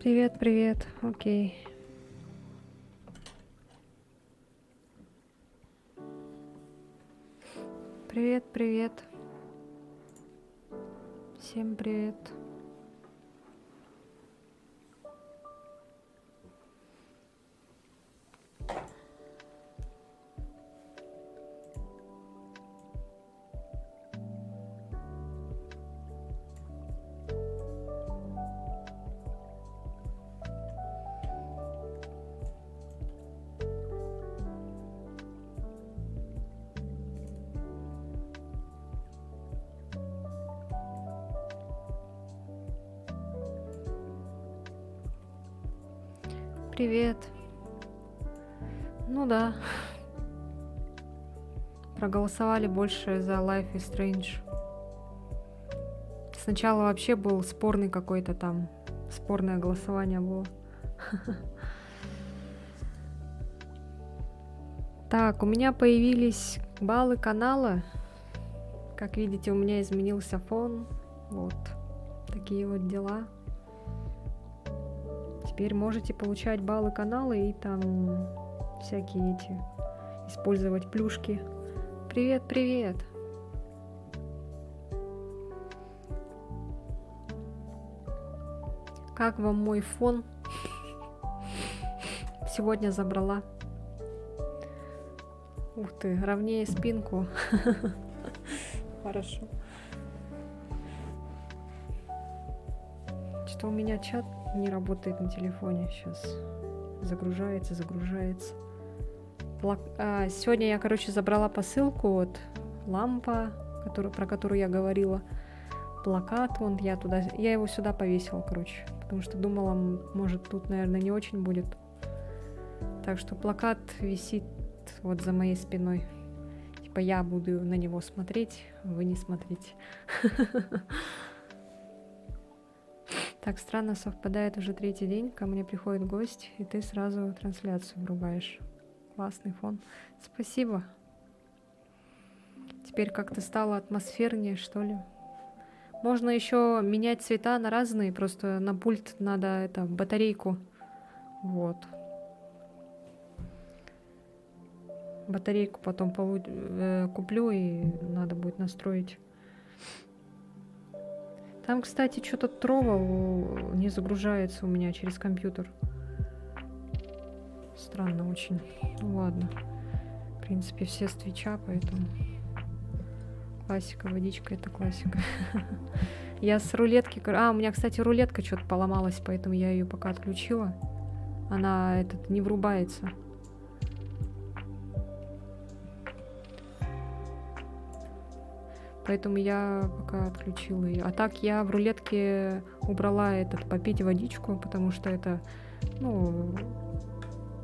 Привет, привет. Окей. Привет, привет. Всем привет. Привет. Ну да, проголосовали больше за Life is Strange. Сначала вообще был спорный какой-то там, спорное голосование было. Так, у меня появились баллы канала. Как видите, у меня изменился фон. Вот такие вот дела. Теперь можете получать баллы канала и там всякие эти использовать плюшки. Привет, привет. Как вам мой фон? Сегодня забрала. Ух ты, ровнее спинку. Хорошо. Что у меня чат не работает на телефоне. Сейчас загружается. Сегодня я, короче, забрала посылку. Вот лампа, про которую я говорила. Плакат, вон я его сюда повесила, короче. Потому что думала, может, тут, наверное, не очень будет. Так что плакат висит вот за моей спиной. Типа я буду на него смотреть, вы не смотрите. Так странно совпадает уже третий день, ко мне приходит гость, и ты сразу трансляцию врубаешь. Классный фон. Спасибо. Теперь как-то стало атмосфернее, что ли. Можно еще менять цвета на разные, просто на пульт надо батарейку. Вот. Батарейку потом куплю и надо будет настроить. Там, кстати, что-то Тровал не загружается у меня через компьютер. Странно очень. Ну ладно. В принципе, все с Твича, поэтому... Классика, водичка, это классика. Я с рулетки... у меня, кстати, рулетка что-то поломалась, поэтому я ее пока отключила. Она не врубается. Поэтому я пока отключила ее. А так я в рулетке убрала попить водичку, потому что это,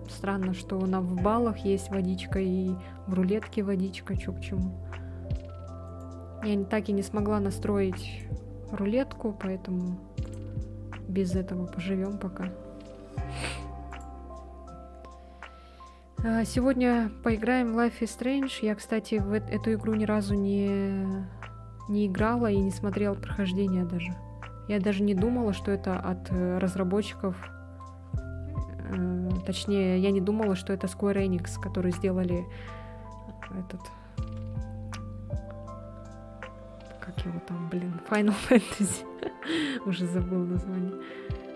странно, что в баллах есть водичка и в рулетке водичка, чё к чему. Я так и не смогла настроить рулетку, поэтому без этого поживем пока. Сегодня поиграем в Life is Strange. Я, кстати, в эту игру ни разу не играла и не смотрела прохождение даже. Я даже не думала, что это от разработчиков. Точнее, я не думала, что это Square Enix, которые сделали как его там, Final Fantasy. Уже забыл название.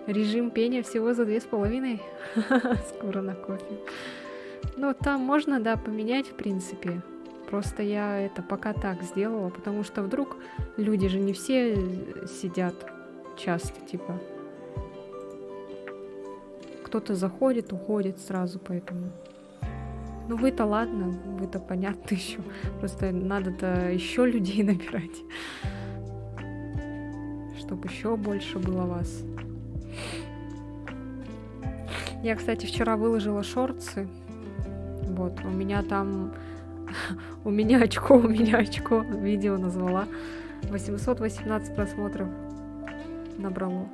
Режим пения всего за 2,5. Скоро на кофе. Ну, там можно, да, поменять, в принципе. Просто я это пока так сделала, потому что вдруг люди же не все сидят часто, типа. Кто-то заходит, уходит сразу, поэтому... Ну, вы-то ладно, вы-то понятно еще. Просто надо-то еще людей набирать. Чтобы еще больше было вас. Я, кстати, вчера выложила шортсы. Вот, у меня там... У меня очко. Видео назвала. 818 просмотров набрало.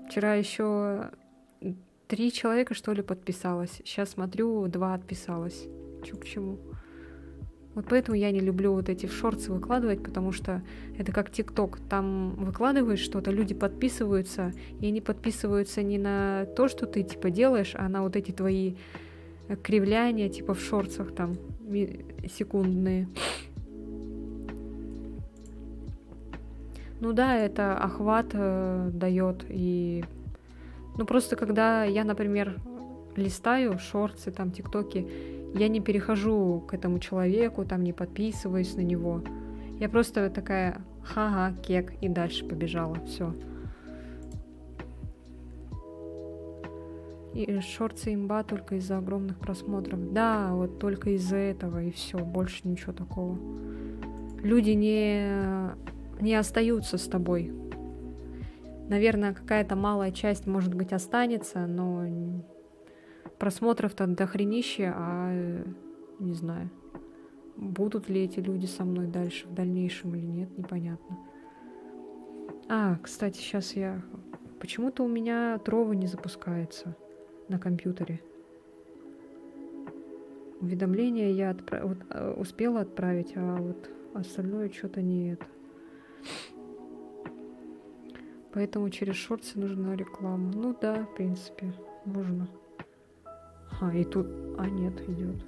Вчера еще 3 человека, что ли, подписалось. Сейчас смотрю, 2 отписалось. Чё к чему. Вот поэтому я не люблю вот эти шорты выкладывать, потому что это как ТикТок. Там выкладываешь что-то, люди подписываются, и они подписываются не на то, что ты типа делаешь, а на вот эти твои кривляния, типа в шортсах там секундные. Ну да, это охват дает. И ну просто когда я, например, листаю шорты, там, тиктоки, я не перехожу к этому человеку, там, не подписываюсь на него. Я просто такая, ха-ха, кек, и дальше побежала, все. И шорты имба только из-за огромных просмотров. Да, вот только из-за этого, и все, больше ничего такого. Люди не остаются с тобой. Наверное, какая-то малая часть, может быть, останется, но просмотров-то дохренище, а не знаю, будут ли эти люди со мной дальше, в дальнейшем или нет, непонятно. Кстати, сейчас почему-то у меня Трова не запускается на компьютере. Уведомления я успела отправить, а вот остальное что-то не это. Поэтому через шорты нужна реклама. Ну да, в принципе, можно. И тут... нет, идет.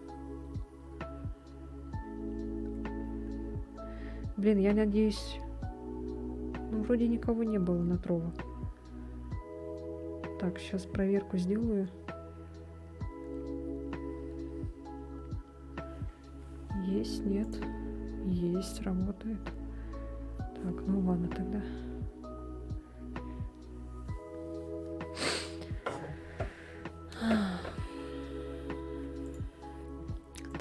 Блин, я надеюсь... Ну, вроде никого не было на Трово. Так, сейчас проверку сделаю. Есть, нет. Есть, работает. Так, ну ладно тогда.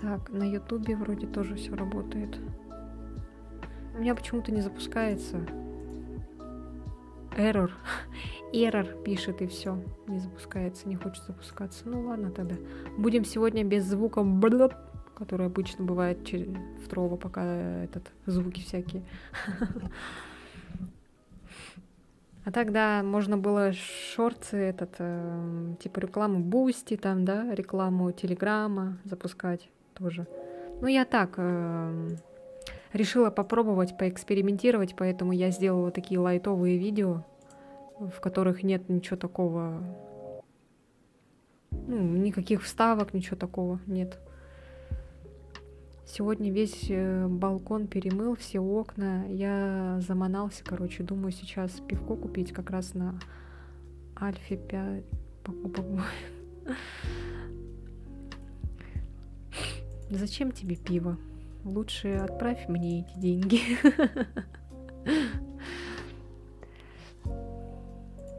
Так, на Ютубе вроде тоже все работает. У меня почему-то не запускается. Error пишет, и все. Не запускается, не хочет запускаться. Ну ладно тогда. Будем сегодня без звука блоп, который обычно бывает в Трово, пока звуки всякие. А тогда можно было шорты, типа рекламу Бусти, там, да, рекламу Телеграма запускать тоже. Ну, я так решила попробовать, поэкспериментировать, поэтому я сделала такие лайтовые видео, в которых нет ничего такого, ну, никаких вставок, ничего такого нет. Сегодня весь балкон перемыл, все окна. Я заманался, короче, думаю сейчас пивко купить как раз на Альфе 5 покупок. Зачем тебе пиво? Лучше отправь мне эти деньги.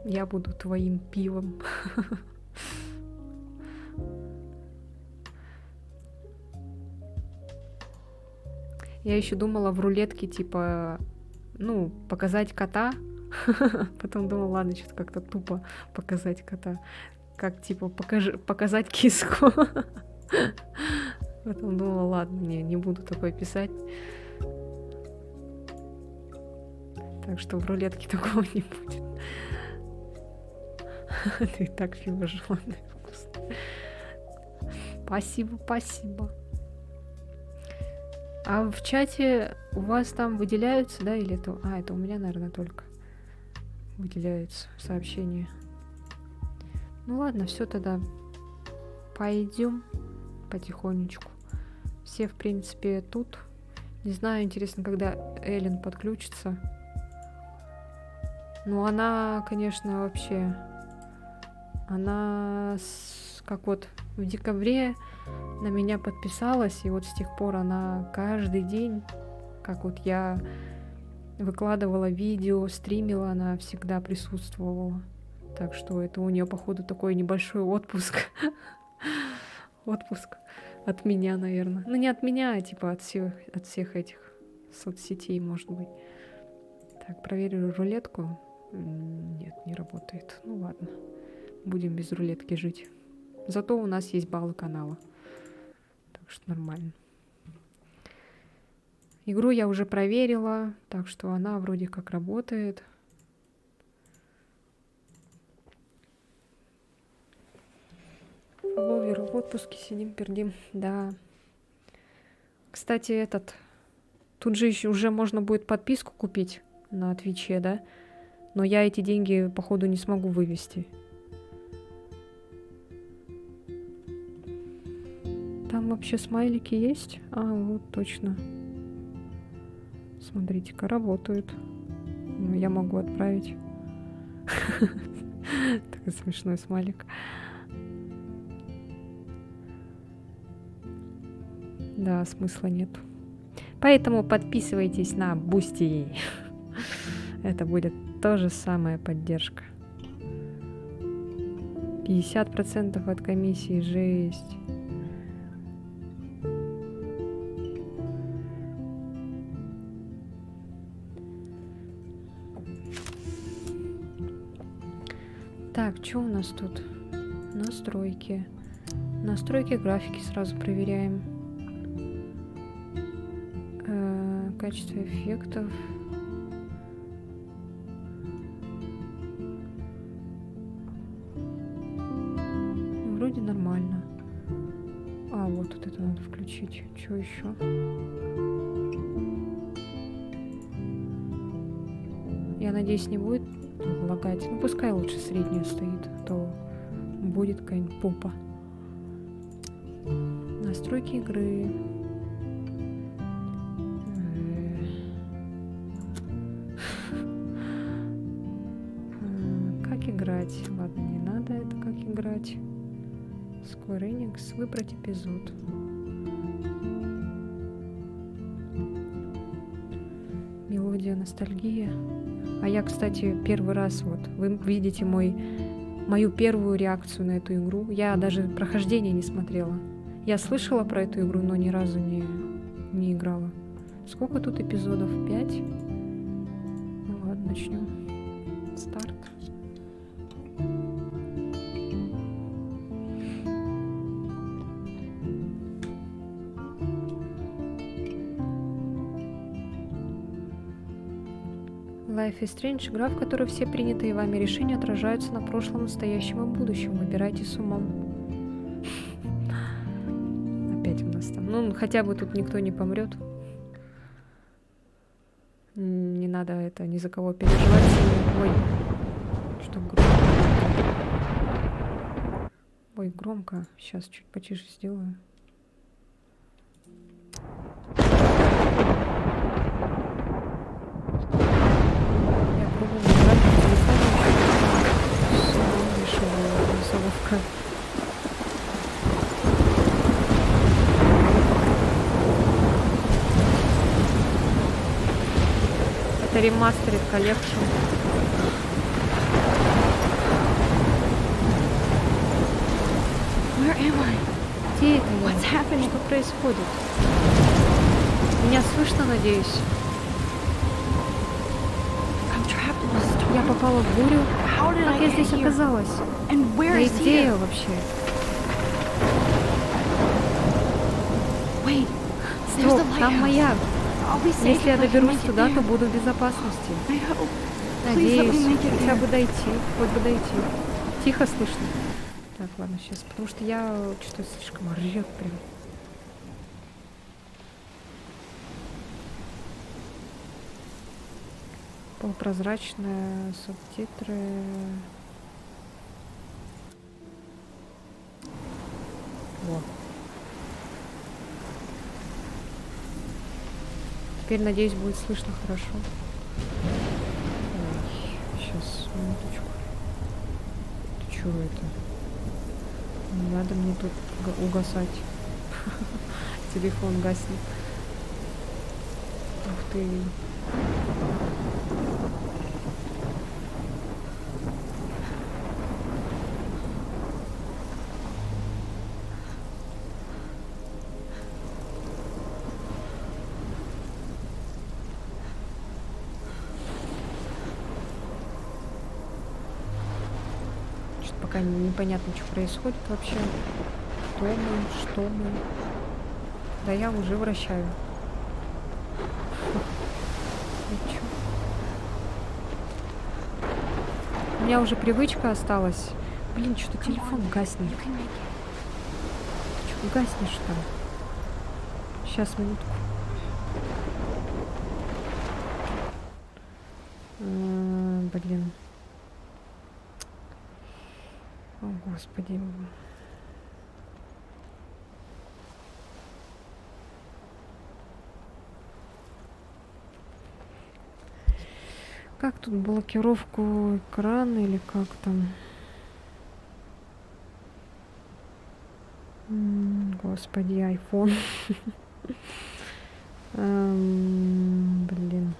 Я буду твоим пивом. Я еще думала в рулетке, типа, ну, показать кота. Потом думала, ладно, что-то как-то тупо показать кота. Как, типа, показать киску. Потом думала, ладно, не буду такое писать. Так что в рулетке такого не будет. Ты так пиво жжёное, вкусно. Спасибо. А в чате у вас там выделяются, да, или это... это у меня, наверное, только выделяются сообщения. Ну ладно, все тогда. Пойдем потихонечку. Все, в принципе, тут. Не знаю, интересно, когда Эллен подключится. Ну, она, конечно, вообще... Она как вот в декабре на меня подписалась, и вот с тех пор она каждый день, как вот я выкладывала видео, стримила, она всегда присутствовала. Так что это у нее, походу, такой небольшой отпуск. Отпуск от меня, наверное. Ну, не от меня, а типа от всех этих соцсетей, может быть. Так, проверю рулетку. Нет, не работает. Ну, ладно. Будем без рулетки жить. Зато у нас есть баллы канала. Так что нормально. Игру я уже проверила, так что она вроде как работает. Фолловеры в отпуске сидим, пердим. Да. Кстати, тут же еще уже можно будет подписку купить на Твиче, да? Но я эти деньги, походу, не смогу вывести. Там вообще смайлики есть? А, вот, точно. Смотрите-ка, работают. Ну, я могу отправить. Такой смешной смайлик. Да, смысла нет. Поэтому подписывайтесь на Boosty. Это будет тоже самая поддержка. 50% от комиссии, жесть. Так, что у нас тут? Настройки. Настройки графики сразу проверяем. Качество эффектов. Вроде нормально. А, вот это надо включить. Что еще? Я надеюсь, не будет лагать. Ну, пускай лучше средняя стоит, а то будет какая-нибудь попа. Настройки игры. Как играть? Ладно, не надо это как играть. Square Enix. Выбрать эпизод. Мелодия, ностальгия. А я, кстати, первый раз, вот, вы видите мою первую реакцию на эту игру. Я даже прохождение не смотрела. Я слышала про эту игру, но ни разу не играла. Сколько тут эпизодов? 5? Ну ладно, начнем. Старт. Life is Strange — игра, в которой все принятые вами решения отражаются на прошлом, настоящем и будущем. Выбирайте с умом. Опять у нас там. Ну, хотя бы тут никто не помрет. Не надо это ни за кого переживать. Ой, что громко. Ой, громко. Сейчас чуть потише сделаю. Это ремастерит коллекшн. Где это я? Что происходит? Меня слышно, надеюсь? Я попала в бурю. Как я здесь оказалась? Да и где я вообще? Стоп, там маяк. Если я доберусь туда, то буду в безопасности. Надеюсь, хотя бы дойти. Хоть бы дойти. Тихо слышно. Так, ладно, сейчас. Потому что я что-то слишком орёт прям. Полупрозрачные субтитры. Во. Теперь, надеюсь, будет слышно хорошо. Ой, сейчас, минуточку. Ты чё это? Не надо мне тут угасать. Телефон гаснет. Ух ты. Пока непонятно, что происходит вообще. Кто мы, что мы. Да я уже вращаю. У меня уже привычка осталась. Блин, что-то телефон гаснет. Ты что гаснешь там? Сейчас, минутку. Блин. О, Господи. Как тут блокировку экрана или как там? Господи, iPhone. Блин.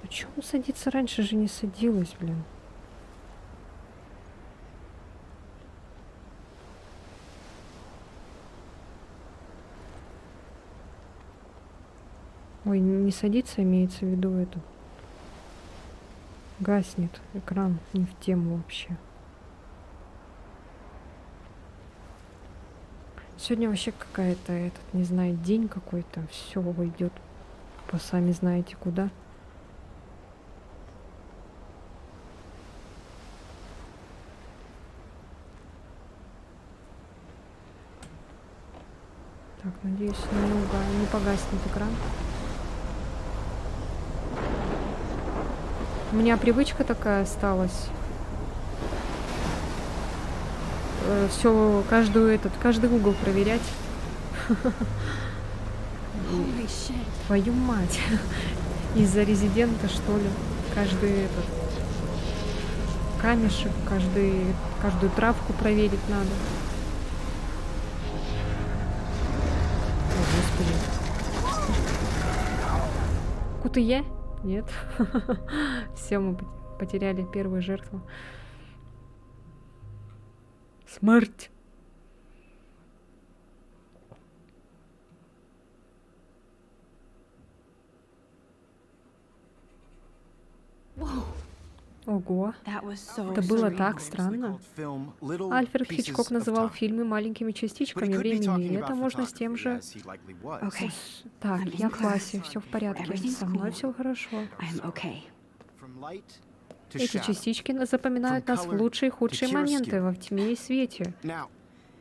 Почему садиться раньше же не садилась, блин? Ой, не садится, имеется в виду это. Гаснет экран, не в тему вообще. Сегодня вообще какая-то, не знаю, день какой-то. Все идет по сами знаете куда. Так, надеюсь, не погаснет экран. У меня привычка такая осталась. Все, каждый угол проверять. Твою мать. Из-за резидента, что ли? Каждый камешек, каждую травку проверить надо. О, Господи. Кутые? Нет. Все, мы потеряли первую жертву. Смерть. Ого, это было так странно. Альфред Хичкок называл фильмы маленькими частичками времени, и это можно с тем же... Так, я в классе, все в порядке, со мной все хорошо. Эти частички запоминают нас в лучшие и худшие моменты, во тьме и свете.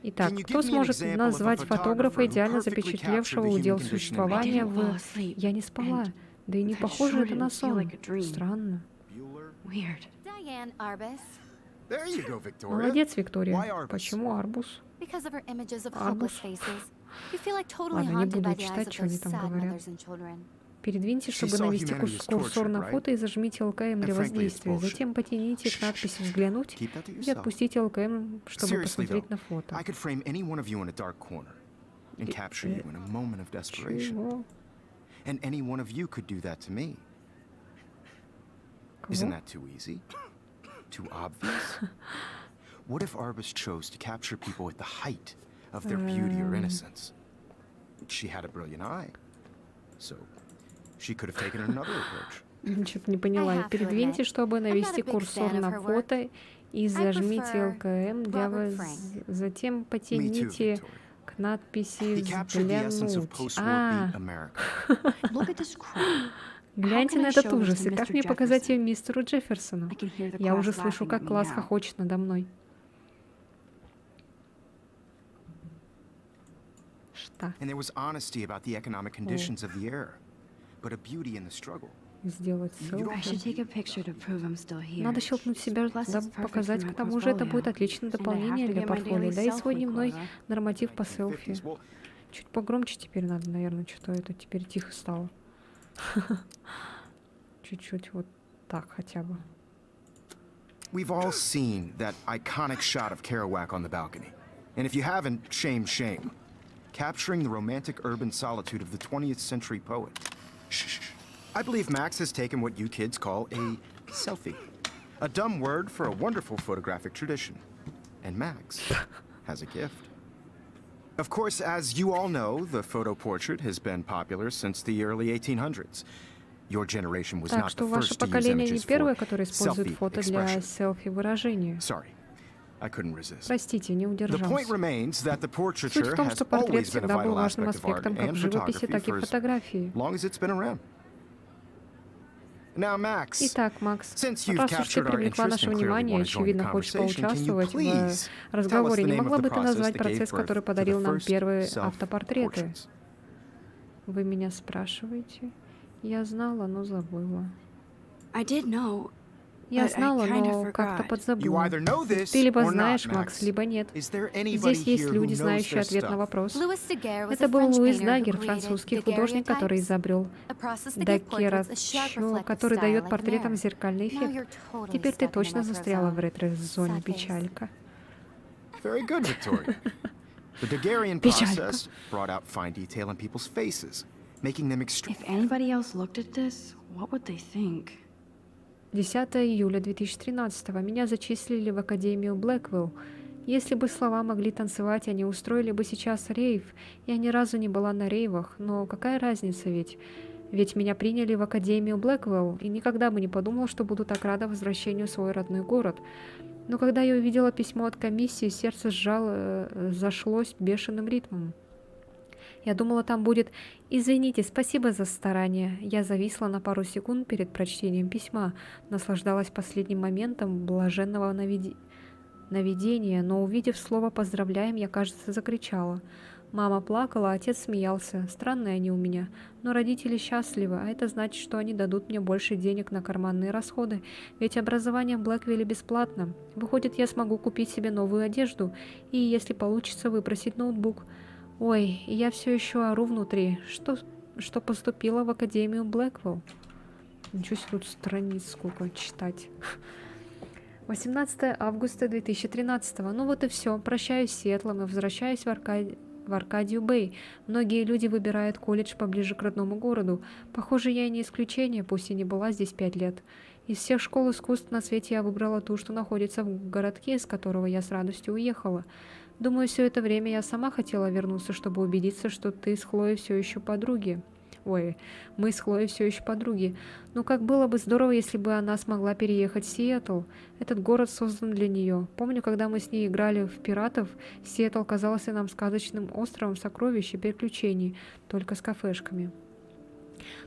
Итак, кто сможет назвать фотографа, идеально запечатлевшего удел существования в... Я не спала, да и не похоже это на сон. Странно. Молодец, Виктория. Почему арбуз? Арбуз. Ладно, не буду читать, что они там говорят. Передвиньте, чтобы навести курсор на фото и зажмите ЛКМ для воздействия. Затем потяните к надписи «Взглянуть» и отпустите ЛКМ, чтобы посмотреть на фото. Чего? Isn't that too easy? Too obvious? What if Arbus chose to capture people at the height of their beauty or innocence? She had a brilliant eye, so she could have taken another approach. Что-то не поняла. Передвиньте, чтобы навести курсор на фото и зажмите ЛКМ для затем потяните к надписи «Взглянуть». Гляньте на этот ужас, и как мне показать ее мистеру Джефферсону? Я уже слышу, как класс хохочет надо мной. Что? Сделать селфи. Надо щелкнуть себя, дабы показать, к тому же это будет отличное дополнение для портфолио. Да и свой дневной норматив по селфи. Чуть погромче теперь надо, наверное, что-то это теперь тихо стало. Чуть-чуть вот так хотя бы. We've all seen that iconic shot of Kerouac on the balcony. And if you haven't, shame, shame. Capturing the romantic urban solitude of the 20th century poet. Shh. I believe Max has taken what you kids call a selfie. A dumb word for a wonderful photographic tradition. And Max has a gift. Of course, as you all know, the photo portrait has been popular since the early 1800s. Your generation was Так not что the ваше first to use поколение не images первое, for которое использует фото для selfie-expression. селфи-выражения. Sorry. I couldn't resist. Простите, не The point удержался. remains that the Суть portraiture в том, has что портрет always been a всегда был vital важным aspect of art аспектом как and в живописи, photography так и for в as фотографии. long as it's been around. Now, Max, Итак, Макс, since you've раз уж ты captured our привлекла interest наше and clearly внимание, want to join the очевидно, хочешь conversation, can you поучаствовать в please tell us разговоре, the не name of могла the бы ты process назвать that gave процесс, birth который to the подарил нам first первые автопортреты? self-portraits? Вы меня спрашиваете? Я знала, но забыла. I did know, Я but I знала, kind of но как-то forgot. You подзабыла. either know Ты this либо or знаешь, not, Макс, Max. либо нет. Is there anybody Здесь есть here who люди, knows знающие their ответ на stuff? вопрос. Louis Daguerre was Это a был French Луис painter who Дагер, created французский художник, который daguerreotypes, изобрел a process that gave portraits a sharp reflective который style дает like a портретам mirror. зеркальный Now эффект. you're totally Теперь ты stuck in the точно застряла в microzone. ретро-зоне, Sad face. печалька. Very good, Victoria. The Daguerrean Печалька. process brought out fine detail in people's faces, making them If anybody else looked at this, what would they think? 10 июля 2013 меня зачислили в Академию Блэквилл. Если бы слова могли танцевать, они устроили бы сейчас рейв. Я ни разу не была на рейвах, но какая разница ведь? Ведь меня приняли в Академию Блэквилл, и никогда бы не подумала, что буду так рада возвращению в свой родной город. Но когда я увидела письмо от комиссии, сердце зашлось бешеным ритмом. Я думала, там будет «Извините, спасибо за старание». Я зависла на пару секунд перед прочтением письма, наслаждалась последним моментом блаженного наведения, но, увидев слово «поздравляем», я, кажется, закричала. Мама плакала, отец смеялся. Странные они у меня. Но родители счастливы, а это значит, что они дадут мне больше денег на карманные расходы, ведь образование в Блэквилле бесплатно. Выходит, я смогу купить себе новую одежду и, если получится, выпросить ноутбук. Ой, я все еще ору внутри, что поступила в Академию Блэквилл. Ничего себе, тут страниц сколько читать. 18 августа 2013. Ну вот и все. Прощаюсь с Сиэтлом и возвращаюсь в Аркадию Бэй. Многие люди выбирают колледж поближе к родному городу. Похоже, я и не исключение, пусть и не была здесь 5 лет. Из всех школ искусств на свете я выбрала ту, что находится в городке, из которого я с радостью уехала. Думаю, все это время я сама хотела вернуться, чтобы убедиться, что ты с Хлоей все еще подруги. Ой, мы с Хлоей все еще подруги. Ну, как было бы здорово, если бы она смогла переехать в Сиэтл. Этот город создан для нее. Помню, когда мы с ней играли в пиратов, Сиэтл казался нам сказочным островом сокровищ и приключений, только с кафешками.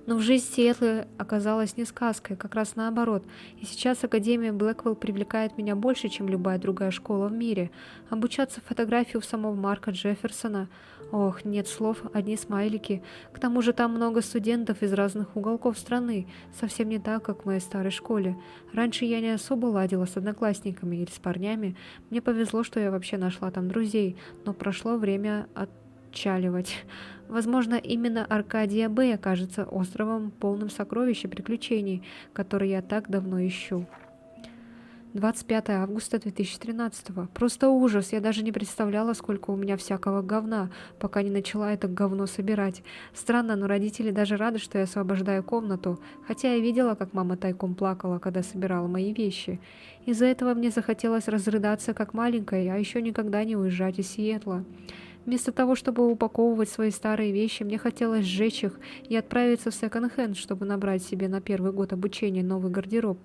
Но жизнь Сиэтла оказалась не сказкой, как раз наоборот. И сейчас Академия Блэквилл привлекает меня больше, чем любая другая школа в мире. Обучаться фотографии у самого Марка Джефферсона. Ох, нет слов, одни смайлики. К тому же там много студентов из разных уголков страны. Совсем не так, как в моей старой школе. Раньше я не особо ладила с одноклассниками или с парнями. Мне повезло, что я вообще нашла там друзей. Но прошло время отчаливать. Возможно, именно Аркадия Бэй окажется островом, полным сокровищ и приключений, которые я так давно ищу. 25 августа 2013. Просто ужас, я даже не представляла, сколько у меня всякого говна, пока не начала это говно собирать. Странно, но родители даже рады, что я освобождаю комнату, хотя я видела, как мама тайком плакала, когда собирала мои вещи. Из-за этого мне захотелось разрыдаться как маленькой, а еще никогда не уезжать из Сиэтла. Вместо того, чтобы упаковывать свои старые вещи, мне хотелось сжечь их и отправиться в секонд-хенд, чтобы набрать себе на первый год обучения новый гардероб.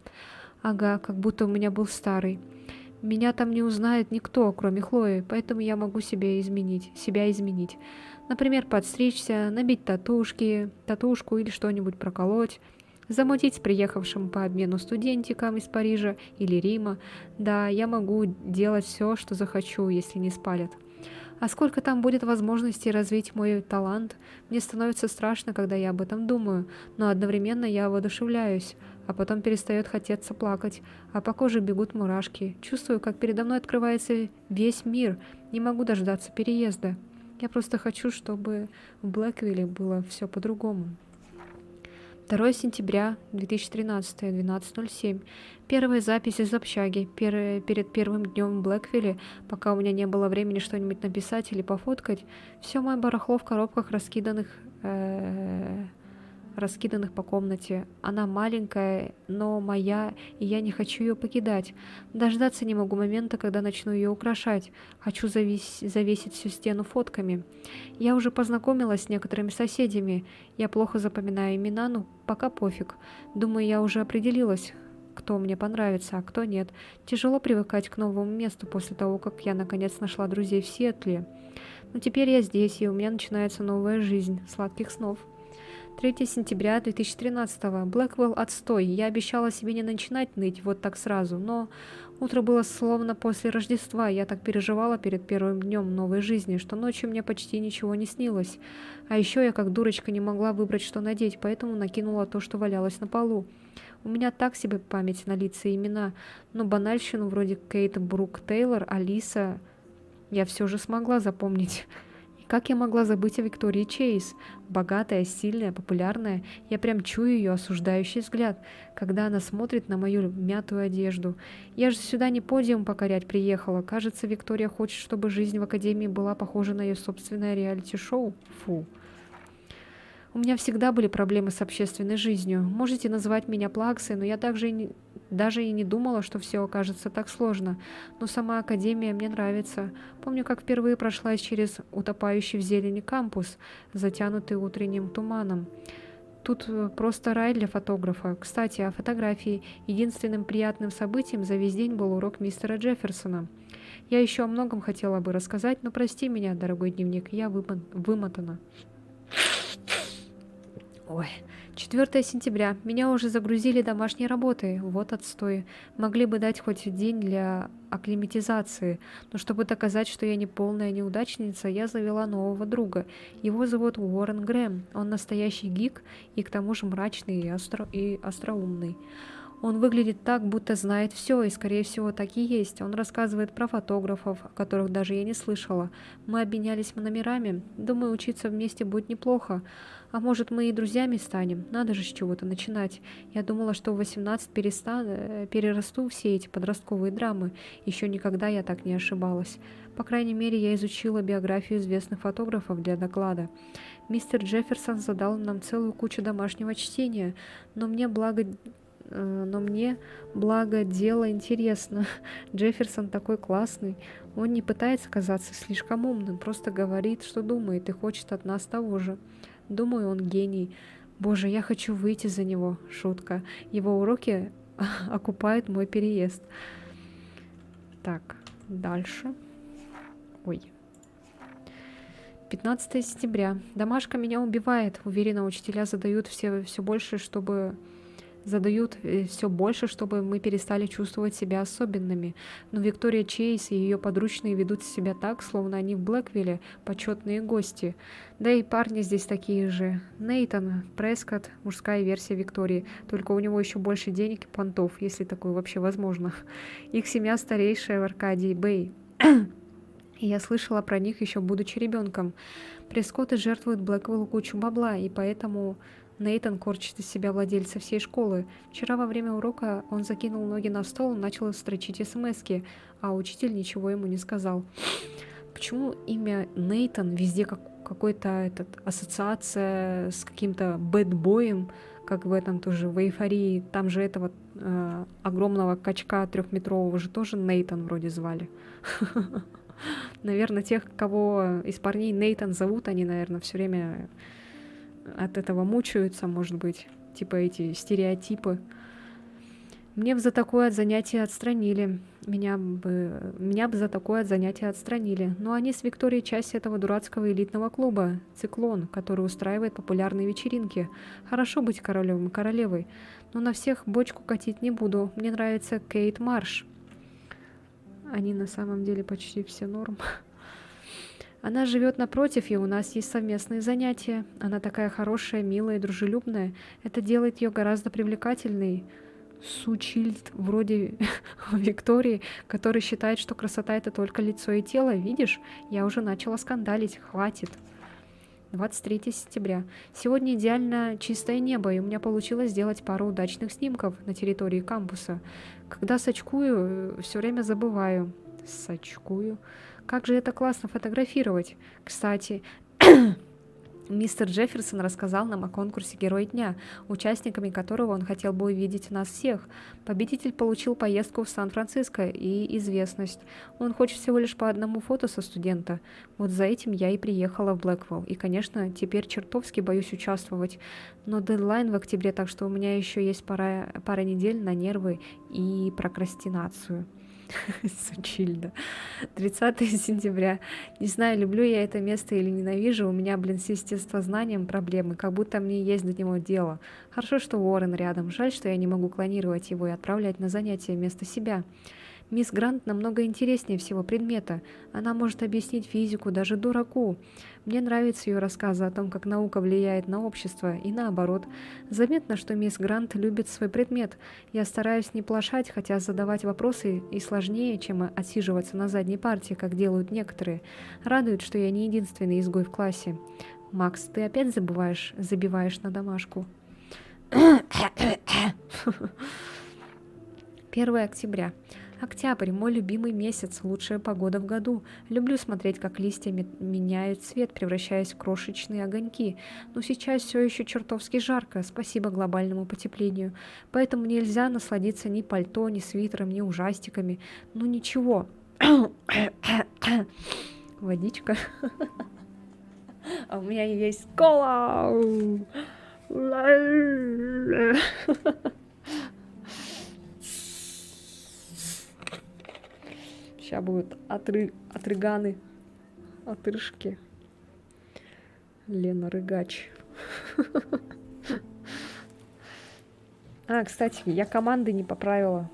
Ага, как будто у меня был старый. Меня там не узнает никто, кроме Хлои, поэтому я могу себя изменить. Например, подстричься, набить татушку или что-нибудь проколоть, замутить с приехавшим по обмену студентиком из Парижа или Рима. Да, я могу делать все, что захочу, если не спалят. А сколько там будет возможностей развить мой талант? Мне становится страшно, когда я об этом думаю, но одновременно я воодушевляюсь, а потом перестает хотеться плакать, а по коже бегут мурашки. Чувствую, как передо мной открывается весь мир, не могу дождаться переезда. Я просто хочу, чтобы в Блэквилле было все по-другому. 2 сентября 2013, 12:07. Первая запись из общаги. Перед первым днем в Блэквилле, пока у меня не было времени что-нибудь написать или пофоткать, все мое барахло в коробках раскиданных по комнате. Она маленькая, но моя, и я не хочу ее покидать. Дождаться не могу момента, когда начну ее украшать. Хочу завесить всю стену фотками. Я уже познакомилась с некоторыми соседями. Я плохо запоминаю имена, но пока пофиг. Думаю, я уже определилась, кто мне понравится, а кто нет. Тяжело привыкать к новому месту после того, как я наконец нашла друзей в Сиэтле. Но теперь я здесь, и у меня начинается новая жизнь. Сладких снов. 3 сентября 2013. Блэквелл отстой. Я обещала себе не начинать ныть вот так сразу, но утро было словно после Рождества. Я так переживала перед первым днем новой жизни, что ночью мне почти ничего не снилось. А еще я как дурочка не могла выбрать, что надеть, поэтому накинула то, что валялось на полу. У меня так себе память на лица и имена, но банальщину вроде Кейт Брук Тейлор, Алиса я все же смогла запомнить. И как я могла забыть о Виктории Чейз? Богатая, сильная, популярная. Я прям чую ее осуждающий взгляд, когда она смотрит на мою мятую одежду. Я же сюда не подиум покорять приехала. Кажется, Виктория хочет, чтобы жизнь в академии была похожа на ее собственное реалити-шоу. Фу. У меня всегда были проблемы с общественной жизнью. Можете называть меня плаксой, но я даже и не думала, что все окажется так сложно. Но сама академия мне нравится. Помню, как впервые прошлась через утопающий в зелени кампус, затянутый утренним туманом. Тут просто рай для фотографа. Кстати, о фотографии. Единственным приятным событием за весь день был урок мистера Джефферсона. Я еще о многом хотела бы рассказать, но прости меня, дорогой дневник, я вымотана. Ой, 4 сентября. Меня уже загрузили домашней работой. Вот отстой. Могли бы дать хоть день для акклиматизации. Но чтобы доказать, что я не полная неудачница, я завела нового друга. Его зовут Уоррен Грэм. Он настоящий гик и к тому же мрачный и остроумный. Он выглядит так, будто знает все, и, скорее всего, так и есть. Он рассказывает про фотографов, о которых даже я не слышала. Мы обменялись номерами. Думаю, учиться вместе будет неплохо. А может, мы и друзьями станем? Надо же с чего-то начинать. Я думала, что в 18 перерасту все эти подростковые драмы. Еще никогда я так не ошибалась. По крайней мере, я изучила биографию известных фотографов для доклада. Мистер Джефферсон задал нам целую кучу домашнего чтения, но мне благо дело интересно. Джефферсон такой классный. Он не пытается казаться слишком умным, просто говорит, что думает, и хочет от нас того же. Думаю, он гений. Боже, я хочу выйти за него. Шутка. Его уроки окупают мой переезд. Так, дальше. Ой. 15 сентября. Домашка меня убивает. Уверена, учителя задают все больше, чтобы мы перестали чувствовать себя особенными. Но Виктория Чейз и ее подручные ведут себя так, словно они в Блэквилле почетные гости. Да и парни здесь такие же. Нейтан Прескотт, мужская версия Виктории, только у него еще больше денег и понтов, если такое вообще возможно. Их семья старейшая в Аркадии Бэй. И я слышала про них еще будучи ребенком. Прескотты жертвуют Блэквиллу кучу бабла, и поэтому Нейтан корчит из себя владельца всей школы. Вчера во время урока он закинул ноги на стол и начал строчить смски, а учитель ничего ему не сказал. Почему имя Нейтан везде какой-то ассоциация с каким-то бэдбоем, как в этом тоже, в «Эйфории». Там же этого огромного качка 3-метрового же тоже Нейтан вроде звали. Наверное, тех, кого из парней Нейтан зовут, они, наверное, все время от этого мучаются, может быть, типа эти стереотипы. Меня бы за такое от занятия отстранили. Меня бы за такое от занятия отстранили. Но они с Викторией часть этого дурацкого элитного клуба «Циклон», который устраивает популярные вечеринки. Хорошо быть королем и королевой, но на всех бочку катить не буду. Мне нравится Кейт Марш. Они на самом деле почти все норм. Она живет напротив, и у нас есть совместные занятия. Она такая хорошая, милая и дружелюбная. Это делает ее гораздо привлекательной. Сучильд вроде Виктории, который считает, что красота — это только лицо и тело. Видишь, я уже начала скандалить. Хватит. 23 сентября. Сегодня идеально чистое небо, и у меня получилось сделать пару удачных снимков на территории кампуса. Когда сачкую, все время забываю. Сачкую. Как же это классно фотографировать. Кстати, Мистер Джефферсон рассказал нам о конкурсе «Герой дня», участниками которого он хотел бы увидеть нас всех. Победитель получил поездку в Сан-Франциско и известность. Он хочет всего лишь по одному фото со студента. Вот за этим я и приехала в Блэквелл. И, конечно, теперь чертовски боюсь участвовать. Но дедлайн в октябре, так что у меня еще есть пара недель на нервы и прокрастинацию. Сучильда. 30 сентября. Не знаю, люблю я это место или ненавижу. У меня, с естествознанием проблемы, как будто мне есть до него дело. Хорошо, что Уоррен рядом. Жаль, что я не могу клонировать его и отправлять на занятия вместо себя. Мисс Грант намного интереснее всего предмета. Она может объяснить физику даже дураку. Мне нравятся ее рассказы о том, как наука влияет на общество, и наоборот. Заметно, что мисс Грант любит свой предмет. Я стараюсь не плашать, хотя задавать вопросы и сложнее, чем отсиживаться на задней партии, как делают некоторые. Радует, что я не единственный изгой в классе. Макс, ты опять забиваешь на домашку. 1 октября. Октябрь – мой любимый месяц, лучшая погода в году. Люблю смотреть, как листья меняют цвет, превращаясь в крошечные огоньки. Но сейчас все еще чертовски жарко, спасибо глобальному потеплению. Поэтому нельзя насладиться ни пальто, ни свитером, ни ужастиками. Ну ничего. Водичка. А у меня есть кола. Сейчас будут отрыганы, отрыжки. Лена Рыгач. Кстати, я команды не поправила.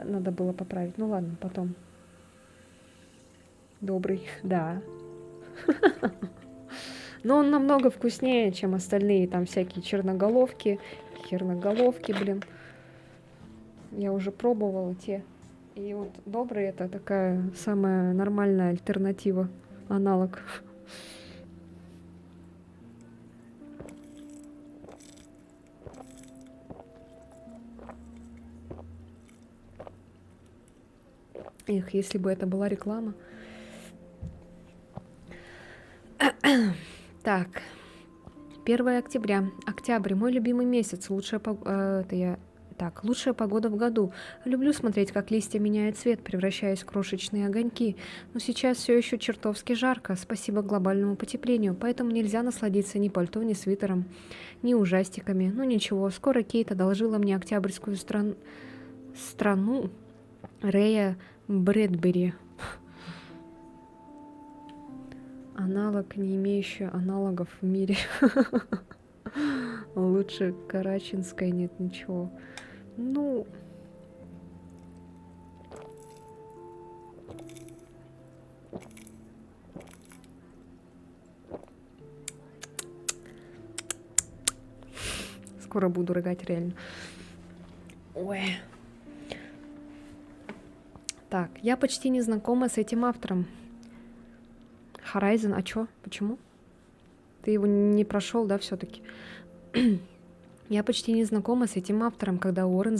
Надо было поправить. Ну ладно, потом. Добрый, да. Но он намного вкуснее, чем остальные. Там всякие черноголовки, херноголовки, блин. Я уже пробовала те. И вот добрый — это такая самая нормальная альтернатива, аналог. Эх, если бы это была реклама. Так, 1 октября. Октябрь — мой любимый месяц. Лучшая погода в году. Люблю смотреть, как листья меняют цвет, превращаясь в крошечные огоньки. Но сейчас все еще чертовски жарко, спасибо глобальному потеплению, поэтому нельзя насладиться ни пальто, ни свитером, ни ужастиками. Ну ничего, скоро Кейт одолжила мне октябрьскую страну Рэя Брэдбери. Аналог, не имеющий аналогов в мире. Лучше карачинской нет ничего. Ну... Скоро буду рыгать, реально. Ой. Так, я почти не знакома с этим автором. Horizon, а чё? Почему? Ты его не прошел, да, все-таки? Я почти не знакома с этим автором. Когда Уоррен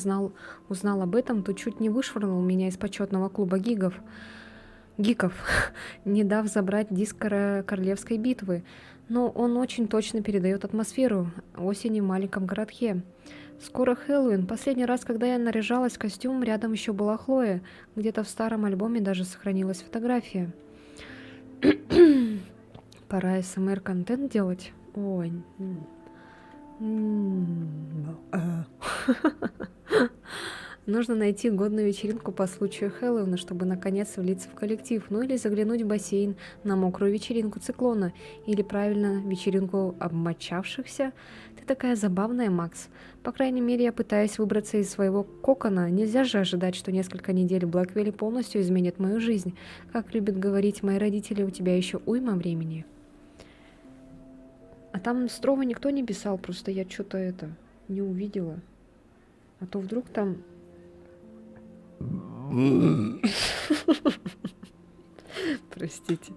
узнал об этом, то чуть не вышвырнул меня из почетного клуба гиков, не дав забрать диск Королевской битвы. Но он очень точно передает атмосферу осени в маленьком городке. Скоро Хэллоуин. Последний раз, когда я наряжалась в костюм, рядом еще была Хлоя. Где-то в старом альбоме даже сохранилась фотография. Пора СМР-контент делать. Ой. Нужно найти годную вечеринку по случаю Хэллоуина, чтобы наконец влиться в коллектив, ну или заглянуть в бассейн на мокрую вечеринку циклона, или правильно, вечеринку обмочавшихся. Ты такая забавная, Макс. По крайней мере, я пытаюсь выбраться из своего кокона. Нельзя же ожидать, что несколько недель в Блэквилле полностью изменят мою жизнь. Как любят говорить мои родители, у тебя еще уйма времени. А там строго никто не писал, просто я что-то не увидела. А то вдруг там... Простите.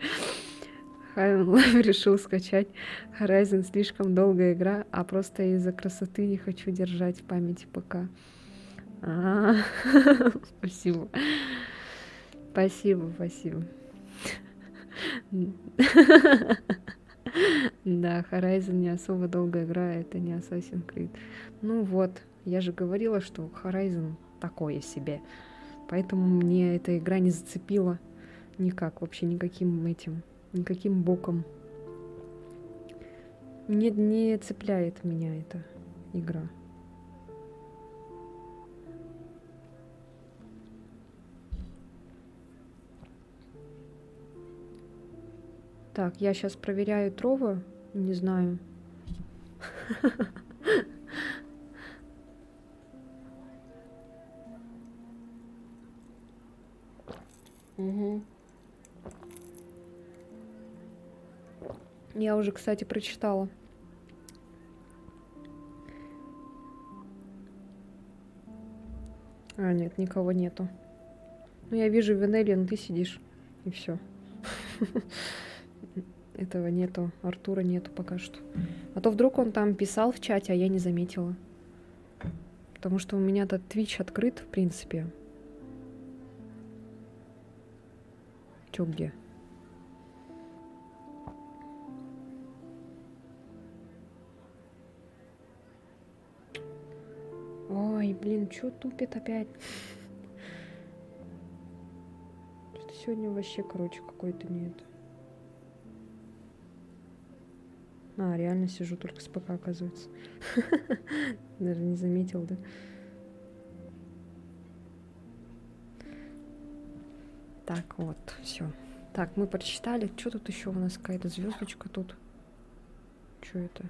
Хайвен Лайв решил скачать Horizon. Слишком долгая игра, а просто из-за красоты не хочу держать в памяти ПК. Спасибо. Спасибо. Да, Horizon не особо долго играет, это не Assassin's Creed. Ну вот, я же говорила, что Horizon такое себе. Поэтому мне эта игра не зацепила никак, вообще никаким боком. Не цепляет меня эта игра. Так, я сейчас проверяю Трова, не знаю. Угу. Я уже, кстати, прочитала. А, нет, никого нету. Ну, я вижу Венелиан, ты сидишь. И все. Этого нету, Артура нету пока что. А то вдруг он там писал в чате, а я не заметила. Потому что у меня этот Twitch открыт, в принципе. Чё, где? Ой, блин, чё тупит опять? Что-то сегодня вообще, короче, какой-то нет. А, реально сижу только с ПК, оказывается. Даже не заметил, да? Так, вот, все. Так, мы прочитали. Что тут еще у нас какая-то звездочка тут? Что это?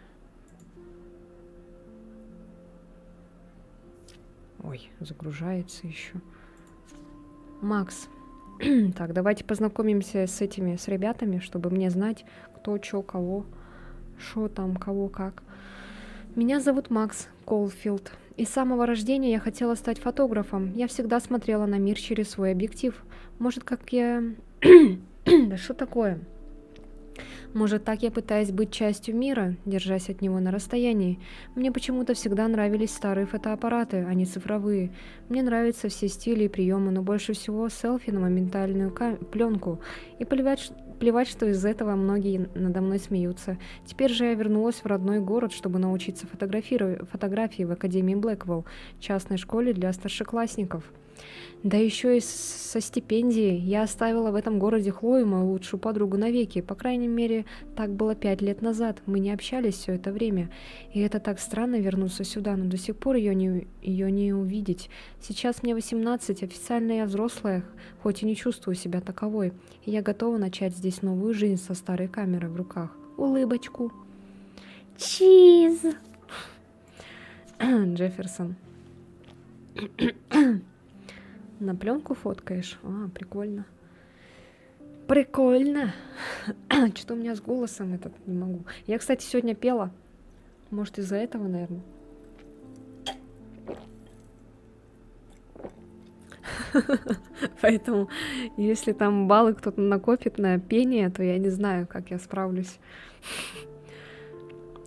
Ой, загружается еще. Макс. Так, давайте познакомимся с ребятами, чтобы мне знать, кто, чё, кого, шо там, кого, как. Меня зовут Макс Колфилд. И с самого рождения я хотела стать фотографом. Я всегда смотрела на мир через свой объектив. Может, как я... Да что такое? Может, так я пытаюсь быть частью мира, держась от него на расстоянии. Мне почему-то всегда нравились старые фотоаппараты, а не цифровые. Мне нравятся все стили и приемы, но больше всего селфи на моментальную пленку. И плевать, что из этого многие надо мной смеются. Теперь же я вернулась в родной город, чтобы научиться фотографии в Академии Блэквелл, частной школе для старшеклассников. Да еще и со стипендией. Я оставила в этом городе Хлою, мою лучшую подругу, навеки. По крайней мере, так было 5 лет назад. Мы не общались все это время. И это так странно вернуться сюда, но до сих пор ее не увидеть. Сейчас мне 18, официально я взрослая, хоть и не чувствую себя таковой. И я готова начать здесь новую жизнь со старой камерой в руках. Улыбочку. Чиз! Джефферсон. На пленку фоткаешь? А, прикольно. Прикольно. Что у меня с голосом этот не могу. Я, кстати, сегодня пела. Может, из-за этого, наверное. Поэтому, если там баллы кто-то накопит на пение, то я не знаю, как я справлюсь.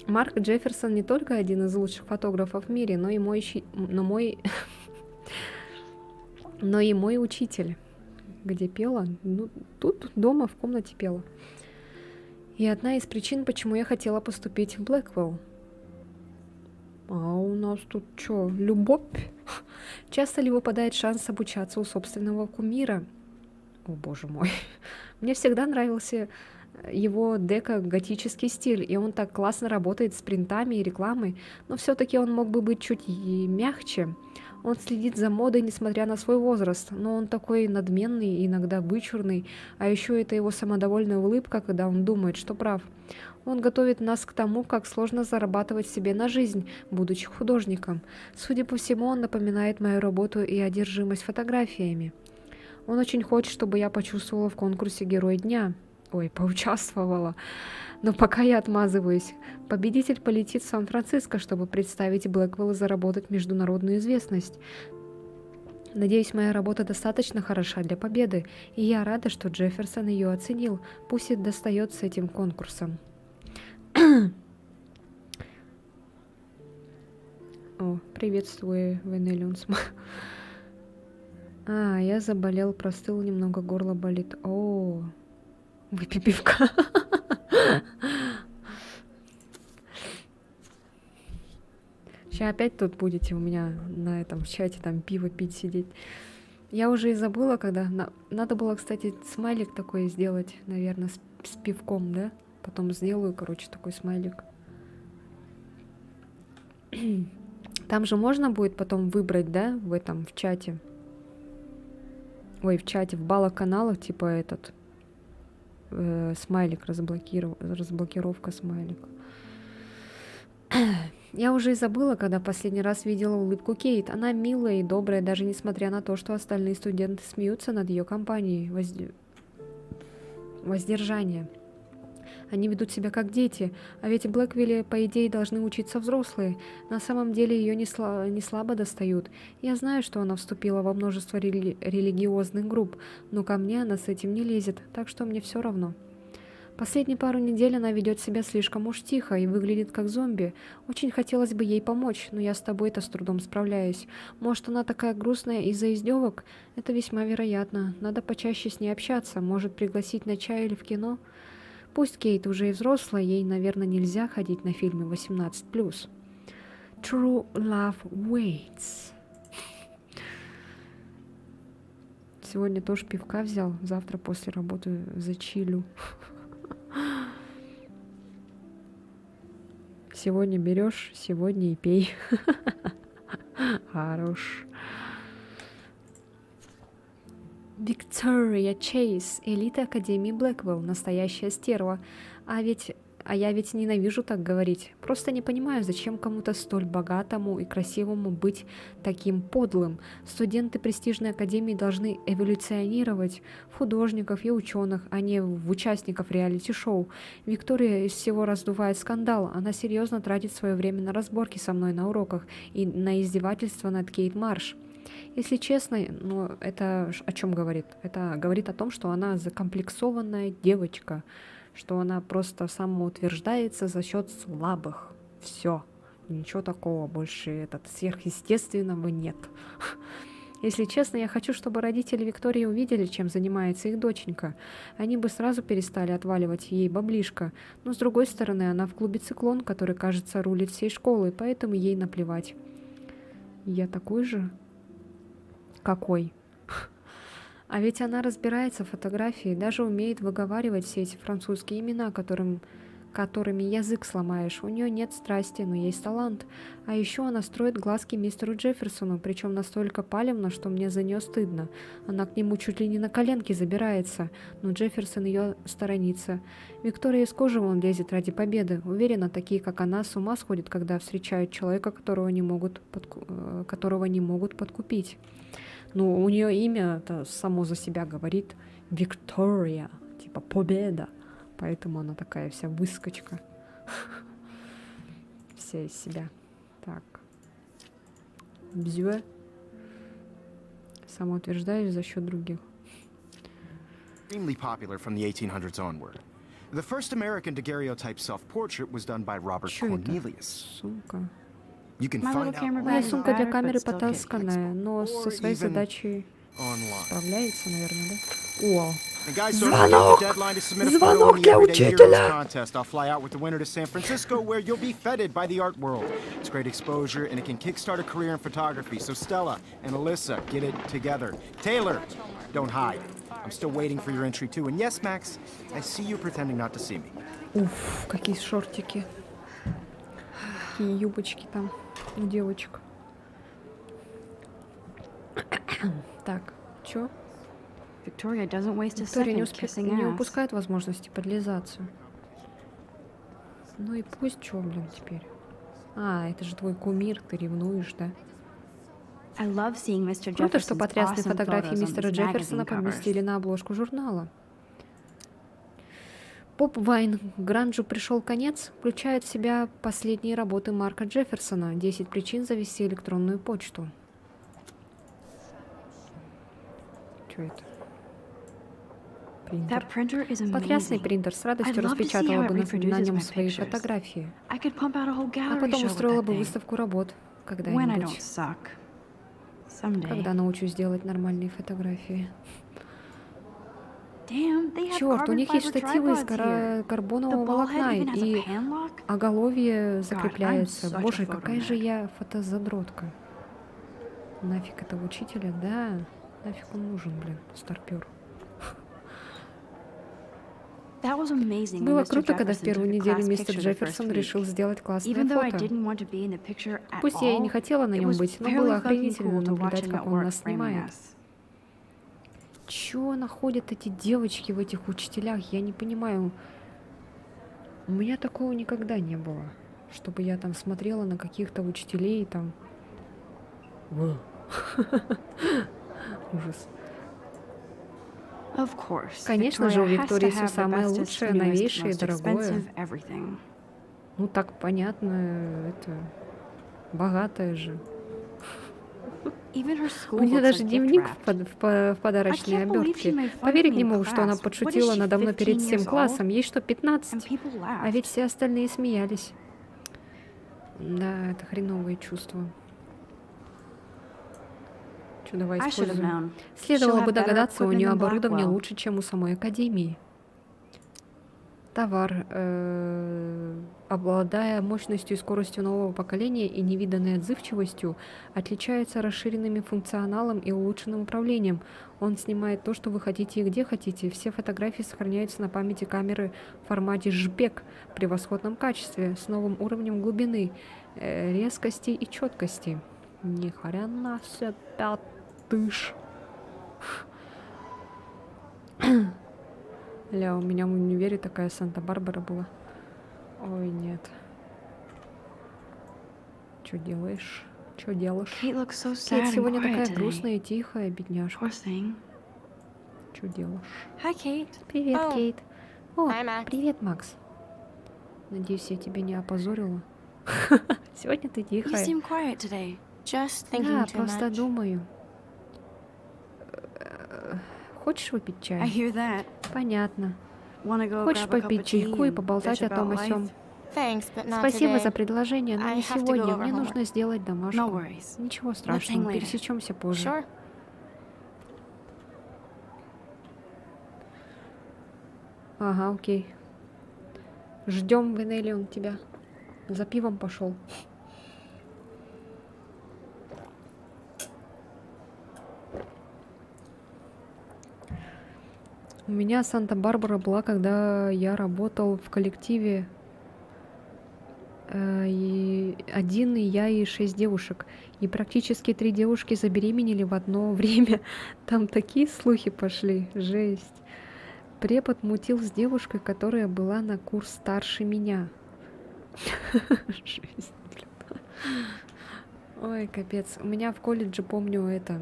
Марк Джефферсон не только один из лучших фотографов в мире, но и мой учитель. Где пела? Ну, тут дома, в комнате пела. И одна из причин, почему я хотела поступить в Блэквелл. А у нас тут что, любовь? Часто ли выпадает шанс обучаться у собственного кумира? О, боже мой. Мне всегда нравился его деко-готический стиль, и он так классно работает с принтами и рекламой, но все-таки он мог бы быть чуть и мягче. Он следит за модой, несмотря на свой возраст, но он такой надменный, иногда вычурный, а еще это его самодовольная улыбка, когда он думает, что прав. Он готовит нас к тому, как сложно зарабатывать себе на жизнь, будучи художником. Судя по всему, он напоминает мою работу и одержимость фотографиями. Он очень хочет, чтобы я почувствовала в конкурсе «Герой дня». Ой, поучаствовала. Но пока я отмазываюсь. Победитель полетит в Сан-Франциско, чтобы представить Блэквелл и заработать международную известность. Надеюсь, моя работа достаточно хороша для победы, и я рада, что Джефферсон ее оценил, пусть и достается этим конкурсом. О, приветствую, Венелиунс. А, я заболел, простыл немного, горло болит. О, выпей пивка. Сейчас опять тут будете у меня на этом чате там пиво пить сидеть. Я уже и забыла, когда... Надо было, кстати, смайлик такой сделать, наверное, с пивком, да? Потом сделаю, короче, такой смайлик. Там же можно будет потом выбрать, да, в этом, в чате. Ой, в чате, в баллах каналах, типа этот смайлик, разблокировка смайлик. Я уже и забыла, когда последний раз видела улыбку Кейт. Она милая и добрая, даже несмотря на то, что остальные студенты смеются над ее компанией. Воздержание. Они ведут себя как дети, а ведь в Блэквилле, по идее, должны учиться взрослые. На самом деле ее не слабо достают. Я знаю, что она вступила во множество религиозных групп, но ко мне она с этим не лезет, так что мне все равно. Последние пару недель она ведет себя слишком уж тихо и выглядит как зомби. Очень хотелось бы ей помочь, но я с тобой-то с трудом справляюсь. Может, она такая грустная из-за издевок? Это весьма вероятно. Надо почаще с ней общаться, может, пригласить на чай или в кино? Пусть Кейт уже и взрослая, ей, наверное, нельзя ходить на фильмы 18+. True love waits. Сегодня тоже пивка взял, завтра после работы зачилю. Сегодня берешь, сегодня и пей. Хорош. Виктория Чейз, элита Академии Блэквилл, настоящая стерва. А я ведь ненавижу так говорить. Просто не понимаю, зачем кому-то столь богатому и красивому быть таким подлым. Студенты престижной академии должны эволюционировать в художников и ученых, а не в участников реалити-шоу. Виктория из всего раздувает скандал. Она серьезно тратит свое время на разборки со мной на уроках и на издевательство над Кейт Марш. Если честно, ну, это о чем говорит? Это говорит о том, что она закомплексованная девочка, что она просто самоутверждается за счет слабых. Все. Ничего такого больше сверхъестественного нет. Если честно, я хочу, чтобы родители Виктории увидели, чем занимается их доченька. Они бы сразу перестали отваливать ей баблишко. Но с другой стороны, она в клубе «Циклон», который, кажется, рулит всей школой, поэтому ей наплевать. Я такой же? Какой? А ведь она разбирается в фотографии, даже умеет выговаривать все эти французские имена, которыми язык сломаешь. У нее нет страсти, но есть талант. А еще она строит глазки мистеру Джефферсону, причем настолько палевно, что мне за нее стыдно. Она к нему чуть ли не на коленки забирается, но Джефферсон ее сторонится. Виктория из кожи вон лезет ради победы. Уверена, такие, как она, с ума сходят, когда встречают человека, которого не могут подкупить. Ну, у нее имя-то само за себя говорит. Виктория, типа победа. Поэтому она такая вся выскочка. Вся из себя. Так. Бзюэ. Самоутверждаюсь за счет других. Extremely popular from the 1800s onward. The first American daguerreotype self-portrait was done by Robert Чё это? Cornelius. Сумка. You can My find little camera out Моя bag is сумка для battered, камеры but still good. потасканная, но со Or своей even задачей online. справляется, наверное, да? О, And guys, don't forget the deadline to submit a photo in the Everyday Heroes contest. I'll fly out with the winner to San Francisco, where you'll be feted by the art world. It's great exposure, and it can kickstart a career in photography. So Stella and Alyssa, get it together. Taylor, don't hide. I'm still waiting for your entry too. And yes, Max, I see you pretending not to see me. уф, какие шортики. Какие юбочки там у девочек. Так, чё? Victoria doesn't waste a Виктория не second kissing не ass. упускает возможности подлизаться. Ну и пусть, чё, блин, теперь. А, это же твой кумир, ты ревнуешь, да? I love seeing Mr. Круто, что Jefferson's потрясные awesome фотографии photos on мистера these Джефферсона magazine covers. поместили на обложку журнала. Поп Вайн Гранджу пришел конец, включает в себя последние работы Марка Джефферсона «10 причин завести электронную почту». Чё это? Принтер. That printer is Потрясный amazing. принтер, с радостью I'd love to see распечатала how бы it на reproduces нем my свои pictures. фотографии, I could pump out a whole а gallery потом show with устроила that бы thing. выставку работ When I don't когда-нибудь, suck. Someday. когда научусь делать нормальные фотографии. Damn, they have Черт, у carbon них есть fiber штативы из tripods here. The карбонового ball волокна, head even has a и panlock. оголовье закрепляется. such a Боже, photo какая же nerd. я фотозадротка. Нафиг этого учителя, да. Нафиг он нужен, блин, старпер. That was amazing when Было Mr. круто, когда в Jefferson первую took a неделю class мистер picture the Джефферсон first решил week. сделать классное Even though I фото. didn't want to be in the picture at Пусть я и не all, хотела на it нем was быть, но very было fucking охренительно cool to watch наблюдать, him как at он work нас framing снимает. us. Чего находят эти девочки в этих учителях? Я не понимаю. У меня такого никогда не было. Чтобы я там смотрела на каких-то учителей там. Ужас. Of course, Конечно же, у Victoria has Виктории to все have the самое bestest, лучшее, newest, новейшее и most дорогое. expensive everything. Ну так понятно, это богатая же. Even her У school меня books даже are дневник gift-wrapped. в I подарочной can't believe she обертке. made fun of Поверить me не in могу, что она class. What is подшутила she, надо мной перед 15 всем years классом. old? Ей что, And 15? people А laughed. ведь все остальные смеялись. Да, это хреновые чувства. Что, давай I should have используем. known. Следовало She'll бы have better догадаться, у equipment нее than оборудование Blackwell. лучше, чем у самой Академии. Товар, обладая мощностью и скоростью нового поколения и невиданной отзывчивостью, отличается расширенным функционалом и улучшенным управлением. Он снимает то, что вы хотите и где хотите. Все фотографии сохраняются на памяти камеры в формате JPEG в превосходном качестве, с новым уровнем глубины, резкости и четкости. Ни хрена себе, пятыш. Ля, у меня в универе такая Санта-Барбара была. Ой, нет. Что делаешь? Что делаешь? Kate looks so sad Кейт and сегодня quiet такая today. грустная и тихая, бедняжка. Poor thing. Что делаешь? Hi, Kate. Привет, Oh, Кейт. О, hi, Max. привет, Макс. Надеюсь, я тебя не опозорила. Сегодня ты You тихая. seem quiet today. Just Да, thinking too просто much. думаю. Хочешь выпить I чай? hear that. Понятно. Wanna go Хочешь grab a cup попить of tea чайку и and поболтать bitch о том, about о сём? life? Thanks, but not Спасибо today. за предложение, но I не have to go сегодня. over Мне homework. нужно сделать домашку. No worries. Ничего hang страшного, later. пересечемся позже. Sure. Ага, окей. Ждем, Венелион, тебя. За пивом пошел. У меня Санта-Барбара была, когда я работал в коллективе. И один, и я, и 6 девушек. И практически 3 девушки забеременели в одно время. Там такие слухи пошли. Жесть. Препод мутил с девушкой, которая была на курс старше меня. Жесть, блин. Ой, капец. У меня в колледже, помню, это...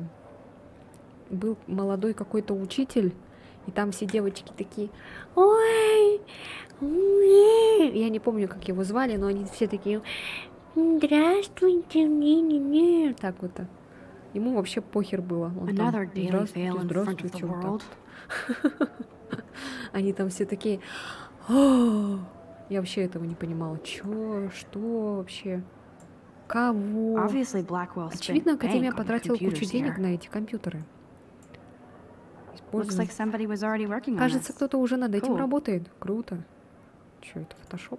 Был молодой какой-то учитель, и там все девочки такие: ой, ой. Я не помню, как его звали, но они все такие: здравствуйте, не-не-не. Так вот. Ему вообще похер было. Он там: Another daily fail in front of the вот так world. вот. Они там все такие: «О!» Я вообще этого не понимала. Чё? Что вообще? Кого? Obviously, Blackwell spent Очевидно, Академия bank on потратила кучу computers денег here. на эти компьютеры. Looks like somebody was already working on Кажется, this. кто-то уже над этим Cool. работает. Круто. Чё это, фотошоп?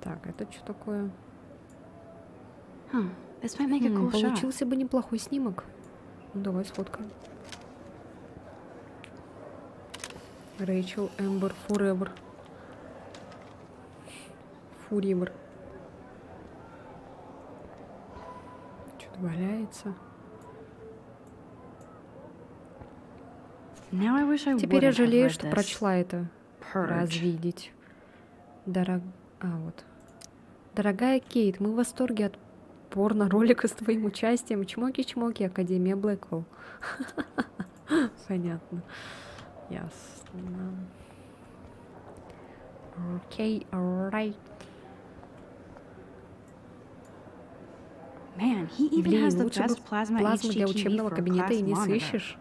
Так, это что такое? This might make a cool shot. Получился бы неплохой снимок. Ну, давай сфоткаем. Рэйчел Эмбер Forever. Forever. Что-то валяется. Now I wish I Теперь я wouldn't have жалею, read что this. прочла это. Purge. Развидеть. Вот. Дорогая Кейт, мы в восторге от порно-ролика с твоим участием. Чмоки-чмоки, Академия Блэквелл. Понятно. Ясно. Окей, alright. Man, he even Блин, has the лучше бы best plasma плазму для HDTV учебного for a кабинета и class не monitor. сыщешь.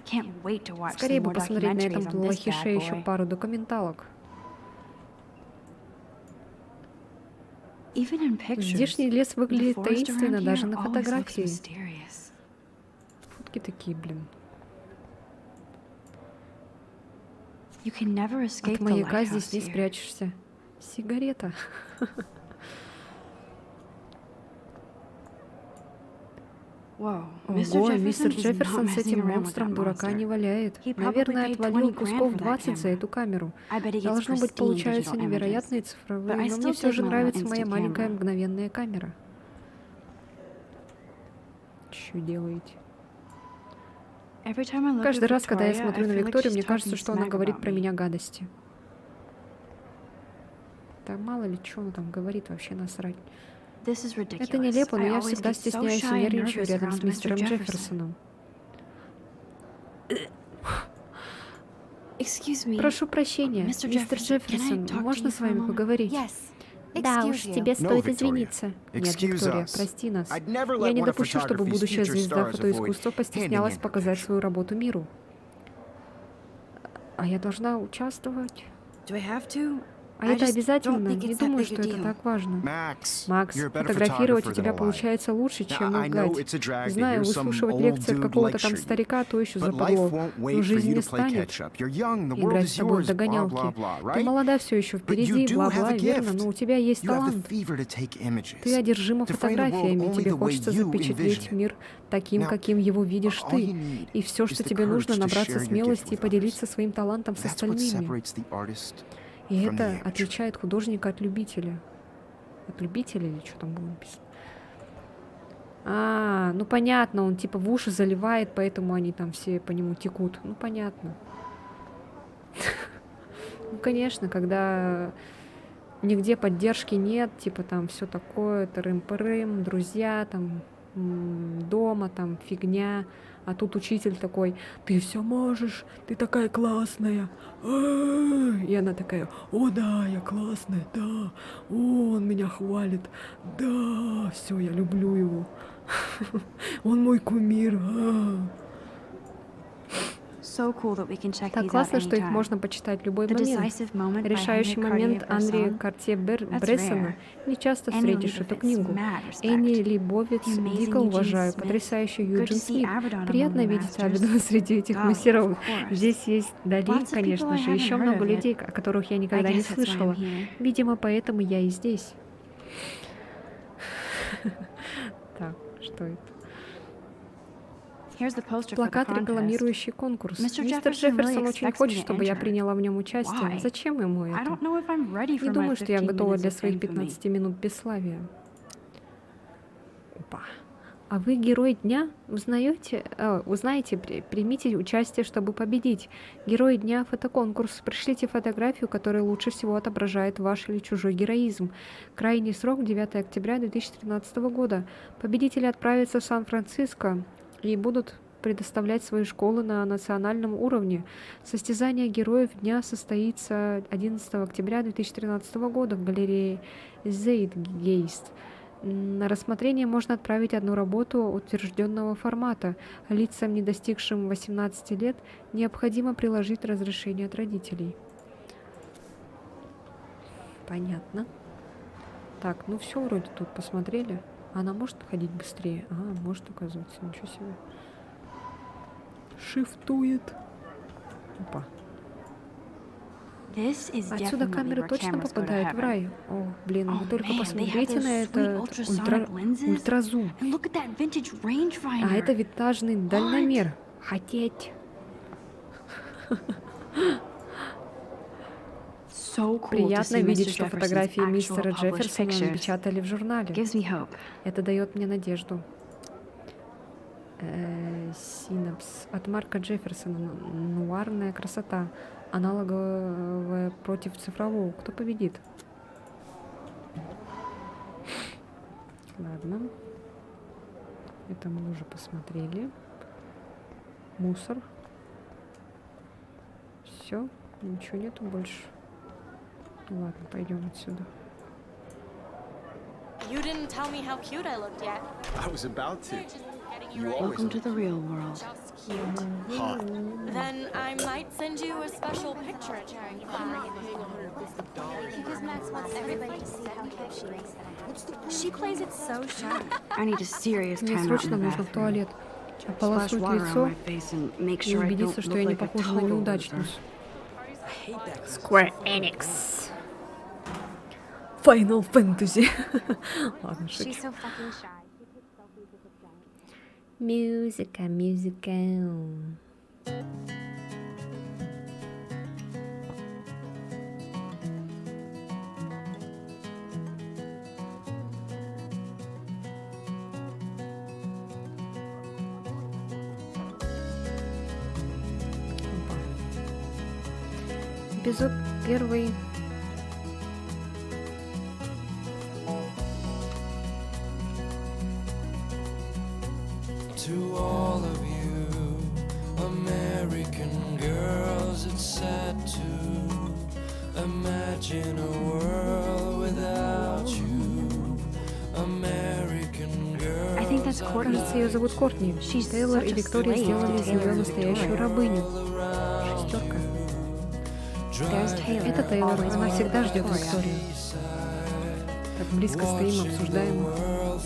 Can't wait to watch Скорее some бы more посмотреть на documentaries этом on this плохише bad еще boy. пару документалок. Even in pictures, Здешний лес the выглядит forest таинственно around даже here на always looks фотографии. mysterious. Фотки такие, блин. You can never escape От the маяка здесь lighthouse не here. спрячешься. Сигарета. Whoa, Ого, мистер is not Джефферсон с messing этим around with монстром that дурака monster. не валяет. He probably Наверное, paid отвалил 20 grand кусков for that 20 за camera. эту камеру. I bet he gets Должно быть, pristine получаются digital невероятные images. цифровые, But I но still мне все же take my нравится моя instant маленькая camera. мгновенная камера. Что делаете? Every time I look Каждый at раз, когда я Victoria, смотрю I на feel like Викторию, she's мне кажется, talking что она smack говорит about про me. меня гадости. Да мало ли, что она там говорит, вообще насрать. This is ridiculous. Это нелепо, но I я always всегда get so стесняюсь и shy and нервничаю nervous рядом с around Mr. мистером Jefferson. Джефферсоном. Excuse me. Прошу прощения, Mr. мистер Jefferson, can I Джефферсон, talk to можно you с for a вами moment? поговорить? Yes. Да уж, Excuse you. тебе No, стоит Victoria. извиниться. Нет, Excuse Виктория, us. прости нас. I'd never Я let не one of допущу, чтобы photography's будущая future звезда stars фотоискусства avoid постеснялась handing in her показать picture. свою работу миру. А я должна участвовать? Do I have to? А I это just обязательно? don't think Не it's that думаю, big a что это deal. так важно. Max, Макс, you're a better фотографировать у photographer тебя than a lie. получается лучше, Now, чем I know лгать. it's a drag to Знаю, hear some выслушивать old лекции от dude какого-то там lecture you. старика, то еще But life западло. won't Но wait for жизнь you не to play станет catch up. You're young, the world играть is с тобой в yours, blah, догонялки. blah, blah, Ты right? молода все еще, But you впереди, do have бла-бла, a верно, gift. но у тебя есть You have the талант. fever to take images. Ты одержима To frame the world фотографиями, only тебе the way хочется you запечатлеть envision it. мир таким, Now, каким его видишь all ты. you need И все, is что the тебе нужно, courage to набраться share your gift смелости и with поделиться others. своим талантом с That's what остальными. separates the artist И from the это amateur. отличает художника от любителя. От любителя или что там было написано? А, ну понятно, он типа в уши заливает, поэтому они там все по нему текут. Ну понятно. Ну конечно, когда нигде поддержки нет, типа там все такое, тырым-пырым, друзья там дома, там фигня. А тут учитель такой: ты все можешь, ты такая классная. И она такая: о да, я классная, да. О, он меня хвалит. Да, все, я люблю его. Он мой кумир. So cool that we can check Так these out классно, что их anytime. можно почитать в любой The момент. decisive moment by Решающий Henry момент Анри Cartier-Bresson. Картье-Брессона. rare. Не часто Annie встретишь эту Leibovitz, книгу. mad respect. Энни Лейбовиц, The amazing дико Eugene уважаю. Smith. Потрясающий Good to Юджин see Смит. Avedon among Приятно the видеть masters. Абидона среди этих Golly, мастеров. of course. Здесь есть Дали, Lots of конечно people I же, haven't еще heard много of людей, yet. о которых я I никогда не guess that's why I'm слышала. here. Видимо, поэтому я и здесь. Так, что это? Here's the poster for the Плакат, contest. рекламирующий конкурс. Mr. Мистер Jefferson really Джефферсон очень expects хочет, me to чтобы я enter. приняла в нем участие. Why? Зачем ему I это? don't know if I'm ready for Не my думаю, что я 15 готова minutes для of своих infamy. 15 минут бесславия. Опа. А вы герой дня? Узнаете, примите участие, чтобы победить. Герой дня — фотоконкурс. Пришлите фотографию, которая лучше всего отображает ваш или чужой героизм. Крайний срок — 9 октября 2013 года. Победители отправятся в Сан-Франциско и будут предоставлять свои школы на национальном уровне. Состязание героев дня состоится 11 октября 2013 года в галерее Zeitgeist. На рассмотрение можно отправить одну работу утвержденного формата. Лицам, не достигшим 18 лет, необходимо приложить разрешение от родителей. Понятно. Так, ну все вроде тут посмотрели. Она может ходить быстрее? А, может, оказывается. Ничего себе. Шифтует. Опа. This is Отсюда definitely камеры where точно cameras go to попадают в heaven. рай. О, блин, Oh, вы только man, they have посмотрите those на sweet это ultrasonic lenses. ультразум. And look at that vintage rangefinder. А это витражный дальномер. Хотеть. So cool to Приятно see видеть, Mr. что Jefferson's фотографии actual мистера published Джефферсона pictures. напечатали в журнале. Gives me hope. Это дает мне надежду. Синапс. От Марка Джефферсона. Нуарная красота. Аналоговая против цифрового. Кто победит? Ладно. Это мы уже посмотрели. Мусор. Все. Ничего нету больше. Ну ладно, пойдем отсюда. You didn't tell me how cute I looked yet. I was about to. Just getting You you ready. always Welcome to the real world. Just cute. hot. Then then I might send you a special picture at Charing Flag. Because Max wants everybody to see how cute she is. She plays it so sharp. I need a serious Мне time out in срочно the нужно в bathroom. туалет. Splash Ополоснуть water on лицо my face and make и sure I убедиться, don't что я look не like a похожа на total неудачницу. loser. Square Enix. Final Fantasy. Ладно, She's шучу. so fucking shy. Музыка, музыка. Опа. Эпизод первый. To all of you American girls, it's sad to imagine a world without you. American girls, I think that's Courtney. Кажется, ее зовут Кортни. She's Тейлор such и a Виктория slave сделали to из Taylor нее and настоящую Victoria. рабыню. Шестерка. There's Taylor. Это Тейлор, always она waiting всегда for ждет Victoria. Викторию. Так близко стоим, обсуждаем.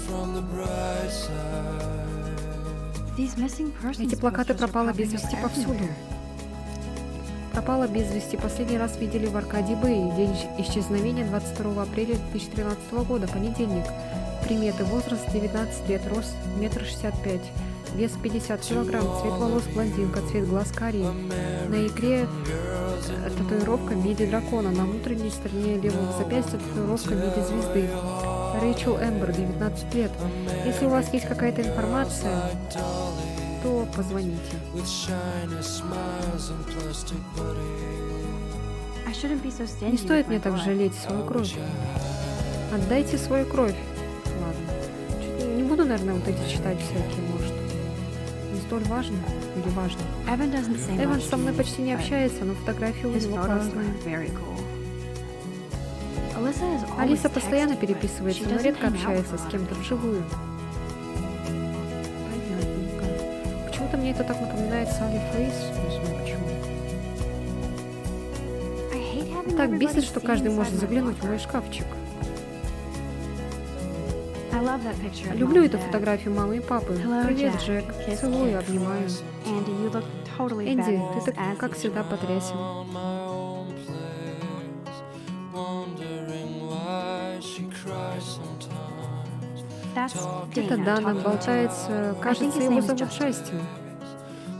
from the bright side. These missing persons Эти плакаты posters are пропало popping без up вести повсюду. everywhere. Пропало без вести. Последний раз видели в Аркадии Бэй. День исчезновения 22 апреля 2013 года, понедельник. Приметы: возраст 19 лет, рост 1,65 м, вес 50 кг, цвет волос блондинка, цвет глаз карий. На икре татуировка в виде дракона, на внутренней стороне левого запястья татуировка в виде звезды. Рэйчел Эмбер, 19 лет. Если у вас есть какая-то информация, то позвоните. With shiny smiles and plastic I shouldn't be so stingy Не with стоит my мне так blood. жалеть свою кровь. Отдайте свою кровь. Ладно. Чё-то не буду, наверное, вот эти читать всякие, может. Не столь важно или важно. Evan doesn't say Эван much со мной to me, почти не but общается, но фотографии у his него photos классные. are very cool. Alyssa is always Алиса постоянно texting, but переписывается, she но doesn't редко hang out общается with с a lot кем-то of people. вживую. Понятненько. Почему-то мне это так напоминает Салли Фейс. Не знаю почему. I hate having Так everybody бесит, что see каждый inside может my заглянуть в locker. мой шкафчик. I love that picture of Люблю Mom and эту Dad. фотографию мамы и папы. Hello, Привет, Jack. Джек. Kiss, Целую, kiss. обнимаю. Andy, you look totally Энди, fabulous, ты так, as как всегда, usual. потрясен. on my own place, wondering why she cries sometimes. That's Это Dana Дана, talking to болтается. I Кажется, think his его name is зовут Justin. Джастин.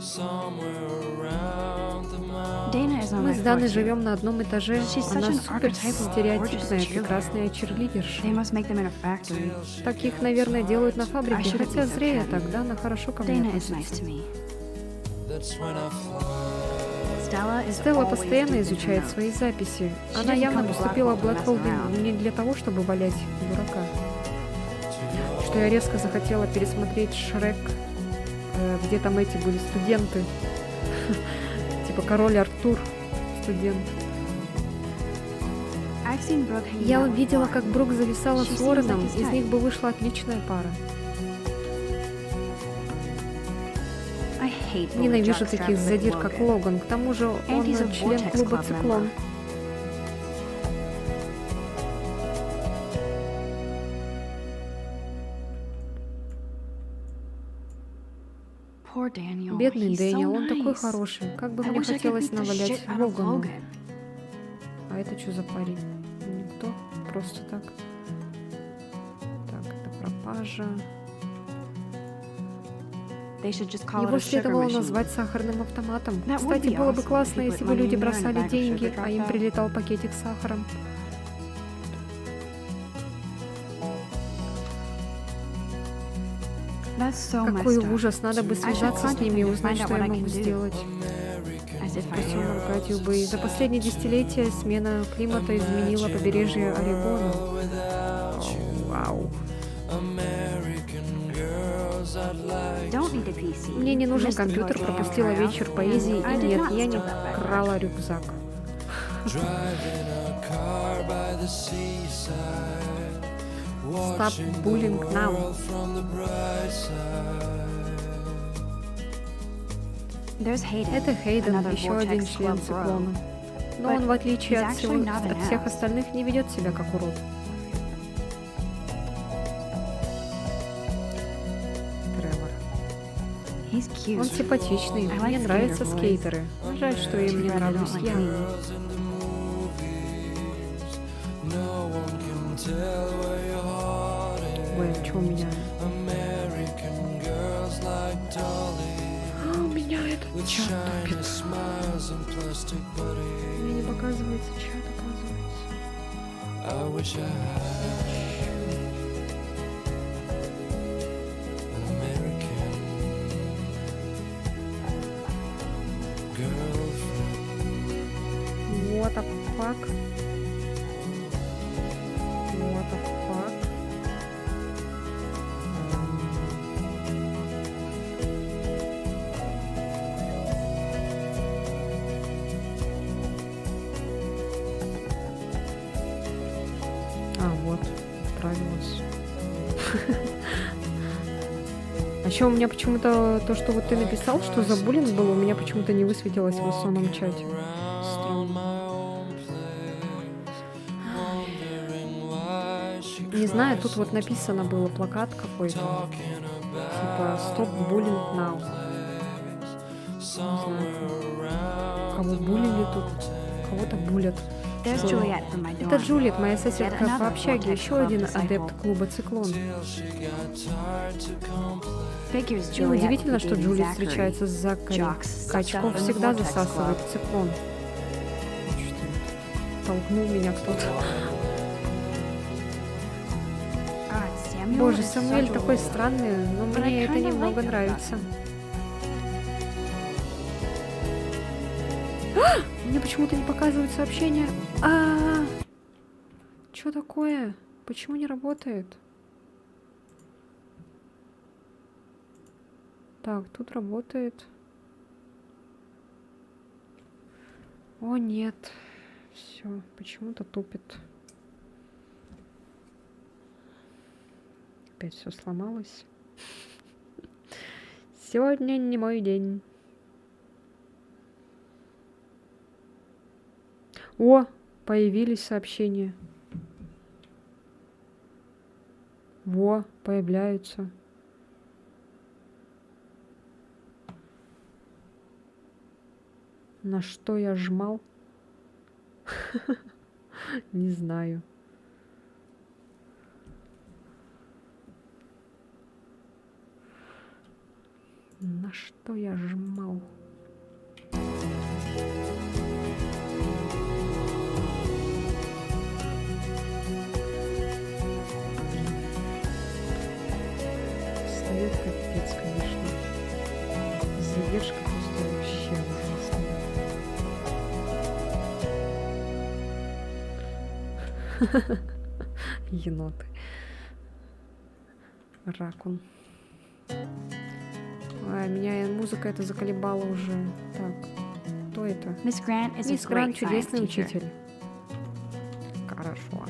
Somewhere around the mountain. Dana is on Мы my с floor Даной too. живем на одном этаже. She's Она such an супер archetype of стереотипная, gorgeous cheerleader. прекрасная черлидерша. They must make them in a factory. Таких, наверное, делают на I фабрике, shouldn't хотя be so зря я catty. так, Дана хорошо ко мне Dana is nice относится. to me. That's when I fly. Stella is Стелла always постоянно deep in her изучает notes. свои записи. She Она didn't явно come to поступила в Blackwell to mess Блэкхолл around. не для того, чтобы валять дурака. Что я резко захотела пересмотреть Шрек, где там эти были студенты. Типа король Артур, студент. I've seen Brooke hanging Я out with видела, Warren. как Брук зависала She с seems Уорреном, like his из type. них бы вышла отличная пара. I hate bully Ненавижу jockstraps таких like задир, как Logan. Логан. К тому же он And he's a член Vortex клуба Club «Циклон». member. Poor Daniel. Бедный He's Дэниел, so он такой nice. хороший. Как бы I мне wish I could хотелось beat the навалять shit out of Логану. Logan. А это что за парень? Никто? Просто так. Так, это пропажа. They should just call it Его a sugar следовало machine. назвать сахарным автоматом. That would Кстати, be было бы awesome классно, if you если put бы money люди in there and a бросали bag of деньги, sugar а им dropped out. прилетал пакетик с сахаром. That's so Какой messed up. ужас, надо бы I should связаться с contact ними и them to узнать, find out что what я I могу can do. сделать. As if I Спросил knew. Аркадию Бэй. За последние десятилетия смена климата изменила побережье Орегона. О, вау. American girls, I'd like Don't need a PC. Мне не нужен Missed the компьютер, poetry пропустила trial. вечер поэзии, I и did нет, not я не steal that back. крала рюкзак. driving a car by the seaside, Stop watching the bullying now. world from the bright side. There's Hayden, Это Хейден, another еще один Vortex член Club bro. циклона. Но But он, в отличие he's от, actually not an от всех ass. остальных, не ведет себя как урод. Тревор. He's cute. Он симпатичный, I like мне нравятся skater boys. скейтеры. Жаль, что им не Too bad they нравлюсь don't like я. me. Girls in the movies, no one can tell where your heart is. Ой, что у меня? American girls like Dolly, А, у меня этот with чат shiny тупит. smiles and plastic bodies. Мне не показывается чат, оказывается. I wish I had an American girlfriend. What the fuck? What the fuck? А, вот, отправилась. А еще у меня почему-то то, что вот ты написал, что за буллинг был, у меня почему-то не высветилось в основном чате. Странно. Не знаю, тут вот написано было плакат какой-то. Типа «Stop bullying now». Не знаю, кого булили тут, кого-то булят. There's Кто? Juliet from my dorm. Это Джульет, моя соседка Yet по another общаге, Vortex еще Club один disciple. адепт клуба «Циклон». Figures И Juliet удивительно, would be что dating Джулия Zachary. встречается с Закари. Jocks Качков sucked up in the всегда Vortex засасывает Club. циклон. Толкнул меня кто-то. God, Samuel Боже, is Самуэль such a такой wolf. странный, но But мне I это kinda немного like him, нравится. Мне почему-то не показывают сообщения. Что такое? Почему не работает? Так, тут работает. О, нет. Все, почему-то тупит. Опять все сломалось. Сегодня не мой день. О, появились сообщения. Во, появляются. На что я жмал? Не знаю. На что я жмал? Встает капец, конечно. Задержка просто вообще ужасная. Еноты. Ракун. Меня музыка это заколебала уже. Так, кто это? Miss Grant is a Мисс Грант, great science чудесный teacher. учитель. Хорошо.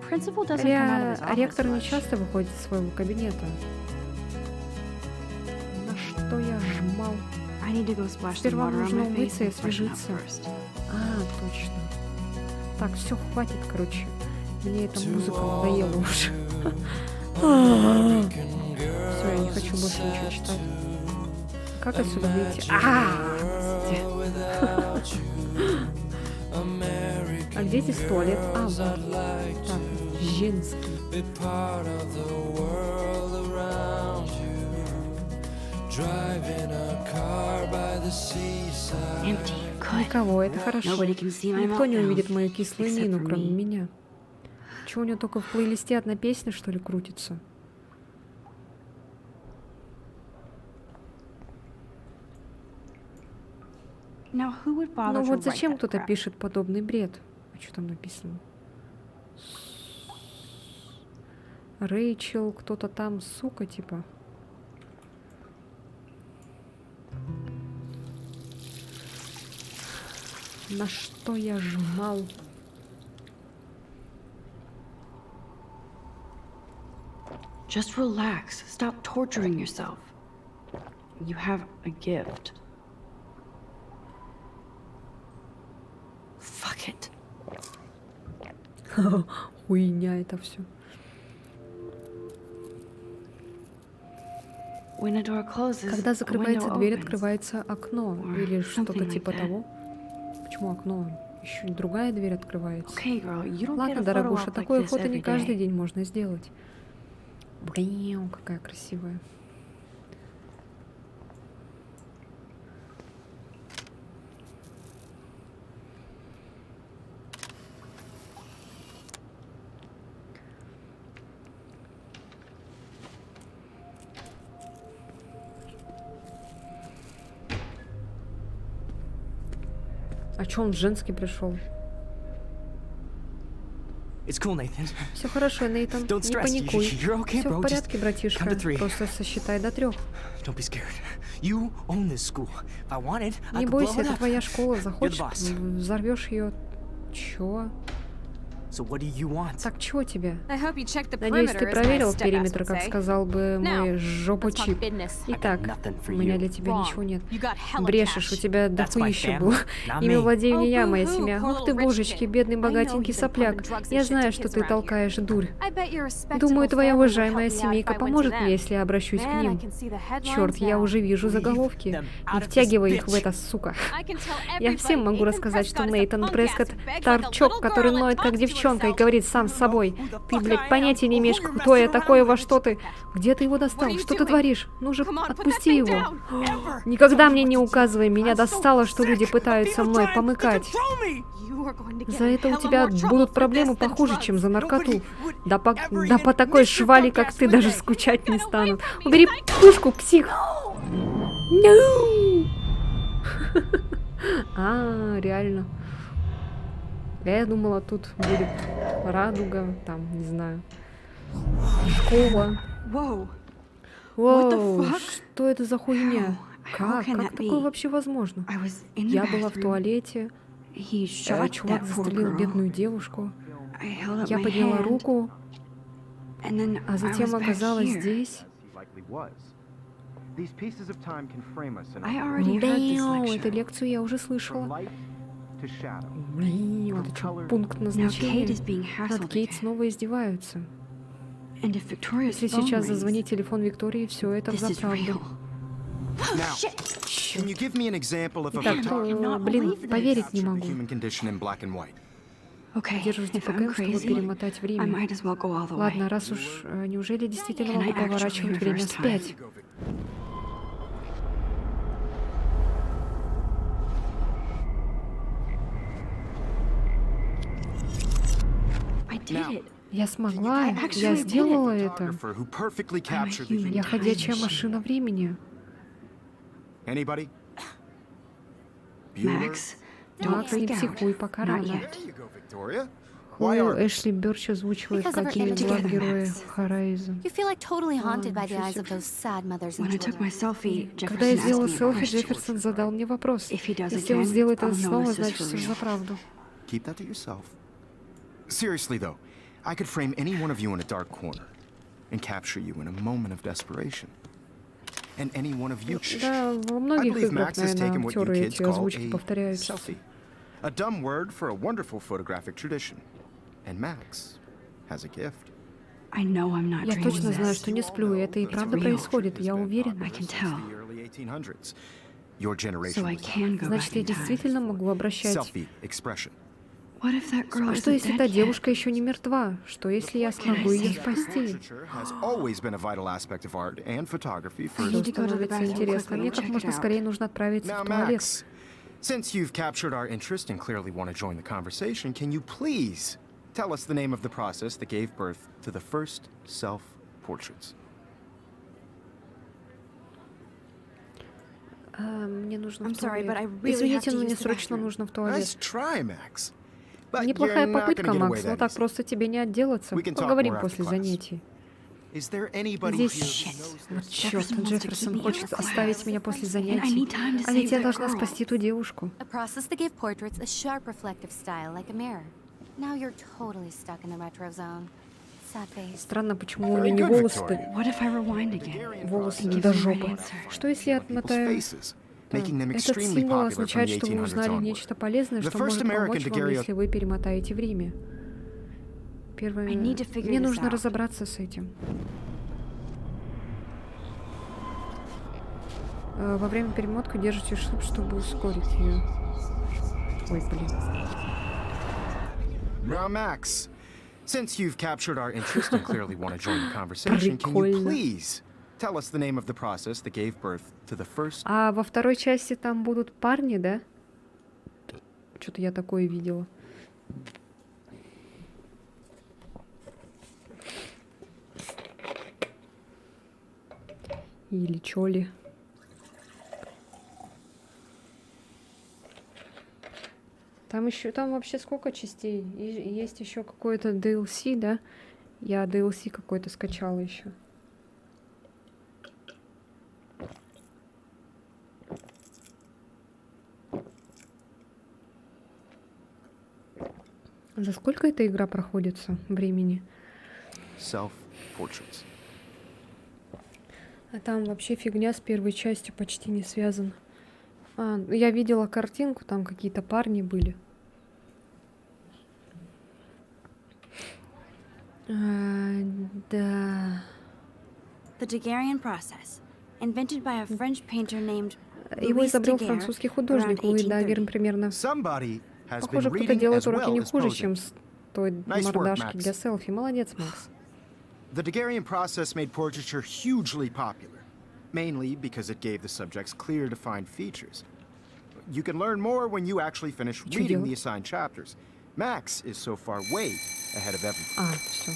Principal doesn't come out of his office Ректор не much. часто выходит из своего кабинета. На что я жмал? I need to go splash some Сперва water on нужно my face умыться и and freshen up освежиться. first. А, точно. Так, все, хватит, короче. Мне эта музыка надоела уже. Все, я не хочу больше ничего читать. Как отсюда выйти? А где здесь туалет? А, вот. Так, женский. Be part of the world around you. Driving a car by the seaside. Empty. Good. Никого, это хорошо. Nobody can see my Никто не meltdowns, увидит мою кислую except мину, for кроме me. меня. Чего у него только в плейлисте одна песня, что ли, крутится? Now, who would bother Ну to вот write зачем that кто-то crap? пишет подобный бред? А что там написано? Рэйчел, кто-то там, сука, типа. На что я жмал? Just relax. Stop torturing yourself. You have a gift. Fuck it. Хуйня это все. When a door closes, Когда a закрывается window дверь, opens. открывается окно Or или что-то something like типа that. того. Почему окно? Еще другая дверь открывается. Okay, girl, you don't get Ладно, a photo дорогуша, op like такое this фото не every каждый day. день можно сделать. Блин, какая красивая. А чё он женский пришел? It's cool, Nathan. Все хорошо, Нейтан, Don't не stress. паникуй. You're okay, Все bro. в порядке, Just братишка. count to 3. Просто сосчитай до 3. Don't be scared. You own this school. If I wanted, I Не could бойся, blow it это up. твоя школа. Захочешь, boss. взорвешь ее. Чё? So what do you want? Так чего тебе? I hope you checked the Надеюсь, ты perimeter, as my проверил step-ass периметр, would как say. сказал бы Now, мой let's talk жопочип. business. Итак, nothing for у меня you. для тебя Wrong. ничего нет. You got hella Брешешь, у cash. тебя That's my дохуища family, было. not Имя me. владею не я, Oh, моя boo-hoo, семья. poor Ух ты, little rich божечки, kid. бедный I know богатенький you've been сопляк. pumping drugs and Я shit знаю, to что kids ты around толкаешь дурь. I bet your respectable Думаю, твоя family would уважаемая help me out семейка if I went to поможет them. мне, если я обращусь к Man, I ним. can see the headlines Черт, я now. уже вижу Leave заголовки. them Не out of this втягивай их в bitch. это, сука. I can tell Я всем everybody могу Nathan рассказать, что Prescott is a Нейтан punk Прескотт ass who begs like a торчок, little который girl and ноет как talks to девчонка и herself. говорит сам с собой. Ты, блядь, понятия не имеешь, кто я такой и во что ты. Где ты его достал? What are you Что ты doing? творишь? Ну же, Come on, put that отпусти thing его. down. Ever. Никогда Tell me мне what не to do. указывай. Меня I'm so достало, что люди sick. пытаются People мной trying to помыкать. control me. You are going to get За in это у hella тебя more trouble будут for проблемы this than похуже, drugs. чем за наркоту. Nobody would Да по ever такой even швали, miss как your ты, podcast, даже would they? скучать не Get away стану. from me, Убери psycho! пушку, псих! No! А, реально. Я думала, тут будет радуга, там, не знаю, школа. Whoa. What the Воу, fuck? что это за хуйня? How Как? can Как that такое be? вообще возможно? I was in the Я была в bathroom. туалете, He shot чувак that poor застрелил girl. бедную девушку. I held up Я my подняла hand, руку, and then а I затем was back оказалась here. здесь. He likely was. These pieces of time can frame us in I a already heard this Дэм, эту lecture. лекцию я уже from слышала. light to shadow. Блин, это что, пункт Now Kate назначения? is being Над hassled Кейт again. снова издеваются. And if Victoria's Если phone сейчас rings, зазвонит телефон Виктории, все это this is взаправду. real. Now, can you give me an example of a Итак, photography блин, поверить не captured the могу. human condition in black and white? Okay, Держусь if I'm ДПК, чтобы crazy, перемотать I время. might as well go all the way. Ладно, раз уж, неужели действительно Can I могу actually поворачивать время reverse time? вспять? I did it. Я смогла, I actually я did it. сделала это. Photographer who perfectly captured the human. human. Я ходячая машина времени. Anybody? Bueller? Max, don't Макс, не freak out. психуй, пока Not рано. yet. There you go, Victoria. Why Хлою are Эшли Бёрч озвучивает Because of her какие image глав together, героя Max. Horizon. You feel like totally haunted by the ничего eyes of себе. those sad mothers When and I took my children. selfie, Когда я Jefferson сделала asked me a селфи, question. Джефферсон задал мне вопрос. If he does Если он again, сделает это I'll know снова, this is значит, for все real. за правду. Keep that to yourself. Seriously, though, I could frame any one of you in a dark corner and capture you in a moment of desperation. And any one of you. Да, во I многих believe играх, Max has наверное, taken what you актеры kids эти call озвучки a повторяются. selfie. A dumb word for a wonderful photographic tradition. And Max has a gift. I know I'm not Я dreaming точно знаю, this. что не сплю, и это и It's правда real. происходит, я уверена. I can Since tell. the early 1800s. Your So generation I was can go Значит, back я in time. действительно могу обращать. selfie expression. What if that girl А что, isn't если dead та yet? девушка еще не мертва? Что, если я смогу ее спасти? Portraiture has always been a vital aspect of art and photography for Все need to go to the становится bathroom интересно. quickly Мне and как check можно it out. скорее нужно отправиться Now, в туалет. Max, since you've captured our interest and clearly want to join the conversation, can you please tell us the name of the process that gave birth to the first self-portraits? Мне нужно в I'm sorry, but I туалет. really have Извините, to но use мне the срочно bathroom. нужно в Nice туалет. try, Max. But Неплохая you're not попытка, gonna get away Макс, но that так easy. просто тебе не отделаться. We can talk Поговорим more after после class. занятий. Is there anybody Здесь... here who knows Вот this? черт, Jefferson wants to Джефферсон keep me хочет out of оставить class. меня после And I занятий. need time to А ведь save я that должна girl. спасти ту девушку. A process to give portraits a sharp reflective style like a mirror. Now you're totally stuck in the retro zone. sad face. Странно, почему у Very нее не good, волосы-то, Victoria. What if I rewind again? Hungarian волосы process до Give me жопы. my answer. Что если я people's отмотаю? faces, Да. making them Этот extremely символ popular from означает, the что вы 1800s узнали onward. нечто полезное, The что first может American помочь вам, daguerreotype- если вы перемотаете время. Первое. I need to figure Мне this нужно out. разобраться с этим. Во время перемотки держите штук, чтобы ускорить ее. Ой, блин. Now, Max, since you've captured our interest and clearly want to join the conversation, can you Прикольно. please tell us the name of the process that gave birth to the first... А во второй части там будут парни, да? Что-то я такое видела. Или чё ли? Там еще, там вообще сколько частей? И есть еще какое-то DLC, да? Я DLC какой-то скачала еще. За сколько эта игра проходится времени? Self-portraits. А там вообще фигня с первой частью почти не связана. Я видела картинку, там какие-то парни были. Да. The Daguerrean process, invented by a French painter named Его Louis изобрел Daguerre французский around художник Луи 1830. Даггер примерно. Somebody has been Похоже, кто-то reading делает as уроки well не as хуже, posing. чем с той Nice work, мордашки Max. для селфи. Молодец, Макс. The Daguerrean process made portraiture hugely popular, mainly because it gave the subjects clear, defined features. You can learn more when you actually finish Чё reading делать? the assigned chapters. Max is so far way ahead of everyone. Все.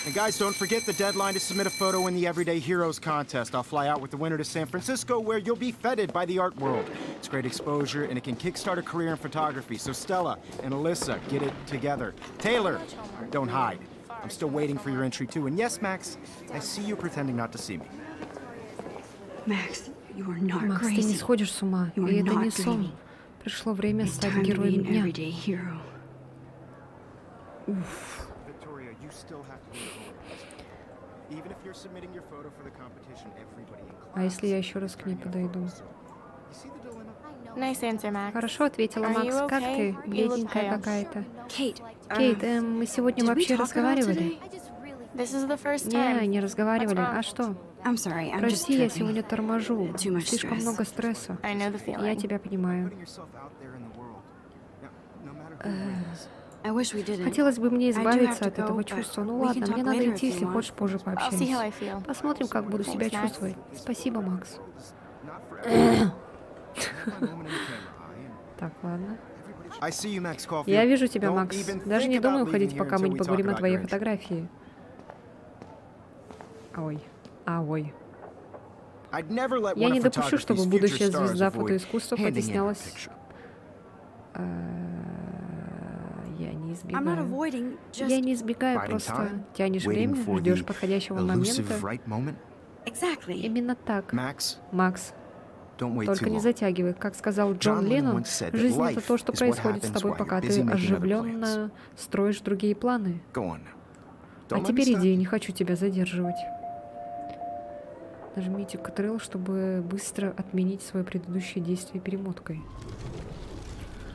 And guys, don't forget the deadline to submit a photo in the Everyday Heroes contest. I'll fly out with the winner to San Francisco, where you'll be feted by the art world. It's great exposure, and it can kickstart a career in photography. So Stella and Alyssa, get it together. Taylor, don't hide. I'm still waiting for your entry too. And yes, Max, I see you pretending not to see me. Max, you are not Макс, ты не crazy. сходишь с ума. You are И это не not сон. dreaming. Пришло время It's стать time to be героем an дня. everyday hero. Victoria, you still have to be honest. Even if you're submitting your photo for the competition, everybody in class... А если я еще раз к ней подойду? You see the dilemma? Nice answer, Max. Хорошо ответила, Are Макс. you Как okay? ты? You look Бледненькая pale. какая-то. Kate, Кейт, мы сегодня Did we вообще talk about разговаривали? today? I just really This is the first Не, time. не разговаривали. What's wrong? А что? I'm sorry, I'm just Прости, я tripping. сегодня торможу. Too much Слишком stress. много стресса. I know the Я feeling. тебя понимаю. Putting yourself out there in the world. No matter who wins. I wish we didn't. Хотелось бы мне I do have избавиться to от go, этого but чувства. Ну we can ладно, talk мне надо later if идти, you если want. хочешь, позже I'll see how пообщаемся. I feel. Посмотрим, как буду себя Thanks, Max. чувствовать. Спасибо, Макс. Not for everyone. Have my moment in the camera eye and Так, ладно. I see you, Max Caulfield. Я вижу тебя, Don't Макс. even Даже think не about думаю leaving уходить, here пока until мы не we talk поговорим о about твоей your entry. фотографии. Ой. Ой. I'd never let Я one не of допущу, чтобы photography's будущая future stars звезда avoid фотоискусства handing in a потеснялась. picture. Я не I'm not избегаю. avoiding, just Я не избегаю, Biding просто time, тянешь waiting время, for ждешь the подходящего elusive момента. right moment. exactly. Именно так. Max, Макс, don't wait только too не long. затягивай. Как сказал John Джон Lennon Леннон, once said that жизнь — это life то, что is what происходит с happens тобой, while пока you're ты busy making other оживленно строишь другие планы. Go on now. А Don't let me теперь stop иди, you. не хочу тебя задерживать. Нажмите Ctrl, чтобы быстро отменить свое предыдущее действие перемоткой.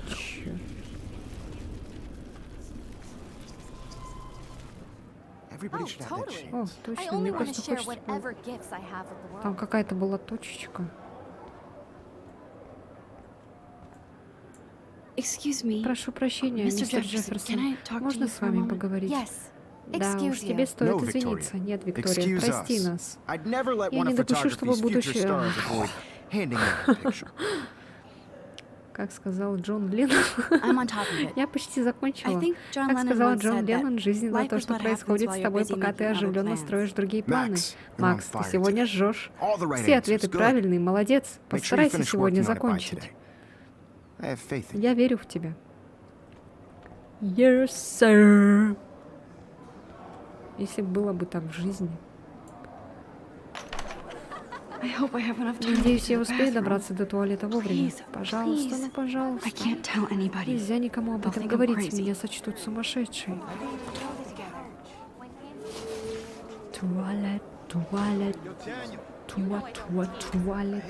Чё? Everybody should have that chance. О, I точно, only мне want to просто share хочется... whatever gifts I have with the Там world. какая-то была точечка. Excuse me. Прошу прощения, Mr. мистер Jefferson, Джефферсон. can I talk to Можно you с for a вами moment? поговорить? Yes. Да уж, Excuse тебе you. стоит No, извиниться. Victoria. Нет, Виктория, Excuse прости us. нас. I'd never let Я one не of допущу, чтобы photography's future будущее... stars avoid handing in a picture. Как сказал Джон Леннон. I'm on top of it. Я почти закончила. I think John Как Lennon сказал once Джон said that Леннон, жизнь — это life то, is что what happens происходит с while you're тобой, busy пока ты making other оживленно plans. строишь другие планы. Max, you're on Макс, ты fire сегодня today. жжешь. All the right Все answers. ответы Good. правильные, молодец. Make sure you Постарайся finish сегодня working on it by закончить. today. I have faith in you. Я верю в тебя. Yes, sir. Если было бы так в жизни. I hope I have enough time to Надеюсь, get я to the успею bathroom. добраться до туалета вовремя. Please, Пожалуйста, please. ну пожалуйста. I can't tell anybody. Нельзя никому об They'll этом think I'm говорить, crazy. меня сочтут сумасшедшей. Туалет, туалет, туалет.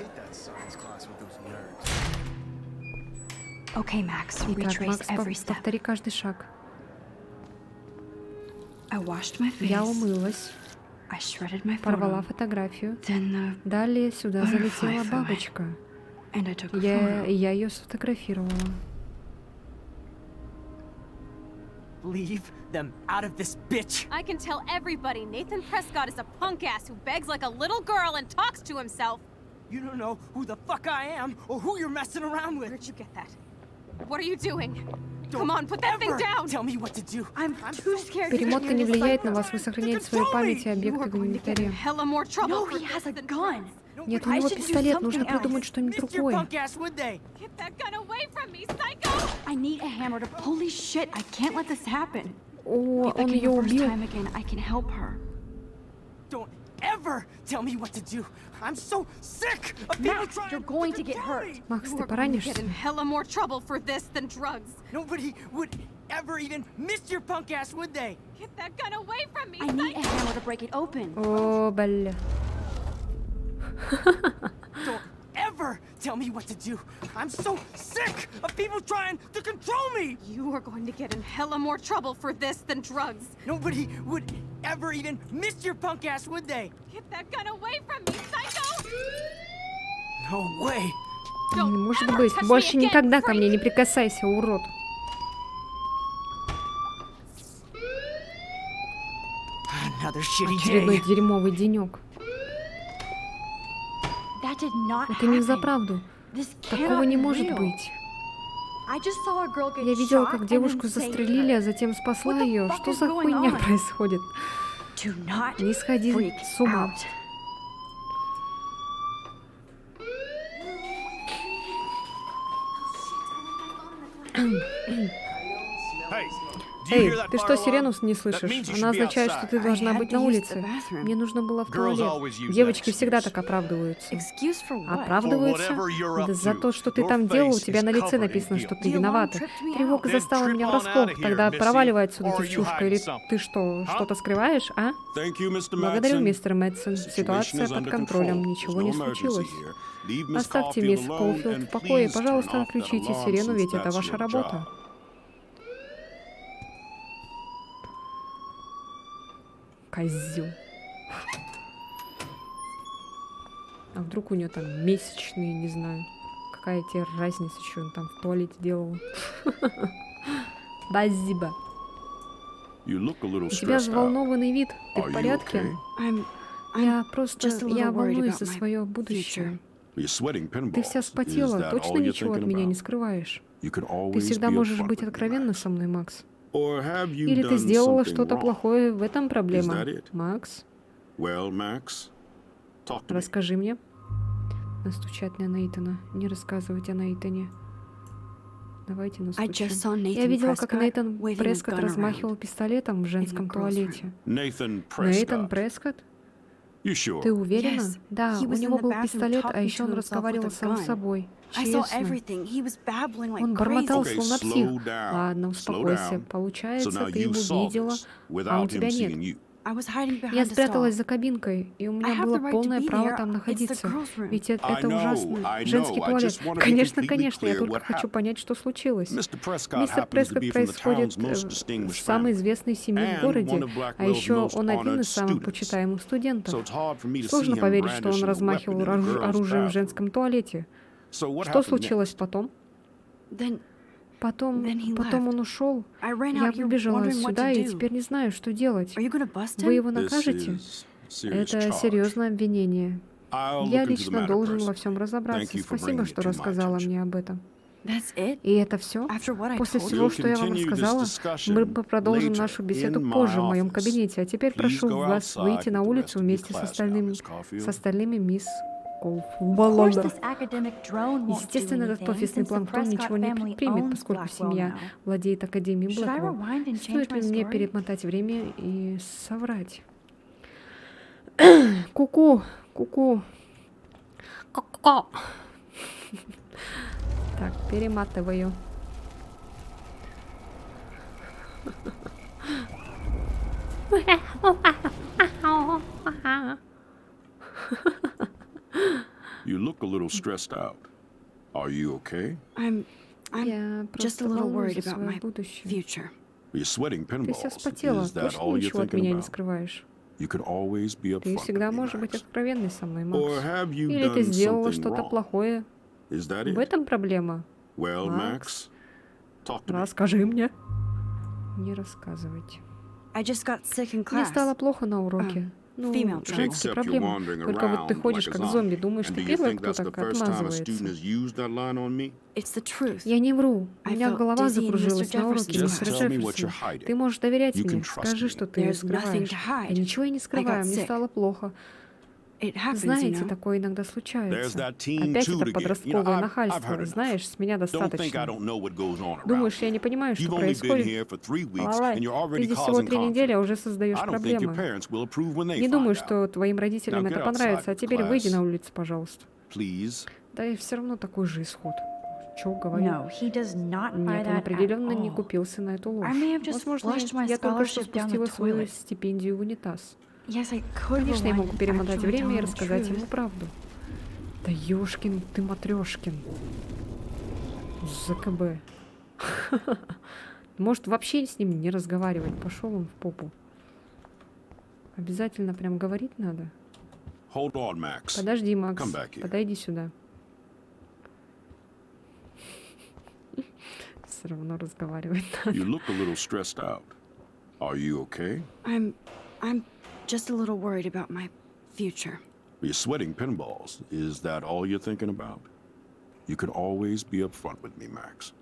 Okay, Max, Итак, retrace Макс, every step. повтори каждый шаг. I washed my face. Я умылась, I shredded my порвала photo. фотографию. Then Далее сюда Butterfly залетела flew in. бабочка. and I took a Я photo. ее сфотографировала. Leave them out of this, bitch. I can tell everybody Nathan Prescott is a punk ass who begs like a little girl and talks to himself. You don't know who the fuck I am or who you're messing around with. Where'd you get that? What are you doing? Don't Come on, put that thing ever down! Tell me what to do. I'm too scared to Перемотка не влияет на вас, вы сохраняете свою память и You объекты are в going to get in инвентаре. hella more trouble No, for he has this a than gun. drugs. Нет, у него пистолет, нужно придумать что-нибудь Missed your другое. punk ass, would they? Get that gun away from me, psycho! I need a hammer to. Holy shit! I can't let this happen. О, If I он can ее reverse убил. time again, I can help her. Don't ever tell me what to do. I'm so sick of people Max, trying you're going to get control hurt. me. Макс, You ты are going to get поранишься? in hella more trouble for this than drugs. Nobody would ever even miss your punk ass, would they? Get that gun away from me, I need a psycho! hammer to break it open. О, бля. Don't ever tell me what to do. I'm so sick of people trying to control me. You are going to get in hella more trouble for this than drugs. Nobody would ever even miss your punk ass, would they? Get that gun away from me, psycho! No way. Не Don't может ever быть. touch me Больше again, никогда ко freak! мне не прикасайся, урод. Another shitty Очередной day. дерьмовый денек. That did not Это не за happen. правду. This Такого cannot не be может real. быть. I just saw a girl get Я видела, shot как and девушку then saved застрелили, her. а затем спасла What the ее. fuck Что is за going хуйня on? происходит? Do not Не сходи freak с ума. out. Эй, ты что, сирену не слышишь? Она означает, что ты должна I had быть to на use улице. the bathroom. Мне нужно было в Girls туалет. always use that Девочки всегда excuse. так оправдываются. Excuse for what? Оправдываются? For whatever you're up Да за to. то, что ты Your там делал, у face тебя is на лице covered in написано, guilt. что ты The alarm виновата. tripped me Тревога out. застала Then меня trip on врасплох. outta here, Тогда Missy. проваливай отсюда, Or are you девчушка. Или hiding something? ты что, Huh? что-то скрываешь, а? Thank you, Mr. Благодарю, Madsen. мистер Мэтсон. Situation Ситуация is под under контролем. control. Ничего There's не no emergency случилось. here. Leave Miss Оставьте Caulfield мисс alone Коулфилд and в покое. please Пожалуйста, turn off that отключите alarm сирену, since ведь это that's ваша your работа. job. Козел. А вдруг у нее там месячные, не знаю. Какая тебе разница, что он там в туалете делал? Базиба. You look a little У тебя stressed out. взволнованный вид. Ты Are в you порядке? okay? Я просто... just a little Я worried волнуюсь about за my свое будущее. You're sweating pinballs. Ты вся Is вспотела. that Точно all you're ничего от thinking меня не about? скрываешь? You can always Ты всегда be можешь upfront быть with me, откровенна Max. со мной, Макс. Or have you Или ты done сделала something что-то wrong? плохое, в этом проблема. that it? Макс, Well, Max, talk to me. расскажи мне. Настучать на Нейтана. Не рассказывать о Нейтане. Давайте I настучим. just saw Я Nathan видела, как Prescott Нейтан waving a Прескотт gun размахивал around. пистолетом в женском girls' туалете. Nathan Нейтан Prescott. Прескотт? You sure? Ты уверена? Yes. Да, He у was in него the был bathroom пистолет, а talking еще to он himself разговаривал with a сам с gun. собой. I saw Честно. everything. He was babbling like Он crazy. бормотал, Okay, словно slow псих. down. Ладно, Slow успокойся. down. So Получается, now ты you его saw видела, this а у without тебя him нет. seeing you. I was hiding behind Я a спряталась stall. за кабинкой, и у I меня have было the right to полное be право there. там It's the находиться. girls' room. Ведь I это know, ужасно. I Женский know. I туалет. just wanna be Конечно, completely конечно, я clear только what хочу happened. понять, что случилось. Mr. Prescott Мистер happens to Прескотт be from the происходит town's most в distinguished самой family. известной семье в And городе, one of а Blackwell's еще most он один honored из самых students. почитаемых So студентов. it's hard for me to see Сложно him поверить, что он brandishing a размахивал weapon in the girls' оружием в bathroom. женском туалете. So what Что happened случилось потом? Then Потом Then he он left. ушел. I ran Я out here выбежала wondering what сюда to и do. теперь не знаю, что делать. Are you gonna bust Вы him? его next? накажете? This is serious Это charge. серьезное обвинение. I'll Я look into the лично matter должен во personally. всем разобраться. Thank you for Спасибо, bringing что it to my рассказала attention. мне об этом. That's it? И это все? After what I После told всего, We'll you? что я вам continue this рассказала, discussion мы продолжим later нашу беседу in my позже в моем office. кабинете. А теперь Please прошу go вас outside выйти with на the улицу rest of вместе your с class now, остальными, Miss Caulfield. с остальными мисс Of course, Коулфилд. this academic drone won't do Естественно, этот anything, офисный since the планктон ничего Prescott не family предпримет, owns поскольку Blackwell семья now. владеет Академией Should I Блэквелл. rewind and Стоит change ли my мне story? перемотать время и соврать? Ку-ку, ку-ку. Ку-ку. Так, перематываю. Ха-ха. You look a little stressed out. Are you okay? I'm Я just просто a little волнуюсь worried за about свое my будущее. future. You're sweating Ты вся pinballs. вспотела. Is that Точно all you're ничего от thinking меня не about? скрываешь? You can always be Ты upfront всегда with me, можешь быть Max. откровенной со мной, Макс. Or have you Или ты done сделала something что-то wrong? плохое. Is that В it? этом проблема. Well, Макс. Max, talk to me. Расскажи мне. Не рассказывайте. I just got sick in Мне class. стало плохо на уроке. Ну, female женские Except you're проблемы. wandering Только вот ты around ходишь like a как zombie. зомби, думаешь, And ты do you первая, think кто that's the так first time a отмазывается. student has used that line on me? It's the truth. Я не вру. У I меня felt голова dizzy in закружилась Mr. на уроке, Jefferson's мистер class. Just tell me what Джефферсон. you're hiding. Ты можешь доверять You мне. can trust Скажи, me. что ты There's nothing скрываешь. to hide. Я ничего не I скрываю, got мне sick. стало плохо. It happens, you Знаете, know. такое иногда There's случается. that teen Опять toot это again. подростковое You know, I've нахальство. heard enough. Знаешь, с меня Don't think I достаточно. don't know what goes on around Думаешь, я here. не понимаю, что You've only been происходит? here for 3 weeks, Лалай, and you're ты already здесь всего causing 3 недели, а conflict. уже создаешь I don't think your проблемы. parents will approve when they Не find думаю, out. что твоим родителям Now это get понравится, а outside, теперь выйди class. на улицу, пожалуйста. Please. Да и все равно такой же исход. Чё говорю? No, he does not buy Нет, он that определенно at не all. купился на эту ложь. I may have just Возможно, flushed my я только что scholarship down the спустила свою toilet. стипендию в унитаз. Yes, I could Конечно, я rewind могу and перемотать actually время tell и him the рассказать truth. ему правду. Да ёшкин ты матрёшкин. ЗКБ. Может, вообще с ним не разговаривать. Пошел он в попу. Обязательно прям говорить надо. Hold on, Max. Подожди, Макс. Come back here. Подойди сюда. Все равно разговаривать надо. You look a little stressed out. Are you okay? I'm just a little worried about my future. You're sweating pinballs. Is that all you're thinking about? You can always be upfront with me, Max.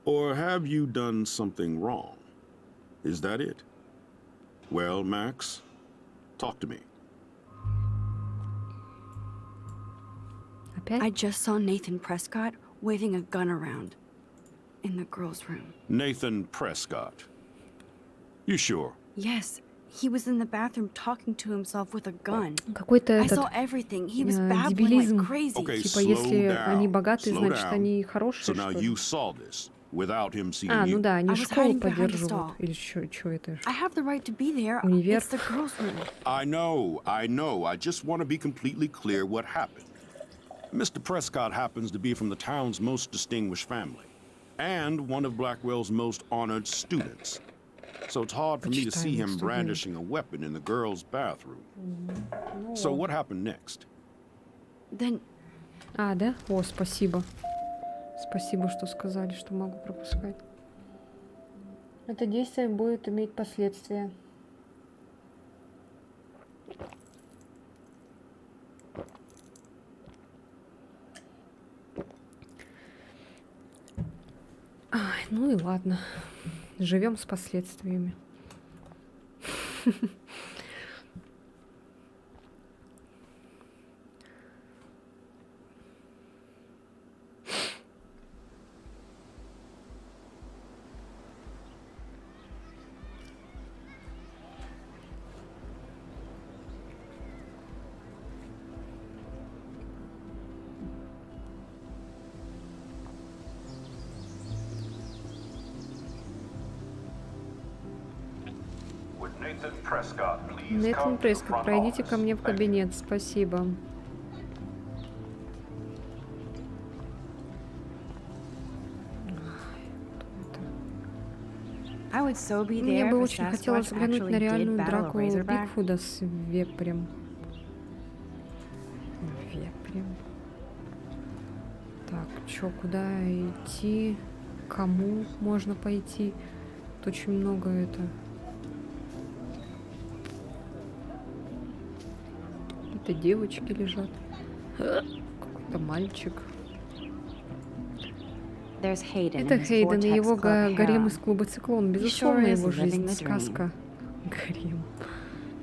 Or have you done something wrong? Is that it? Well, Max, talk to me. Опять? I just saw Nathan Prescott waving a gun around in the girls' room. Nathan Prescott. You sure? Yes, he was in the bathroom talking to himself with a gun. Какой-то I этот saw everything. He was э, babbling дебилизм. like crazy. Okay, Типа, slow если down. они богатые, Slow значит, down. они So хорошие, now что ли? you saw this without him seeing А, you. ну да, они I was школу hiding behind the поддерживают. stall. Или что это? I have the right to be there. Универ. It's the girls' room. I know. I just want to be completely clear what happened. Mr. Prescott happens to be from the town's most distinguished family and one of Blackwell's most honored students. So it's hard for me to see him brandishing a weapon in the girls' bathroom. So what happened next? Then А, да? О, спасибо. Спасибо, что сказали, что могу пропускать. Это действие будет иметь последствия. Ай, ну и ладно. Живем с последствиями. Нейтан Прескотт, пройдите ко мне в кабинет. Спасибо. I would so be Мне there бы if очень Sasquatch хотелось взглянуть actually на did реальную battle a драку Razorback. Бигфуда с вепрем. Вепрем. Так, чё, куда идти? Кому можно пойти? Тут очень много это... Какие-то девочки лежат. Какой-то мальчик. There's Hayden Это and his Хейден и Vortex его Club гарем harem. из клуба Циклон. Безусловно, sure is его living жизнь the dream. сказка. Гарем.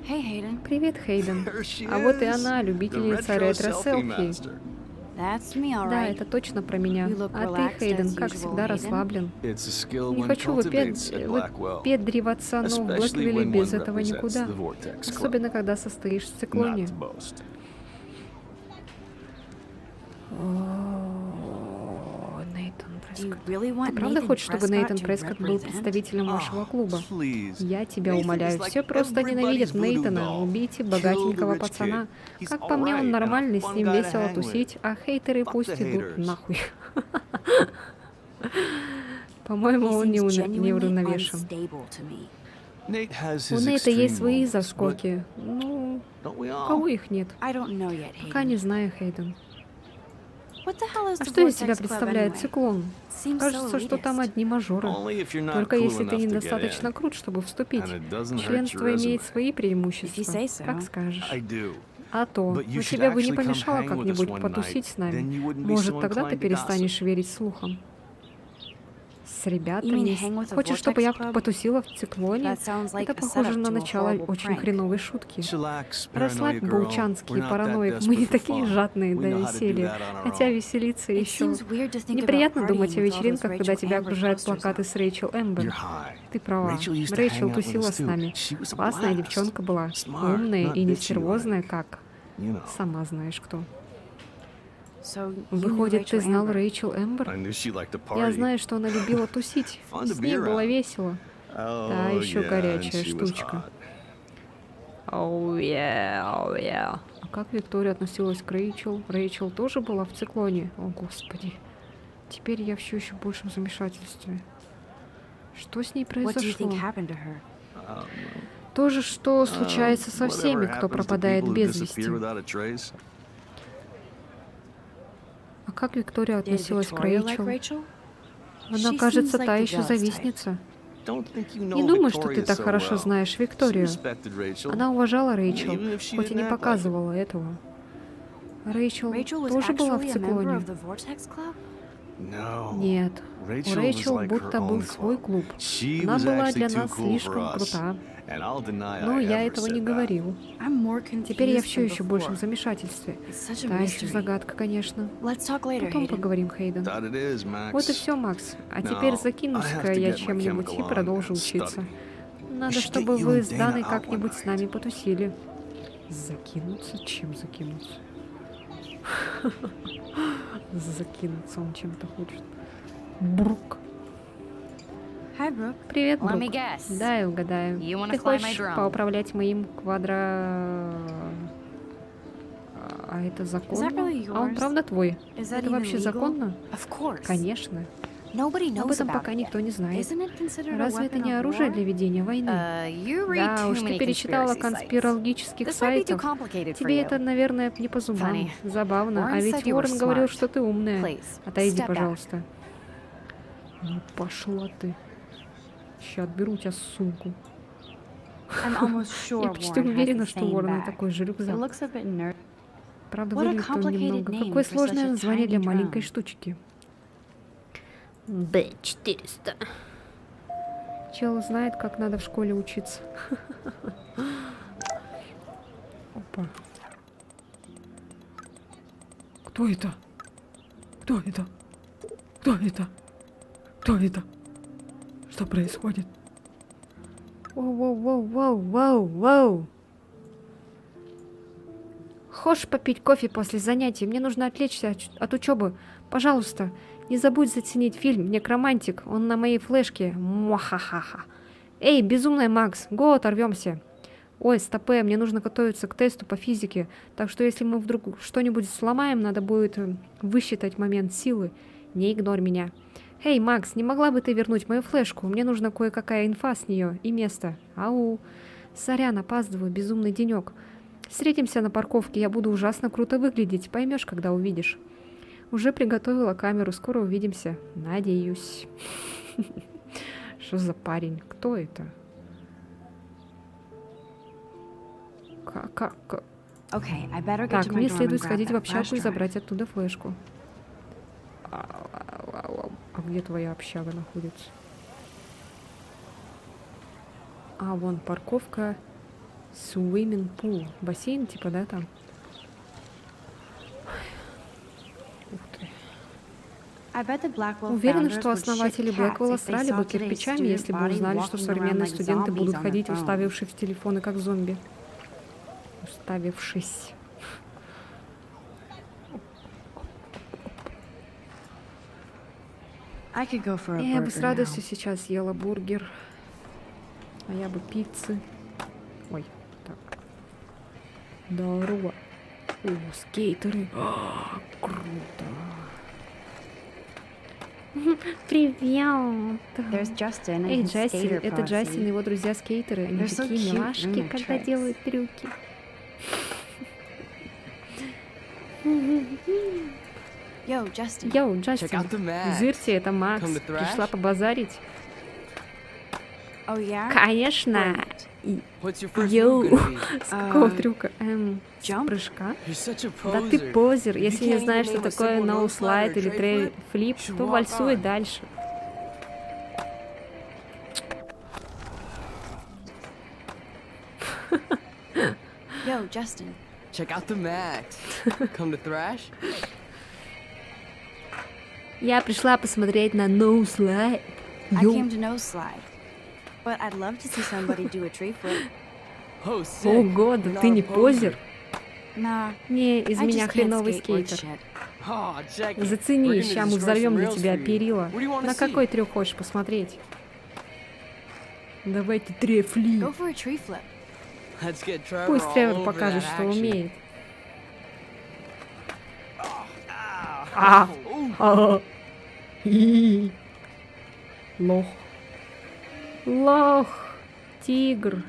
hey Hayden, Привет, Хейден. There she А вот и is, она, the любительница retro ретро-селфи. master. that's me, all Да, right. это точно про меня. You look А ты, relaxed Хейден, as как usual, всегда, Hayden. расслаблен. It's a skill Не one хочу cultivates at Blackwell, выпендриваться, но в especially Блэквилле when без one этого represents никуда. the Vortex Club. Особенно, когда состоишь в циклоне. Not to boast. О, Нейтан Прескотт. really Ты want правда Nathan хочешь, чтобы Prescott Нейтан to Прескотт был represent? представителем вашего клуба? Please. Я тебя Nathan умоляю, is like все просто ненавидят everybody's voodoo Нейтана. doll. Убейте Kill the богатенького rich пацана. kid. He's Как по мне, alright он and a нормальный, с fun ним guy to весело hang with. тусить, а хейтеры Fuck пусть the идут haters. нахуй. По-моему, He он seems genuinely неуравновешен. unstable to me. Nate has У his Нейта есть extreme свои moments, заскоки. Ну, but don't we у all? кого их нет? I don't know yet, Пока не Hayden. знаю, Хейден. What the hell is А the что из себя Vortex Club представляет anyway? циклон? Seems so Кажется, что там elitist. одни мажоры. Only if you're not Только cool если ты enough to get недостаточно in. крут, чтобы вступить. And it doesn't hurt your Членство имеет resume. свои преимущества. If you say so. Как скажешь. I do. А то, But you но should тебе бы не actually come помешало hang with us как-нибудь one потусить night. с нами. Then you wouldn't be Может, so тогда ты inclined to перестанешь gossip. верить слухам. С You mean ребятами. hang with the Хочешь, чтобы я Vortex Club? потусила в циклоне? That sounds like Это a похоже setup на to a начало horrible очень prank. хреновой шутки. Chillax, Расслабь, paranoia girl. булчанский We're not that параноик. Мы не desperate for такие fun. жадные We до know how to do веселья. that on our Хотя own. веселиться It еще. seems weird to think about Неприятно думать о partying with all those вечеринках, когда Rachel тебя Amber окружают posters плакаты up. с Рэйчел Эмбер. You're high. Ты права. Rachel used to Рэйчел hang out with тусила us с too. нами. She was a Классная blast. девчонка была. Smart, Умная not и bitchy нестервозная, like. как. You know. Сама знаешь кто. So, you knew Выходит, ты Rachel знал Amber. Рэйчел Эмбер? I knew she liked to Я party. знаю, что она любила тусить. Fun to С be ней было around. весело. Да, Oh, еще yeah, горячая and she was штучка. hot. Оу, оу, А как Виктория относилась к Рэйчел? Рэйчел тоже была в циклоне? О, господи. Теперь я все еще в большем замешательстве. Что с ней What do you произошло? think happened to her? То же, что случается со всеми, Whatever кто happens to пропадает people who без disappear вести. without a trace. А как Виктория Did относилась к Victoria like Рэйчел? Rachel? Она, She кажется, seems like та the еще jealous type. завистница. Don't think you know Не думаю, что Victoria ты так so хорошо well. знаешь She Викторию. respected Rachel. Она уважала Even Рэйчел, if she хоть и didn't не act like it. показывала этого. Рэйчел Rachel was тоже была в actually a member циклоне? of the Vortex Club? No. Нет. У Rachel was Рэйчел like будто her был own свой club. клуб. She Она was была actually для too нас cool for слишком us. крута. And I'll deny Но I я ever этого said не that. говорил. I'm more confused Теперь я все than еще в большем before. замешательстве. It's such a Та еще mystery. загадка, конечно. Let's talk later, Потом Hayden. поговорим, Хейден. That it is, Max. Вот и все, Макс. А Now, теперь I have закинусь-ка to я get my чем-нибудь и chemical on продолжу and учиться. study. Надо, We should чтобы get you вы and с Dana Даной out как-нибудь one с нами night. потусили. Закинуться? Чем закинуться? Закинуться он чем-то хочет. Брук. Hi, Brooke. Привет, Let me Брук. guess. Дай угадаю. You wanna Ты fly my хочешь drone? поуправлять моим квадро... А это законно? really А он yours? правда твой? Is that Это even вообще legal? законно? Of course. Конечно. Nobody Об knows этом about пока it никто не yet. знает. Isn't it considered a Разве это weapon не of оружие war? для ведения войны? You read Да too уж, ты many перечитала conspiracy sites. конспирологических This might be too сайтов. complicated for Тебе это, you. наверное, не по зубам. Funny. Забавно. А Warren ведь said you were Уоррен говорил, smart. что ты умная. Please, Отойди, step back. пожалуйста. Ну, пошла ты. Сейчас отберу у тебя сумку. I'm almost sure Я почти Warren has уверена, the что same у Уоррена bag. такой же It рюкзак. looks a bit nerd. Правда, What a выглядит он complicated немного. name Какое for сложное such a название для tiny маленькой drone. штучки. Б-400. Чел знает, как надо в школе учиться. Опа. Кто это? Кто это? Кто это? Кто это? Что происходит? Воу-воу-воу-воу-воу-воу. Хочешь попить кофе после занятий? Мне нужно отвлечься от учебы. Пожалуйста, не забудь заценить фильм «Некромантик». Он на моей флешке. Муахахаха. Эй, безумная Макс, го, оторвемся. Ой, стопэ, мне нужно готовиться к тесту по физике. Так что если мы вдруг что-нибудь сломаем, надо будет высчитать момент силы. Не игнорь меня. Эй, Макс, не могла бы ты вернуть мою флешку? Мне нужна кое-какая инфа с нее и место. Ау. Сорян, опаздываю, безумный денек. Встретимся на парковке, я буду ужасно круто выглядеть. Поймешь, когда увидишь. Уже приготовила камеру, скоро увидимся. Надеюсь. Что за парень? Кто это? Как? Okay, I better get Так, to my мне dorm and следует grab сходить в that общагу flash и drive. забрать оттуда флешку. А где твоя общага находится? А, вон парковка. Swimming pool. Бассейн типа, да, там? Ух ты. I bet the Blackwell Уверена, founders что would основатели shit Блэквелла cats if they срали saw бы today's кирпичами, student если бы body узнали, что walking around современные like студенты zombies будут on their ходить, phones. уставившись в телефоны, как зомби. Уставившись. I could go for a Я бы burger с радостью now. сейчас съела бургер. А я бы пиццы. Ой, так. Здорово. О, скейтеры. Круто. Привет. There's Justin and Эй, his Джастин, skater это Джастин и posse. его друзья-скейтеры. Они They're so такие cute милашки, doing their когда tricks. делают трюки. Yo, Justin. Йоу, Check Джастин. out the Max. Зырьте, это Макс. Come to thrash? Пришла побазарить. Oh, yeah? Конечно. What's your first Йоу. move gonna be? С какого Uh, трюка? С jump? прыжка? You're such a Да ты poser. позер. If Если you не can't знаешь, even что name a такое simple ноу nose slide слайд or или tray флип, should то walk вальсуй on. дальше. Yo, Justin. Check out the Max. Come to thrash? Я пришла посмотреть на ноу слайд. I came to no slide. But I'd love to see somebody do a tree flip. Oh, sick. Ого, да Not ты a не poser. позер. Nah, Не, из I меня just can't хреновый skate worth скейтер. shit. Oh, check it. Зацени, We're gonna ща мы destroy взорвем some для rails тебя for you. перила. What do you wanna На see? какой трюк хочешь посмотреть? Давайте трефли. Go for a tree flip. Let's get Trevor Пусть all Тревор over покажет, that что action. умеет. Ow. А. Ooh. А. И. Лох. Лох. Тигр.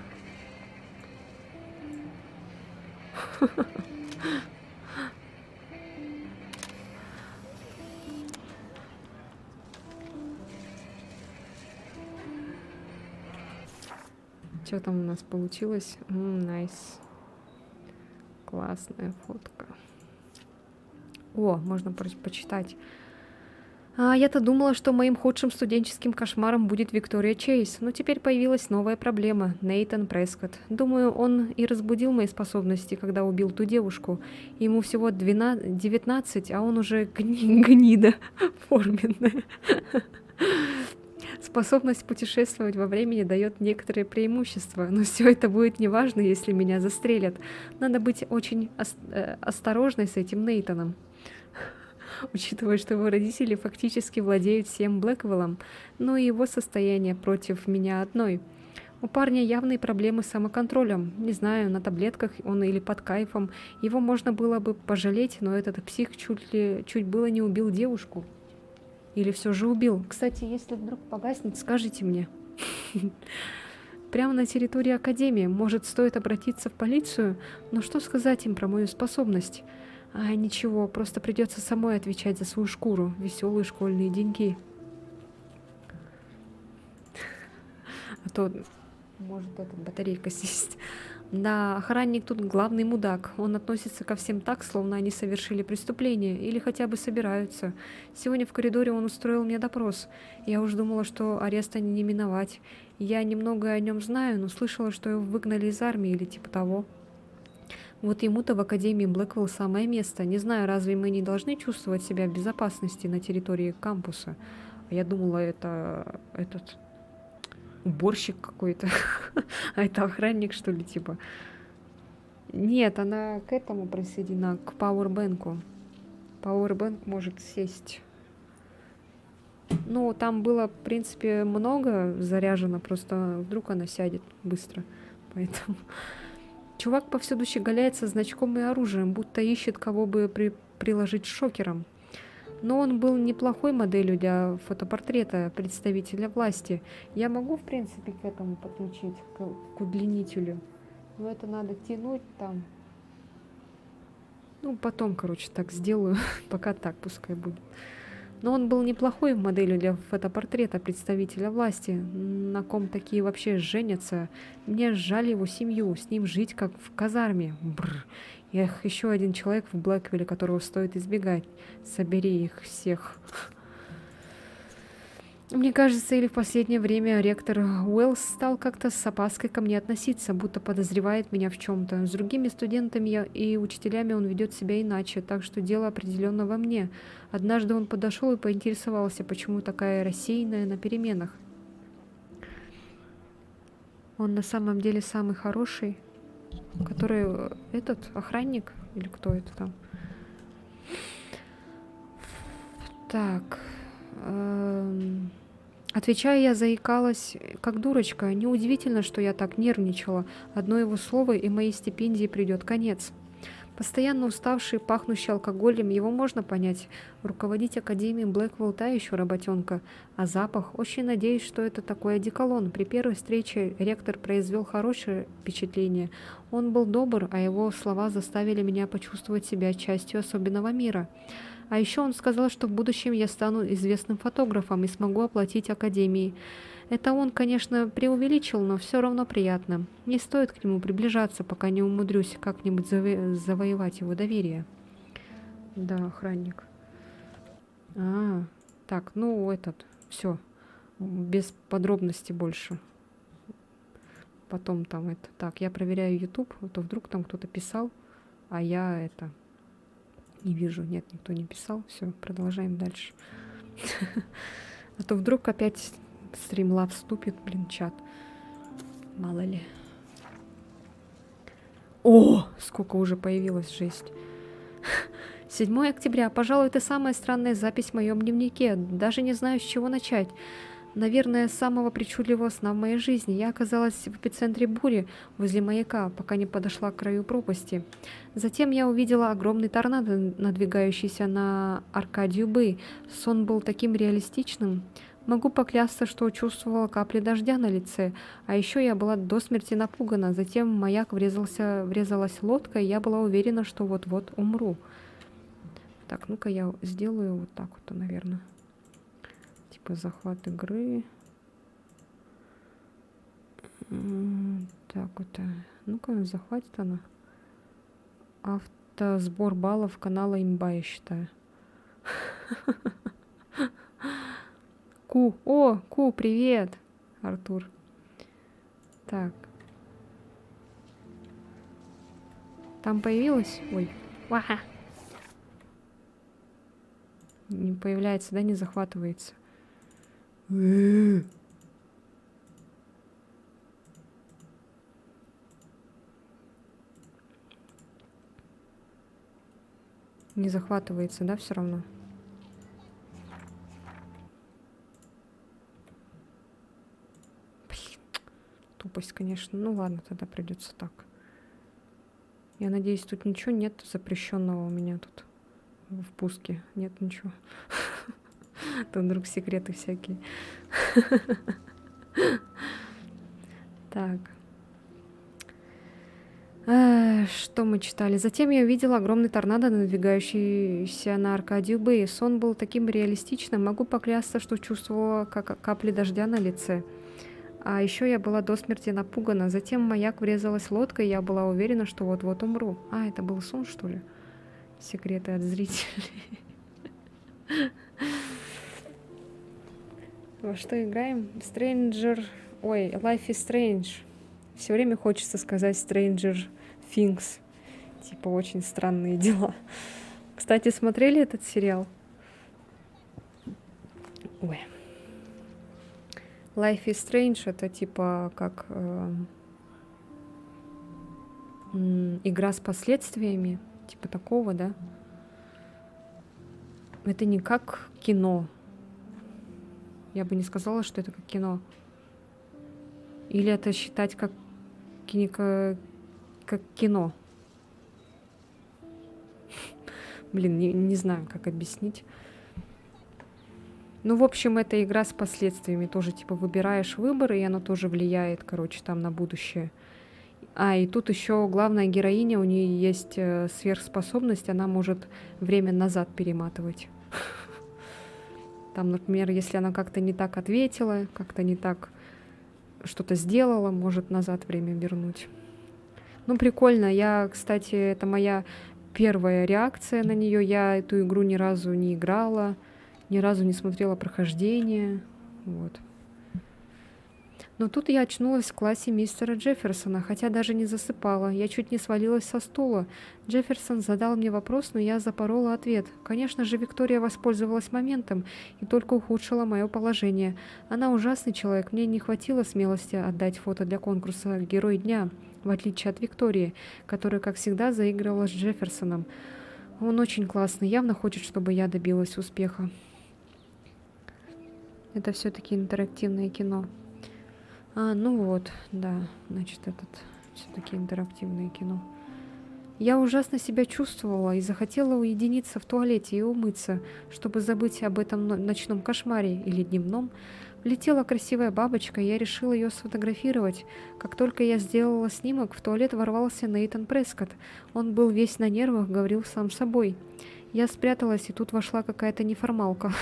Что там у нас получилось? Найс. Классная фотка. О, можно почитать. Я-то думала, что моим худшим студенческим кошмаром будет Виктория Чейз, но теперь появилась новая проблема — Нейтан Прескотт. Думаю, он и разбудил мои способности, когда убил ту девушку. Ему всего 19, а он уже гнида форменная. Способность путешествовать во времени дает некоторые преимущества, но все это будет неважно, если меня застрелят. Надо быть очень осторожной с этим Нейтаном. Учитывая, что его родители фактически владеют всем Блэквеллом, но и его состояние против меня одной. У парня явные проблемы с самоконтролем. Не знаю, на таблетках он или под кайфом. Его можно было бы пожалеть, но этот псих чуть было не убил девушку. Или все же убил. Кстати, если вдруг погаснет, скажите мне. Прямо на территории Академии. Может, стоит обратиться в полицию? Но что сказать им про мою способность? Ничего, просто придется самой отвечать за свою шкуру. Веселые школьные деньги. А то может эта батарейка сесть. Да, охранник тут главный мудак. Он относится ко всем так, словно они совершили преступление или хотя бы собираются. Сегодня в коридоре он устроил мне допрос. Я уж думала, что ареста не миновать. Я немного о нем знаю, но слышала, что его выгнали из армии или типа того. Вот ему-то в Академии Блэквелл самое место. Не знаю, разве мы не должны чувствовать себя в безопасности на территории кампуса? А я думала, это этот уборщик какой-то. А это охранник, что ли, типа? Нет, она к этому присоединена, к пауэрбэнку. Пауэрбэнк может сесть. Ну, там было, в принципе, много заряжено, просто вдруг она сядет быстро. Поэтому... Чувак повсюду щеголяет со значком и оружием, будто ищет, кого бы приложить шокером. Но он был неплохой моделью для фотопортрета представителя власти. Я могу, в принципе, к этому подключить, к удлинителю. Но это надо тянуть там. Ну, потом, короче, так сделаю. Пока так, пускай будет. Но он был неплохой моделью для фотопортрета представителя власти. На ком такие вообще женятся? Мне жаль его семью, с ним жить как в казарме. Бррр. Эх, еще один человек в Блэквилле, которого стоит избегать. Собери их всех. Мне кажется, или в последнее время ректор Уэллс стал как-то с опаской ко мне относиться, будто подозревает меня в чем-то. С другими студентами и учителями он ведет себя иначе, так что дело определенно во мне. Однажды он подошел и поинтересовался, почему такая рассеянная на переменах. Он на самом деле самый хороший, который этот охранник или кто это там? Так. Отвечая, я заикалась, как дурочка. Неудивительно, что я так нервничала. Одно его слово, и моей стипендии придет конец. Постоянно уставший, пахнущий алкоголем, его можно понять. Руководить Академией Блэквелл та еще работенка. А запах? Очень надеюсь, что это такой одеколон. При первой встрече ректор произвел хорошее впечатление. Он был добр, а его слова заставили меня почувствовать себя частью особенного мира. А еще он сказал, что в будущем я стану известным фотографом и смогу оплатить Академии. Это он, конечно, преувеличил, но все равно приятно. Не стоит к нему приближаться, пока не умудрюсь как-нибудь завоевать его доверие. Да, охранник. Так, ну все. Без подробностей больше. Потом там это. Так, я проверяю YouTube, а то вдруг там кто-то писал, а я не вижу. Нет, никто не писал. Все, продолжаем дальше. А то вдруг опять Streamlabs вступит, чат. Мало ли. О, сколько уже появилось, жесть. 7 октября. Пожалуй, это самая странная запись в моем дневнике. Даже не знаю, с чего начать. Наверное, с самого причудливого сна в моей жизни. Я оказалась в эпицентре бури возле маяка, пока не подошла к краю пропасти. Затем я увидела огромный торнадо, надвигающийся на Аркадию Бэй. Сон был таким реалистичным. Могу поклясться, что чувствовала капли дождя на лице, а еще я была до смерти напугана. Затем в маяк врезалась лодка, и я была уверена, что вот-вот умру. Так, ну-ка я сделаю вот так вот, наверное. Типа захват игры. Так вот. Ну-ка, захватит она. Автосбор баллов канала имба, я считаю. Ку, привет, Артур. Так. Там появилась? Ой. Ваха. Не появляется, да, не захватывается. Не захватывается, да, все равно? Тупость, конечно. Ну ладно, тогда придется так. Я надеюсь, тут ничего нет запрещенного у меня тут в пуске. Нет ничего. То вдруг секреты всякие. Так. Что мы читали? Затем я увидела огромный торнадо, надвигающийся на Аркадию Бэй. Сон был таким реалистичным. Могу поклясться, что чувствовала капли дождя на лице. А еще я была до смерти напугана. Затем в маяк врезалась лодка, и я была уверена, что вот-вот умру. Это был сон, что ли? Секреты от зрителей. Во что играем? Stranger... Ой, Life is Strange. Все время хочется сказать Stranger Things. Типа очень странные дела. Кстати, смотрели этот сериал? Ой. Life is Strange — это типа как игра с последствиями. Типа такого, да? Это не как кино. Я бы не сказала, что это как кино. Или это считать как кино. Блин, не знаю, как объяснить. Ну, в общем, это игра с последствиями. Тоже, типа, выбираешь выборы, и оно тоже влияет, короче, там на будущее. И тут еще главная героиня, у нее есть сверхспособность, она может время назад перематывать. Там, например, если она как-то не так ответила, как-то не так что-то сделала, может назад время вернуть. Ну, прикольно. Я, кстати, это моя первая реакция на нее. Я эту игру ни разу не играла, ни разу не смотрела прохождение. Вот. Но тут я очнулась в классе мистера Джефферсона, хотя даже не засыпала. Я чуть не свалилась со стула. Джефферсон задал мне вопрос, но я запорола ответ. Конечно же, Виктория воспользовалась моментом и только ухудшила мое положение. Она ужасный человек, мне не хватило смелости отдать фото для конкурса «Герой дня», в отличие от Виктории, которая, как всегда, заигрывала с Джефферсоном. Он очень классный, явно хочет, чтобы я добилась успеха. Это все-таки интерактивное кино. Ну вот, да, значит, этот все-таки интерактивное кино. Я ужасно себя чувствовала и захотела уединиться в туалете и умыться, чтобы забыть об этом ночном кошмаре или дневном. Влетела красивая бабочка, и я решила ее сфотографировать. Как только я сделала снимок, в туалет ворвался Нейтан Прескотт. Он был весь на нервах, говорил сам собой. Я спряталась, и тут вошла какая-то неформалка.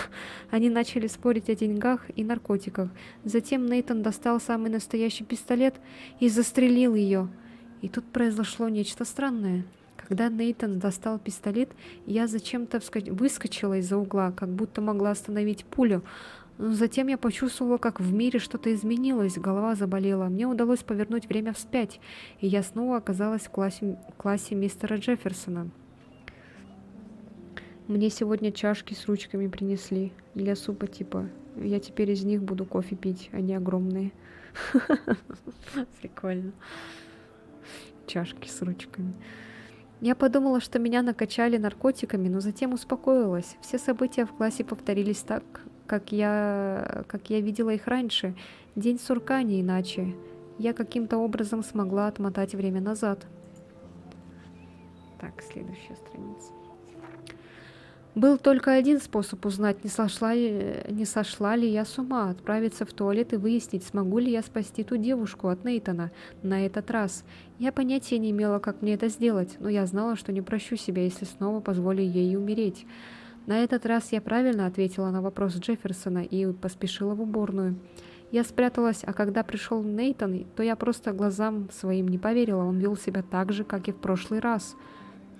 Они начали спорить о деньгах и наркотиках. Затем Нейтан достал самый настоящий пистолет и застрелил ее. И тут произошло нечто странное. Когда Нейтан достал пистолет, я зачем-то выскочила из-за угла, как будто могла остановить пулю. Но затем я почувствовала, как в мире что-то изменилось, голова заболела. Мне удалось повернуть время вспять, и я снова оказалась в классе мистера Джефферсона. Мне сегодня чашки с ручками принесли для супа, типа. Я теперь из них буду кофе пить, они огромные. Прикольно. Чашки с ручками. Я подумала, что меня накачали наркотиками, но затем успокоилась. Все события в классе повторились так, как я видела их раньше. День сурка, не иначе. Я каким-то образом смогла отмотать время назад. Так, следующая страница. Был только один способ узнать, не сошла ли я с ума, отправиться в туалет и выяснить, смогу ли я спасти ту девушку от Нейтана на этот раз. Я понятия не имела, как мне это сделать, но я знала, что не прощу себя, если снова позволю ей умереть. На этот раз я правильно ответила на вопрос Джефферсона и поспешила в уборную. Я спряталась, а когда пришел Нейтан, то я просто глазам своим не поверила, он вел себя так же, как и в прошлый раз.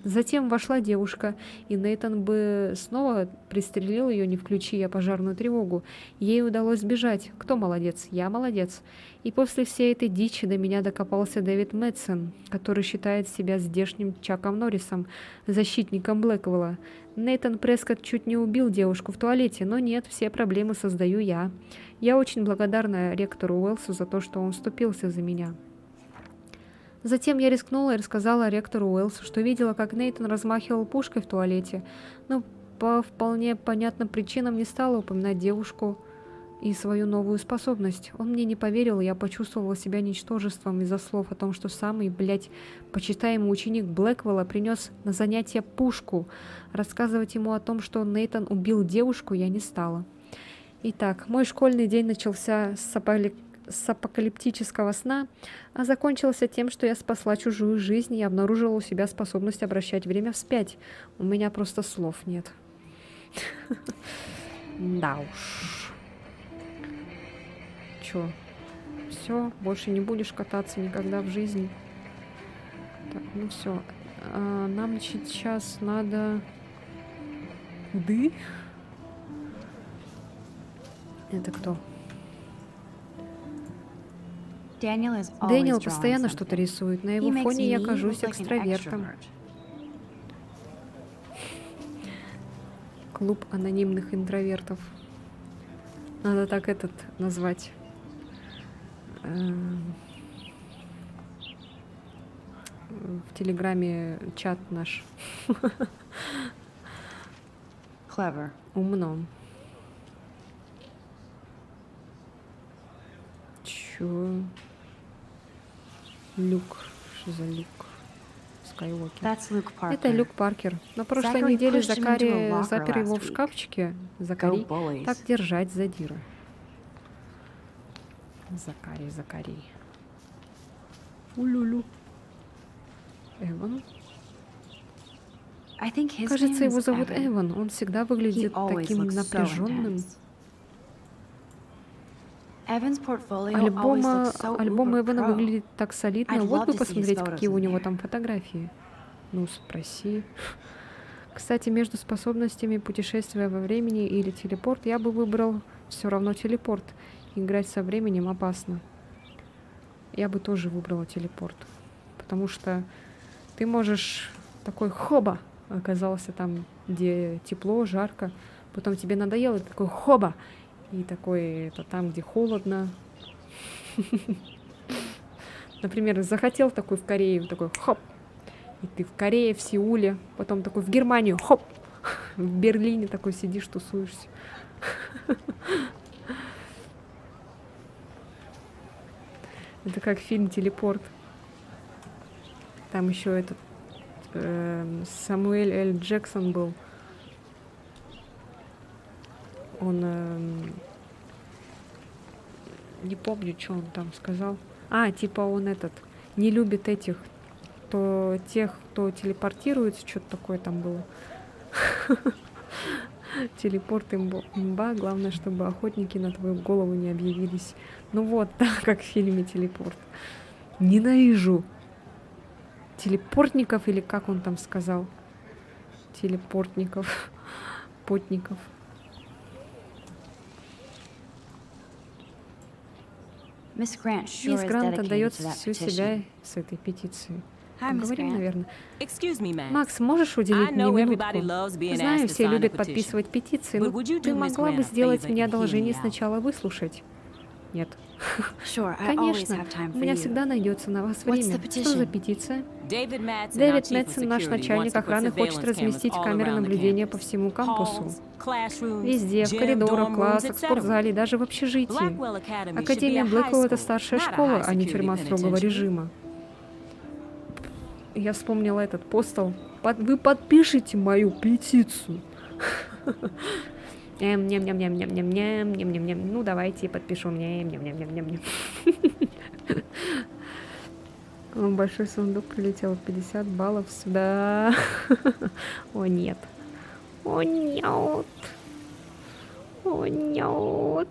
Затем вошла девушка, и Нейтан бы снова пристрелил ее, не включи я пожарную тревогу. Ей удалось сбежать. Кто молодец? Я молодец. И после всей этой дичи до меня докопался Дэвид Мэтсон, который считает себя здешним Чаком Норрисом, защитником Блэквелла. Нейтан Прескотт чуть не убил девушку в туалете, но нет, все проблемы создаю я. Я очень благодарна ректору Уэллсу за то, что он вступился за меня. Затем я рискнула и рассказала ректору Уэллсу, что видела, как Нейтан размахивал пушкой в туалете, но по вполне понятным причинам не стала упоминать девушку и свою новую способность. Он мне не поверил, и я почувствовала себя ничтожеством из-за слов о том, что самый, почитаемый ученик Блэквелла принес на занятие пушку. Рассказывать ему о том, что Нейтан убил девушку, я не стала. Итак, мой школьный день начался с апокалиптического сна, а закончился тем, что я спасла чужую жизнь и обнаружила у себя способность обращать время вспять. У меня просто слов нет. Да уж. Чё? Все, больше не будешь кататься никогда в жизни. Так, ну все. Нам сейчас надо... Куды? Это кто? Дэниел постоянно что-то рисует. На его фоне я кажусь экстравертом. Клуб анонимных интровертов. Надо так этот назвать. В Телеграме чат наш. Clever. Умно. Чё? Люк. Что за Люк? Скайуокер. Это Люк Паркер. На прошлой неделе Закари запер его в шкафчике. Закари. Так держать, задира. Закари. Улюлю. Эван. Кажется, его зовут Эван. Он всегда выглядит таким напряженным. Альбом Эвана выглядит так солидно. Вот бы посмотреть, какие у него там фотографии. Ну, спроси. Кстати, между способностями путешествия во времени или телепорт я бы выбрал все равно телепорт. Играть со временем опасно. Я бы тоже выбрала телепорт. Потому что ты можешь такой хоба оказался там, где тепло, жарко. Потом тебе надоело, ты такой хоба. И такой, это там, где холодно. Например, захотел такой в Корею, такой хоп. И ты в Корее, в Сеуле. Потом такой в Германию, хоп. В Берлине такой сидишь, тусуешься. Это как фильм «Телепорт». Там еще этот Самуэль Л. Джексон был. Он не помню, что он там сказал. Типа он не любит тех, кто телепортируется, что-то такое там было. Телепорт имба, главное, чтобы охотники на твою голову не объявились. Ну вот, так как в фильме «Телепорт». Ненавижу телепортников, или как он там сказал? Телепортников. Потников. Miss Grant sure Мисс is Грант dedicated отдает to that всю petition. себя с этой петицией. Hi, Miss Поговорим, Grant. наверное. Excuse me, Max. Макс, можешь уделить I мне know минутку? everybody loves being Знаю, asked to все sign a любят petition. подписывать петиции, But но would you ты do Miss могла бы Grant a сделать favor мне and hear одолжение me out? сначала выслушать? Нет. Sure, I always Конечно, have time у for меня you. всегда найдется на вас What's время. the Что за petition? петиция? Дэвид Дэвид Мэтсон, наш начальник охраны, хочет разместить камеры наблюдения по всему кампусу. Везде, в коридорах, классах, в спортзале, даже в общежитии. Академия Блэквелл — это старшая школа, а не тюрьма строгого режима. Я вспомнила этот постол. Вы подпишите мою петицию. Ням-ням-ням-ням-ням-ням-ням-ням. Ну, давайте подпишу. Ням-ням-ням-ням-ням. Большой сундук прилетел, 50 баллов сюда. О, нет. О, нет. О, нет.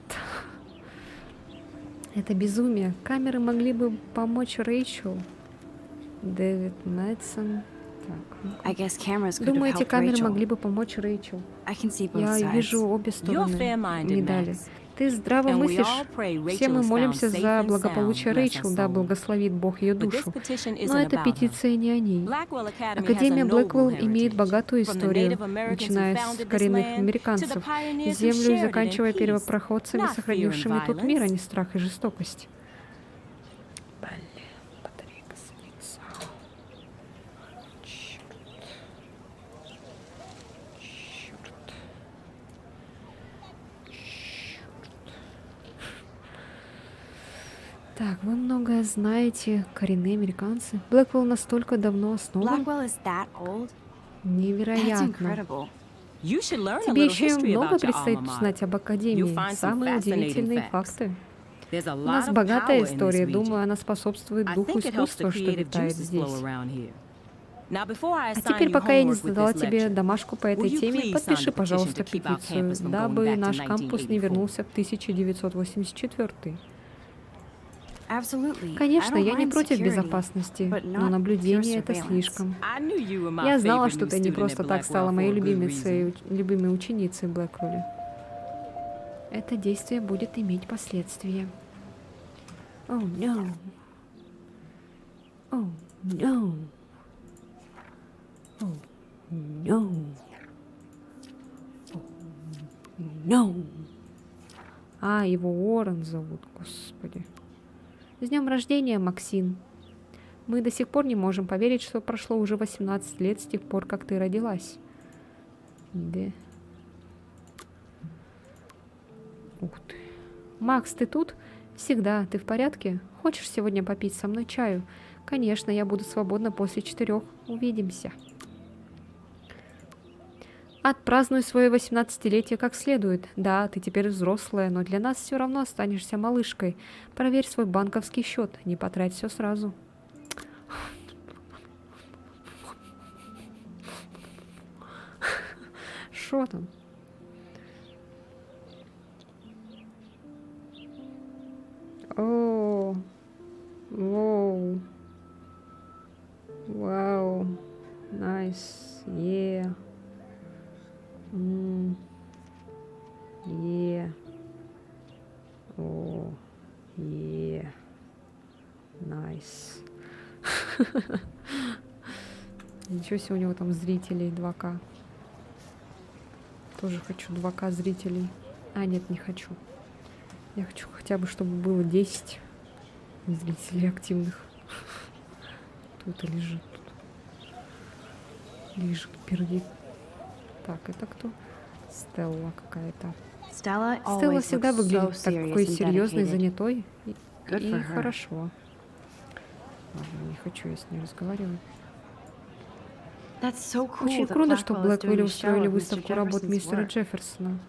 Это безумие. Камеры могли бы помочь Рэйчел. Дэвид Мэтсон. I guess cameras could have Думаю, эти helped камеры Rachel. могли бы помочь Рэйчел. I can see both Я sides. вижу обе You're стороны fair-minded, медали. Max. Ты здраво And we мыслишь. all pray Все Rachel мы is молимся found safe за and благополучие sound, bless Рэйчел, her да, soul. благословит Бог ее But душу. this petition Но isn't эта about her. петиция не о ней. Blackwell Academy has a Академия noble Блэквелл имеет heritage. богатую From the историю, Native Americans who начиная с founded this коренных land to американцев, the pioneers who землю и shared it in заканчивая peace, первопроходцами, not fear and сохранившими тут мир, а violence. не страх и жестокость. Блин, батарейка садится. Черт. Так, вы многое знаете, коренные американцы. Блэквелл настолько давно основан. Blackwell is that old? That's Невероятно. incredible. You should learn a Тебе little еще history много about your предстоит alma узнать об mater. Академии. You'll find some Самые удивительные fascinating facts. факты. There's a У lot нас of богатая power in this история. region. Думаю, она способствует I духу think it helps искусства, the что creative витает juices здесь. flow around here. Now, before I А assign теперь, you пока я не homework with задала this тебе lecture, домашку по этой will you теме, please sign подпиши, the petition пожалуйста, to keep our петицию, campus from going дабы back to наш кампус не 1984? вернулся в 1984. Absolutely. Конечно, I don't я не mind против security, безопасности, but но not наблюдение — pure это surveillance. слишком. I knew you were my Я знала, favorite что new ты не student просто at так стала Blackwell моей for a good reason. любимой ученицей Блэквелле. Это действие будет иметь последствия. Oh no. Oh no. Oh no. Oh no. Его Уоррен зовут, господи. С днем рождения, Максин. Мы до сих пор не можем поверить, что прошло уже 18 лет с тех пор, как ты родилась. Да. Ух ты. Макс, ты тут? Всегда. Ты в порядке? Хочешь сегодня попить со мной чаю? Конечно, я буду свободна после 4. Увидимся. Отпразднуй свое 18-летие как следует. Да, ты теперь взрослая, но для нас все равно останешься малышкой. Проверь свой банковский счет, не потрать все сразу. Шо там? О, воу. Вау. Найс. Yeah. Yeah. О, yeah. Nice. Ничего себе, у него там зрителей 2К. Тоже хочу 2К зрителей. Нет, не хочу. Я хочу хотя бы, чтобы было 10 зрителей активных. Тут и лежит. Лежит, пердит. Так, это кто? Стелла какая-то. Stella Стелла always всегда looks so выглядит serious такой and серьезной, dedicated. занятой. Good И for her. хорошо. Ладно, не хочу я с ней разговаривать. That's so cool Очень that круто, что Blackwell is doing Блэквилле a show устроили of Mr. выставку работ Jefferson's мистера work. Джефферсона.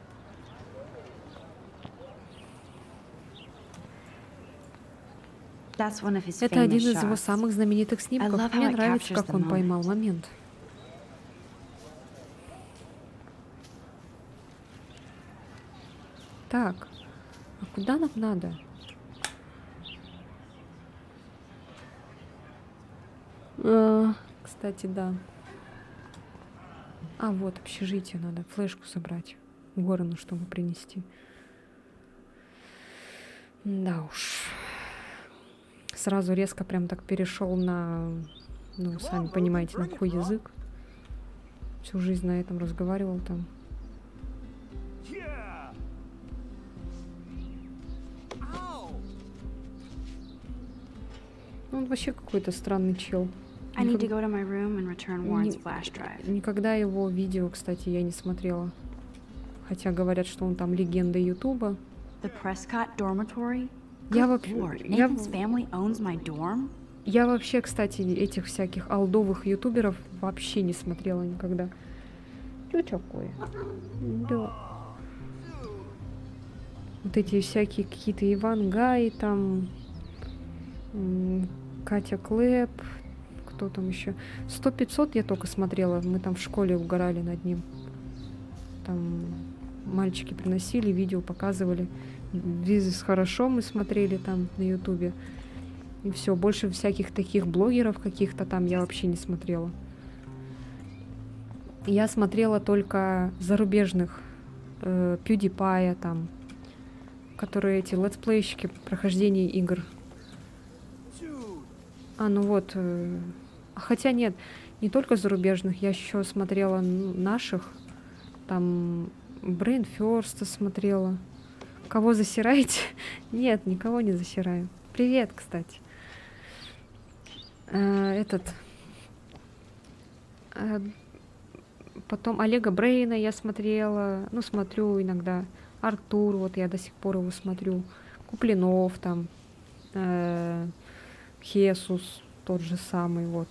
That's one of his Это один famous из его shots. самых знаменитых I снимков. love how Мне it нравится, captures как the он moment. поймал момент. Так, а куда нам надо? Кстати, да. А, вот, общежитие надо. Флешку собрать. Уоррену, чтобы принести. Да уж. Сразу резко прям так перешел на... Ну, сами понимаете, на какой язык. Всю жизнь на этом разговаривал там. Ну, он вообще какой-то странный чел. I need to go to my room and return Warren's flash drive. Никогда его видео, кстати, я не смотрела. Хотя говорят, что он там легенда Ютуба. The Prescott dormitory? Я Good вообще... Lord, Я, Nathan's family owns my dorm? я вообще, кстати, этих всяких олдовых ютуберов вообще не смотрела никогда. Что такое? Да. Вот эти всякие какие-то Иван Гай, там... Катя Клэп... Кто там еще? 100-500 я только смотрела. Мы там в школе угорали над ним. Там мальчики приносили, видео показывали. Визис хорошо мы смотрели там на ютубе. И все. Больше всяких таких блогеров каких-то там я вообще не смотрела. Я смотрела только зарубежных. PewDiePie там. Которые эти летсплейщики прохождения игр. А, ну вот. Хотя нет, не только зарубежных. Я еще смотрела наших. Там Brain First смотрела. Кого засираете? Нет, никого не засираю. Привет, кстати. Потом Олега Брейна я смотрела. Ну, смотрю иногда. Артур, вот я до сих пор его смотрю. Куплинов там. Хесус, тот же самый, вот.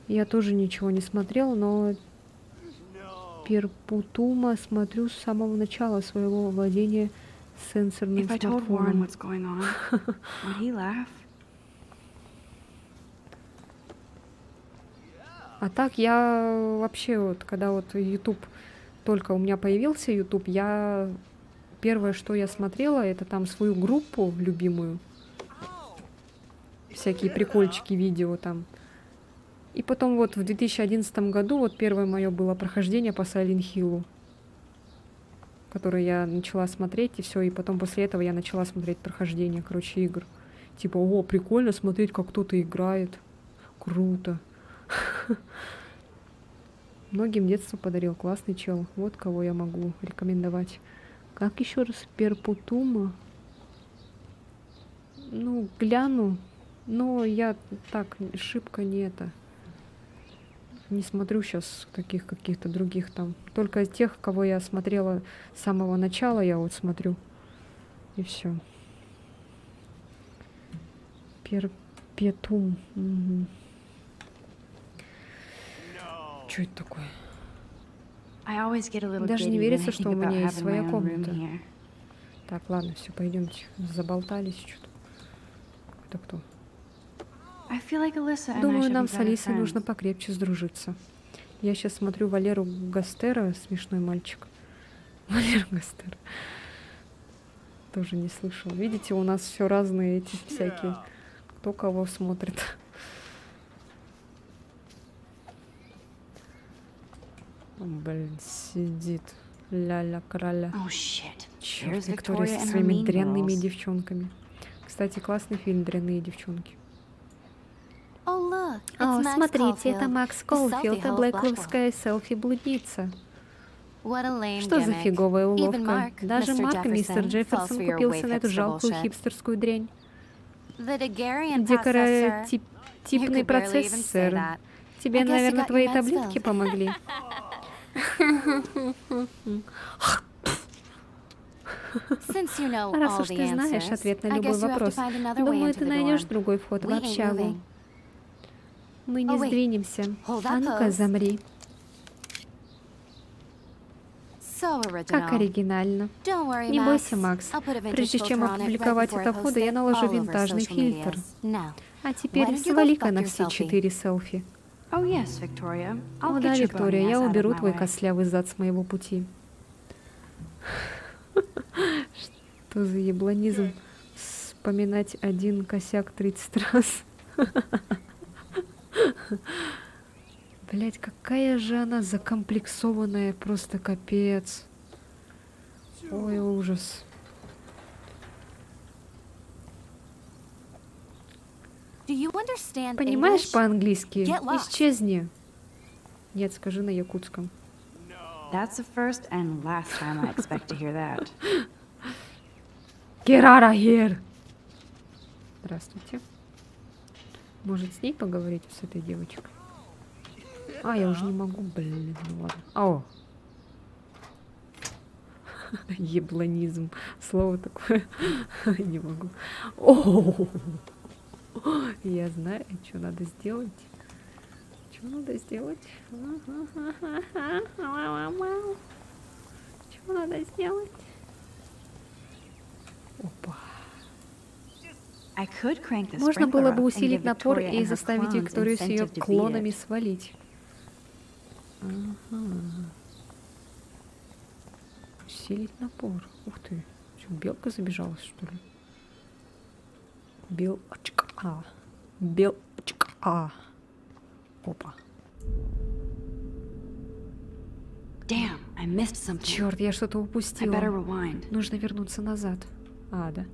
Я тоже ничего не смотрела, но Перпутума смотрю с самого начала своего владения сенсорным If I told Warren смартфоном. what's going on, would he laugh? А так я вообще вот, когда вот YouTube, только у меня появился YouTube, я первое, что я смотрела, это там свою группу любимую. Всякие прикольчики, видео там. И потом вот в 2011 году вот первое мое было прохождение по Silent Hill'у, которое я начала смотреть, и все. И потом после этого я начала смотреть прохождение, короче, игр. Типа, о, прикольно смотреть, как кто-то играет. Круто. Многим детство подарил. Классный чел. Вот кого я могу рекомендовать. Как еще раз? Перпутума? Ну, гляну. Но я так шибко не это. Не смотрю сейчас таких каких-то других там. Только тех, кого я смотрела с самого начала, я вот смотрю. И все. Перпетум. Угу. Что это такое? Даже не верится, что у меня есть своя комната. Так, ладно, все, пойдемте. Заболтались что-то. Это кто? Думаю, нам с Алисой нужно покрепче сдружиться. Я сейчас смотрю Валеру Гастера, смешной мальчик. Валера Гастер. Тоже не слышал. Видите, у нас все разные эти всякие. Кто кого смотрит. Блин, сидит. Ля-ля краля. Черт, Виктория со своими дрянными девчонками. Кстати, классный фильм «Дрянные девчонки». О, смотрите, это Макс Колфилд, а Блэквиллская селфи-блудница. Что за фиговая уловка? Даже Марк и мистер Джефферсон купился на эту жалкую хипстерскую дрянь. Декоративный процессор. Тебе, наверное, твои таблетки помогли? Since you know А раз all уж the ты знаешь answers, ответ на I любой guess you have to вопрос, find another way думаю, into ты the найдешь dorm. другой вход в We ain't общагу. moving. Мы не Oh, wait. сдвинемся. Hold А that ну-ка, pose. замри. So original. Как оригинально. Don't worry, Не Max. бойся, Макс. I'll put a vintage Прежде чем filter on it right опубликовать before I это post фото, я it наложу all over винтажный social фильтр. medias. Now, А why теперь don't you go свали-ка fuck на your все selfie? 4 селфи. Oh, yes, Victoria. I'll О да, get your Виктория, bony я ass out of уберу my твой way. костлявый зад с моего пути. Что за ебланизм? Вспоминать один косяк 30 раз. Блять, какая же она закомплексованная, просто капец. Ой, ужас. do you understand Понимаешь English? по-английски? Get lost. Исчезни. Нет, скажи на якутском. That's the first and last time I expect to hear that. Get out of here! Здравствуйте. Может, с ней поговорить, с этой девочкой? А, я уже не могу, блин, ну ладно. О! Ебланизм. Слово такое. Не могу. О! Я знаю, что надо сделать. Что надо сделать? Что надо сделать? Опа. I could crank the Можно sprinkler было up бы and усилить give напор Victoria и and her заставить clones Викторию с ее incentive to beat клонами it. свалить. Ага. Усилить напор. Ух ты. Что, белка забежалась, что ли? Белочка. Белочка. Опа. Damn, I missed something. Черт, я что-то I упустила. better rewind. Нужно вернуться назад. А, да.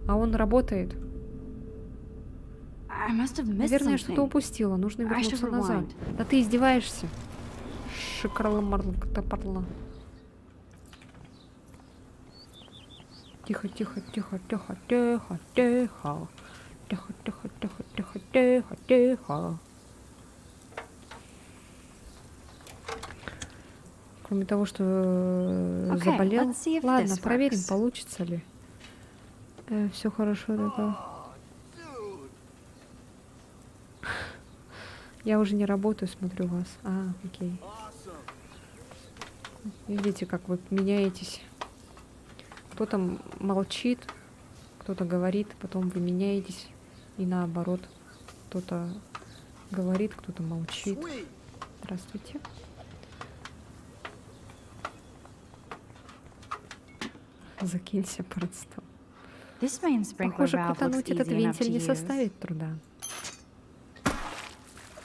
А он работает. I must have missed Наверное, что-то something. упустила. Нужно I should вернуться назад. rewind. Да ты издеваешься. Шикарламарлактапарла. Тихо, тихо, тихо, тихо, тихо, тихо. Тихо, тихо, тихо, тихо, тихо, тихо. Кроме того, что Okay, заболел. let's see if Ладно, this проверим, works. получится ли. Все хорошо, да. Я уже не работаю, смотрю вас. А, окей. Видите, как вы меняетесь. Кто-то молчит, кто-то говорит, потом вы меняетесь. И наоборот. Кто-то говорит, кто-то молчит. Здравствуйте. Закинься просто. This main sprinkler Похоже, valve looks крутануть этот easy enough вентиль to не use. составит труда.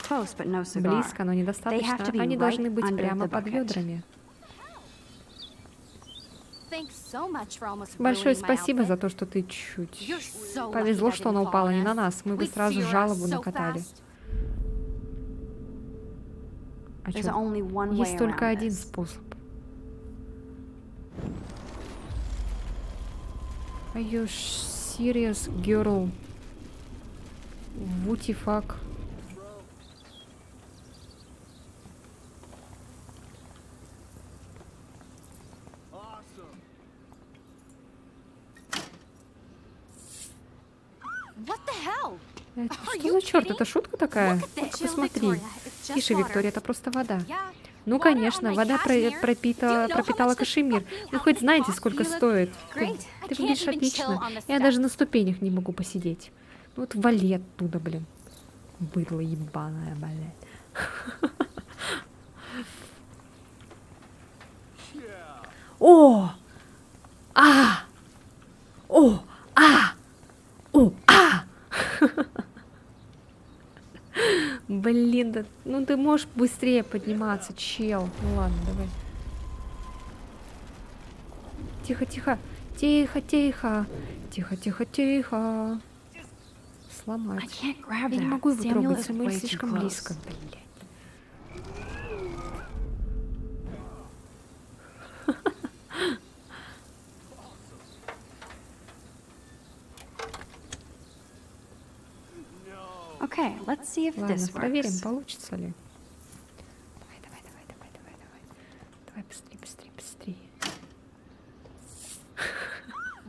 Close, but no cigar. Близко, но They have недостаточно. to be Они right должны быть under прямо the под bucket. ведрами. Thanks so much for almost Большое ruining my спасибо outfit. за то, что ты чуть You're so повезло, lucky что I она didn't упала fall не on на us. нас. Мы бы We'd сразу see your жалобу ass so накатали. fast. А There's чё? only one way Есть только around один this. способ. Are you serious, girl? What the fuck? What the hell? Это Are что you за черт? kidding? Это шутка такая? Look at this. Ну-ка посмотри. Victoria, it's just Тише, water. Виктория, это просто вода. Yeah. Ну, Water конечно, on my вода cashmere. Do you know how пропитала much this кашемир. fucking Вы хоть outfit знаете, cost? сколько You look стоит? great. I Ты can't выглядишь even chill отлично. on the Я даже на steps. ступенях не могу посидеть. Ну вот вали оттуда, блин. Быдло ебаное, блядь. О! А! О! А! О! А! Блин, да, ну ты можешь быстрее подниматься, чел. Ну ладно, давай. Тихо, тихо, тихо, тихо, тихо, тихо, тихо. I Сломать. can't grab Я не that. могу его Samuel трогать, is Самуэль way too слишком close. близко. Блядь. Okay, let's see if Ладно, this проверим, works. получится ли. Давай, быстрее, быстрее, быстрее.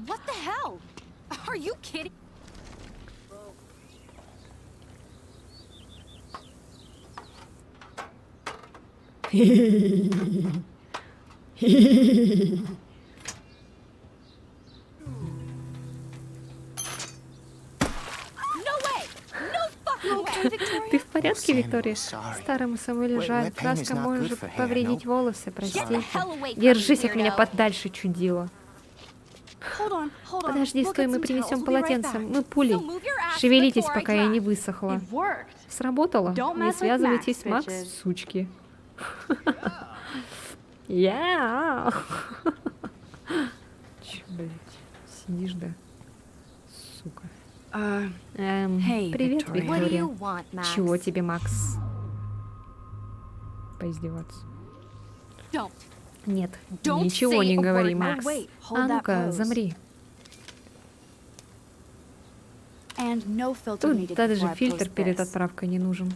What the hell? Are you kidding? No way! No fucking way! Ты в порядке, Виктория? sorry. Старому Самуэлю Wet- жаль, wet paint is краска not good может for hair, повредить no? волосы, Get the простите. hell away from me, Держись от меня weirdo. подальше, чудило. Hold on, hold on. Подожди, We'll стой, get мы some принесем towels. We'll be right полотенце. back. Мы пулей. So move your ass Шевелитесь, before I пока я не dry. высохла. It worked. Сработало? Don't Не mess with связывайтесь с Max, Макс, bitches. сучки. Я. Чё, блядь, сидишь, да? Сука. Hey, Привет, Victoria. What do Виктория. you want, Max? Чего тебе, Макс? Поиздеваться. Don't. Нет, Don't ничего say не a говори, word. Макс. Oh, wait, hold А that ну-ка, pose. замри. And no filter Тут needed даже before I фильтр post перед this. отправкой не нужен.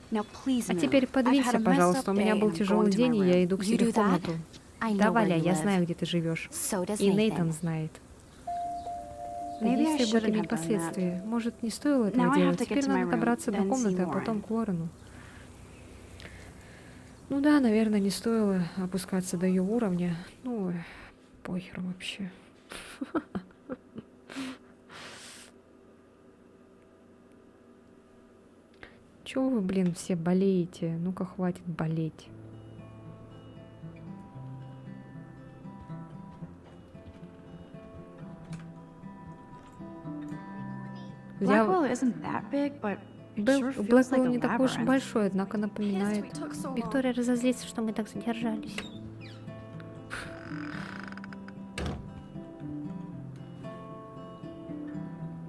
Now please А move. теперь I've had подвинься, a messed пожалуйста. up У меня day был and I'm тяжелый going to день, my и я room. иду к You себе do в комнату. I know Да, where Валя, you я live. знаю, где ты живешь. So does И Nathan. Нейтан знает. Maybe I Действия будут shouldn't иметь have done that. последствия. Может, не стоило Now этого I have делать. to get Теперь to my надо room, добраться до then see комнаты, а Lauren. потом к Лорену. Ну да, наверное, не стоило опускаться до ее уровня. Ну, похер вообще. Чего вы, блин, все болеете? Ну-ка, хватит болеть. Blackwell isn't that big, but it sure feels like Блэквелл a не такой уж и labyrinth. большой, однако напоминает. Виктория разозлится, что мы так задержались.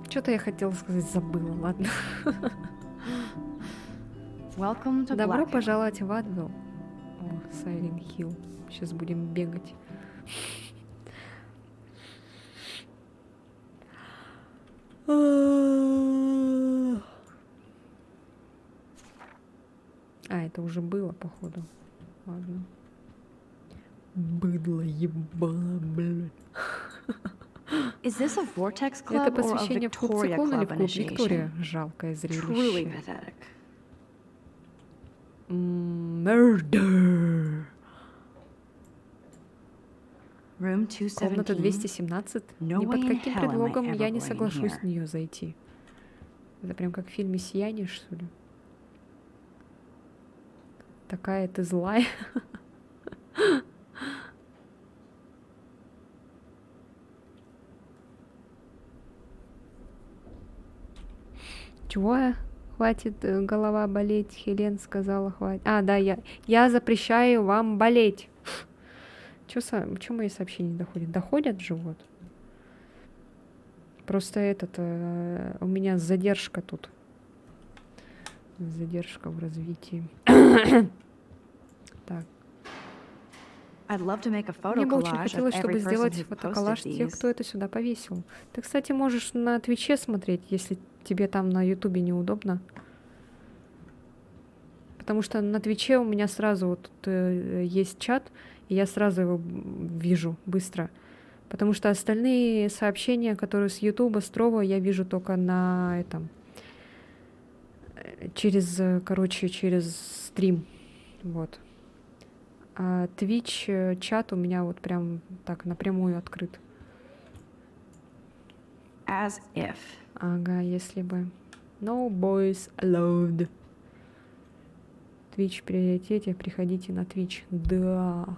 Что-то я хотела сказать, забыла, ладно. Welcome to Добро Black Hill. пожаловать в Адвилл. О, Сайрен Хилл. Сейчас будем бегать. А, это уже было, походу. Ладно. Быдло ебало, блядь. Is this a Vortex Это Club or a посвящение в клуб Victoria Циклон или Club в клуб Виктория? initiation? Жалкое Truly зрелище. pathetic. Murder. Room 217. Комната 217. No Ни под way in каким hell am I предлогом ever я не going in соглашусь here. в нее зайти. Это прям как в фильме «Сияние», что ли? Такая ты злая. Чего? Хватит голова болеть, Хелен сказала, хватит. А, да, я запрещаю вам болеть. Чё мои сообщения не доходят? Доходят же вот. Просто у меня задержка тут. Задержка в развитии. Так. I'd love to make a photo Мне бы очень collage of хотелось, чтобы every person сделать who фотоколлаж posted тех, these. кто это сюда повесил. Ты, кстати, можешь на Твиче смотреть, если тебе там на Ютубе неудобно. Потому что на Твиче у меня сразу вот тут есть чат, и я сразу его вижу быстро. Потому что остальные сообщения, которые с Ютуба, с Трова, я вижу только на этом. Через стрим. Вот. А Twitch чат у меня вот прям так напрямую открыт. As if. Ага, если бы. No boys allowed. Twitch в приоритете, приходите на Twitch. Да.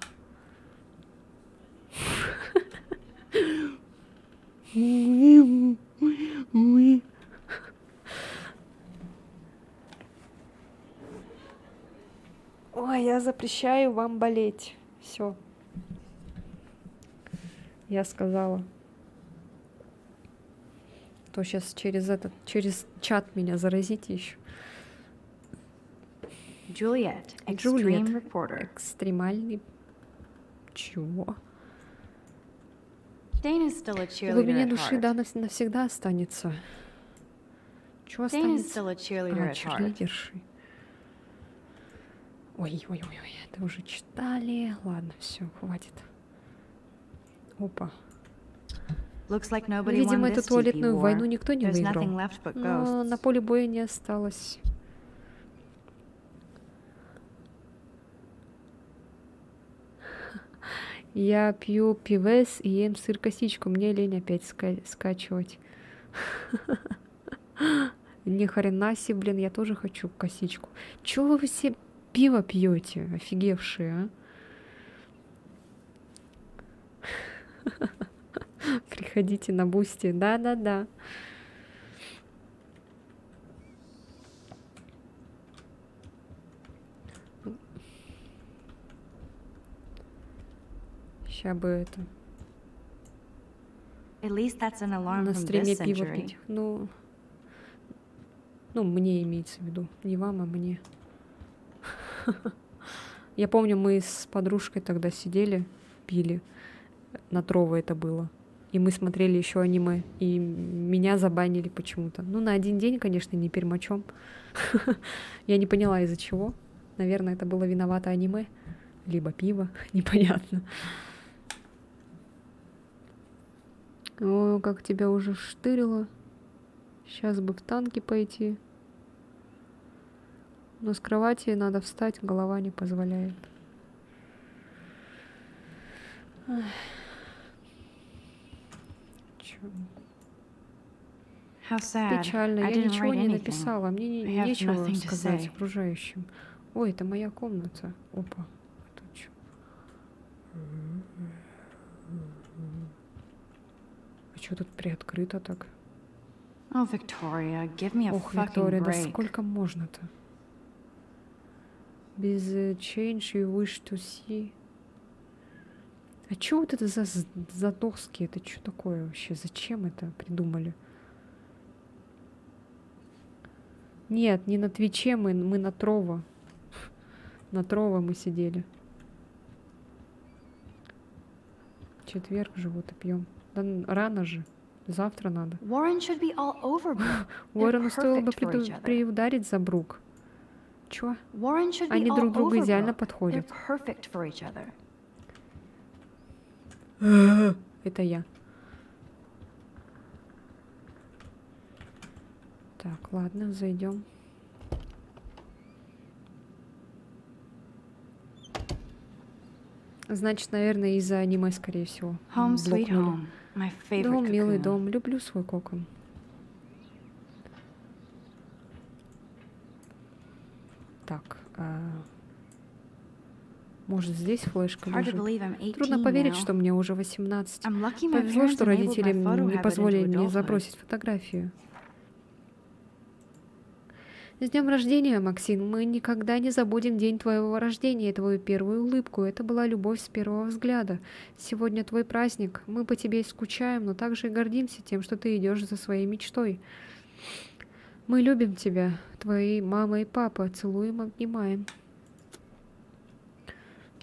Ой, я запрещаю вам болеть. Все. Я сказала. То сейчас через чат меня заразите еще. Juliet, extreme Джульет. reporter. Экстремальный. Чего? Dana's still a В cheerleader глубине at души heart. да навсегда останется. Что Dane is останется? still a cheerleader at heart. Черлидерши. Ой, это уже читали. Ладно, все, хватит. Опа. Looks like nobody Видимо, won эту this DP туалетную war. войну никто не There's выиграл. nothing left but Но на ghosts. поле боя не осталось. Я пью пивес и ем сыр-косичку. Мне лень опять скачивать. Ни хрена себе, блин, я тоже хочу косичку. Чего вы все пиво пьете, офигевшие, а? Приходите на Бусти. Да-да-да. Ща бы это At least that's an alarm на from стриме this пиво century. пить. Ну, мне имеется в виду. Не вам, а мне. Я помню, мы с подружкой тогда сидели, пили. На Трово это было. И мы смотрели еще аниме. И меня забанили почему-то. Ну, на один день, конечно, не пермачом. Я не поняла, из-за чего. Наверное, это было виновато аниме. Либо пиво. Непонятно. О, как тебя уже штырило. Сейчас бы в танки пойти. Но с кровати надо встать, голова не позволяет. Ах. Чё? How sad. Печально. I Я didn't ничего write не anything. написала. Мне I have нечего nothing to сказать say. окружающим. Ой, это моя комната. Опа. Это чё? А что тут приоткрыто так? Oh, Victoria, give me a Ох, fucking Виктория, да break. сколько можно-то? Без change you wish to see. А чё вот это за задоски? Это что такое вообще? Зачем это придумали? Нет, не на Твиче, мы на Трово. На Трово мы сидели. Четверг же вот и пьем. Да рано же. Завтра надо. Warren should be all over Brooke. Уоррену стоило бы perfect for each other. приударить за Брук. Чё? Warren should be Они all друг другу over идеально Brooke. подходят. They're perfect for each other. Это я. Так, ладно, зайдем. Значит, наверное, из-за аниме, скорее всего. Home sweet блокнули. home. My favorite Дом, милый cocoon. дом. Люблю свой кокон. Так, может, здесь флешка Hard to лежит? believe I'm 18 Трудно поверить, now. что мне уже 18. I'm lucky my Повезло, parents что enabled родители my photo не habit позволили into мне adulthood. забросить фотографию. С днем рождения, Максим! Мы никогда не забудем день твоего рождения и твою первую улыбку. Это была любовь с первого взгляда. Сегодня твой праздник. Мы по тебе скучаем, но также и гордимся тем, что ты идешь за своей мечтой. Мы любим тебя, твои мама и папа. Целуем, обнимаем.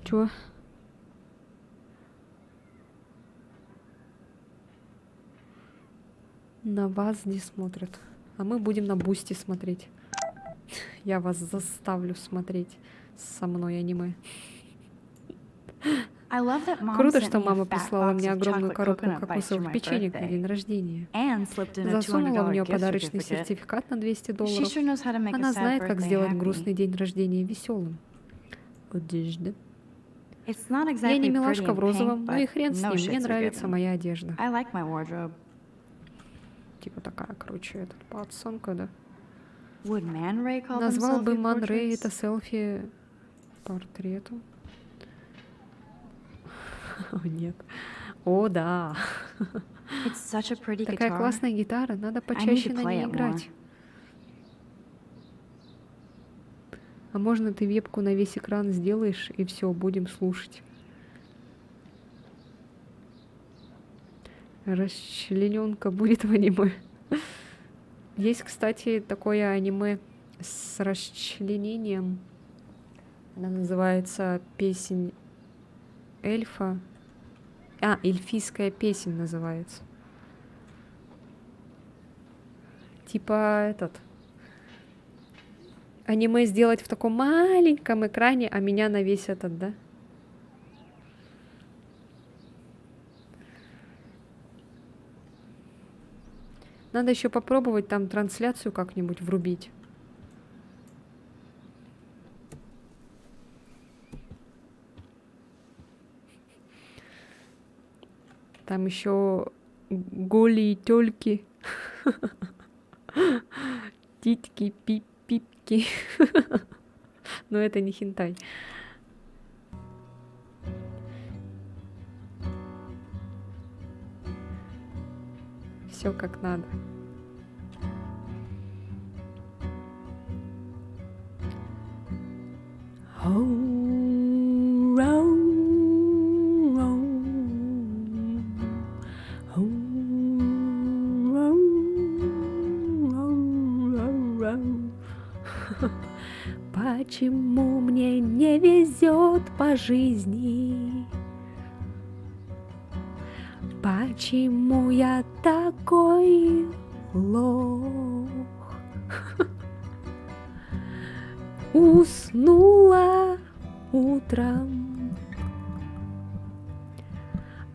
Чё? На вас здесь смотрят. А мы будем на Бусти смотреть. Я вас заставлю смотреть со мной аниме. I love that mom Круто, sent что me a мама fat прислала box мне of огромную chocolate коробку coconut bites for кокосовых my печенек на birthday. день рождения. And slipped in a Засунула в $200 нее gift подарочный certificate. сертификат на $200. She sure knows how to make a Она sad знает, как birthday сделать happy. грустный день рождения веселым. Одежда. It's not Я не exactly pretty милашка in в розовом, pink, ну и but хрен с no ним. Мне shits are нравится given. моя одежда. I like my wardrobe. Типа такая, короче, этот пацанка, да. Would Man Ray call them Назвал бы selfie Ман Рэй portraits? это селфи портрету. О, нет. О, да. It's such a pretty Такая guitar. классная гитара, надо I need почаще to на play ней it more. играть. А можно ты вебку на весь экран сделаешь, и все, будем слушать. Расчлененка будет в аниме. Есть, кстати, такое аниме с расчленением. Она называется «Песнь эльфа». Эльфийская песнь называется. Типа аниме сделать в таком маленьком экране, а меня на весь этот, да? Надо еще попробовать там трансляцию как-нибудь врубить. Там еще голые тёлки. Титьки, пипки. Но это не хентай. Все как надо. Почему мне не везет по жизни? Почему я такой лох? Уснула утром,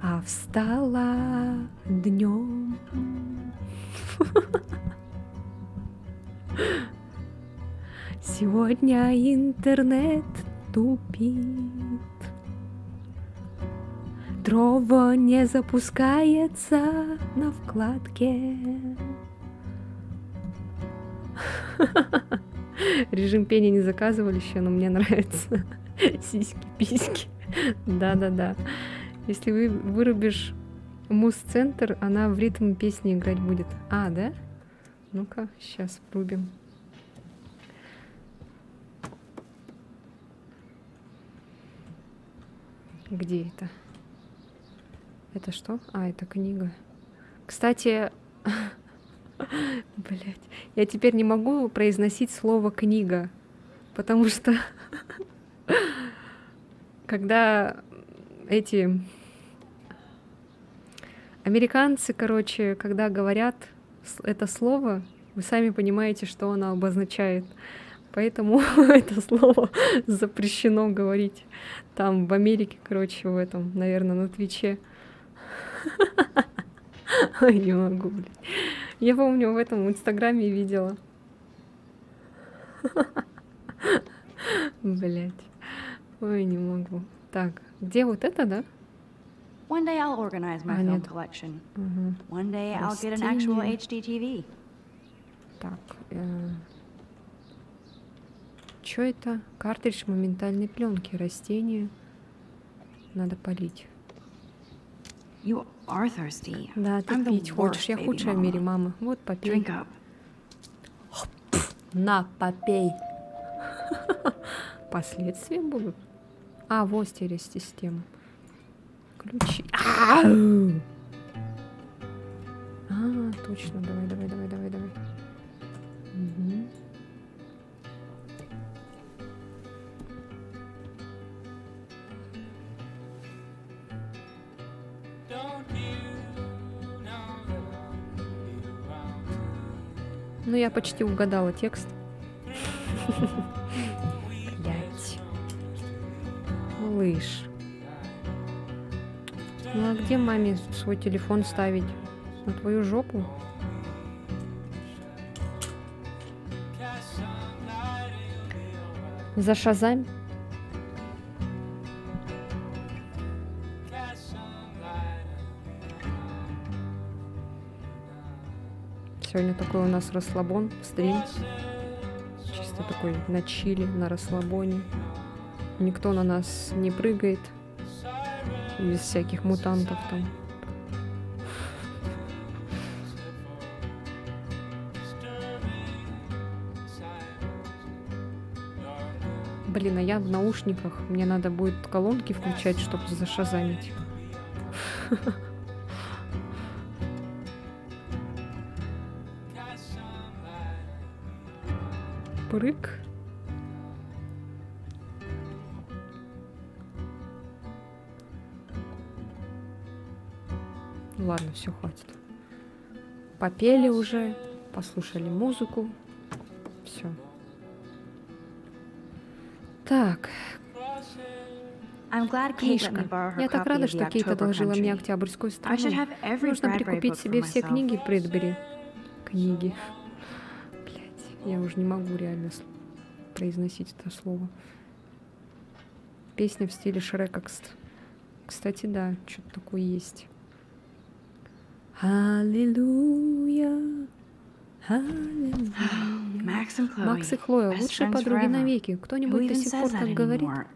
а встала днем. Сегодня интернет тупит. Дрова не запускается на вкладке. Режим пения не заказывали еще, но мне нравится. Сиськи-письки. Да-да-да. Если вырубишь мус-центр, она в ритм песни играть будет. А, да? Ну-ка, сейчас врубим. Где это? Это что? А, это книга. Кстати, блять, я теперь не могу произносить слово книга, потому что когда эти американцы, короче, когда говорят это слово, вы сами понимаете, что оно обозначает. Поэтому это слово запрещено говорить. Там в Америке, короче, в этом, наверное, на Твиче. Ой, не могу, блядь. Я помню, в этом Инстаграме видела. Блядь. Ой, не могу. Так, где вот это, да? One day I'll organize my film collection. One day I'll get an actual HD TV. Так, что это? Картридж моментальной пленки. Растения. Надо полить. You are thirsty. Да, ты пить хочешь. Я худшая в мире, мама. Вот, попей. Drink up. На, попей. Последствия будут? А, вот стереосистема. Ключи. А, точно. Давай. Угу. Ну, я почти угадала текст. Блять. Малыш. Ну, а где маме свой телефон ставить? На твою жопу? За Шазам? Сегодня такой у нас расслабон, стрим. Чисто такой на чиле, на расслабоне. Никто на нас не прыгает. Без всяких мутантов там. Блин, а я в наушниках. Мне надо будет колонки включать, чтобы зашазамить. Прыг. Ладно, все, хватит. Попели уже. послушали музыку. Все. Так, I'm glad Kate let me книжка. borrow her Я так copy рада, of что The Кейт October одолжила мне Country. Октябрьскую I страну. should have every Нужно Bradbury прикупить book for себе все myself. книги Брэдбери. Книги. Блять, я уже не могу реально произносить это слово. Песня в стиле Шрека. Кстати, да, что-то такое есть. Аллилуйя. Аллилуйя. Max and Chloe, Макс и Хлоя, best лучшие friends подруги forever. навеки. Who Кто-нибудь до even сих пор says that так говорит? anymore?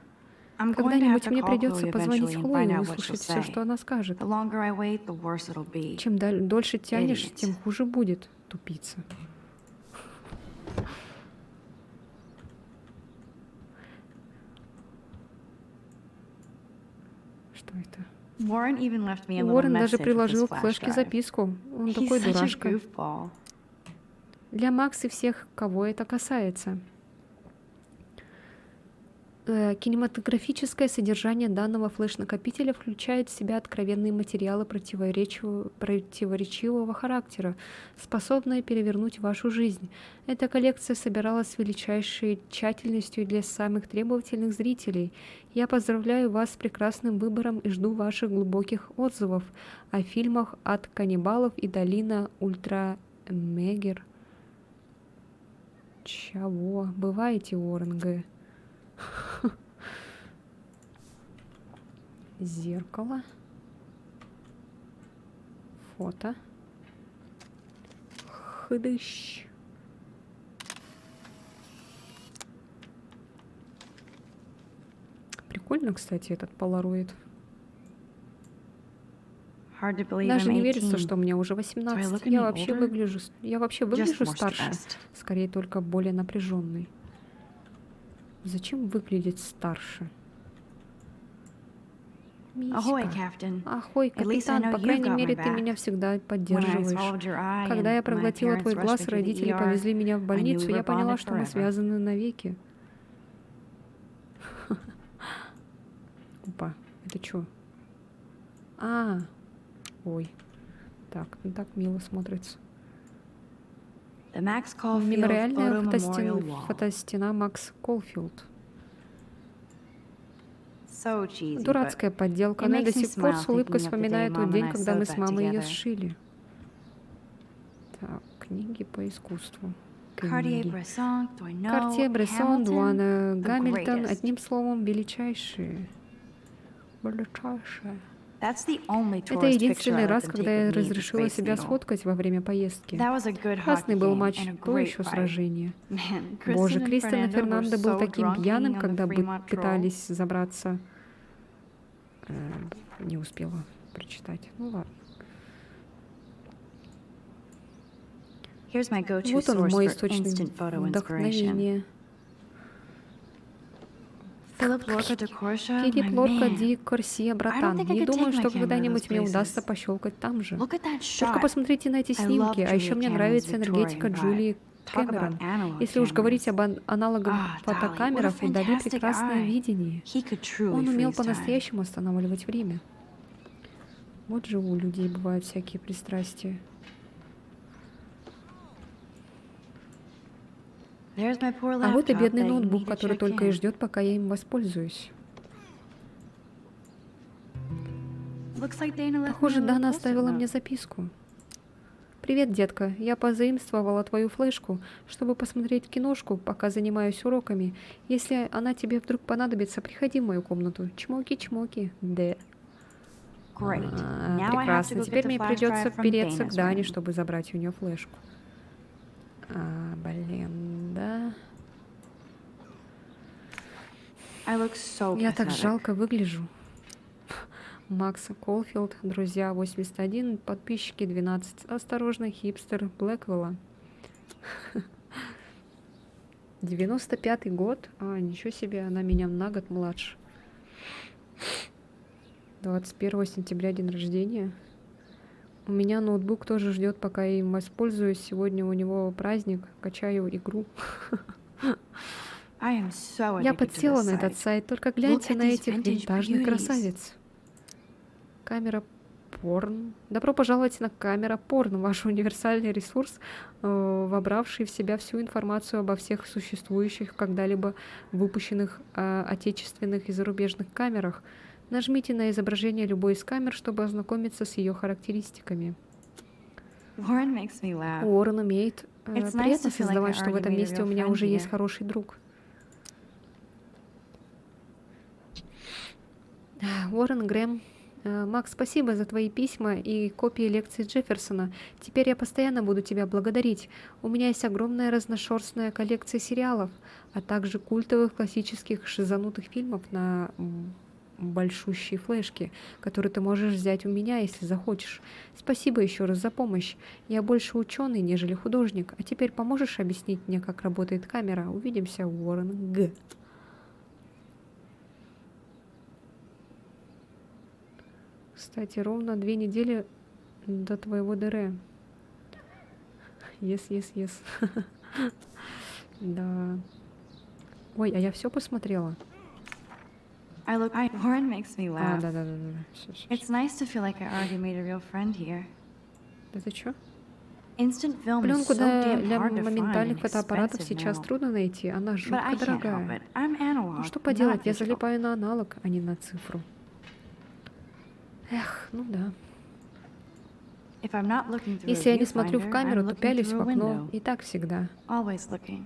I'm going to have Когда-нибудь to мне call придется Chloe позвонить eventually and Хлое find и out what выслушать she'll все, say. что она скажет. The longer I wait, the worse it'll be. Чем дольше тянешь, Idiots. тем хуже будет, тупица. Что это? Warren even left me a little Уоррен даже message with his приложил к flash флешке drive. записку. Он He's такой such a дурашка. goofball. Для Макс и всех, кого это касается. Кинематографическое содержание данного флеш-накопителя включает в себя откровенные материалы противоречивого характера, способные перевернуть вашу жизнь. Эта коллекция собиралась с величайшей тщательностью для самых требовательных зрителей. Я поздравляю вас с прекрасным выбором и жду ваших глубоких отзывов о фильмах «От каннибалов» и «Долина Ультрамегер». Чего? Бываете, Уоррен Г. Зеркало. Фото. Хыдыщ. Прикольно, кстати, этот полароид. Hard to believe Даже I'm не верится, 18. что мне уже Do I 18. look any Я вообще older? выгляжу more старше. stressed. Скорее, только более напряженный. Зачем выглядеть старше? Ahoy, Миська. Captain. Ахой, At least I капитан, know по you've крайней got my мере, ты back. меня всегда When I поддерживаешь. swallowed your eye Когда я and my проглотила parents твой rushed глаз, me to the родители ER, повезли меня в I knew больницу, we я were поняла, bonded что мы forever. связаны навеки. Опа, это что? Ой. Так, ну так мило смотрится. The Max Caulfield Мемориальная Photo Memorial Wall. фотостена Макс Колфилд. So cheesy, Дурацкая but подделка. it Она до makes me сих пор smile с улыбкой thinking of the day вспоминает Mom тот and день, I когда мы sewed с that мамой ее together. сшили. Так, книги по искусству. Cartier-Bresson, Doisneau, Картье-Брессон, Hamilton, Дуана the Гамильтон, greatest. одним словом, величайшие. Величайшие. That's the only Это tourist picture единственный I let раз, them когда take я with me at the разрешила Space себя Needle. сфоткать во время поездки. That was a good Классный hockey был game матч, and a то great еще fight. сражение. Man, Боже, Kristen and Кристен и Fernando were Фернандо был so таким drunk пьяным, hanging on когда the Fremont Troll. пытались забраться. Не успела прочитать. Ну ладно. Here's my go-to Вот он, source мой for источник instant photo inspiration. вдохновения. Philip Lorca de Corsia, Филипп my Лорка man. Ди Корсия, I братан. don't think I Не could думаю, take my что camera to когда-нибудь those мне places. удастся пощелкать там же. Look at that Только shot. посмотрите на эти I love снимки, а еще Julia мне Cameron's нравится Victorian энергетика vibe. Джулии Talk about Кэмерон. analog Если уж говорить cameras. об аналоговых Ah, Dolly, фотокамерах, what a у Дали fantastic прекрасное eye. видение. He could truly Он умел freeze time. по-настоящему останавливать время. Вот же у людей бывают всякие пристрастия. There's my poor А вот и laptop бедный begging me ноутбук, to который check только и in. ждет, пока я им воспользуюсь. Looks like Dana left me a Похоже, little Дана post-it оставила note. мне записку. «Привет, детка. Я позаимствовала твою флешку, чтобы посмотреть киношку, пока занимаюсь уроками. Если она тебе вдруг понадобится, приходи в мою комнату. Чмоки-чмоки. Д». Great. Now I have to Прекрасно. go Теперь get the мне flash придется drive from впереться к Dana's Дане, room. чтобы забрать у нее флешку. Блин, да. I look so Я так pathetic. жалко выгляжу. Макс Колфилд, друзья 81, подписчики 12. Осторожно, хипстер Блэквелла. 95-й год. Ничего себе, она меня на год младше. 21 сентября день рождения. У меня ноутбук тоже ждет, пока я им воспользуюсь. Сегодня у него праздник. Качаю игру. I am so Я addicted to подсела this на этот site. сайт. Только гляньте Look at на these этих vintage винтажных beauties. красавиц. Камера Порн. Добро пожаловать на камера порн, ваш универсальный ресурс, вобравший в себя всю информацию обо всех существующих когда-либо выпущенных отечественных и зарубежных камерах. Нажмите на изображение любой из камер, чтобы ознакомиться с ее характеристиками. Warren makes me laugh. Уоррен умеет It's nice приятно to feel like сознавать, I что в already этом made a месте у real меня friend уже есть here. хороший друг. Уоррен Грэм. Макс, спасибо за твои письма и копии лекций Джефферсона. Теперь я постоянно буду тебя благодарить. У меня есть огромная разношерстная коллекция сериалов, а также культовых классических шизанутых фильмов на большущей флешке, которые ты можешь взять у меня, если захочешь. Спасибо еще раз за помощь. Я больше ученый, нежели художник. А теперь поможешь объяснить мне, как работает камера? Увидимся, Уоррен Г. Кстати, ровно 2 недели до твоего ДР. Yes. Да. Ой, а я все посмотрела. Warren makes me laugh. Да. Всё. It's nice to feel like I already made a real friend here. Это что? Instant film is Пленку so damn для hard to find моментальных and фотоаппаратов expensive сейчас now. трудно найти. Она But I жутко can't help дорогая. it. I'm analog, Ну что not поделать, я digital. залипаю на аналог, а не на цифру. Эх, ну да. If I'm not looking through a Если я не смотрю в viewfinder, камеру, I'm то looking пялюсь through в a окно. window. И так всегда. Always looking.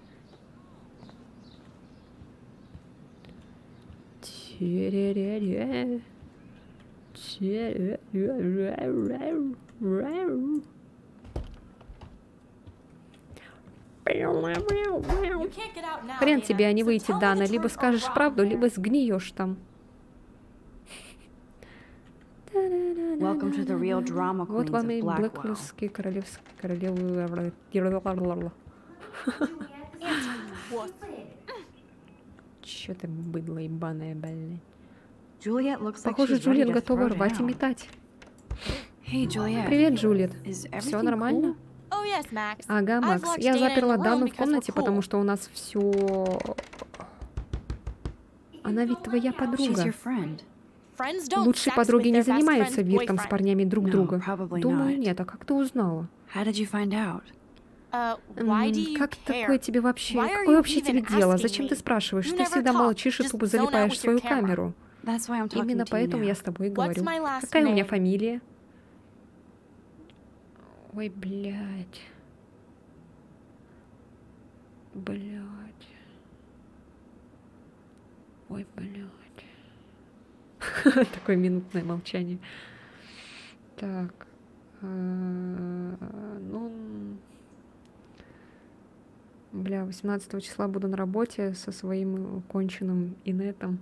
Хрен тебе, а не выйти, Дана. Либо скажешь правду, либо сгниешь там. Welcome to the real drama Вот queens вам of и Blackwell. блэквиллские королевы. Чё ты быдло ебаное, блин. Juliet looks like Похоже, she's ready Джульет to готова throw рвать и down. метать. Hey, Juliet. Привет, Джульет. Is Все everything нормально? Oh yes, Max. Ага, I've Макс. locked Я Dana in заперла the room Дану в because we're комнате, потому cool. что у нас все. Она ведь твоя She's подруга. your friend. Friends don't Лучшие sex подруги with не their best занимаются friend's виртом с boyfriend. парнями друг No, друга. probably Думаю, not. нет. А как ты узнала? How did you find out? Why do you Как care? такое тебе вообще? Why are Какое you вообще even тебе дело? asking Зачем ты me? спрашиваешь? You Ты never всегда talk. молчишь и Just тупо zone out залипаешь with в свою your camera. камеру. That's why I'm talking Именно to you поэтому now. я с тобой и What's говорю. my last Какая у меня name? фамилия? Ой, блядь. Блядь. Ой, блядь. Такое минутное молчание. Так. Ну... Бля, 18 числа буду на работе со своим конченным инетом.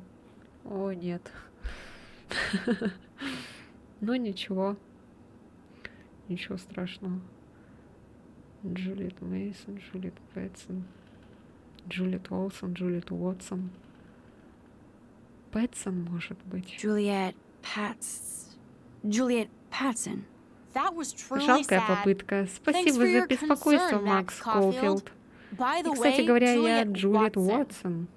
О, нет. Ну, ничего. Ничего страшного. Джулиет Мейсон, Джулиет Пэтсон, Джулиет Уолсон, Джулиет Уотсон. Пэтсон, может быть. Juliet Patson. That was truly Жалкая sad. попытка. Thanks Спасибо for за your беспокойство, concern, Макс Max Caulfield. Колфилд. By И, the кстати way, говоря, я Juliet Джулиет Watson. Уотсон.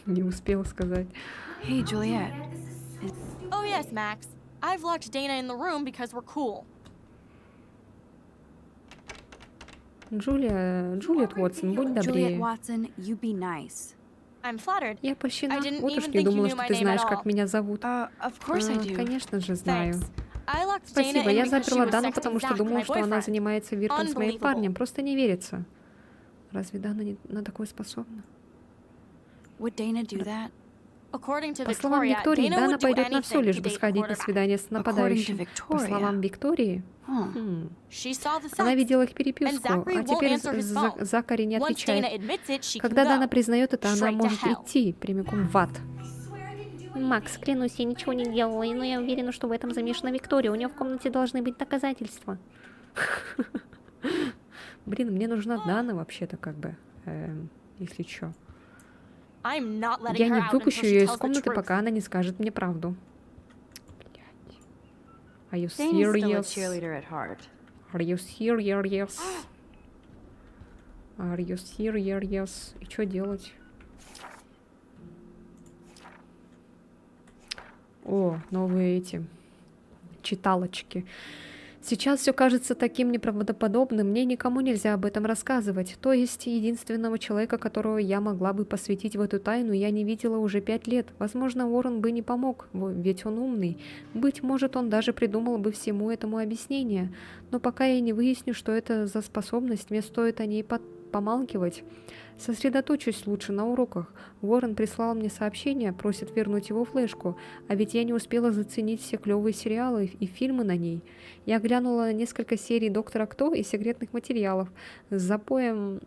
Не успел сказать. Hey, Juliet. Oh yes, Max. I've locked Dana in the room because we're cool. Джулиет Уотсон, будь Juliet добрее. Watson, you be nice. I'm flattered. Я польщена. I didn't Вот уж even не think you думала, knew что my ты name знаешь, at как all. меня зовут. Of course I do. Конечно же, знаю. Thanks. I locked Dana Спасибо, in я because she заперла was Дану, sexting потому что Zach, думала, my что она boyfriend. занимается виртом с моим Unbelievable. парнем. Просто не верится. Разве Дана на такое способна? Would Dana do that? According to По словам Victoria, Виктории, Dana Дана would do пойдет на все, anything лишь to бы date сходить на quarterback. свидание с нападающим. По Victoria. словам Виктории, She saw the она sex. видела их And переписку, Zachary а won't теперь answer his phone. Закари не Once Dana отвечает. admits it, she Когда can Дана go. признает это, она Straight to может hell. идти прямиком в ад. Макс, клянусь, я ничего не делала, но я уверена, что в этом замешана Виктория. У нее в комнате должны быть доказательства. Блин, мне нужна Дана вообще-то как бы, если чё. I'm not letting Я her не out выпущу until she ее из tells the комнаты, truth. пока она не скажет мне правду. Блядь. Are you Dana's still a serious? cheerleader at heart. Are you serious? Are you serious? И что делать? О, новые эти читалочки. Сейчас все кажется таким неправдоподобным, мне никому нельзя об этом рассказывать. То есть единственного человека, которого я могла бы посвятить в эту тайну, я не видела уже 5 лет. Возможно, Уоррен бы не помог, ведь он умный. Быть может, он даже придумал бы всему этому объяснение. Но пока я не выясню, что это за способность, мне стоит о ней помалкивать. Сосредоточусь лучше на уроках. Уоррен прислал мне сообщение, просит вернуть его флешку, а ведь я не успела заценить все клевые сериалы и фильмы на ней. Я глянула несколько серий «Доктора Кто» и «Секретных материалов». С запоем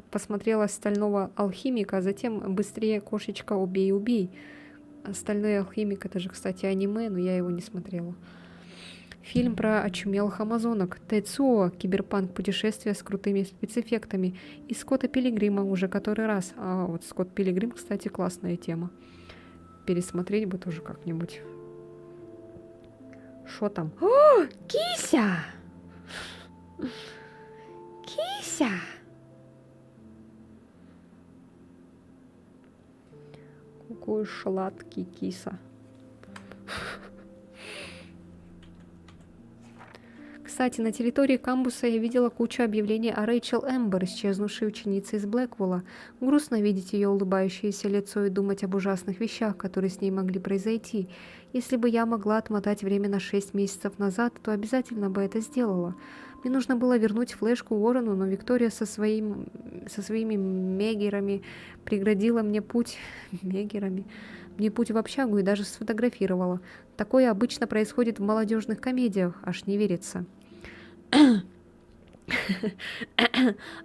посмотрела «Стального алхимика», а затем «Быстрее, кошечка, убей, убей». «Стальной алхимик» — это же, кстати, аниме, но я его не смотрела. Фильм про очумелых амазонок, Тэцуо, киберпанк-путешествие с крутыми спецэффектами, и Скотта Пилигрима уже который раз. А вот Скотт Пилигрим, кстати, классная тема. Пересмотреть бы тоже как-нибудь. Шо там? О, кися! Кися! Какой сладкий киса. Кстати, на территории кампуса я видела кучу объявлений о Рэйчел Эмбер, исчезнувшей ученице из Блэквула. Грустно видеть ее улыбающееся лицо и думать об ужасных вещах, которые с ней могли произойти. Если бы я могла отмотать время на 6 месяцев назад, то обязательно бы это сделала. Мне нужно было вернуть флешку Уоррену, но Виктория со своими мегерами преградила мне путь... Мне путь в общагу и даже сфотографировала. Такое обычно происходит в молодежных комедиях, аж не верится.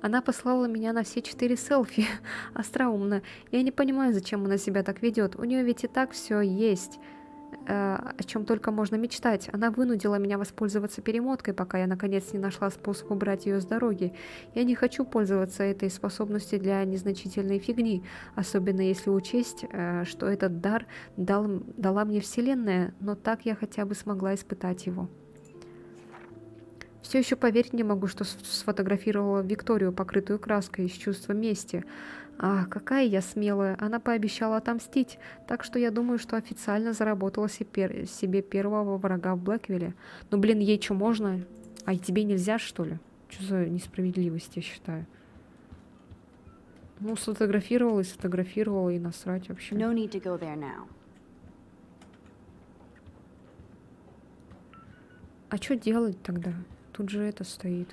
Она послала меня на все 4 селфи. Остроумно. Я не понимаю, зачем она себя так ведет. У нее ведь и так все есть, о чем только можно мечтать. Она вынудила меня воспользоваться перемоткой, пока я наконец не нашла способ убрать ее с дороги. Я не хочу пользоваться этой способностью для незначительной фигни, особенно если учесть, что этот дар дала мне Вселенная, но так я хотя бы смогла испытать его. Все еще поверить не могу, что сфотографировала Викторию, покрытую краской, из чувства мести. А, какая я смелая. Она пообещала отомстить, так что я думаю, что официально заработала себе первого врага в Блэквилле. Ну, блин, ей что, можно? А и тебе нельзя, что ли? Что за несправедливость, я считаю? Ну, сфотографировала и насрать вообще. No need to go there now. А что делать тогда? Тут же это стоит.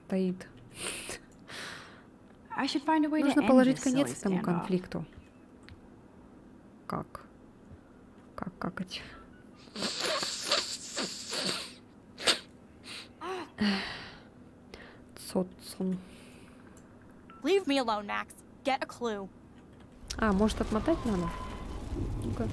Стоит. I should find a way to Нужно end положить this конец silly этому standoff. конфликту. Как? Как какать? Цотсон. Leave me alone, Max. Get a clue. А, может отмотать надо? Ну-ка.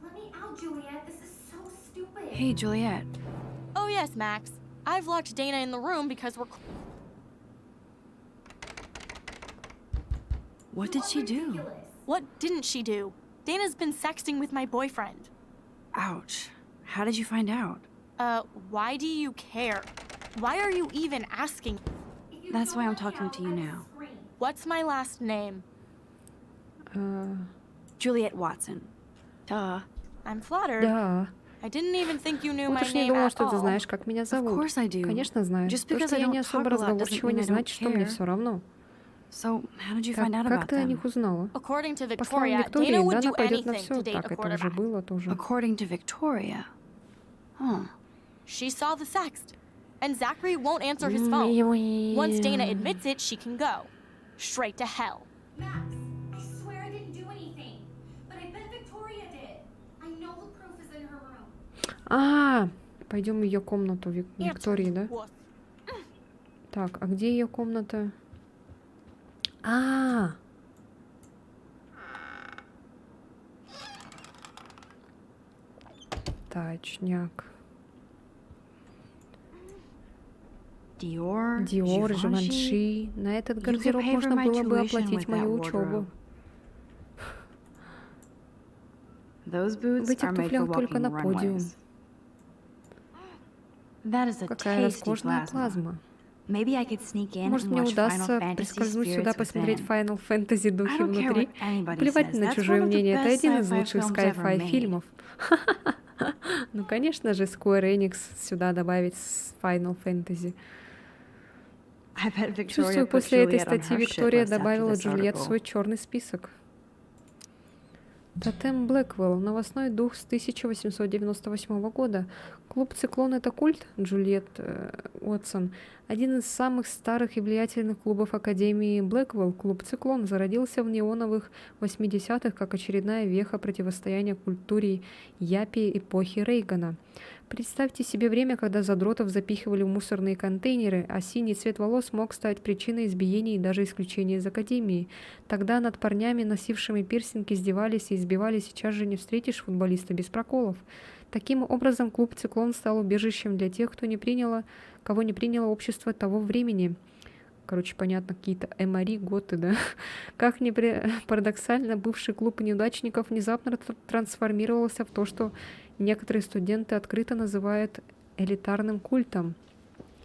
Let me out, Juliet. This is so stupid. Hey, Juliet. Oh, yes, Max. I've locked Dana in the room because we're... What did she do? What didn't she do? Dana's been sexting with my boyfriend. Ouch. How did you find out? Why do you care? Why are you even asking? That's why I'm talking to you now. What's my last name? Juliet Watson. Duh. I'm flattered. Да. I didn't even think you knew Вот my уж не name думала, at что ты all. знаешь, как меня Of зовут. course I do. Конечно, знаю. Just То, because что I я не don't особо talk a lot doesn't разговорчива, mean не I don't значит, что мне care. все равно. So, how did you find out about Как ты о them? них узнала? According to По словам Victoria, Виктории, Dana would да, do она пойдет на anything все. to date Так, a это уже quarterback. было тоже. According to Victoria. Huh. She saw the sext. And Zachary won't answer his phone. Once Dana admits it, she can go. Straight to hell. Max, I swear I didn't do anything. But I bet Victoria did. I know the proof is in her room. А, пойдем в ее комнату Answer, Виктории, да? wuss. Так, а где ее комната? А, точняк. Dior, Диор, Givenchy. Живанши. На этот You could гардероб pay for можно my было бы tuition оплатить with мою that учебу. wardrobe. Those boots В этих are made for туфлях только walking на подиум. runways. That is a Какая tasty роскошная plasma. плазма. Maybe I could sneak in Может, and мне watch Final удастся Fantasy проскользнуть сюда, spirits посмотреть within. Final Fantasy I духи don't care внутри. what anybody Плевать says. на That's чужое one of the мнение. Это best один из sci-fi лучших films ever sci-fi made. фильмов. Ну, конечно же, Square Enix сюда добавить Final Fantasy. I bet Victoria Чувствую, put после этой Juliet on статьи her shit Виктория list after добавила this Джульет в article. свой черный список. Тотем Блэквелл. Новостной дух с 1898 года. Клуб «Циклон» — это культ, Джульет Уотсон. Один из самых старых и влиятельных клубов Академии Блэквелл, клуб «Циклон», зародился в неоновых 80-х как очередная веха противостояния культуре япи эпохи Рейгана. Представьте себе время, когда задротов запихивали в мусорные контейнеры, а синий цвет волос мог стать причиной избиений и даже исключения из академии. Тогда над парнями, носившими пирсинг, издевались и избивали. Сейчас же не встретишь футболиста без проколов. Таким образом, клуб «Циклон» стал убежищем для тех, кого не приняло общество того времени. Короче, понятно, какие-то эмари, готы, да? Как ни парадоксально, бывший клуб неудачников внезапно трансформировался в то, что некоторые студенты открыто называют элитарным культом.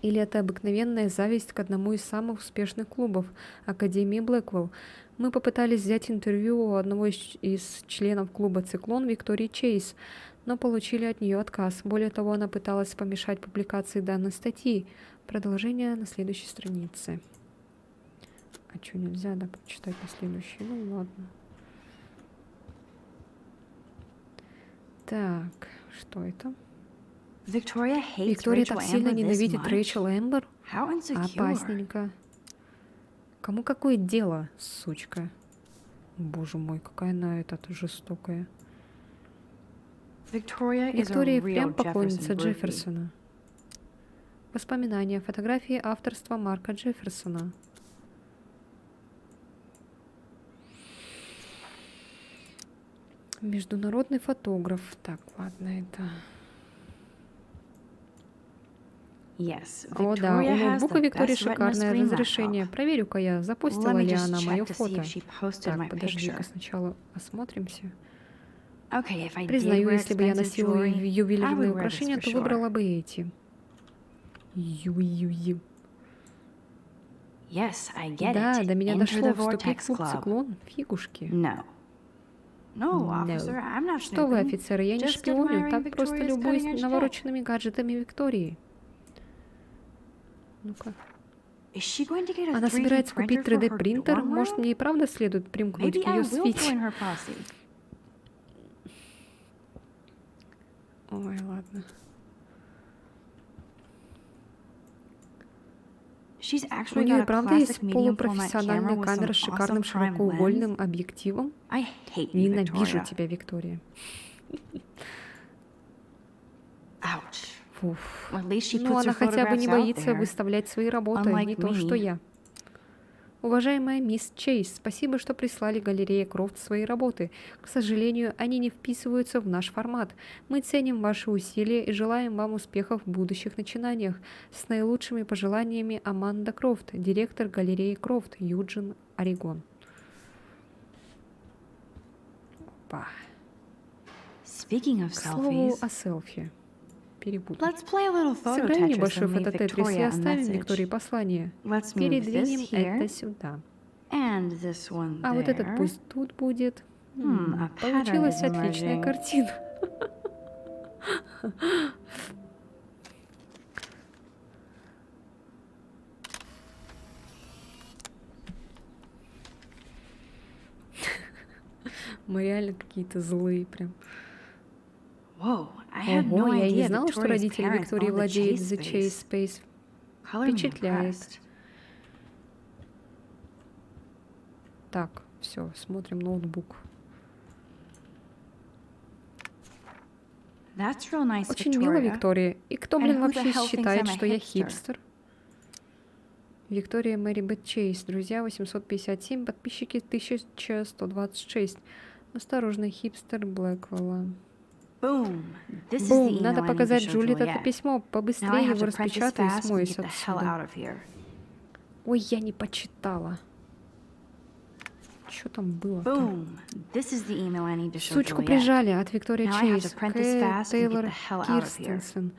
Или это обыкновенная зависть к одному из самых успешных клубов – Академии Блэквелл. Мы попытались взять интервью у одного из членов клуба «Циклон» Виктории Чейз, но получили от нее отказ. Более того, она пыталась помешать публикации данной статьи. Продолжение на следующей странице. А что, нельзя, да, прочитать на следующей? Ну ладно. Так, что это? Виктория так сильно ненавидит Рэйчел Эмбер? Опасненько. Кому какое дело, сучка? Боже мой, какая она эта жестокая. Виктория прям поклонница Джефферсона. Воспоминания. Фотографии авторства Марка Джефферсона. Международный фотограф. Так, ладно, это... О, да, у ноутбука Виктории шикарное разрешение. Проверю-ка я, запустила ли она мое фото. Так, подожди-ка, сначала осмотримся. Признаю, если бы я носила ювелирные украшения, то выбрала бы эти. Ю-ю-ю. Да, до меня дошло, вступить в клуб «Циклон». Фигушки. No. Что вы, офицеры, я не шпионю, так просто любуюсь навороченными гаджетами Виктории. Ну-ка. Она собирается купить 3D-принтер? Может, мне и правда следует примкнуть к ее свите? Ой, ладно. У нее и правда есть полупрофессиональная камера с шикарным широкоугольным объективом? Ненавижу тебя, Виктория. Фуф. Ну, она хотя бы не боится выставлять свои работы, не то что я. Уважаемая мисс Чейз, спасибо, что прислали галерее Крофт свои работы. К сожалению, они не вписываются в наш формат. Мы ценим ваши усилия и желаем вам успехов в будущих начинаниях. С наилучшими пожеланиями, Аманда Крофт, директор галереи Крофт, Юджин, Орегон. Опа. К слову о селфи. Перепутал. Сыграем небольшой фототетрис и оставим Виктории послание. Передвинем это сюда. А вот этот пусть тут будет. Получилась отличная картина. Мы реально какие-то злые прям. Ого, я и не знала, что родители Виктории владеют The Chase Space. Впечатляет. Так, все, смотрим ноутбук. Очень мило, Виктория. И кто, блин, вообще считает, что я хипстер? Виктория Мэри Бет Чейз. Друзья, 857. Подписчики 1126. Осторожно, хипстер Блэквелла. Boom. This is the Бум, email надо I need to показать show Джулиет это Juliet. письмо. Now I Побыстрее have его to print this распечатай и fast and смойся get the hell отсюда. out of here. Ой, я не почитала. Что там было? Boom. This is the email I need to show Сучку Juliet. прижали от Виктории Now I have Чейз. to print this fast and get Тейлор the hell out of here. Кирстенсен.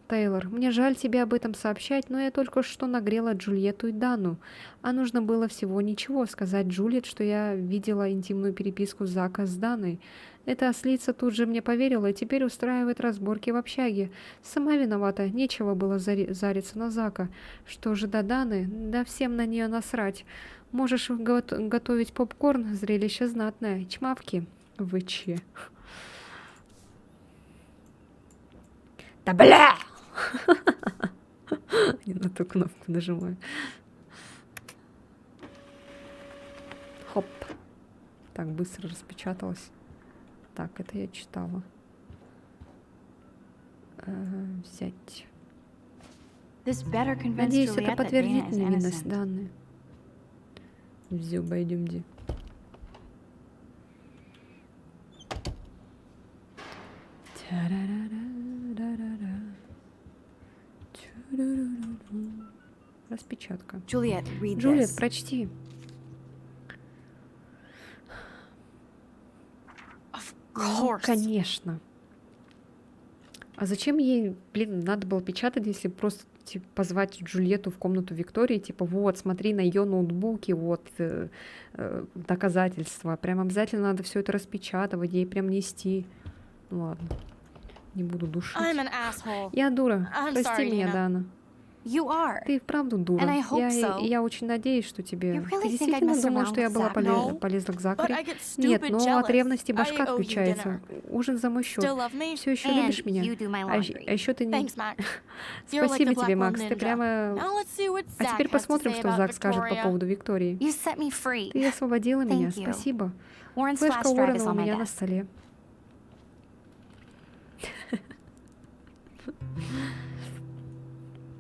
Тейлор, мне жаль тебе об этом сообщать, но я только что нагрела Джульетту и Дану. А нужно было всего ничего сказать Джульет, что я видела интимную переписку Зака с Даной. Эта ослица тут же мне поверила и теперь устраивает разборки в общаге. Сама виновата, нечего было зариться на Зака. Что же до Даны? Да всем на нее насрать. Можешь готовить попкорн, зрелище знатное. Чмавки. ВЧ. Да бля! Я на ту кнопку нажимаю. Хоп. Так, быстро распечаталось. Так, это я читала. Взять. This better convince Надеюсь, это Juliet that Dana подтвердит is невинность innocent. Даны. Взю, пойдемте. Распечатка. Juliet, read Джульет, this. прочти. Of Ну, course. конечно. А зачем ей, блин, надо было печатать, если просто типа, позвать Джульетту в комнату Виктории, типа, вот, смотри на ее ноутбуке, вот, доказательства. Прям обязательно надо все это распечатывать, ей прям нести. Ну ладно, не буду душить. I'm an asshole. Я дура. I'm Прости sorry, меня, Nina. Дана. You are. Ты вправду дура. And I hope so. Я очень надеюсь, что тебе... You really Ты think I'd действительно mess думала, around что я with была Zach? No. полезла к Закари? But I get Нет, stupid но jealous. от ревности башка I owe you отключается. dinner. Ужин за мой счет. Still love me? Все еще And любишь меня? you do my А laundry. еще ты не... Thanks, Max. You're like Спасибо the тебе, Black Макс. Widow Ты ninja. прямо... Now let's see what А Zach теперь has to посмотрим, say что about Зак скажет по Victoria. поводу Виктории. You set me free. Ты освободила меня. Thank you. Спасибо. Warren's Флешка flash drive is Уоррена у on my меня на desk. столе.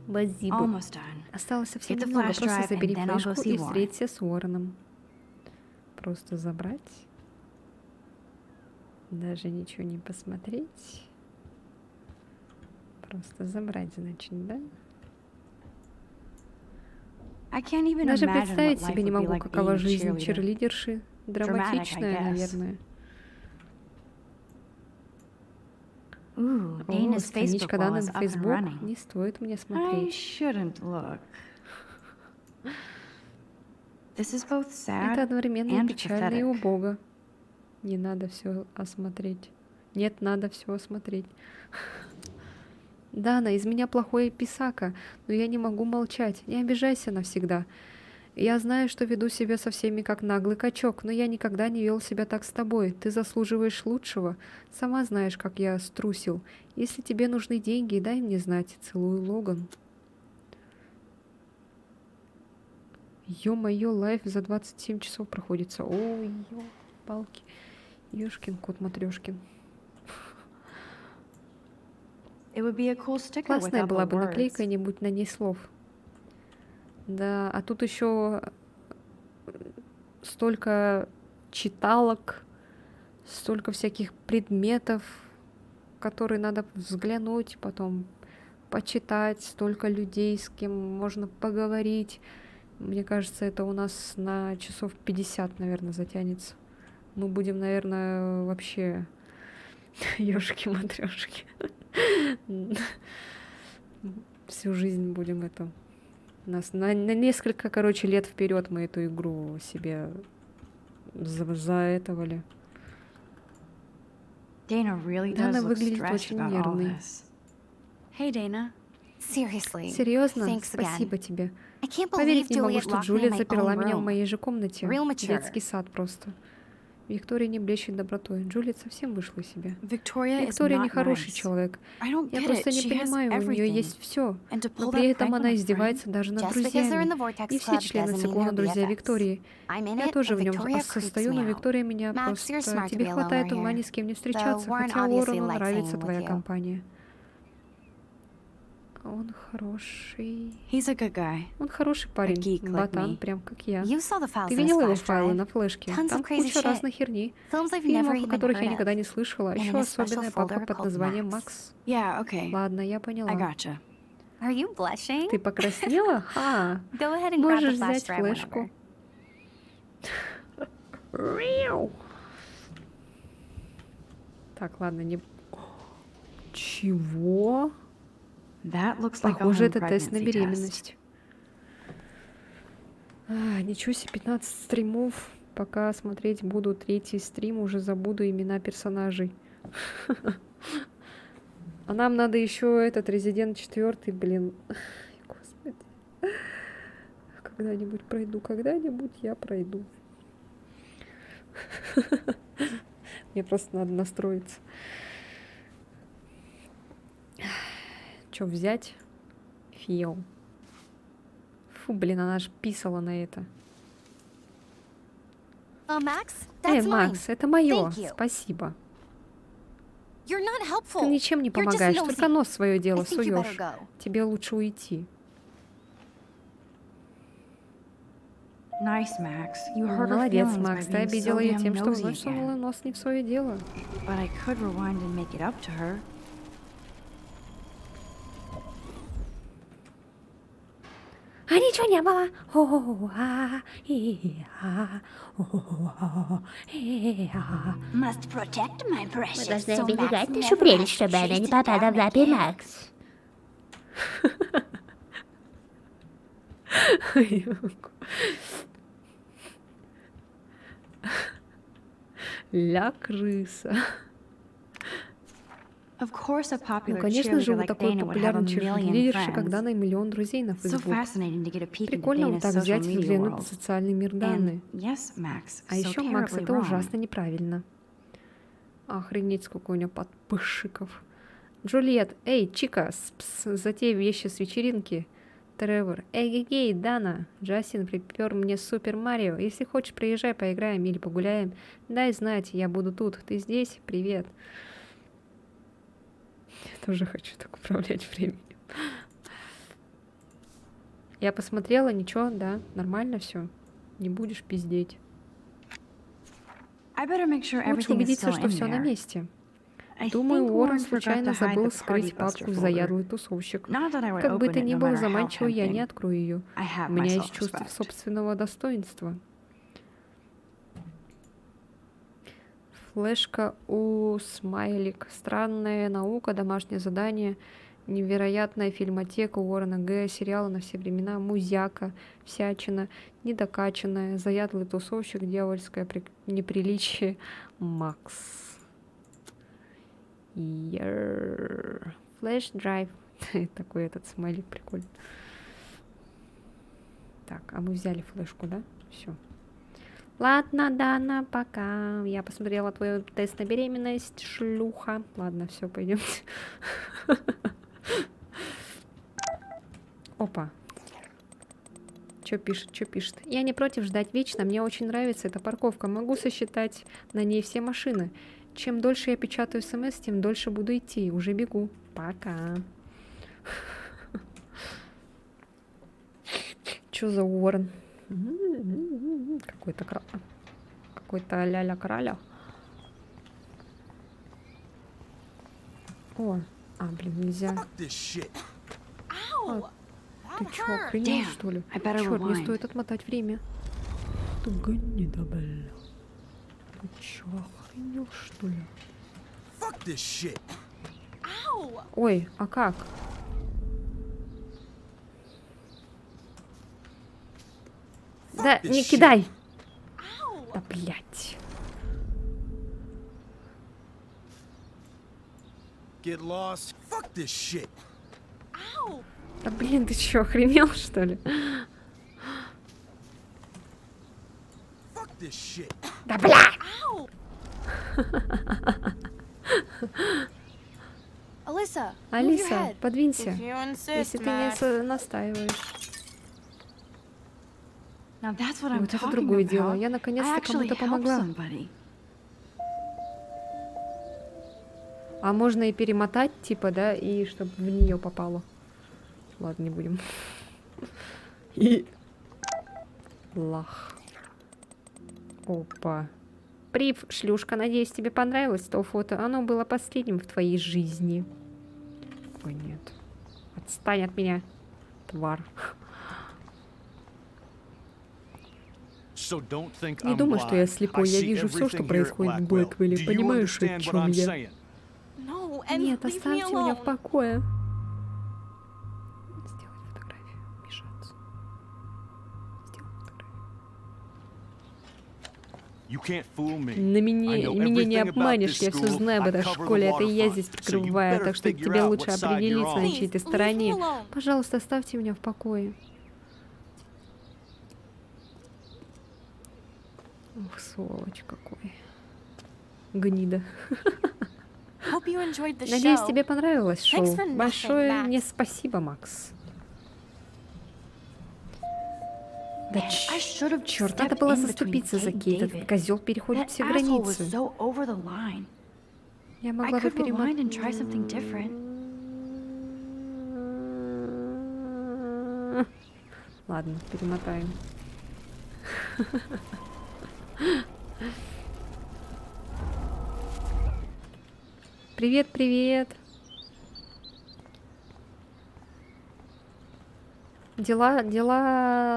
Спасибо. Almost done. Осталось совсем Get the немного. flash Просто drive, забери and then I'll go флешку see и Warren. встреться с Уорреном. Просто забрать. Даже ничего не посмотреть. Просто забрать, значит, да? I can't even Даже imagine представить what life себе не would be могу, like какова being a жизнь cheerleader. черлидерши. Драматичная, guess. наверное. Ooh, О, Dana's страничка Facebook Даны wall is на up and Facebook. running. Не стоит мне I смотреть. shouldn't look. This is both sad Это одновременно и and печально, и pathetic. убого. Не надо все осмотреть. Нет, надо все осмотреть. Дана, из меня плохой писака, но я не могу молчать. Не обижайся навсегда. Я знаю, что веду себя со всеми как наглый качок, но я никогда не вел себя так с тобой. Ты заслуживаешь лучшего. Сама знаешь, как я струсил. Если тебе нужны деньги, дай мне знать. Целую, Логан. Ё-моё, лайф за 27 часов проходится. Ой, ёлки-палки. Ёшкин кот Матрёшкин. It would be a cool sticker with Классная была бы upload наклейка, words. не будь на ней слов. Да, а тут еще столько читалок, столько всяких предметов, которые надо взглянуть, потом почитать, столько людей, с кем можно поговорить. Мне кажется, это у нас на часов 50, наверное, затянется. Мы будем, наверное, вообще ёшки-матрёшки. Всю жизнь будем это... Нас на несколько, короче, лет вперед мы эту игру себе заэтовали. Dana really does Дана look выглядит stressed очень about all нервной. this. Hey, Dana. Seriously. Серьезно? Thanks again. Спасибо тебе. I can't believe Поверить не могу, Juliet что locked me in Джулиет my заперла own меня в room. моей же комнате. Real mature. Детский сад просто. Виктория не блещет добротой. Джулиет совсем вышла из себя. Victoria is Виктория not нехороший nice. человек. I don't Я get просто it. не She has понимаю, у нее everything. есть все. And to Но pull при that этом prank on она a friend? издевается даже над Just because they're in the друзьями. Vortex И все Club члены doesn't mean циклона they're друзья BFFs. Виктории. I'm in Я it, тоже and в нем Victoria состою, creeps но me out. Виктория меня Max, просто... you're smart to Тебе be alone хватает right ума here. ни с кем не встречаться, Warren хотя obviously Уоррену likes нравится hanging твоя with you. компания. Он хороший. He's a good guy. Он хороший парень. geek like Ботан, me. прям как я. You saw the files Ты in his видела его flash файлы drive? на флешке? Tons Там of crazy куча shit. разной херни. Films I've never Фильмов, о even которых я heard никогда of. не слышала. And in Еще a special особенная папка folder под called названием Max. Макс. Yeah, okay. Ладно, я поняла. I gotcha. Are you blushing? Ты покраснела? Ха! Go ahead and grab the Можешь flash взять drive флешку. whenever. Так, ладно, не... Чего? That looks like a Похоже, home это тест на pregnancy test. беременность. Ничего себе, 15 стримов. Пока смотреть буду третий стрим, уже забуду имена персонажей. А нам надо еще этот Резидент 4, блин. Господи. Когда-нибудь пройду, когда-нибудь я пройду. Мне просто надо настроиться. Что взять? Фил. Фу, блин, она ж писала на это. Max, that's mine. Макс, это мое. Thank you. Спасибо. You're not helpful. Ты ничем не You're just помогаешь, nosy. только нос в свое дело I think you better суешь. go. Тебе лучше уйти. Nice, Max. You hurt her Молодец, feelings by Макс, ты being обидела so ее damn тем, что nosy вновь сунула again. нос не в свое дело. But I could rewind and make it up to her. А ничего не было. Must protect my precious. Мы должны оберегать нашу прелесть, чтобы она не попала в лапы Макс. Ля крыса. Of course, a Ну, popular конечно же, cheerleader вот like такой Dana would have a популярный million черлидерша, когда friends. на миллион друзей на So Facebook. fascinating to get a peek into Прикольно вот Dana's так social взять и media взглянуть на world. социальный мир Даны. And yes, Max, А so еще, Макс, terribly это wrong. ужасно неправильно. Охренеть, сколько у него подписчиков. Джульет, эй, Чика, затей вещи с вечеринки. Тревор, эй, Дана. Джастин припер мне Супер Марио. Если хочешь, приезжай, поиграем или погуляем. Дай знать, я буду тут. Ты здесь? Привет. Я тоже хочу так управлять временем. Я посмотрела, ничего, да, нормально все. Не будешь пиздеть. I better make sure Лучше everything is убедиться, still что in все на there. месте. I Думаю, think Уоррен Warren forgot случайно to hide забыл the скрыть Party папку Buster в folder. заядлый тусовщик. Not that I would Как бы open то it ни no было matter how заманчиво, я не tempting. открою ее. I have У my меня есть чувство self-respect. собственного достоинства. Флешка у Смайлик. Странная наука, домашнее задание. Невероятная фильмотека Уоррена Г. Сериалы на все времена. Музяка. Всячина. Недокачанная. Заядлый тусовщик. Дьявольское неприличие. Макс. Флэш-драйв. Такой этот смайлик прикольный. Так, а мы взяли флешку, да? Все. Ладно, Дана, пока. Я посмотрела твой тест на беременность, шлюха. Ладно, все, пойдемте. Опа. Что пишет? Я не против ждать вечно. Мне очень нравится эта парковка. Могу сосчитать на ней все машины. Чем дольше я печатаю смс, тем дольше буду идти. Уже бегу. Пока. Чё за Уоррен? Какой-то ля-ля краля. О, блин, нельзя. Ты чё, охренел, что ли? Чёрт, мне стоит отмотать время. Ты гнида, бля. Ты чё, охренел, что ли? Ой, а как? Да, не кидай! Да, блядь. Get lost. Fuck this shit. Да, блин, ты чё, охренел, что ли? Fuck this shit. Да, блядь! Alyssa, move your Алиса, head. подвинься, If you insist, если ты Max. не настаиваешь. Now that's what I'm Вот это talking другое дело. about. Я I наконец-то actually кому-то helped помогла. somebody. А можно и перемотать, типа, да, и чтобы в нее попало. Ладно, не будем. И... Лах. Опа. Прив, шлюшка, надеюсь, тебе понравилось то фото. Оно было последним в твоей жизни. Ой, нет. Отстань от меня, тварь. Не думай, что я слепой. Я вижу все, что происходит в Блэквилле. Понимаешь, о чем я? Нет, оставьте меня в покое. Сделать фотографию. Мешаться. Сделать фотографию. Меня не обманешь. Я все знаю об этой школе. Это и я здесь прикрываю. Так что тебе лучше определиться, на чьей ты стороне. Пожалуйста, оставьте меня в покое. Ух, сволочь какой. Гнида. Надеюсь, тебе понравилось шоу. Большое мне спасибо, Макс. Да черт, надо было заступиться за Кейт. Этот козел переходит все границы. Я могла бы перемотать. Ладно, перемотаем. Привет, привет. Дела,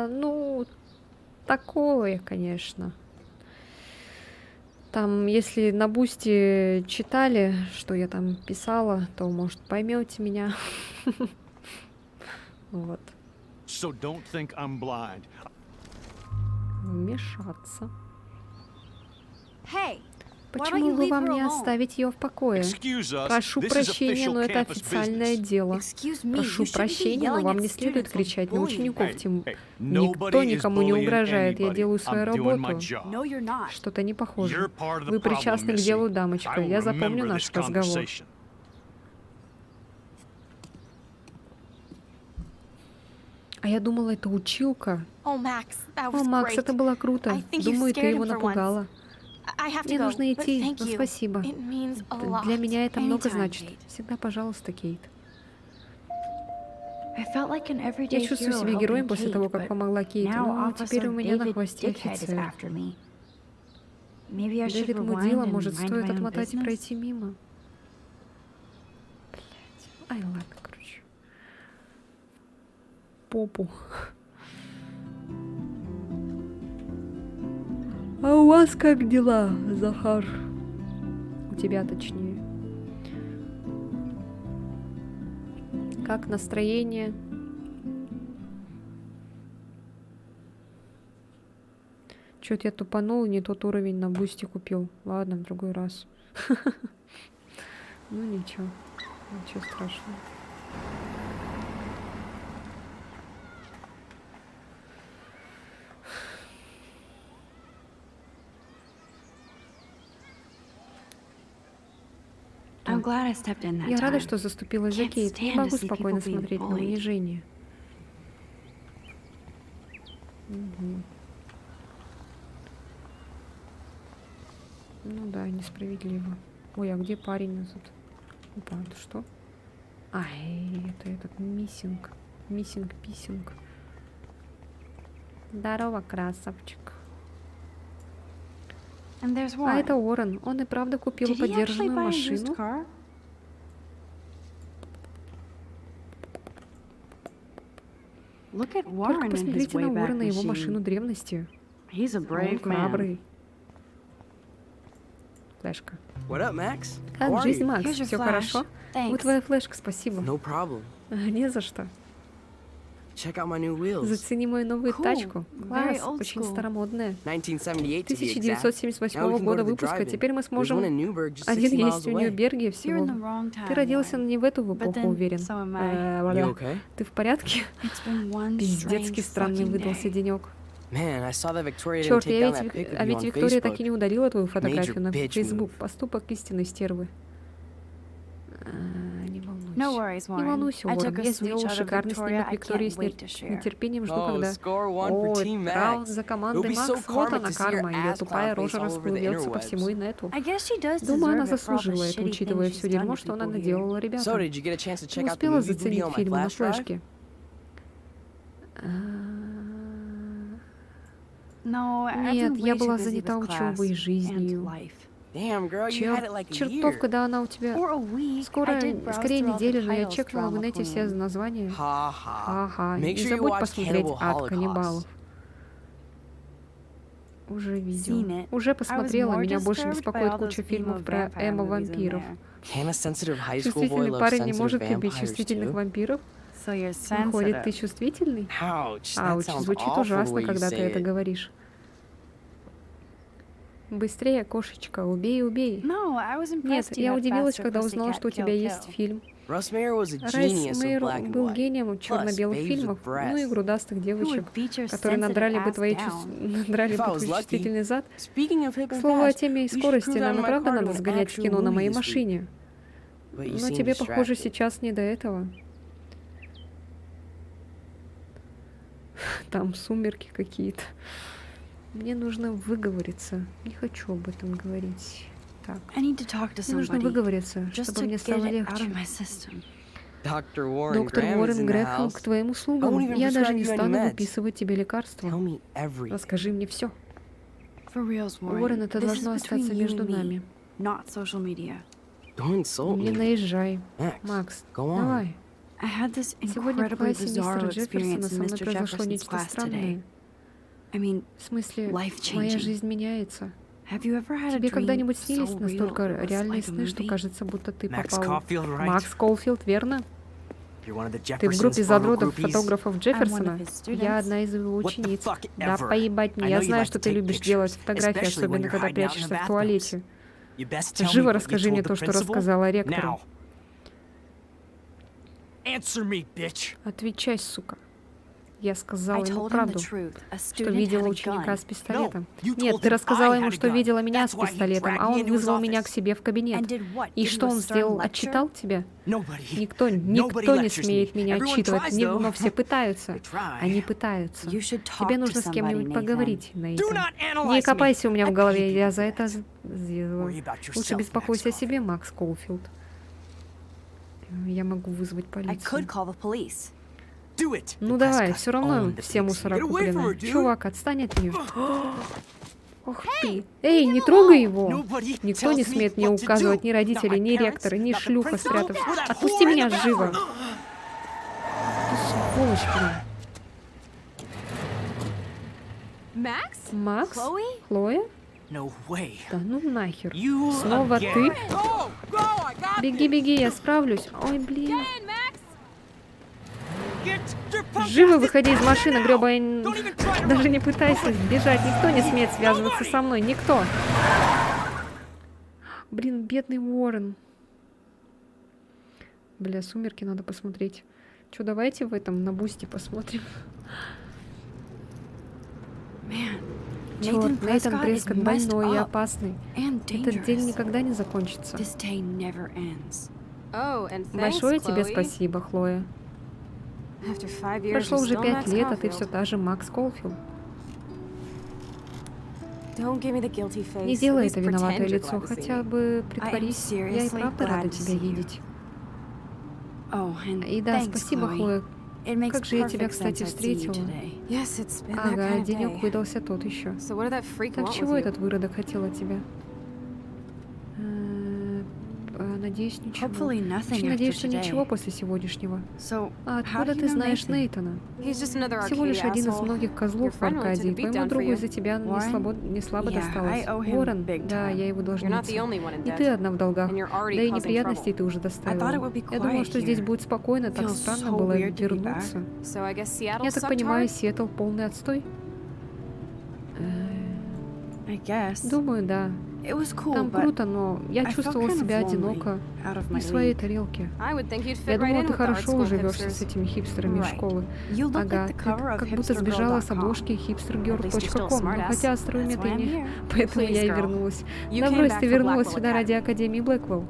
ну, такое, конечно. Там, если на Бусти читали, что я там писала, то, может, поймете меня. Вот. Вмешаться. Почему бы вам не оставить ее в покое? Прошу прощения, но это официальное дело. Прошу прощения, но вам не следует кричать на учеников. Никто никому не угрожает. Я делаю свою работу. Что-то не похоже. Вы причастны к делу, дамочка. Я запомню наш разговор. А я думала, это училка. О, Макс, это было круто. Думаю, ты его напугала. Мне нужно идти, но спасибо. Для меня это много значит. Всегда пожалуйста, Кейт. Я чувствую себя героем после того, как помогла Кейт, но теперь у меня на хвосте офицер. Дэвид мудила, может, стоит отмотать и пройти мимо? Блять. Ай, ладно, короче. Попу. А у вас как дела, Захар? У тебя точнее. Как настроение? Чё-то я тупанул, не тот уровень на Бусти купил. Ладно, в другой раз. Ну ничего, ничего страшного. Я рада, что заступилась за Кейт. Не могу спокойно смотреть на унижение. Угу. Ну да, несправедливо. Ой, а где парень тут? Опа, это что? Ай, это этот миссинг. Миссинг-писинг. Здорово, красавчик. А это Уоррен. Он и правда купил подержанную машину. Только посмотрите на Уоррена и его машину древности. Он храбрый. Флешка. Как жизнь, Макс? Все хорошо? Вот твоя флешка, спасибо. Не за что. Зацени мою новую тачку. Класс, очень старомодная. 1978 года выпуска. Теперь мы сможем... Один есть в Нью-Берге всего. Ты родился не в эту эпоху, уверен. Ты в порядке? Пиздецки странный выдался денек. Черт, а ведь Виктория так и не удалила твою фотографию на Facebook. Поступок истинной стервы. Не волнуйся, Уоррен. Я сделал шикарный снимок Виктории с нетерпением жду, когда... Ой, раунд за командой Макс. Вот она карма. Ее тупая рожа расплывется по всему инету. Думаю, она заслужила это, учитывая все дерьмо, что она наделала ребятам. Ты успела заценить фильмы на флешке? No, I've Нет, been я way была too busy занята with class учебой и and жизнью. life. Damn, girl, you had it like a Чертовка, year. да она у тебя... For a week, Скоро, I did browse скорее through all the неделю, но я titles чекнула в Drama инете все Queen. названия. Ha-ha. Ага, Make не sure you забудь watch посмотреть Cannibal «Ад Holocaust». каннибалов. Уже видел. Seen it. Уже I was посмотрела, more меня больше disturbed by беспокоит all those куча фильмов emo про vampire movies in эмо-вампиров. there. Can a sensitive high school boy Чувствительный love парень не sensitive может любить vampires чувствительных too? вампиров? So you're Выходит, ты sensitive. чувствительный? Ouch, that Ауч, sounds звучит awful the ужасно, way you когда ты say это it. говоришь. Быстрее, кошечка, убей, убей. No, I was Нет, impressed you я had удивилась, faster когда узнала, Pussycat что у тебя Kill есть Kill. фильм. Russ Meyer was a Райс genius of Мейер black and был white. гением черно-белых babes with фильмов, ну и breasts. грудастых Who девочек, would beat your которые sensitive надрали бы ass твои down? надрали If I бы was твой lucky. чувствительный зад. Speaking of hip К and слову о fast, теме и we should скорости, cruise out нам in и my правда car to надо an сгонять в actual кино на movie моей this week. машине. But you Но seem тебе, похоже, distracted. сейчас не до этого. Там сумерки какие-то. Мне нужно выговориться. Не хочу об этом говорить. Так. I need to talk to Мне нужно somebody выговориться, just чтобы to мне get стало it out легче. of my system. Dr. Warren Доктор Graham is Уоррен in the Грэхэм, house. к твоим I услугам. won't even Я даже prescribe не you any стану meds. выписывать тебе лекарства. Tell me everything. Расскажи мне все. For reals, Уоррен, Warren. это This is должно between остаться you между and me, нами. not social media. Don't insult Не me. наезжай. Max, Макс, go on. давай. I had this Сегодня в incredibly классе мистера bizarro Джефферсона experience со in мной Mr. произошло Jefferson's нечто class странное. today. I mean, В смысле, life-changing. моя жизнь меняется. have you ever had a Тебе dream когда-нибудь so снились real настолько it was реальные like a сны, что movie? кажется, будто ты Max попал... Caulfield, right? Макс Колфилд, верно? You're one of the Ты в Jefferson's группе photo задротов groupies? фотографов Джефферсона? his students. Я одна из его What the учениц. fuck Да ever. поебать мне, I я know you знаю, like что to ты take любишь pictures, делать фотографии, especially when особенно you're когда hiding out in прячешься the в bathrooms. туалете. You best tell me Живо what you расскажи told мне the то, что principal рассказала ректору. now. Answer me, bitch. Отвечай, сука. Я I сказала ему told him the правду, truth. A что student видела had a ученика gun с пистолетом. No, you Нет, told ты him рассказала I ему, had a что gun. видела меня That's с why he пистолетом, dragged а me он into his вызвал меня office. к себе в кабинет. And did what? И Give что you a он stern сделал? lecture? Отчитал тебя? Nobody. Никто не lectures смеет me. меня Everyone отчитывать, tries, though. но все пытаются. They try. Они пытаются. You should talk Тебе to нужно с somebody, кем-нибудь Nathan. поговорить, Do Нейтан. not analyze Не me. копайся у меня I в голове, pay я people за for это that. сделаю. Worry about Лучше yourself, беспокойся о Max себе, Макс Колфилд. Я могу вызвать I could полицию. call the police. Do it. Ну The давай, Prescotts все равно own the все place. мусора Get away from her, куплены. dude. Чувак, отстань от нее. Ох ты. Эй, не трогай его. Nobody Никто не tells me смеет мне what to указывать, do. ни родители, Not my ни parents, ректоры, ни not the шлюха, principal, спрятавшись. or that Отпусти whore in меня the живо. bathroom. Ты сволочь, блин. Max? Макс? Chloe? Хлоя? No way. Да ну нахер. You Снова again. ты? Go, go, I got Беги, this. беги, я справлюсь. Ой, блин. Hey, Max! Get your punk Живо ass выходи из in машины, now. грёбаный. Don't even try to Даже run. не пытайся бежать. Никто не смеет связываться со мной. Никто. Блин, бедный Уоррен. Бля, «Сумерки» надо посмотреть. Чё, давайте в этом, на Бусти посмотрим. Man, Чёрт, Нейтан Прескотт is messed больной и up опасный. and Этот день dangerous. никогда не закончится. This day never ends. Oh, and thanks, Большое тебе Chloe. спасибо, Хлоя. After 5 years, Прошло you're уже still 5 Max лет, а ты Caulfield. все та же Макс Колфилд. Don't give me the guilty face. Не At делай least это виноватое pretend you're лицо, glad to see хотя me. бы притворись. Я и seriously правда glad рада to тебя see you. видеть. Oh, and И да, thanks, спасибо, Chloe. Хлоя. It makes Как же я тебя, perfect кстати, sense I'd see you встретила. today. Yes, it's been that Ага, kind of денек day. выдался тот еще. So what did that freak Так want чего with you? этот выродок хотел от тебя? Надеюсь, ничего. Hopefully nothing Очень after надеюсь, что today. ничего после сегодняшнего. So, А how откуда do you ты know знаешь Nathan? Нейтана? He's just another Всего Arcadia лишь один из asshole. многих козлов Your в friend really took Аркадии. a beat Твоему down for другу you. из-за тебя Warren? не слабо Yeah, досталось. I owe him Уоррен, big да, time. я его You're not the должница. only one in И debt. ты одна в долгах. And you're already Да и causing неприятностей trouble. ты уже I thought it доставила. would be Я думала, quiet что здесь here. будет спокойно, так Feels странно so было weird to be вернуться. So I guess Seattle Я так sucked понимаю, hard? Сиэтл полный отстой? I guess. Думаю, да. It was cool, Там but круто, но я I felt чувствовала kind of себя lonely, одиноко, out of не my в своей league. тарелке. I would think you'd Я fit right думала, in ты with the art хорошо school уживешься с hipsters. этими хипстерами из Right. школы. You look Ага, like the ты cover of как будто сбежала с hipstergirl.com. обложки At least you're still hipstergirl.com, но smartass. хотя остроумие That's ты why I'm не... here. Поэтому Please, я и girl. вернулась. You Да came брось, back ты for вернулась Blackwell сюда Academy. ради Академии Блэквелл.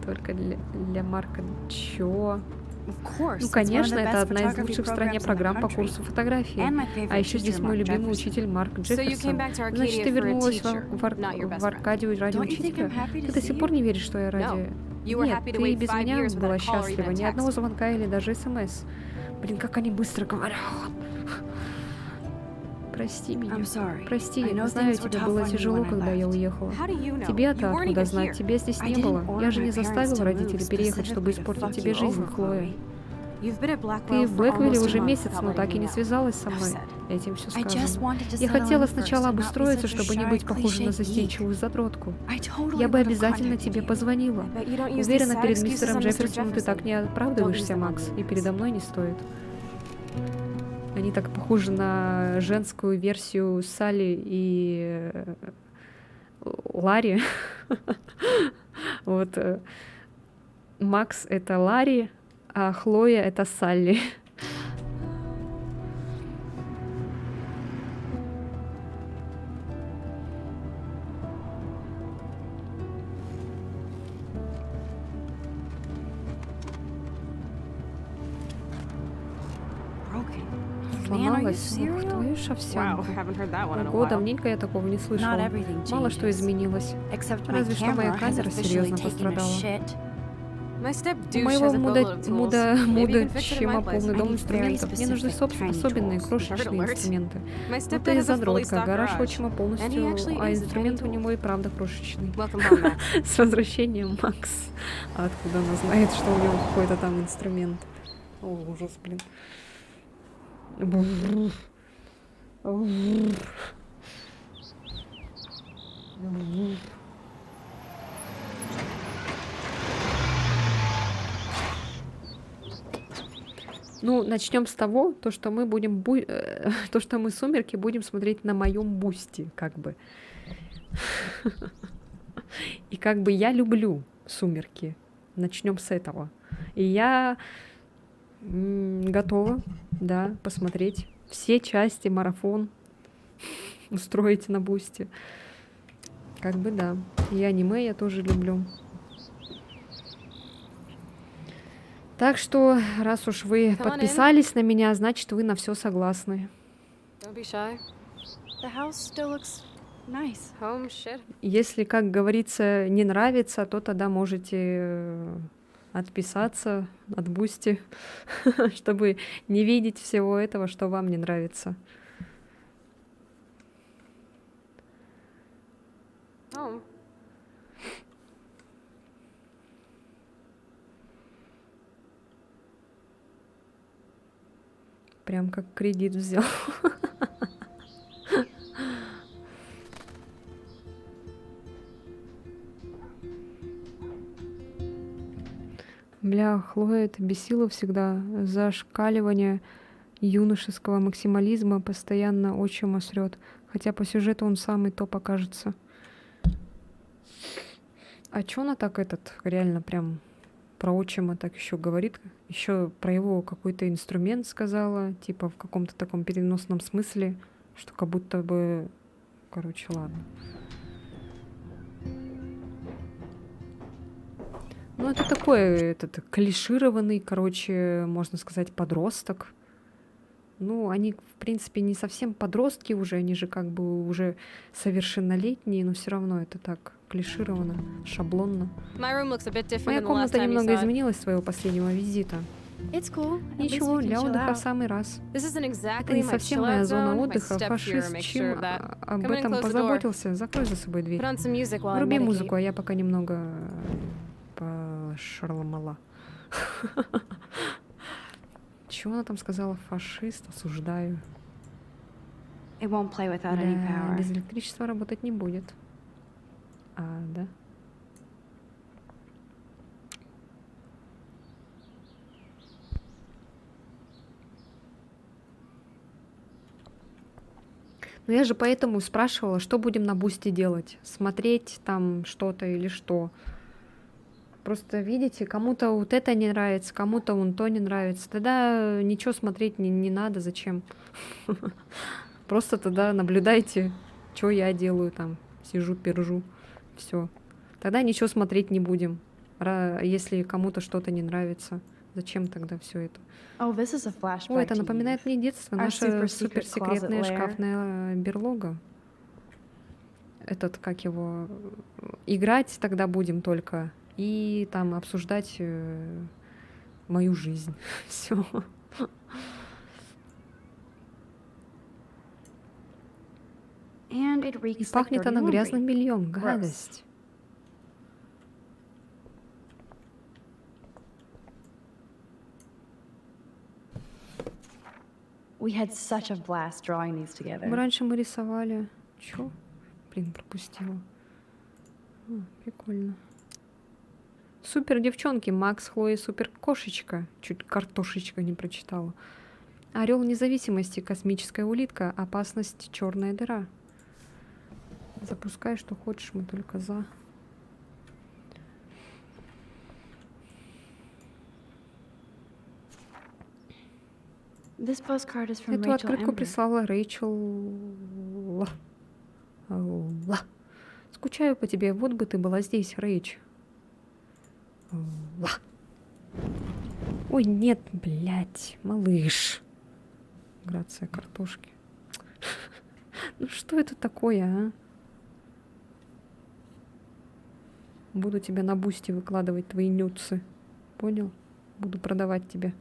Только для Марка. Чё? Ну, конечно, это одна из лучших в стране программ по курсу фотографии. А еще здесь мой любимый учитель Марк Джефферсон. Значит, ты вернулась в Аркадию ради учителя? Ты до сих пор не веришь, что я ради... Нет, ты и без меня была счастлива. Ни одного звонка или даже СМС. Блин, как они быстро говорят. Прости меня. Прости, я знаю, тебе было тяжело, когда я уехала. Тебе-то откуда знать? Тебя здесь не было. Я же не заставила родителей переехать, чтобы испортить тебе жизнь, Хлоя. Ты в Блэквилле уже месяц, но так и не связалась со мной. Этим все сказано. Я хотела сначала обустроиться, чтобы не быть похожей на застенчивую задротку. Я бы обязательно тебе позвонила. Уверена, перед мистером Джефферсоном ты так не оправдываешься, Макс, и передо мной не стоит. Они так похожи на женскую версию Салли и Ларри. Вот Макс — это Ларри, а Хлоя — это Салли. Сломалась. Ух, твою ж овсянку. Ого, давненько я такого не слышала. Мало что изменилось. Разве что моя камера серьезно пострадала. У моего мудачима полный дом инструментов. Мне нужны особенные крошечные инструменты. Это и задротка. Гараж отчима полностью, а инструмент у него и правда крошечный. С возвращением, Макс. А откуда она знает, что у него какой-то там инструмент? О, ужас, блин. Ну, начнем с того, то, что мы будем то, что мы «Сумерки» будем смотреть на моем бусте, как бы. И как бы я люблю «Сумерки». Начнем с этого. И я готова, да, посмотреть все части, марафон устроить на бусте. Как бы да. И аниме я тоже люблю. Так что, раз уж вы подписались на меня, значит, вы на все согласны. Если, как говорится, не нравится, то тогда можете отписаться от бусти, чтобы не видеть всего этого, что вам не нравится. Прям как кредит взял. Бля, Хлоя это бесило всегда. Зашкаливание юношеского максимализма постоянно отчима срет. Хотя по сюжету он самый топ окажется. А чё она так реально прям про отчима так еще говорит? Еще про его какой-то инструмент сказала, типа в каком-то таком переносном смысле, что как будто бы... Короче, ладно. Ну, это такой, клишированный, короче, можно сказать, подросток. Ну, они, в принципе, не совсем подростки уже, они же как бы уже совершеннолетние, но все равно это так клишировано, шаблонно. Моя комната немного изменилась с своего последнего визита. Ничего, для отдыха в самый раз. Это не совсем моя зона отдыха. Фашист Чим об этом позаботился. Закрой за собой дверь. Вруби музыку, а я пока немного пошарламала. Чего она там сказала? Фашист, осуждаю. Да, без электричества работать не будет. А, да? Но я же поэтому спрашивала, что будем на бусте делать. Смотреть там что-то или что. Просто, видите, кому-то вот это не нравится, кому-то вон то не нравится. Тогда ничего смотреть не надо, зачем? Просто тогда наблюдайте, что я делаю там. Сижу, пержу. Все. Тогда ничего смотреть не будем. Если кому-то что-то не нравится. Зачем тогда все это? Oh, this is a flashback. Ой, это to напоминает Eve. мне детство, Our наша super secret суперсекретная closet lair. шкафная берлога. Этот, как его, играть тогда будем только и там обсуждать мою жизнь. Все. And it И reeks like пахнет dirty она laundry. грязным бельем. Gross. Гадость. We had such a blast drawing these together. Раньше мы рисовали. Чё? Блин, пропустила. Прикольно. Супер девчонки. Макс, Хлоя, супер кошечка. Чуть картошечка не прочитала. Орел независимости, космическая улитка, опасность, черная дыра. Запускай, что хочешь, мы только за. This postcard is from Эту Rachel открытку Ember. прислала Рэйчел. Скучаю по тебе, вот бы ты была здесь, Рэйч. Ой, нет, блядь, малыш. Грация картошки. Ну что это такое, а? Буду тебя на бусти выкладывать, твои нюцы. Понял? Буду продавать тебе.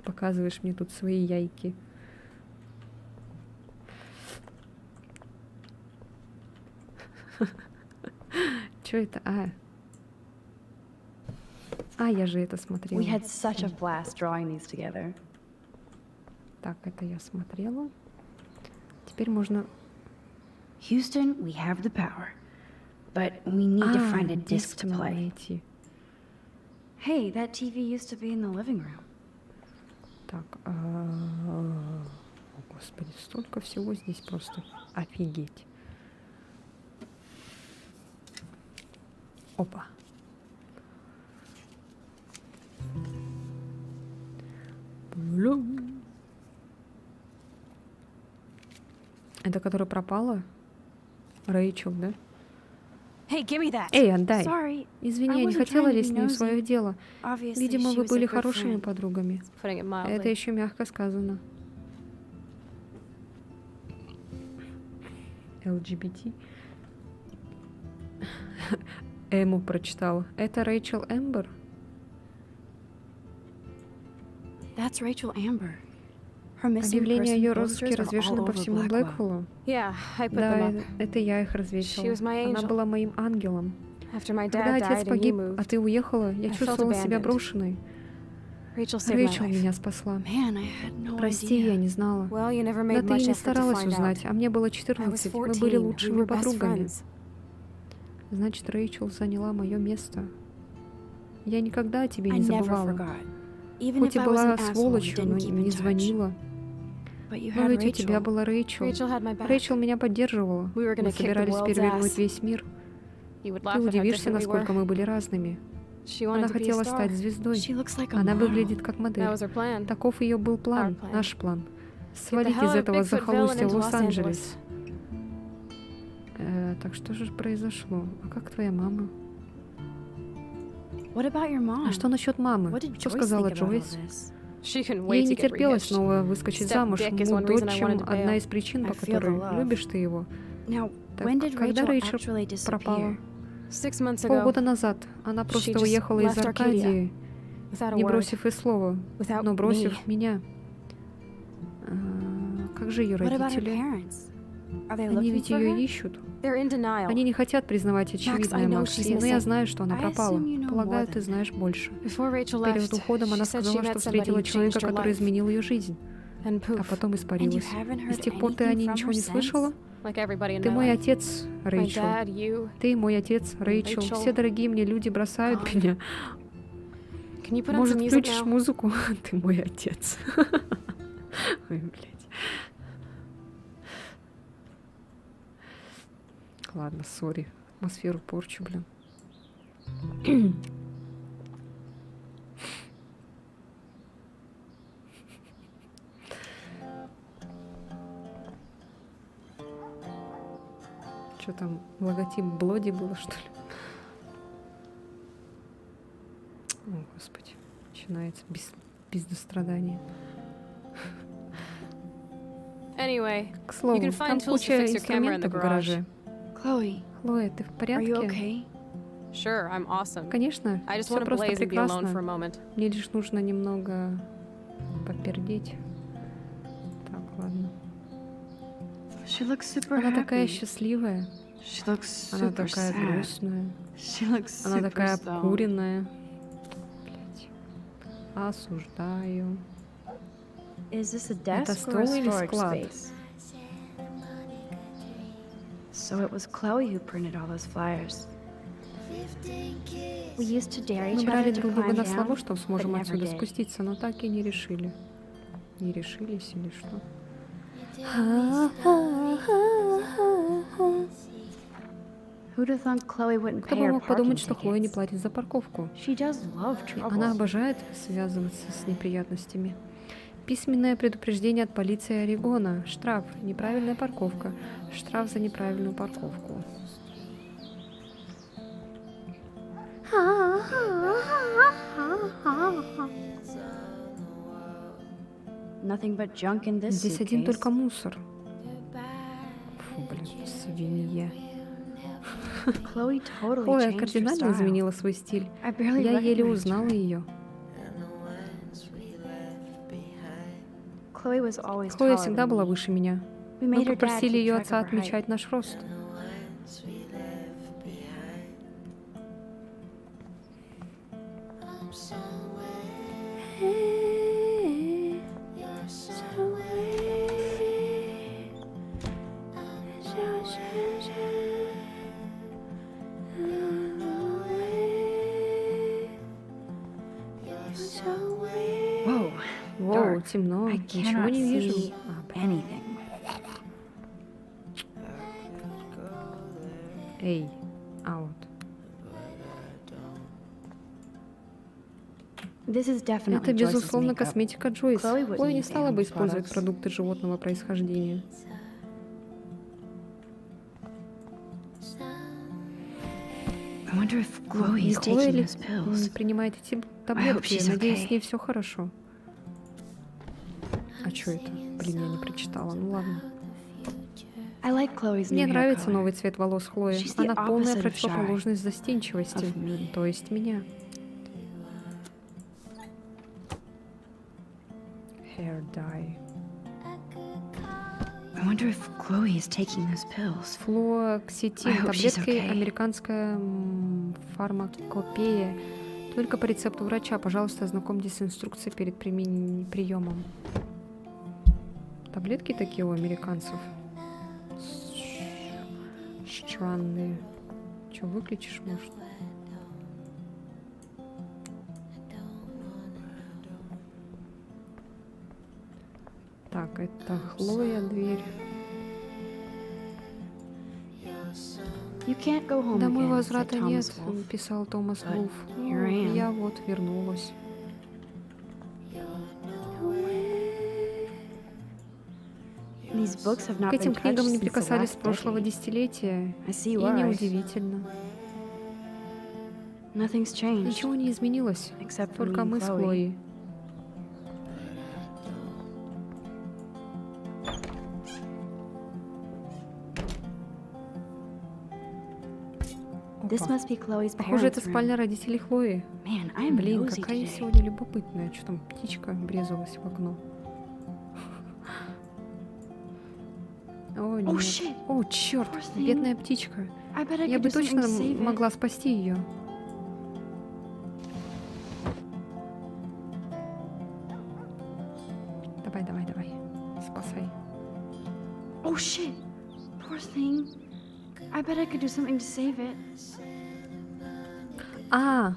Показываешь мне тут свои яйки. Чё это? Я же это смотрела. We had such a blast drawing these together. Так, это я смотрела. Теперь можно... Houston, we have the power, but we need to find a disc диск to надо play. найти. Hey, that TV used to be in the living room. Так, о, господи, столько всего здесь просто. Офигеть. Опа. Блум. Это которая пропала? Рэйчел, да? Hey, give me that. Эй, отдай. Sorry, Извини, я не wasn't хотела trying to be лезть не в свое nosy. дело. Obviously, Видимо, she вы was a были good хорошими friend. подругами. Putting it mildly. Это еще мягко сказано. LGBT. Эму прочитала. Это Рэйчел Эмбер? That's Rachel Amber. Her missing Объявления о person ее posters розыске are развешаны all по over всему Blackwell. Блэквеллу. Yeah, I put Да, them up. это я их развесила. She was my Она angel. была моим ангелом. After my Когда dad отец died and you погиб, а moved, ты уехала, я I felt чувствовала себя abandoned. брошенной. Rachel saved my Рэйчел life. меня спасла. Man, I had no Прости, idea. я не знала. Well, you never Да made ты и much не effort to старалась find узнать, out. а мне было I was 14. Мы 14. были We лучшими were best подругами. friends. Значит, Рэйчел заняла мое место. Я никогда о тебе I не never забывала. forgot. Even Хоть и if I was была an asshole who сволочью, но didn't keep in не touch. звонила. But you Но had ведь у тебя Rachel. была Рэйчел. Rachel had my back. Рэйчел меня поддерживала. We were gonna Мы kick the собирались world's перевернуть ass. весь мир. You would Ты laugh at how удивишься, different we насколько were. мы были разными. She Она wanted to be a хотела star. стать звездой. She looks like a Она model. выглядит как That модель. was her plan. Таков ее был план, plan. наш план. Get the Свалить hell из out of этого Bigfoot захолустья Village в into Los Лос-Анджелес. Angeles. Так что же произошло? А как твоя мама? What about your mom? А что насчет мамы? What did Что Joyce сказала think about all Джойс? this? She couldn't Ей wait to не get терпелось rehitched. снова выскочить Step замуж. dick is one reason I Дочь, wanted to одна bail. из причин, I по feel the которой love. любишь ты его. Now, Так, when did когда Rachel Рэйчел actually пропала? disappear? 6 months ago, Полгода назад. Она просто just уехала из left Arcadia. Аркадии, without a не word, бросив и слова, without но бросив me. меня. Как же ее What about her родители? parents? Are they Они looking ведь for ее her? ищут. They're in denial. Они не хотят признавать очевидное, I know Макс. she's Но я missing. знаю, что она I пропала. assume you know Полагаю, more ты than знаешь больше. Before Rachel Перед left, уходом она she said she сказала, met что somebody встретила who человека, changed her который life. изменил ее жизнь. And А poof, потом And you испарилась. haven't И с heard тех пор ты о anything ней from ничего her не since? слышала? like everybody in Ты my мой life. отец, My Рэйчел. dad, you. Ты мой отец, Рэйчел. Рэйчел. Все дорогие мне люди бросают God. меня. Can you put on Может, some music включишь now? музыку? Ты мой отец. Ой, блядь. Ладно, сори. Атмосферу порчу, блин. Что там, логотип Блоди было, что ли? О, Господи. Начинается пиздострадание. Anyway, К слову, you can там find tools to куча fix your camera in the инструментов в гараже. Chloe, Хлоя, ты в are порядке? you okay? sure, I'm awesome. Конечно, I just все want to просто blaze and be alone for a прекрасно. moment. Мне лишь нужно немного попердеть. Так, ладно. She looks super Она такая happy. счастливая. She looks Она super такая sad. грустная. She looks Она super такая stoned. обкуренная. Блядь. Осуждаю. Is this a Это desk or a стол или storage склад? space? So it was Chloe who printed all those flyers. We used to dare Мы each брали other to друг друга climb на славу, down, что but сможем never отсюда did. спуститься, но так и не решили. Не решились или что? Who'd have thought Chloe wouldn't Кто pay бы her мог parking подумать, что Хлоя не tickets? платит за парковку? She does love Она trouble. обожает связываться с неприятностями. Письменное предупреждение от полиции Орегона. Штраф. Неправильная парковка. Штраф за неправильную парковку. Nothing but junk in this Здесь один suitcase. только мусор. Фу, блин, свинья. Chloe totally Хлоя changed her кардинально style. изменила свой стиль. I barely Я еле recognized узнала her. ее. Chloe was always Хлоя taller всегда than была me. выше меня. We Мы made her dad попросили keep ее track отца of her height. отмечать наш рост. Whoa, Воу, dark. темно. I Ничего cannot не вижу. see anything. Эй, аут. This is definitely Это, Joyce's безусловно, makeup. косметика Джойс. Chloe wouldn't Хлоя не use стала бы animal использовать products. продукты животного происхождения. I wonder if Chloe Не is Хлоя taking ли those pills. принимает эти I hope таблетки? she's Надеюсь, okay. с ней все хорошо. А что это? Блин, я не прочитала. Ну ладно. I like Chloe's Мне new hair нравится color. новый цвет волос Хлои. She's the Она полная opposite of shy. противоположность застенчивости, Of me. то есть меня. Hair dye. I wonder if Chloe is taking those pills. Флуоксетин. I hope she's Таблетки okay. американская фармакопея. Только по рецепту врача. Пожалуйста, ознакомьтесь с инструкцией перед приемом. Таблетки такие у американцев. Странные. Че, выключишь, может? Так, это Хлоя, дверь. You can't go home Домой again, возврата said нет, Thomas Wolfe. писал Томас But Вулф. here I am. Я вот вернулась. These books have not К этим been touched книгам не since the прикасались с last прошлого decade. десятилетия. I see И why. неудивительно. Nothing's changed, Ничего не изменилось, except for только me мы and с Chloe. Хлоей. This Опа. must be Chloe's Похоже, это parents' room. спальня родителей Хлои. Man, I'm Блин, nosy какая я today. сегодня любопытная. Что там, птичка врезалась в окно? О, нет. shit. О, черт, Poor thing. бедная птичка. I bet I Я could бы do something точно to save it. могла спасти ее. Давай, давай, давай. Спасай. Oh shit! Poor thing. I bet I could do something to save it. А,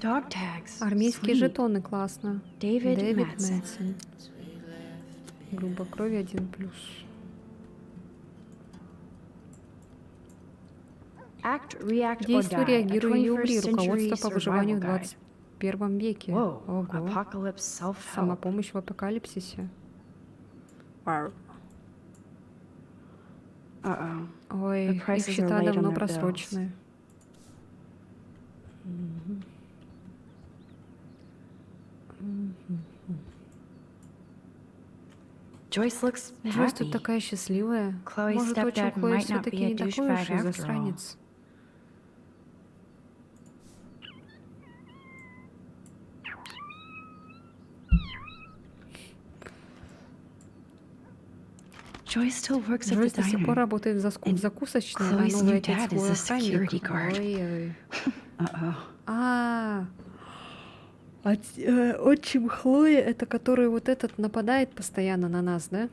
Dog tags. армейские Sweet. жетоны, классно. David Дэвид Madsen. Мэдсон. Грубо крови 1+. Act, react, or Действуй, die. A реагируй или умри. 21st century Руководство по выживанию в survival guide. 21 веке. Whoa, Ого. apocalypse self-help. Самопомощь в апокалипсисе. Вау. Uh-oh. Ой, The их prices are счета late on давно their просрочены. Joyce looks Джойс тут happy. такая счастливая. Chloe's Может, отчим stepdad Хлои might not все-таки be a не такой уж douchebag и after all. засранец. Joyce still works at Джойс the до сих пор diner. работает в закусочной, а Chloe's новый new отец dad is Хлои a охранник. security guard. Ой-ой. Uh-oh. Отчим Хлои, это который вот этот нападает постоянно на нас, да?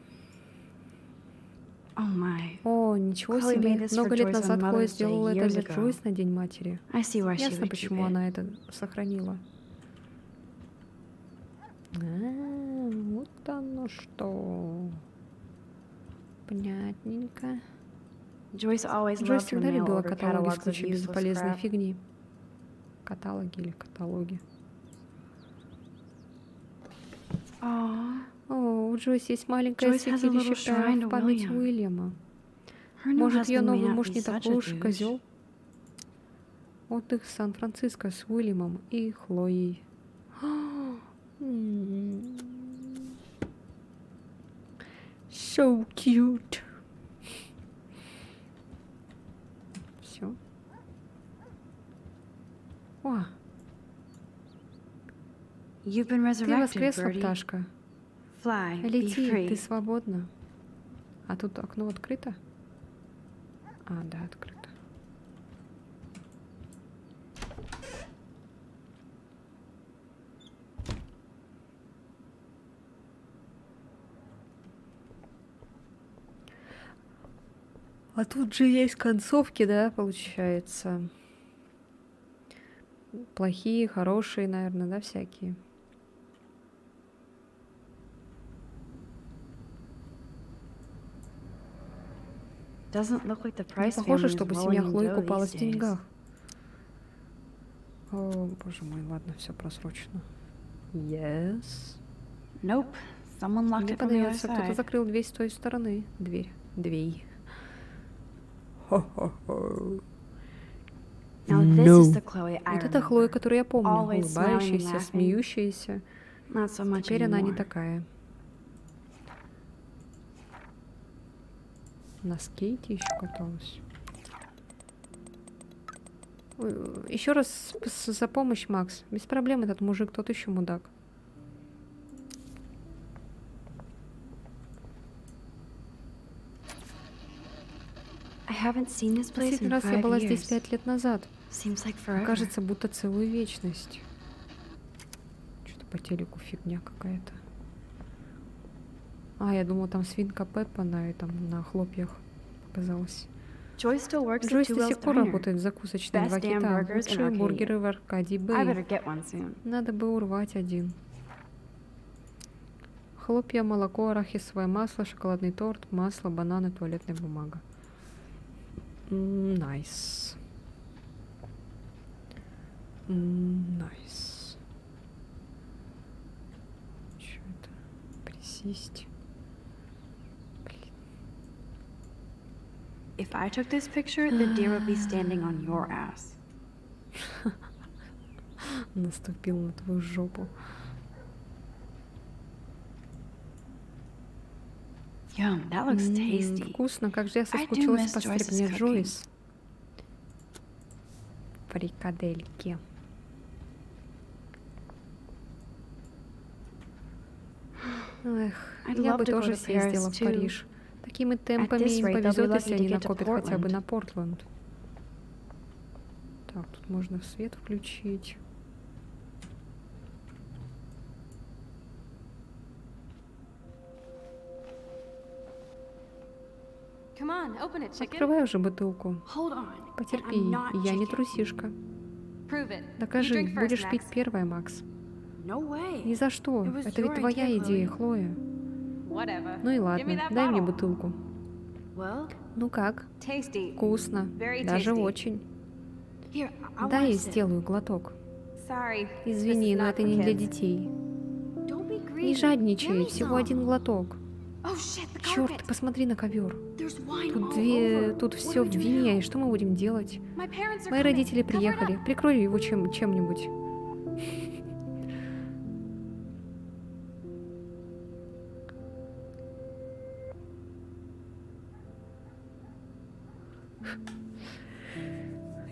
Oh my. О, ничего Chloe себе. made this Много for лет Joyce назад on Хлоя Mother's Day сделала это years для ago. Джойс на День матери. I see why she Ясно, would keep почему it. она это сохранила. Вот оно что. Понятненько. Joyce always Джойс loved her всегда mail любила order каталоги catalogs в of случае useless бесполезной crap. фигни. Каталоги или каталоги. Aw. О, у Джойс есть маленькое Joyce has a little святилище shrine в to память William. Уильяма. Her new Может, ее husband may новый not муж be не such такой a уж douche. козел. Отдых в Сан-Франциско с Уильямом и Хлоей. So cute. Все. О, You've been ты resurrected, воскресла, Birdie. пташка. Fly, be Лети, free. ты свободна. А тут окно открыто? А, да, открыто. А тут же есть концовки, да, получается. Плохие, хорошие, наверное, да, всякие. Doesn't look like the Не Price похоже, family is чтобы rolling семья in Хлои dough купалась в these days. деньгах. О, боже мой, ладно, все просрочено. Yes. Nope. Someone locked Не it from the other подается, кто-то side. закрыл дверь с той стороны. Дверь. Хо-хо-хо. Now this is the Chloe I Вот это Хлоя, remember. которую я помню. Always smiling and Улыбающаяся, laughing. смеющаяся. Not so much Теперь она не anymore. такая. На скейте еще каталась. Еще раз за помощь, Макс. Без проблем, этот мужик, тот еще мудак. I haven't seen this place Последний in раз я 5 была здесь years. 5 лет назад. Seems like forever. Кажется, будто целую вечность. Что-то по телеку фигня какая-то. А, я думала, там свинка Пеппа на хлопьях показалась. Joyce still works at Джойс Two до Whales сих пор Diner. работает в закусочной Best «Два damn кита». burgers in Лучшие Arcadia. бургеры в Аркадии I Бэй. better get one soon. Надо бы урвать один. Хлопья, молоко, арахисовое масло, шоколадный торт, масло, бананы, туалетная бумага. Найс. Найс. Чё это? Присесть. If I took this picture, the deer would be standing on your ass. Наступил на твою жопу. Yum, that looks tasty. Вкусно, как же я I do соскучилась miss по Joyce's стрипне cooking. Джойс. Фрикадельки. Эх, I'd я love бы to go тоже to съездила Paris, в too. Париж. Такими темпами this им rate, they'll be повезет, lucky если to они get to накопят хотя бы Portland. на Портленд. Так, тут можно свет включить. Come on, open it, chicken. Открывай уже бутылку. Hold on. Потерпи, I'm not я не chicken. трусишка. Prove it. Докажи, You drink first, будешь пить Max. первая, Макс. No way. Ни за что. It was Это ведь your твоя idea, идея, Chloe. Хлоя. Whatever. Ну и Give me ладно, that дай мне bottle. бутылку. Well, Ну как? Tasty. Вкусно. Very Даже tasty. очень. here, I Дай want я to sip. сделаю глоток. Sorry. Извини, this is но not это for не для kids. детей. Don't be greedy. Не Give жадничай, me всего some. один глоток. Oh shit, the Черт, carpet. посмотри на ковер. There's wine Тут all две, over. тут What все do we в do вине, now? и что мы будем делать? My parents are Мои coming. родители Cover it приехали. up. Прикрой его чем-нибудь.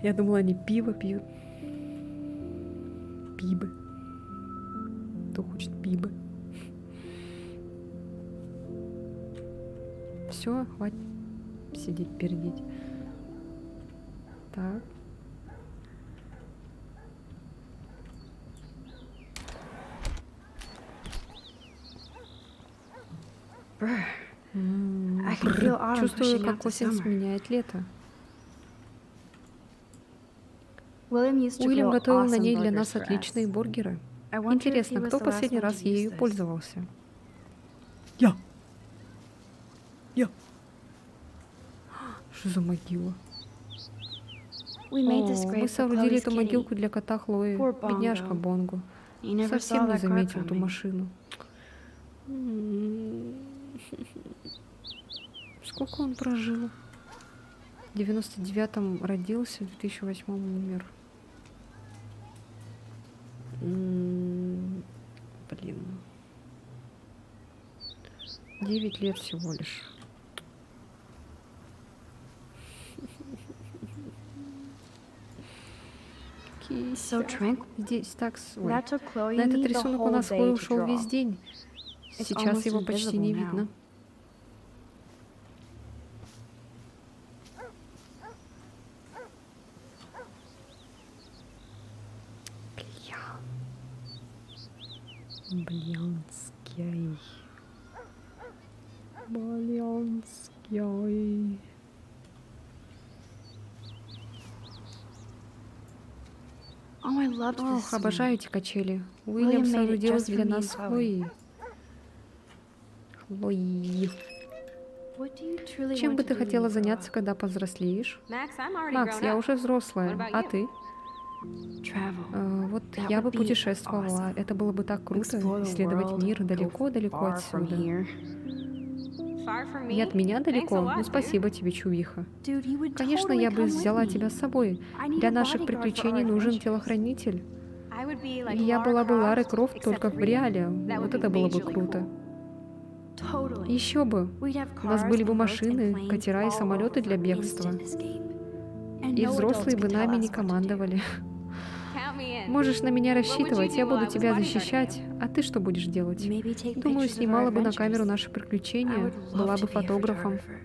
Я думала, они пиво пьют. Пибы. Кто хочет пибы? Все, хватит сидеть, пердеть. Так. I can feel autumn Чувствую, pushing out как the осень summer. сменяет лето. William used to Уильям grill готовил на awesome ней для burgers нас for отличные us. бургеры. I wonder if he Интересно, was кто the last последний one раз to use ею this. пользовался? Я. Что за могила? We made this О, grave мы for соорудили Chloe's эту kitty. могилку для кота Хлои. Poor Bongo. Бедняжка Бонго. He never Совсем saw не that car заметил ту coming. машину. Сколько он прожил? В 99-м родился, в 2008-м умер. Блин. 9 лет всего лишь. So tranquil. Здесь так... Ой. That took Chloe На and me этот the рисунок у whole нас day Хлоя to ушел draw. весь день. It's Сейчас almost его почти не invisible now. видно. Блянский. Блянский. Oh, I loved this Ох, swing. обожаю эти качели. Уильям made it соорудил just for для me нас and Chloe. Хлои. Хлои. What do you truly Чем want бы to ты do when хотела you grow заняться, up? когда повзрослеешь? Max, I'm already Макс, grown я up. уже взрослая, What about а you? ты? Travel. Вот That я would бы be путешествовала. awesome. Это было бы так круто. Explore the Исследовать world, мир go далеко-далеко far from отсюда. here. Far from me? Не от меня Thanks a далеко, lot, ну dude. спасибо тебе, чувиха. Dude, you would Конечно, totally я бы come with взяла me. тебя с собой. I need Для a наших bodyguard for приключений our нужен adventures. телохранитель. I would be like И я Lara была бы Ларой Croft, Крофт, except только в real. реале. That Вот would это be было бы majorly круто. Totally. Еще бы. We'd have У нас cars были бы and boats and машины, planes катера и all самолеты over для for бегства. instant escape. And И no взрослые adults бы could tell нами us не what to do. командовали. Count me in. Можешь на меня What would you рассчитывать, я do while I буду was тебя bodyguarding защищать. you? А ты что будешь делать? Maybe take Думаю, pictures of снимала our бы на adventures. камеру наши I приключения, would была love бы to be a фотографом. photographer.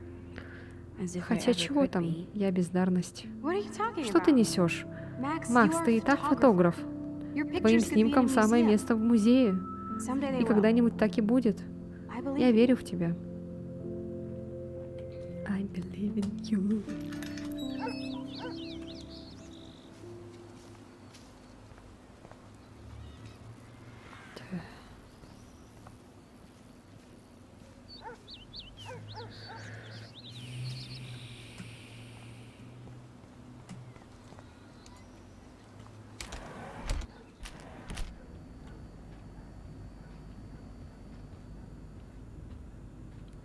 As if I Хотя ever чего could там, be. я бездарность. What are you talking Что ты about? несешь? Max, Макс, you are ты a и так photographer. фотограф. Your pictures Твоим could be in a снимкам самое museum. место в музее. Someday they И will. когда-нибудь так и будет. I believe Я you. верю в тебя. I believe in you.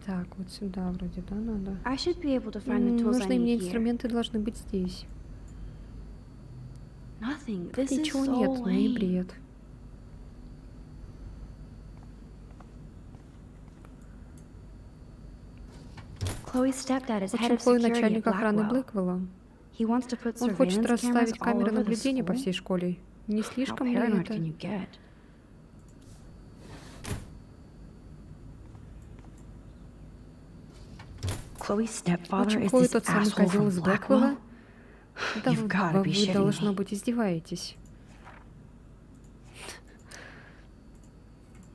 Так, вот сюда вроде, да, надо? I should be able to find the tools I Нужные мне need here. инструменты должны быть здесь. Nothing. Тут This is ничего so нет, ну и lame. бред. Chloe's stepdad is В head общем, of Хлоя security at начальник охраны Blackwell. Блэквелла. He wants to put Он хочет surveillance cameras расставить all камеры over the наблюдения по school. всей школе. Не How слишком ли paranoid это? can you get? Chloe's В stepfather общем, is Хлоя this тот самый asshole козел from из Blackwell? Блэквелла. Да You've gotta be вы, shitting должно me. быть, издеваетесь.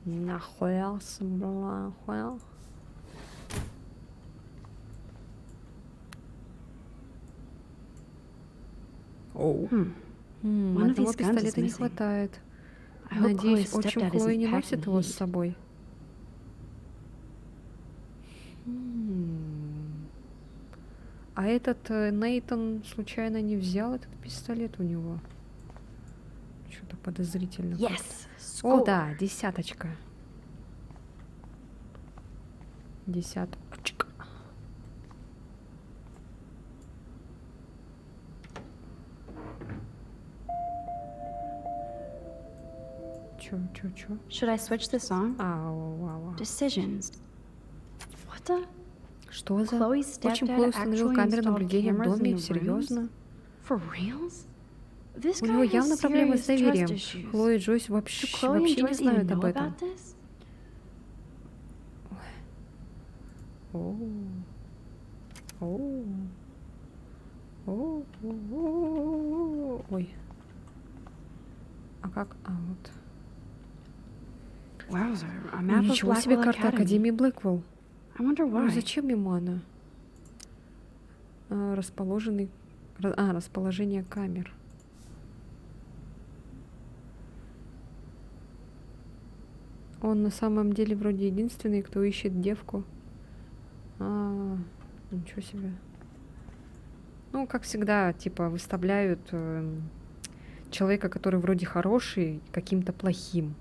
Нахуя, блахуя. One of Одного these guns is пистолета не missing. хватает. I hope Надеюсь, Chloe's отчим stepdad Хлои isn't не packing носит его с heat. собой. А этот Нейтан случайно не взял этот пистолет у него? Что-то подозрительно. Yes. О, да, 10. 10. Чё? Should I switch this on? Ау. Decisions. What the? Что за? Chloe's Очень stepdad плохо установил actually камеры installed наблюдения в cameras in доме. the Серьезно? rooms? For reals? This У guy него has явно проблемы с serious доверием. trust issues. Хлоя и Джойс Do вообще Chloe and не Joyce знают even об know этом. about this? Ой. А как? А вот. Wowzer, a map of Ничего себе, Blackwell карта Academy. Академии Блэквелл. I wonder Ну why. зачем ему она? Расположение камер. Он на самом деле вроде единственный, кто ищет девку. Ничего себе. Ну, как всегда, типа, выставляют человека, который вроде хороший, каким-то плохим.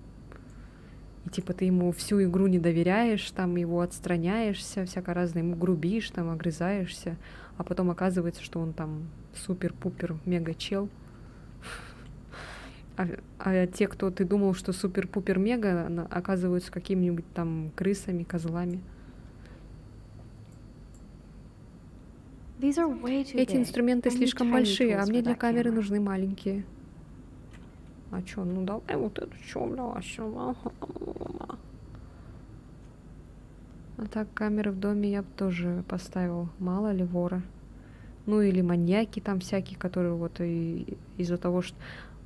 И типа ты ему всю игру не доверяешь, там его отстраняешься, всяко разное, ему грубишь, там огрызаешься, а потом оказывается, что он там супер-пупер мега-чел. А те, кто ты думал, что супер-пупер мега, оказываются какими-нибудь там крысами, козлами. These are way too Эти big. инструменты I need слишком tiny большие, tools а for мне для that камеры camera. нужны маленькие. А чё, ну давай вот это чё, бля, А так, камеры в доме я бы тоже поставил. Мало ли вора. Ну или маньяки там всякие, которые вот из-за того, что...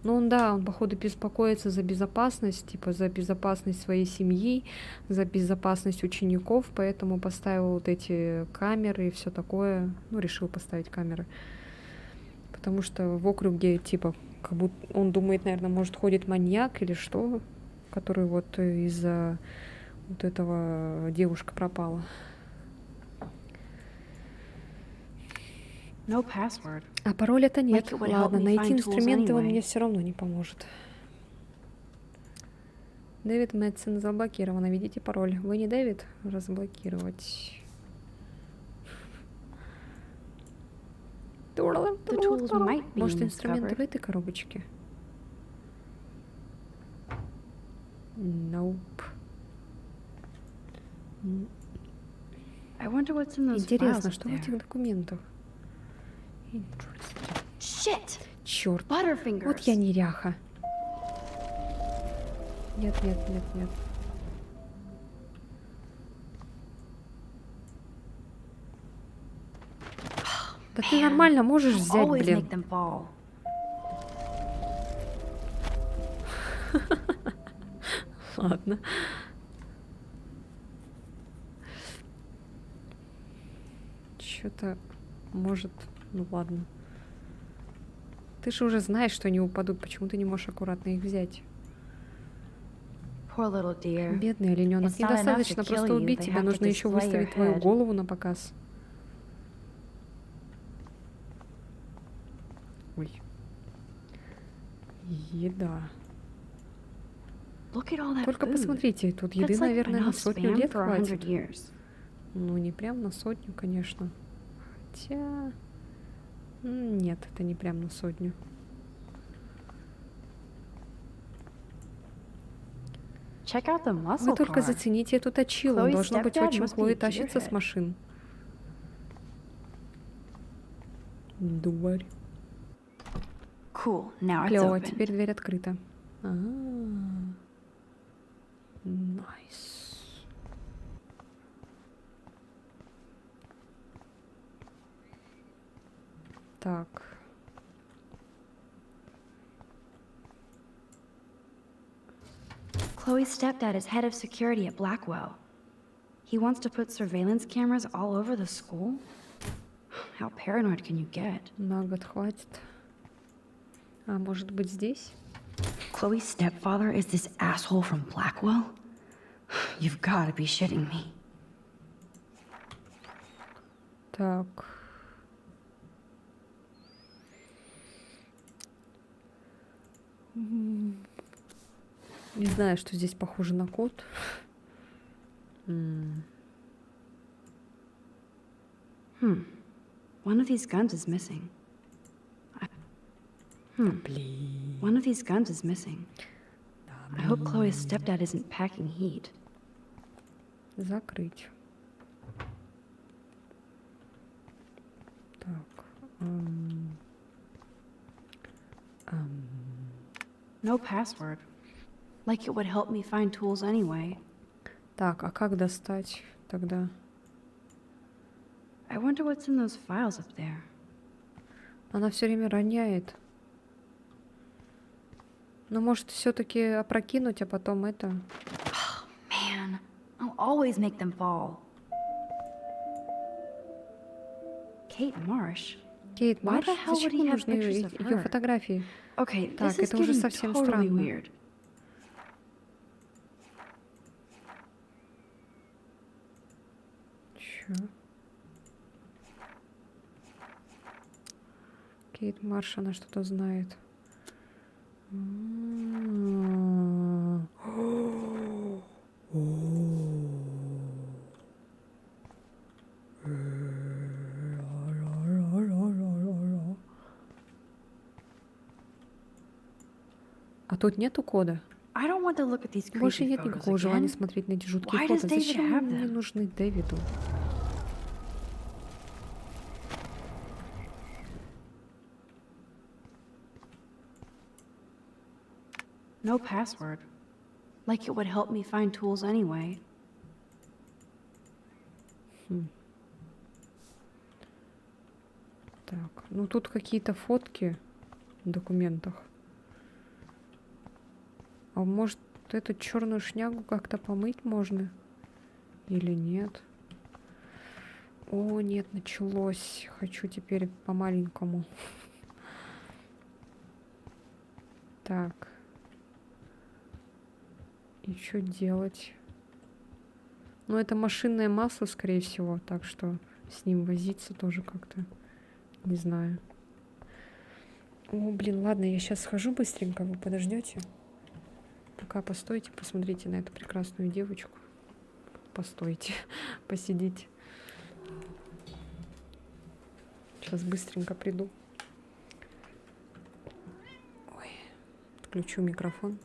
Ну он походу беспокоится за безопасность, типа за безопасность своей семьи, за безопасность учеников, поэтому поставил вот эти камеры и все такое. Ну, решил поставить камеры. Потому что в округе, типа, как будто он думает, наверное, может, ходит маньяк или что, который вот из-за вот этого девушка пропала. No password. А пароля-то нет. Like it would help Ладно, me найти find tools инструменты он anyway. мне все равно не поможет. Дэвид Мэтсон заблокировано. Введите пароль. Вы не Дэвид? Разблокировать. The tools might be Может, in this инструменты cupboard. в этой коробочке? Nope. I wonder what's in those Интересно, files что up в there. этих документах? Shit! Черт. Butterfingers. Вот я неряха. Нет. Да ты нормально можешь взять, Always блин. make them fall. Ладно. Что-то может... Ну ладно. Ты же уже знаешь, что они упадут. Почему ты не можешь аккуратно их взять? Poor little dear. Бедный олененок. It's not enough to Недостаточно kill просто you, убить they тебя. have to Нужно еще display your выставить твою head. голову на показ. Ой. Еда. Look at all that Только food. посмотрите, тут еды, That's like наверное, на enough 100 spam лет for 100 хватит. years. Ну, не прям на 100, конечно. Хотя... Нет, это не прям на 100. Check out the muscle Вы только car. зацените эту точилу. Chloe's Должно быть, stepdad очень must be Хлои a тащится с gearhead. машин. Дурь. Cool. Now it's Клево, open. теперь дверь открыта. Найс. Так. Chloe's stepdad is head of security at Blackwell. He wants to put surveillance cameras all over the school? How paranoid can you get? На год хватит. А может быть здесь? Chloe's stepfather is this asshole from Blackwell? You've got to be shitting me. Так. Не знаю, что здесь похоже на код. One of these guns is missing. One of these guns is missing. I hope Chloe's stepdad isn't packing heat. Закрыть. Так. No password. Like it would help me find tools anyway. Так, а как достать тогда? I wonder what's in those files up there. Она все время роняет. Ну, может, все-таки опрокинуть, а потом это. Man, I'll always make them fall. Kate Marsh. Кейт Why Марш, the hell would зачем he have нужны pictures of ее her? фотографии? Okay, Так, this is это уже getting совсем totally странно. weird. Чё? Кейт Марш, она что-то знает. А тут нету кода? I don't want to look at these Больше creepy нет photos никакого желания again. смотреть на эти жуткие Why фото. does David Зачем have они them? нужны Дэвиду? No password. Like it would help me find tools anyway. Так, ну тут какие-то фотки в документах. А может, эту черную шнягу как-то помыть можно? Или нет? О, нет, началось. Хочу теперь по-маленькому. Так. И что делать? Ну, это машинное масло, скорее всего, так что с ним возиться тоже как-то не знаю. О, блин, ладно, я сейчас схожу быстренько, вы подождете? Пока постойте, посмотрите на эту прекрасную девочку. Постойте, посидите. Сейчас быстренько приду. Ой, отключу микрофон.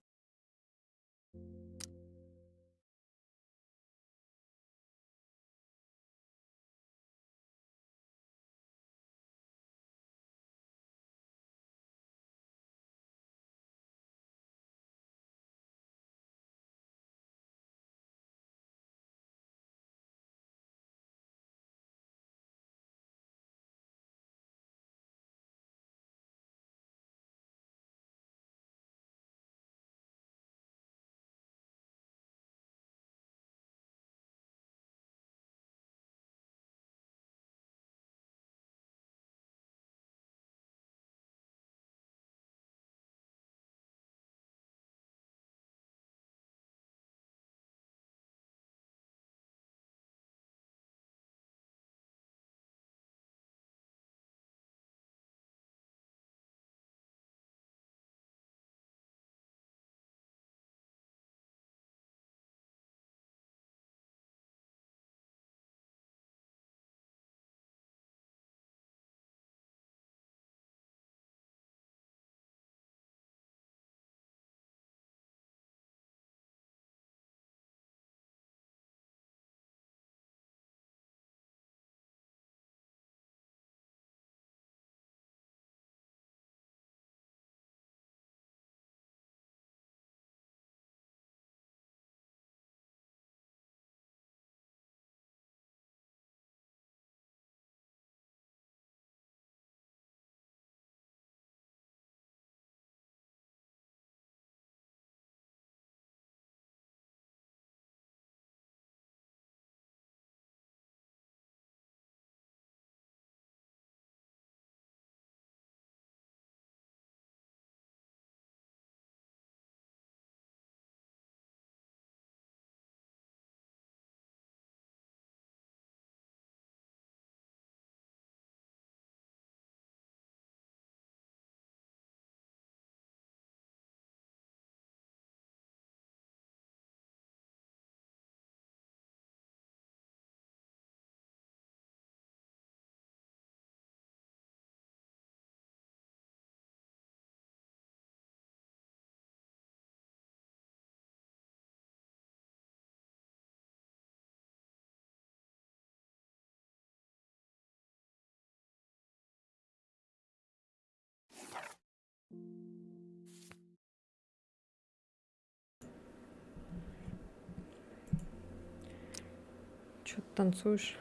Чё ты танцуешь?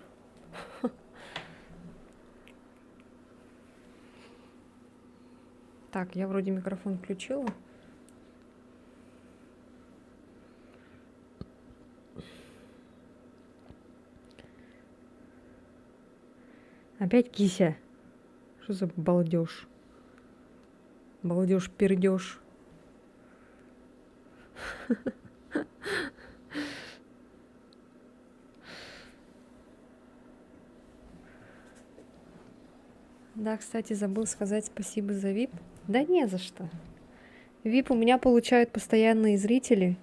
Так, я вроде микрофон включила. Опять кися. Что за балдеж? Балдеж-пердеж. Да, кстати, забыл сказать спасибо за VIP. Да не за что. VIP у меня получают постоянные зрители,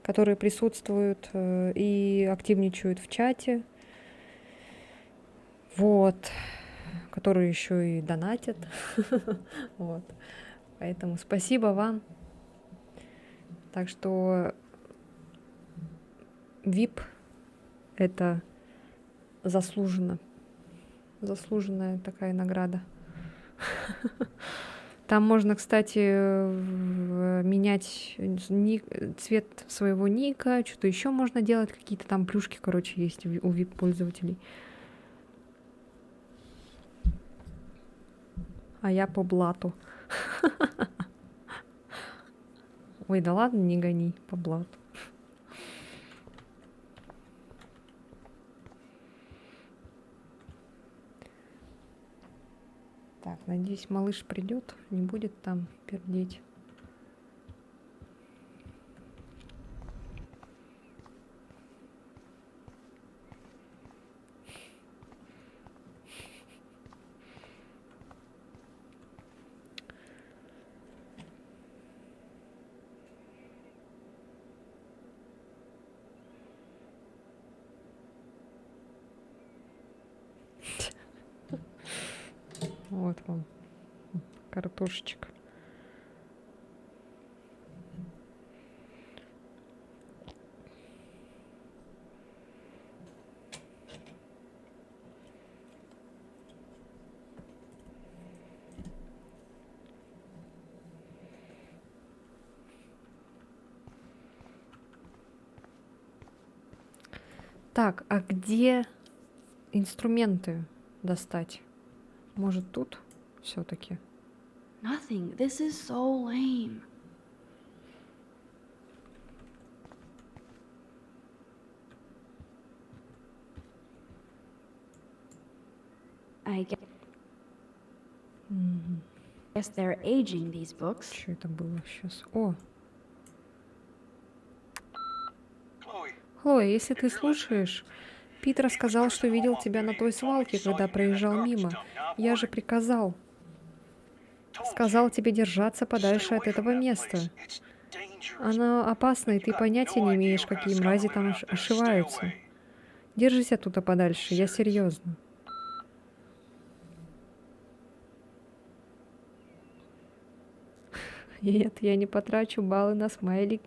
которые присутствуют и активничают в чате. Вот. Которые еще и донатят. Вот. Поэтому спасибо вам. Так что VIP это заслуженно. Заслуженная такая награда. Там можно, кстати, менять цвет своего ника, что-то еще можно делать, какие-то там плюшки, короче, есть у VIP-пользователей. А я по блату. Ой, да ладно, не гони по блату. Так, надеюсь, малыш придет, не будет там пердеть. Вот вам картошечка. Так, а где инструменты достать? Может, тут все-таки? Nothing. This is so lame. I guess they're aging these books. Что это было сейчас? О! Хлоя, если ты слушаешь, Пит рассказал, что видел тебя на той свалке, когда проезжал мимо. Я же приказал. Сказал тебе держаться подальше от этого места. Оно опасно, и ты понятия не имеешь, какие мрази там ошиваются. Держись оттуда подальше, я серьезно. Нет, я не потрачу баллы на смайлик.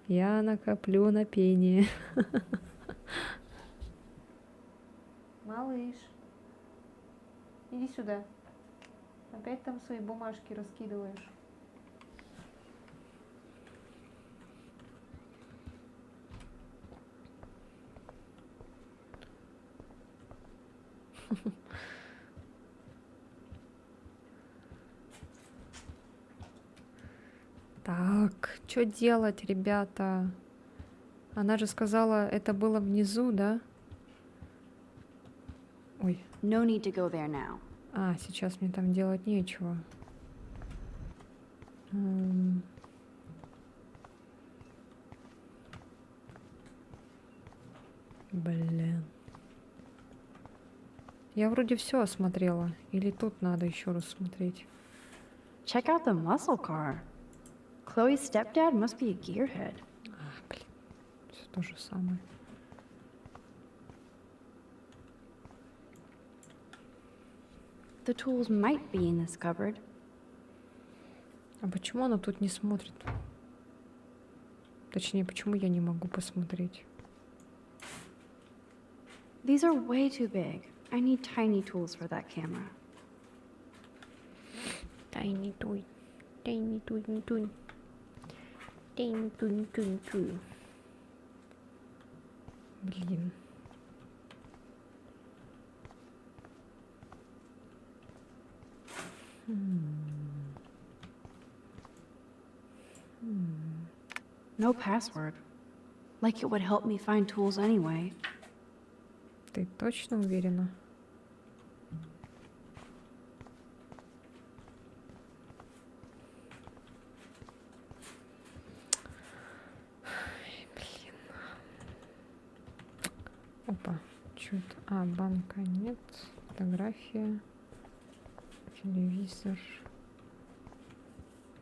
Я накоплю на пение. Малыш, иди сюда. Опять там свои бумажки раскидываешь. Так, что делать, ребята? Она же сказала, это было внизу, да? Ой. No need to go there now. А, сейчас мне там делать нечего. Блин. Я вроде все осмотрела. Или тут надо еще раз смотреть? Check out the muscle car. Chloe's stepdad must be a gearhead. А, блин. Все то же самое. The tools might be in this cupboard. А почему она тут не смотрит? Точнее, почему я не могу посмотреть? These are way too big. I need tiny tools for that camera. Tiny toy. Tiny toy, toy. Tiny toy, toy, toy. Блин. No password. Like it would help me find tools anyway. Ты точно уверена? Ай, блин. Опа, что это? А, банка нет. Фотография. Телевизор.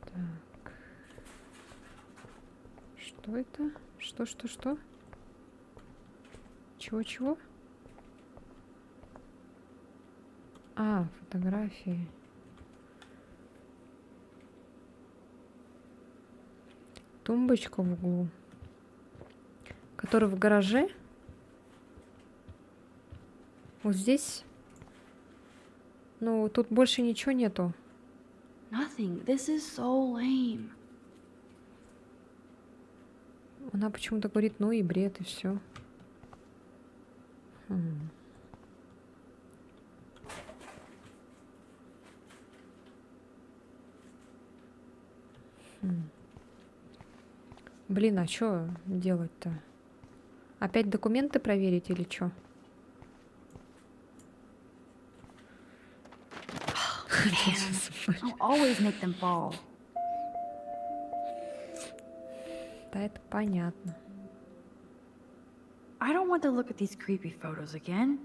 Так. Что это? Что? Чего? А, фотографии. Тумбочка в углу. Которая в гараже. Вот здесь. Ну, тут больше ничего нету. Nothing. This is so lame. Она почему-то говорит, ну и бред, и все. Блин, а что делать-то? Опять документы проверить или что? I'll always make them fall. Да, это понятно. I don't want to look at these creepy photos again.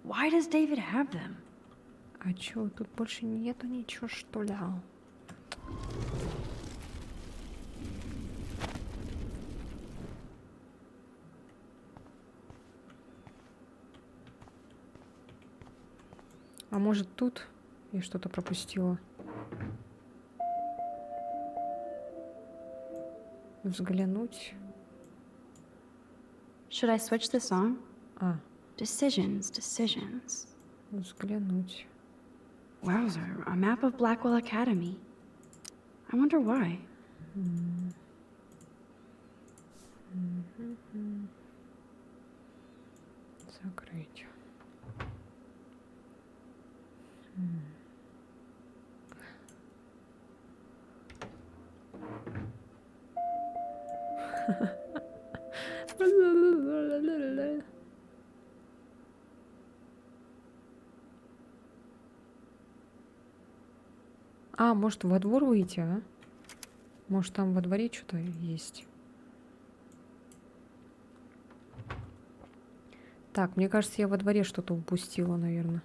Why does David have them? А чё, тут больше нету ничего, что ли? А может тут я что-то пропустила? Взглянуть. Should I switch this on? А, Decisions. взглянуть. Wowzer, a map of Blackwell Academy. I wonder why. Закрыть. А, может, во двор выйти, а? Может, там во дворе что-то есть. Так, мне кажется, я во дворе что-то упустила, наверное.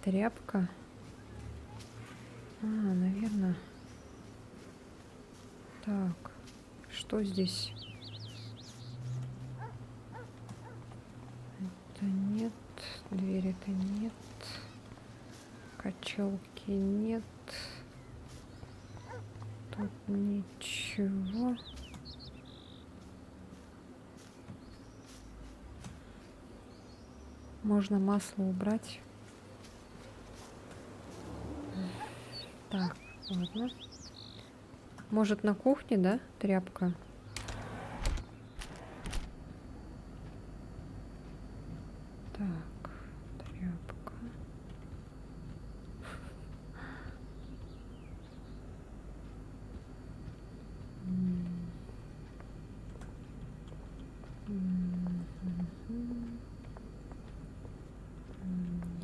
Тряпка. А, наверное. Так, что здесь? Это нет. Двери это нет. Качалки нет. Тут ничего. Можно масло убрать. Так, ладно. Может, на кухне, да, тряпка? Так, тряпка.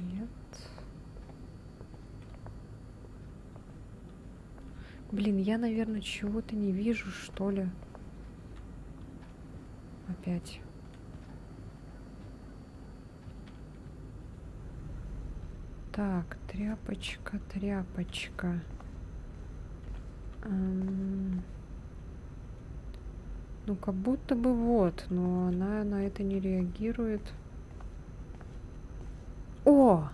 Нет. Блин, я, наверное, чего-то не вижу, что ли. Опять. Так, тряпочка. Ну, как будто бы вот, но она на это не реагирует. О!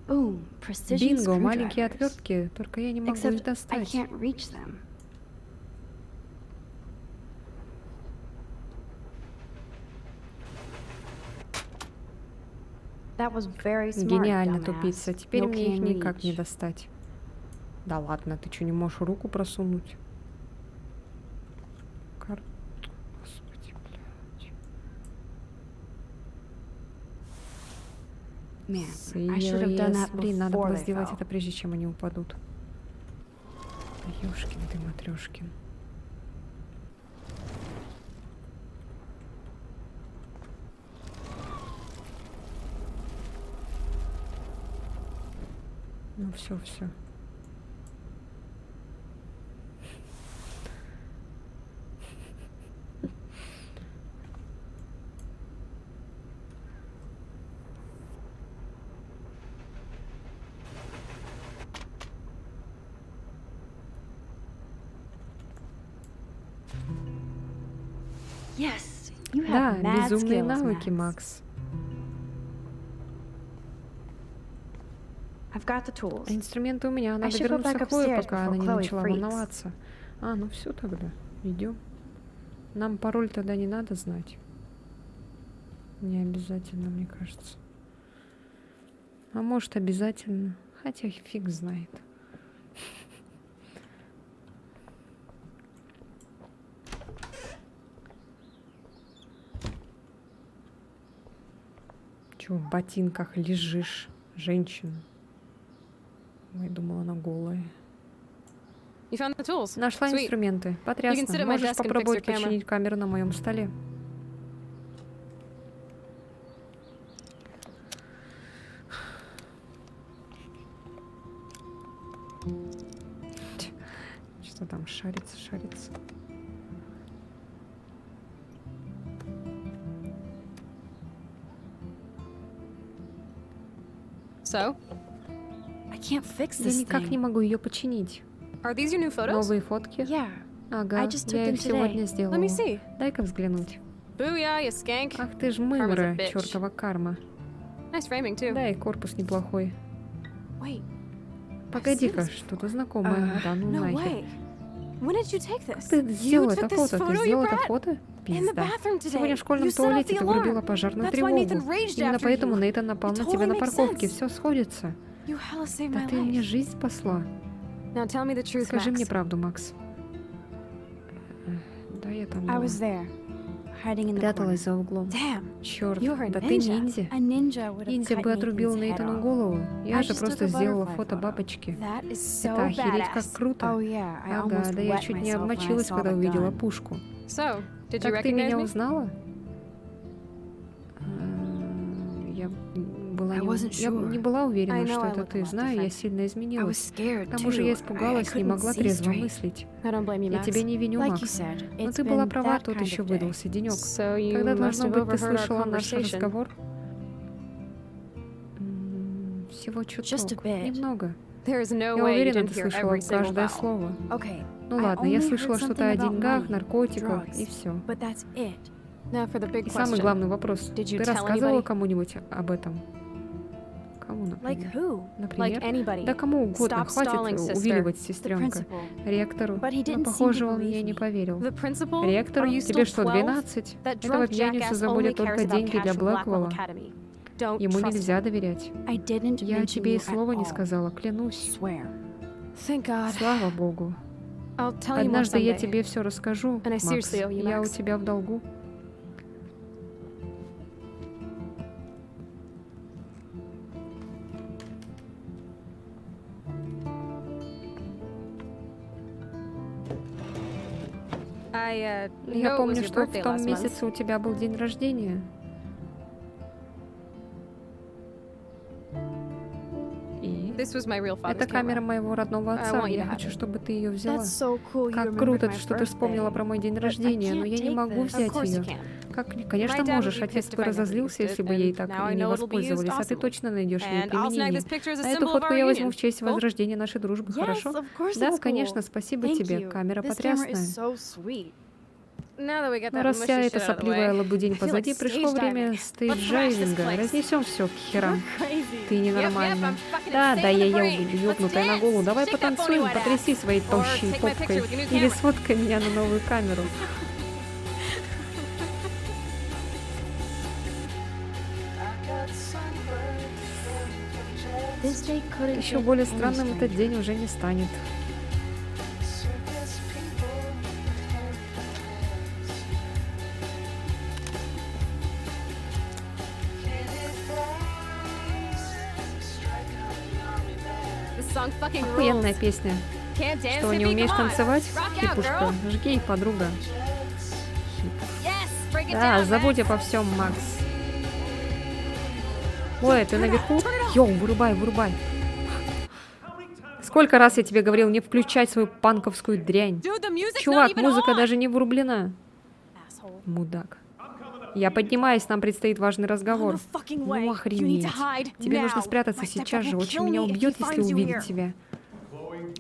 Boom, precision Бинго, маленькие screwdrivers. отвертки, только я не могу их Except I достать. can't reach them. That was very smart, Гениально, dumbass. тупица. Теперь No мне их can никак не reach. достать. Да ладно, ты что, не можешь руку просунуть? Господи, блядь. Man, I should have done that Блин, надо before было they сделать fell. это, прежде чем они упадут. Ёшкин ты, матрёшкин. Ну все. Yes, you Да, have mad безумные skills, навыки, Max. Макс. I've got the tools. А инструменты у меня. Надо should go вернуться back к Хлое, upstairs пока она before не Chloe начала freaks. волноваться. А, ну все тогда. Идем. Нам пароль тогда не надо знать. Не обязательно, мне кажется. А может, обязательно. Хотя фиг знает. Чего в ботинках лежишь, женщина? Ой, думала, она голая. You found the tools. Нашла Sweet. инструменты. You can Потрясно. sit at my Можешь desk and fix попробовать your camera. починить камеру на моем столе. Что там шарится? So, I can't fix Я this никак thing. не могу ее починить. Are these your new photos? Новые фотки? Yeah. Ага, I just took я them их сегодня today. сделала. Let me see. Дай-ка взглянуть. Booyah, you skank. Ах ты ж Karma's мымра, a bitch. чертова карма. Nice framing too. Да, и корпус неплохой. Wait. Погоди-ка, что-то знакомое. Да ну No нахер. way. When did you take Как this? ты сделала это took this фото? Ты photo, you сделала это brat? фото? In the Пизда. bathroom today. Сегодня в школьном You set off туалете the ты alarm. врубила пожарную That's why Nathan тревогу. raged Именно after поэтому you. Нейтан напал It на totally тебя на makes парковке. sense. Все сходится. You hella saved Да my ты мне life. жизнь спасла. Now tell me the truth, Скажи мне Max. правду, Макс. Да, я там I была. was there, hiding in the corner. Пряталась за углом. Damn, Черт, you're a да ты ninja. ниндзя. A ninja would have Ниндзя cut бы отрубил Nathan's head Нейтану off. голову. Я I же just просто took a сделала butterfly фото photo. бабочки. That is so Это охереть как badass. круто. Oh yeah, I Ага, almost да я wet чуть не myself when I обмочилась, saw когда the увидела gun. пушку. So, did you Так ты recognize меня me? узнала? Я была I wasn't я sure. не была уверена, I know что I это look a ты. lot Знаю, я different. сильно I was изменилась. scared К тому же too. я I испугалась, не couldn't могла see трезво straight. мыслить. I don't blame you, Я Max. тебя не виню, Like you Макс. said, Но it's ты была been права, that тут kind еще of day. выдался денек. So you Когда, must должно have быть, ты overheard our слышала наш conversation. разговор? Всего Just a чуток. bit. Немного. There is no Я way you уверена, didn't ты hear слышала every single каждое vowel. слово. Okay. Ну I ладно, я only слышала heard что-то something о about деньгах, money, наркотиках drugs, и все. but that's it. Now for the big И самый question. главный вопрос. Did you Ты tell рассказывала anybody? кому-нибудь об этом? Кому, Like например? who? Например? Like anybody. Да кому угодно. Stop stalling, Хватит sister. увиливать, The сестренка. principal. Ректору. But he Но, didn't похоже, seem to он мне believe не me. поверил. The principal? Ректор, Are you тебе still что, 12? 12? That Этого drunk пьяницу jackass only заботят только cares about деньги для cash from Blackwell Блэквелла. Academy. Don't Ему trust нельзя him. доверять. I didn't Я mention тебе и you at слова не all. сказала, клянусь. Swear. Thank God. Слава богу. I'll tell you more Однажды я someday. тебе все расскажу, And I Макс. seriously owe you, Я у Max. тебя в долгу. I Я know it was помню, your что в birthday том last month. месяце у тебя был день рождения. И This was my real father's это камера camera. моего родного I отца. want you to Я have хочу, it. чтобы ты ее взяла. That's so cool you Как remembered круто, my что ты вспомнила birthday. про мой день But I рождения, но can't я не take могу this. взять Of course you ее. can. Конечно, My dad would можешь. be Отец pissed if бы I never разозлился, used если it, бы ей and так now I и не know it'll be used воспользовались. А ты possibly. точно найдешь ей And I'll snag применение. this picture as a А эту symbol of фотку our я возьму union. в честь Cool? возрождения нашей дружбы, Yes, хорошо? of course Да, it's конечно, cool. спасибо Thank тебе. you. Камера This camera потрясная. is so sweet. Now that we got Но that раз вся mushy эта shit out of the сопливая way, лабудень I feel позади, like пришло stage время diving. Let's thrash this стейдж-дайвинга. place. Разнесем все к херам. You're crazy. Ты Yep, ненормальная. I'm fucking Да, insane да, in я the brain. ёбнутая Let's на голову. dance. Давай Shake that потанцуем, bony white потряси ass. своей Or тощей take my попкой. picture with your new Или camera. сфоткай меня на новую камеру. I got sunburned This day couldn't Еще get более any странным этот stranger. день уже не станет. This song fucking Охуенная rules. песня. Can't dance, Что, не hippie? умеешь Come on. танцевать? Rock out, Хипушка. girl. Жги, подруга. Yes, break it Да, down, забудь Max. обо всем, Макс. Ой, ты наверху? Йоу, вырубай, вырубай. Сколько раз я тебе говорил не включать свою панковскую дрянь. Dude, the music's not Чувак, even музыка on. даже не врублена. Asshole. Мудак. Я поднимаюсь, нам предстоит важный разговор. No fucking way. Ну You need охренеть. to hide Тебе нужно now. спрятаться My сейчас stepdad же. will Отчим kill меня me if he убьет, если finds you увидит here. тебя.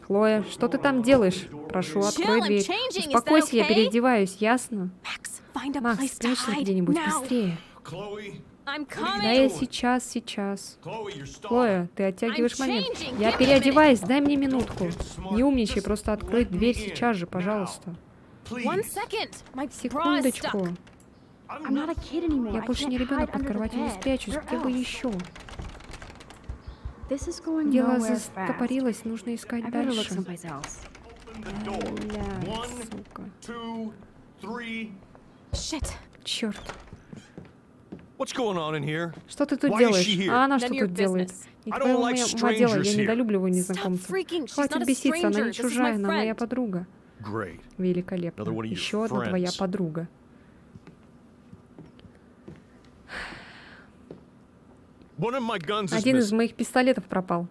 Хлоя, что ты там делаешь? Прошу, открой I'm дверь. changing, is that Успокойся, я okay? переодеваюсь, ясно? Max, find a Макс, place to спрячься hide где-нибудь now. быстрее. Chloe, I'm Да я coming. сейчас. Chloe, you're stalling. Хлоя, ты оттягиваешь I'm момент. changing, Я give me a переодеваюсь, дай мне минутку. Не умничай, просто открой дверь сейчас же, пожалуйста. One second. My bra is Секундочку. stuck. I'm not a kid anymore. Я I больше can't не ребенок hide под under the кроватью, не bed. спрячусь. Where Где бы else? еще? This is going Дело nowhere fast. застопорилось, нужно I искать better look дальше. someplace else. Бля, One, сука. 2, 3. Shit. Черт. What's going on in here? Что ты тут Why is делаешь? she here? А она None что of your тут делает? business. Не I don't твоего like ума дело, я strangers here. недолюбливаю Stop незнакомцев. freaking. She's Хватит not a беситься, она stranger. не This is чужая, my она моя friend. подруга. Great. Великолепно. Another one of your Еще одна твоя friends. подруга. One of my guns is Один из missing. моих пистолетов пропал.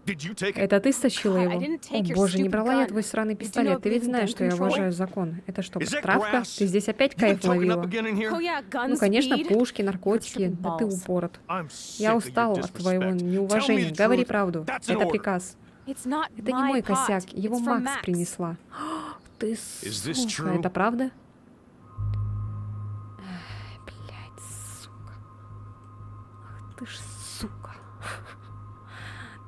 Did you take it? Это ты стащила God, I его? didn't О take your боже, не stupid брала я gun. твой сраный You do пистолет. not Ты ведь believe in знаешь, gun что я control? уважаю закон. Это что, Is that травка? grass? Ты здесь опять You been кайф token up ловила? again in here? Oh yeah, guns, Ну, конечно, weed. пушки, наркотики. tripping Да ты balls. упорот. I'm sick Я of your устал от твоего disrespect. Tell me неуважения. the Говори truth. правду. That's an Это order. приказ. It's not Это не my мой pot. косяк. Его It's from Макс Max. принесла. Ты Is this сука. true? Это правда? Ай, блядь, сука. Ах ты ж сука.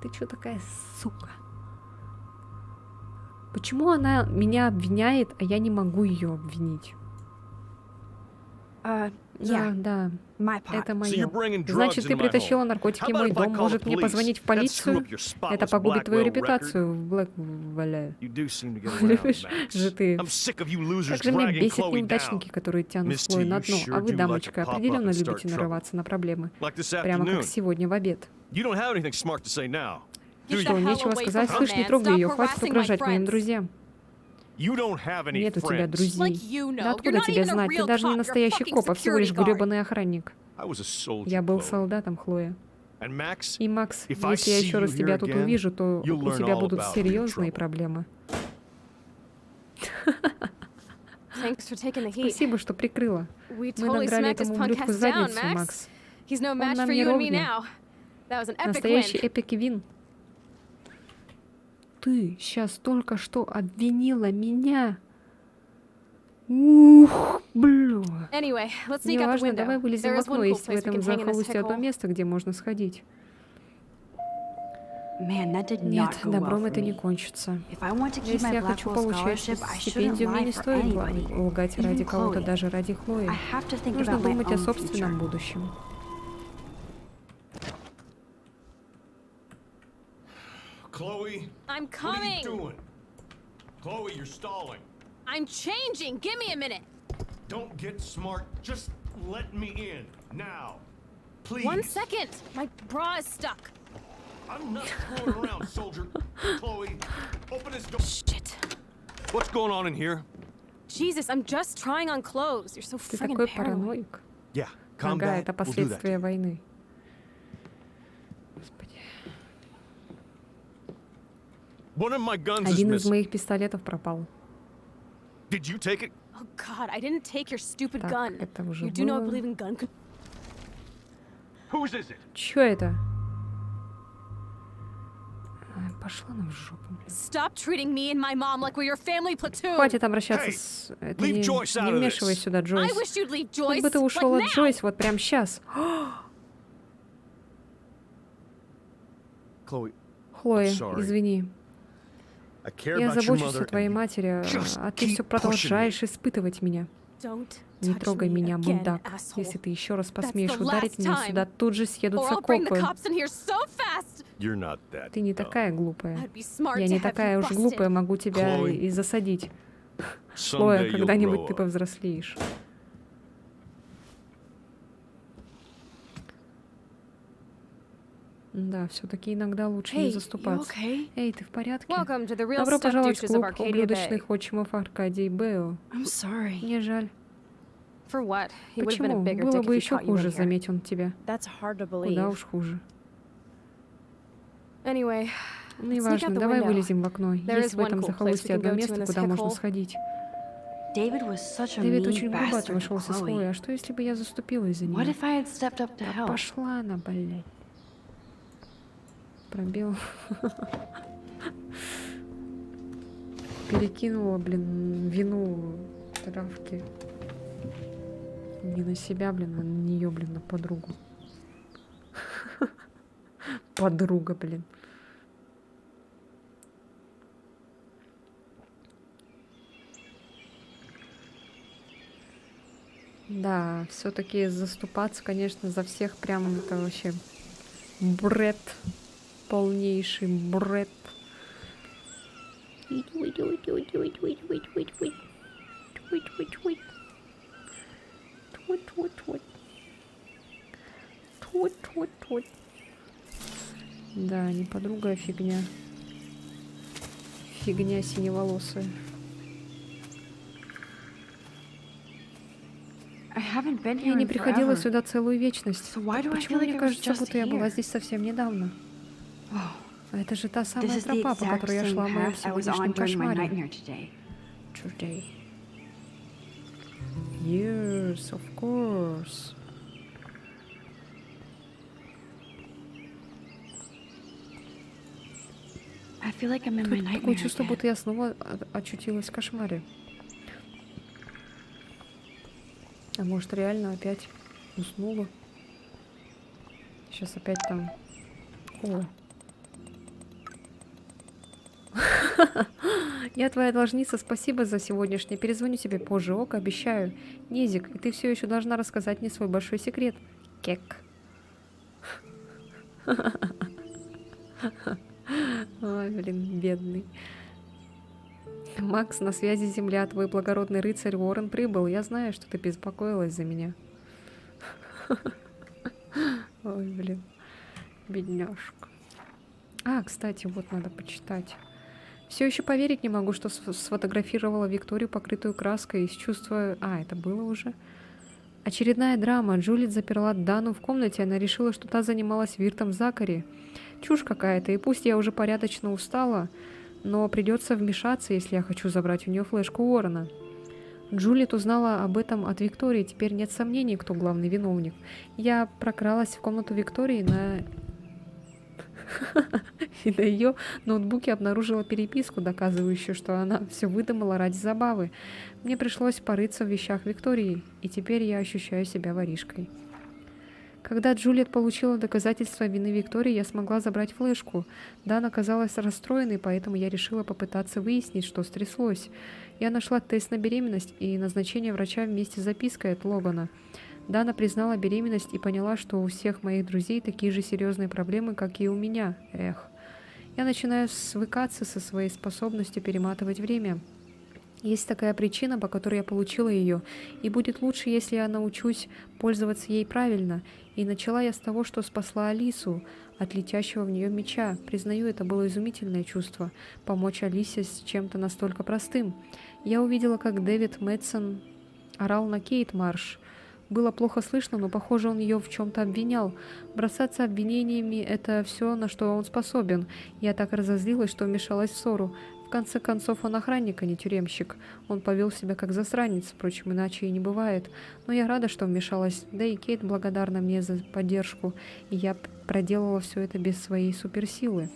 Ты чё такая сука? Почему она меня обвиняет, а я не могу ее обвинить? Yeah, Да, my pot. это So мое. you're bringing drugs Значит, ты into my притащила home. наркотики How в мой about if I дом. call Может the мне police? позвонить в That'd screw полицию? up your spotless Это погубит твою Blackwell record. репутацию в Блэквелле. You do seem to get around, Любишь Max. же ты. I'm sick of you losers Как же меня dragging бесят Chloe неудачники, down. которые тянут Miss Хлою T, на you дно. sure А вы, do like дамочка, to pop up определенно and start любите trouble. нарываться на проблемы. Like this Прямо как afternoon. сегодня в обед. You don't have anything smart to say now. Get Do the Что, you? hell нечего away сказать? from Слышь, her, не man. трогай Stop ее, хватит harassing my угрожать моим friends. друзьям. You don't have any Нет у тебя friends. друзей. Like you know. Да You're откуда not тебе even a знать? Ты real даже не cop. You're a настоящий fucking коп, а всего лишь security guard. гребаный охранник. I was a soldier, Я был Chloe. солдатом, Хлоя. And Max, И, Макс, if I если я see еще you раз here тебя тут again, увижу, то you'll у learn тебя all будут about real серьезные trouble. проблемы. Thanks for taking the heat. Спасибо, что прикрыла. We Мы totally надрали smacked his этому punk ублюдку ass down, задницу, Max. Макс. He's no Он match нам for не you and me ровня. now. That was an epic Настоящий win. эпик вин. Ты сейчас только что обвинила меня. Ух, бля. Anyway, let's sneak out the Неважно, window. давай вылезем There в is one окно, cool есть в place we этом can hang in this захолустье одно pickle. место, где можно сходить. Man, that did Нет, not go well добром for это не me. кончится. If I want to keep Если my я хочу Blackwell получать scholarship, I shouldn't стипендию, мне lie не for стоит anybody, лгать ради even кого-то, Chloe. даже ради Хлои. I have to think Нужно about my думать о own собственном future. будущем. Chloe, I'm what are you coming. doing? Chloe, you're stalling. I'm changing. Give me a minute. Don't get smart. Just let me in. Now. Please. 1 second. My bra is stuck. I'm not screwing around, soldier. Chloe, open this door. Shit. what's going on in here? Jesus, I'm just trying on clothes. You're so Ты friggin' такой paranoid. параноик. Yeah, calm Ага, down. это We'll do that. последствия войны. Господи. One of my guns is Один из missing. моих пистолетов пропал. Did you take it? Oh God, I didn't take your stupid Так, gun. это уже You do not было. believe in gun control. Whose is it? Чё это? Ай, пошла нам в жопу. блин. Stop treating me and my mom like we're your family platoon. Хватит обращаться Hey, с... Это leave не Joyce out не of вмешивайся this. сюда, I Джойс. wish you'd leave Хоть Joyce. бы ты ушел like от now. Джойс вот прямо сейчас. Chloe, Хлоя, sorry. извини. I care Я about your забочусь о mother. твоей and you матери, just а ты keep все pushing продолжаешь испытывать меня. Don't Не touch трогай me меня, again, мудак. asshole. Если ты еще раз That's посмеешь the ударить last меня, time. сюда тут же Or съедутся I'll bring the копы. cops in here so fast. You're not that. Ты не dumb. такая глупая. I'd be smart Я to не have такая you уж busted. глупая, могу тебя Chloe. и засадить. Someday Хлоя, you'll когда-нибудь grow ты up. повзрослеешь. Да, все-таки иногда лучше не Hey, you заступаться. okay? Эй, ты в порядке? Welcome to the real Добро stuck пожаловать в douches of клуб Arcadia Bay. ублюдочных отчимов Аркадий Бэо. I'm sorry. Мне жаль. For what? He would have been a Почему? bigger Было dick if бы he еще caught you in хуже, here. заметь он тебя. That's hard to Куда believe. уж хуже. Anyway, Ну, let's sneak out неважно, the давай window. вылезем в окно. There Есть is в one этом cool place we захолустье can одно go to место, in this куда можно hole. сходить. David was such a Дэвид mean очень грубо bastard to обошелся с Хлоей. Chloe. А что, если бы я заступилась за What нее? if I had stepped up to Да help? пошла она, блядь. Пробел. Перекинула, блин, вину травки. Не на себя, блин, а на нее, блин, на подругу. Подруга, блин. Да, все-таки заступаться, конечно, за всех прям это вообще бред. Полнейший бред. Да, не подруга, а фигня. Фигня синеволосая. I haven't been here Я не in приходила forever. сюда целую вечность. So why do I Почему feel like мне I was кажется, just будто я была here? здесь совсем недавно? Oh, А это же та this самая is the тропа, по exact которой я same шла в моем path I was on сегодняшнем during my кошмаре. nightmare today. Today. Yes, of course. I feel like I'm in my Тут nightmare такое чувство, again. будто я снова очутилась в кошмаре. А может, реально опять уснула? Сейчас опять там... О. Я твоя должница, спасибо за сегодняшнее. Перезвоню тебе позже, ок, обещаю. Незик, и ты все еще должна рассказать мне свой большой секрет. Кек. Ой, блин, бедный. Макс, на связи Земля, твой благородный рыцарь Уоррен прибыл. Я знаю, что ты беспокоилась за меня. Ой, блин. Бедняжка. А, кстати, вот надо почитать. Все еще поверить не могу, что сфотографировала Викторию, покрытую краской, из чувства... А, это было уже. Очередная драма. Джулит заперла Дану в комнате, она решила, что та занималась Виртом Закари. Чушь какая-то, и пусть я уже порядочно устала, но придется вмешаться, если я хочу забрать у нее флешку Уоррена. Джулит узнала об этом от Виктории, теперь нет сомнений, кто главный виновник. Я прокралась в комнату Виктории и на ее ноутбуке обнаружила переписку, доказывающую, что она все выдумала ради забавы. Мне пришлось порыться в вещах Виктории, и теперь я ощущаю себя воришкой. Когда Джулиет получила доказательства вины Виктории, я смогла забрать флешку. Дана оказалась расстроенной, поэтому я решила попытаться выяснить, что стряслось. Я нашла тест на беременность и назначение врача вместе с запиской от Логана. Дана признала беременность и поняла, что у всех моих друзей такие же серьезные проблемы, как и у меня. Эх. Я начинаю свыкаться со своей способностью перематывать время. Есть такая причина, по которой я получила ее, и будет лучше, если я научусь пользоваться ей правильно. И начала я с того, что спасла Алису от летящего в нее меча. Признаю, это было изумительное чувство — помочь Алисе с чем-то настолько простым. Я увидела, как Дэвид Мэтсон орал на Кейт Марш. Было плохо слышно, но, похоже, он ее в чем-то обвинял. Бросаться обвинениями — это все, на что он способен. Я так разозлилась, что вмешалась в ссору. В конце концов, он охранник, а не тюремщик. Он повел себя как засранец, впрочем, иначе и не бывает. Но я рада, что вмешалась. Да и Кейт благодарна мне за поддержку. И я проделала все это без своей суперсилы.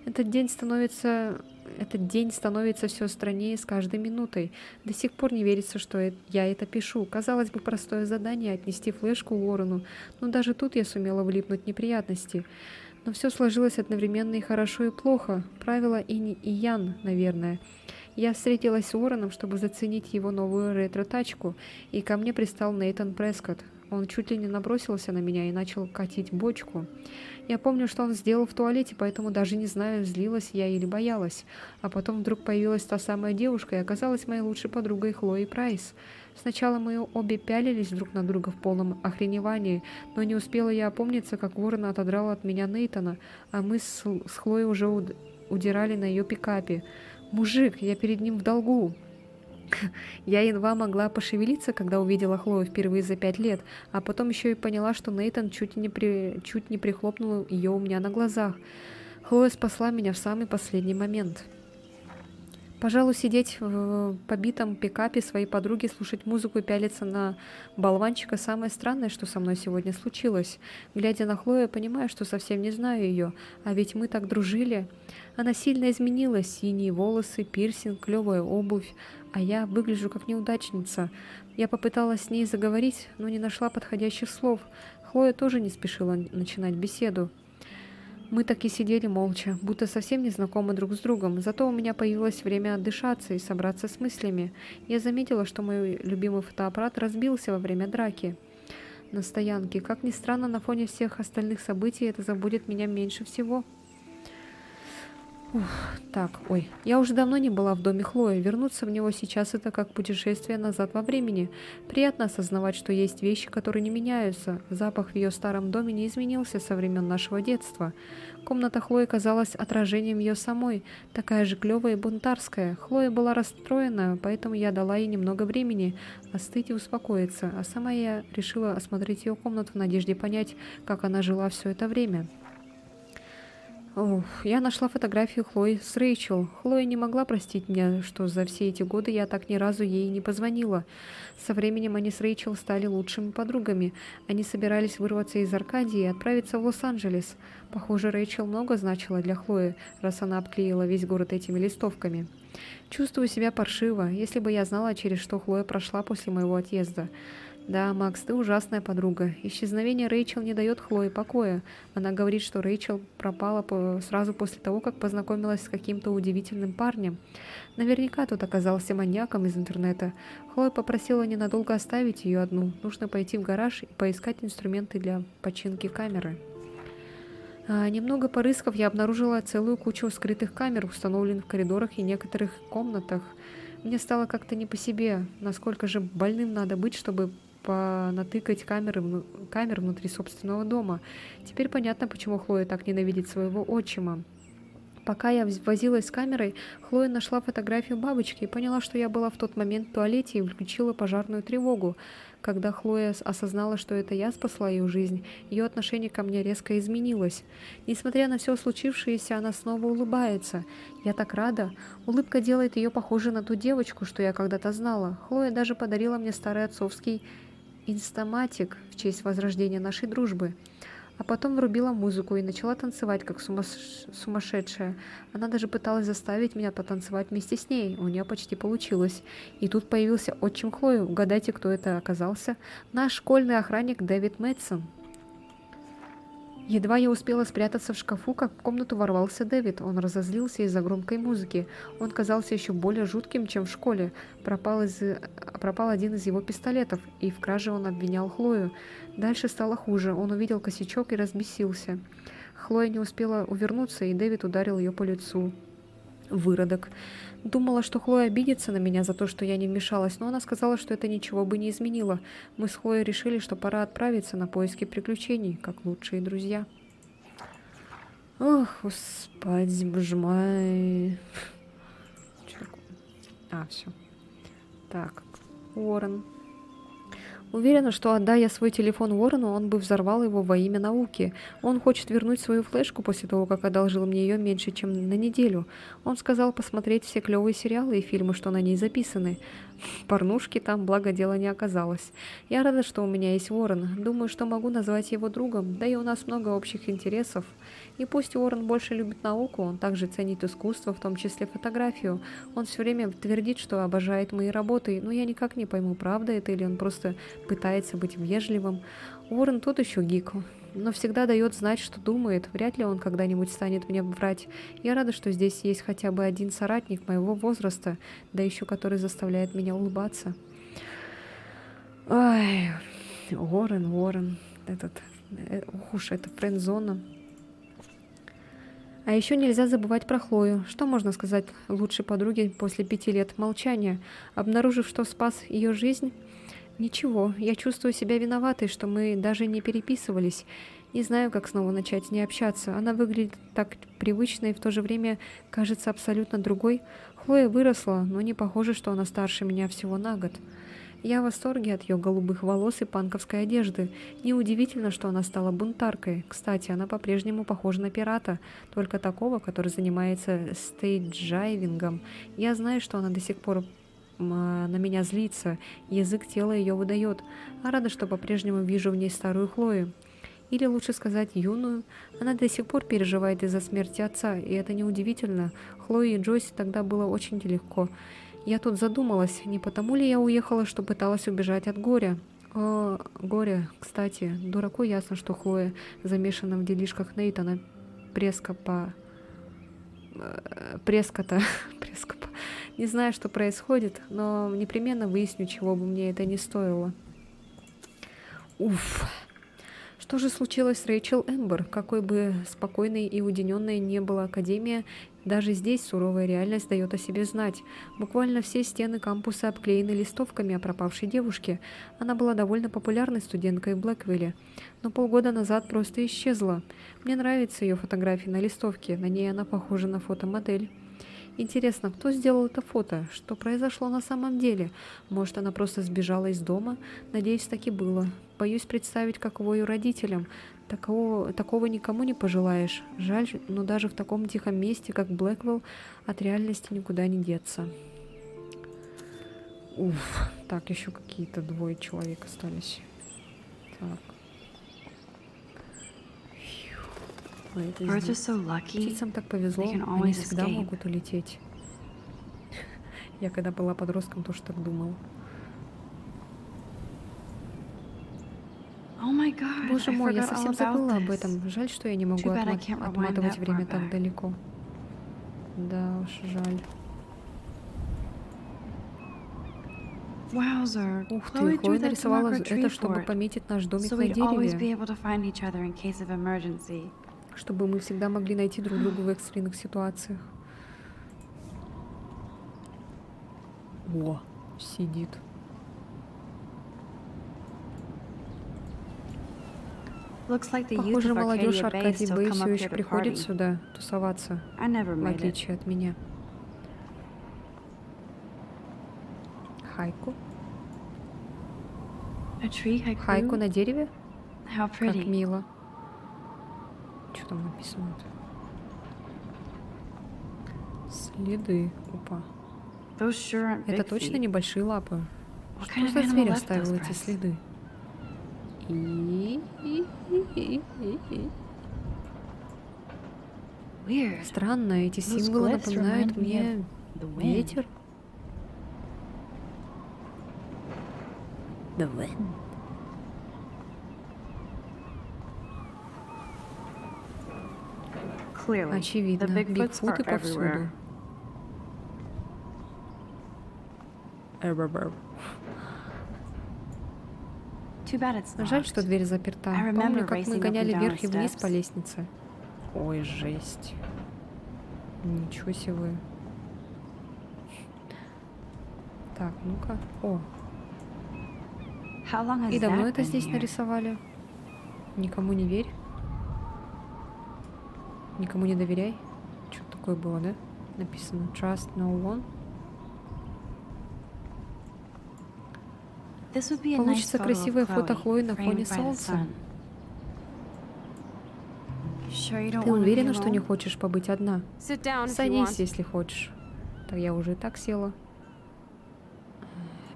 Этот день становится все страннее с каждой минутой. До сих пор не верится, что я это пишу. Казалось бы, простое задание — отнести флешку Уоррену. Но даже тут я сумела влипнуть в неприятности. Но все сложилось одновременно и хорошо, и плохо. Правило инь и ян, наверное. Я встретилась с Уорреном, чтобы заценить его новую ретро-тачку, и ко мне пристал Нейтан Прескотт. Он чуть ли не набросился на меня и начал катить бочку. Я помню, что он сделал в туалете, поэтому даже не знаю, злилась я или боялась. А потом вдруг появилась та самая девушка и оказалась моей лучшей подругой Хлоей Прайс. Сначала мы обе пялились друг на друга в полном охреневании, но не успела я опомниться, как Уоррен отодрал от меня Нейтана, а мы с Хлоей уже удирали на ее пикапе. «Мужик, я перед ним в долгу!» Я едва могла пошевелиться, когда увидела Хлою впервые за 5 лет, а потом еще и поняла, что Нейтан чуть не прихлопнул ее у меня на глазах. Хлоя спасла меня в самый последний момент. Пожалуй, сидеть в побитом пикапе своей подруги, слушать музыку и пялиться на болванчика — самое странное, что со мной сегодня случилось. Глядя на Хлою, я понимаю, что совсем не знаю ее, а ведь мы так дружили. Она сильно изменилась: синие волосы, пирсинг, клевая обувь, а я выгляжу как неудачница. Я попыталась с ней заговорить, но не нашла подходящих слов. Хлоя тоже не спешила начинать беседу. Мы так и сидели молча, будто совсем не знакомы друг с другом, зато у меня появилось время отдышаться и собраться с мыслями. Я заметила, что мой любимый фотоаппарат разбился во время драки на стоянке. Как ни странно, на фоне всех остальных событий это заботит меня меньше всего. Я уже давно не была в доме Хлои. Вернуться в него сейчас — это как путешествие назад во времени. Приятно осознавать, что есть вещи, которые не меняются. Запах в ее старом доме не изменился со времен нашего детства. Комната Хлои казалась отражением ее самой, такая же клевая и бунтарская. Хлоя была расстроена, поэтому я дала ей немного времени остыть и успокоиться, а сама я решила осмотреть ее комнату в надежде понять, как она жила все это время. Я нашла фотографию Хлои с Рэйчел. Хлоя не могла простить мне, что за все эти годы я так ни разу ей не позвонила. Со временем они с Рэйчел стали лучшими подругами. Они собирались вырваться из Аркадии и отправиться в Лос-Анджелес. Похоже, Рэйчел много значила для Хлои, раз она обклеила весь город этими листовками. Чувствую себя паршиво, если бы я знала, через что Хлоя прошла после моего отъезда. Да, Макс, ты ужасная подруга. Исчезновение Рэйчел не дает Хлое покоя. Она говорит, что Рэйчел пропала сразу после того, как познакомилась с каким-то удивительным парнем. Наверняка тот оказался маньяком из интернета. Хлоя попросила ненадолго оставить ее одну. Нужно пойти в гараж и поискать инструменты для починки камеры. Немного порыскав, я обнаружила целую кучу скрытых камер, установленных в коридорах и некоторых комнатах. Мне стало как-то не по себе. Насколько же больным надо быть, чтобы понатыкать камер внутри собственного дома. Теперь понятно, почему Хлоя так ненавидит своего отчима. Пока я возилась с камерой, Хлоя нашла фотографию бабочки и поняла, что я была в тот момент в туалете, и включила пожарную тревогу. Когда Хлоя осознала, что это я спасла ее жизнь, ее отношение ко мне резко изменилось. Несмотря на все случившееся, она снова улыбается. Я так рада. Улыбка делает ее похожей на ту девочку, что я когда-то знала. Хлоя даже подарила мне старый отцовский инстаматик в честь возрождения нашей дружбы. А потом врубила музыку и начала танцевать, как сумасшедшая. Она даже пыталась заставить меня потанцевать вместе с ней. У нее почти получилось. И тут появился отчим Хлои. Угадайте, кто это оказался? Наш школьный охранник Дэвид Мэтсон. Едва я успела спрятаться в шкафу, как в комнату ворвался Дэвид. Он разозлился из-за громкой музыки. Он казался еще более жутким, чем в школе. Пропал один из его пистолетов, и в краже он обвинял Хлою. Дальше стало хуже. Он увидел косячок и разбесился. Хлоя не успела увернуться, и Дэвид ударил ее по лицу. Выродок. Думала, что Хлоя обидится на меня за то, что я не вмешалась, но она сказала, что это ничего бы не изменило. Мы с Хлоей решили, что пора отправиться на поиски приключений, как лучшие друзья. Ох, господи, боже мой. Все. Так, Уоррен. Уверена, что отдая я свой телефон Уоррену, он бы взорвал его во имя науки. Он хочет вернуть свою флешку после того, как одолжил мне ее меньше, чем на неделю. Он сказал посмотреть все клевые сериалы и фильмы, что на ней записаны. Порнушки там, благо, дела не оказалось. Я рада, что у меня есть Уоррен. Думаю, что могу назвать его другом, да и у нас много общих интересов. И пусть Уоррен больше любит науку, он также ценит искусство, в том числе фотографию. Он все время твердит, что обожает мои работы, но я никак не пойму, правда это или он просто пытается быть вежливым. Уоррен тот еще гик. но всегда дает знать, что думает. Вряд ли он когда-нибудь станет мне врать. Я рада, что здесь есть хотя бы один соратник моего возраста, да еще который заставляет меня улыбаться. Ой, Уоррен, ох уж эта френд-зона. А еще нельзя забывать про Хлою. Что можно сказать лучшей подруге после 5 лет молчания? Обнаружив, что спас ее жизнь? Ничего, я чувствую себя виноватой, что мы даже не переписывались. Не знаю, как снова начать с ней общаться. Она выглядит так привычно и в то же время кажется абсолютно другой. Хлоя выросла, но не похоже, что она старше меня всего на год. Я в восторге от ее голубых волос и панковской одежды. Неудивительно, что она стала бунтаркой. Кстати, она по-прежнему похожа на пирата, только такого, который занимается стейдждайвингом. Я знаю, что она до сих пор на меня злится, язык тела ее выдает, а рада, что по-прежнему вижу в ней старую Хлою. Или лучше сказать, юную. Она до сих пор переживает из-за смерти отца, и это неудивительно. Хлое и Джойс тогда было очень нелегко. Я тут задумалась, не потому ли я уехала, что пыталась убежать от горя. О, горе, кстати, дураку ясно, что Хлоя замешана в делишках Нейтана Прескопа. Не знаю, что происходит, но непременно выясню, чего бы мне это не стоило. Уф. Что же случилось с Рэйчел Эмбер? Какой бы спокойной и уединенной не была Академия, даже здесь суровая реальность дает о себе знать. Буквально все стены кампуса обклеены листовками о пропавшей девушке. Она была довольно популярной студенткой в Блэквилле, но полгода назад просто исчезла. Мне нравятся ее фотографии на листовке, на ней она похожа на фотомодель. Интересно, кто сделал это фото? Что произошло на самом деле? Может, она просто сбежала из дома? Надеюсь, так и было. Боюсь представить, каково ее родителям. Такого никому не пожелаешь. Жаль, но даже в таком тихом месте, как Блэквилл, от реальности никуда не деться. Уф. Так, еще какие-то 2 человек остались. Так. Птицам так повезло, они всегда могут улететь. Я когда была подростком, тоже так думала. Боже мой, я совсем забыла об этом. Жаль, что я не могу отматывать время так далеко. Да уж, жаль. Ух ты, Хлоя нарисовала это, чтобы пометить наш домик на дереве. Чтобы мы всегда могли найти друг друга в экстренных ситуациях. О, сидит. Похоже, молодежь Аркадий Бэй все еще приходит сюда тусоваться, в отличие от меня. Хайку? Хайку на дереве? Как мило. Что там написано-то? Следы. Опа. Это точно небольшие лапы? Что за зверь оставил эти следы? Странно, эти символы напоминают мне ветер. Очевидно, Бигфуты повсюду. Жаль, что дверь заперта. Помню, как мы гоняли вверх и вниз по лестнице. Ой, жесть. Ничего себе. Так, ну-ка. О. И давно это здесь нарисовали? Никому не верь. Никому не доверяй. Что-то такое было, да? Написано Trust no one. Получится красивое фото Хлои на фоне солнца. Ты уверена, что не хочешь побыть одна? Садись, если хочешь. Так я уже и так села.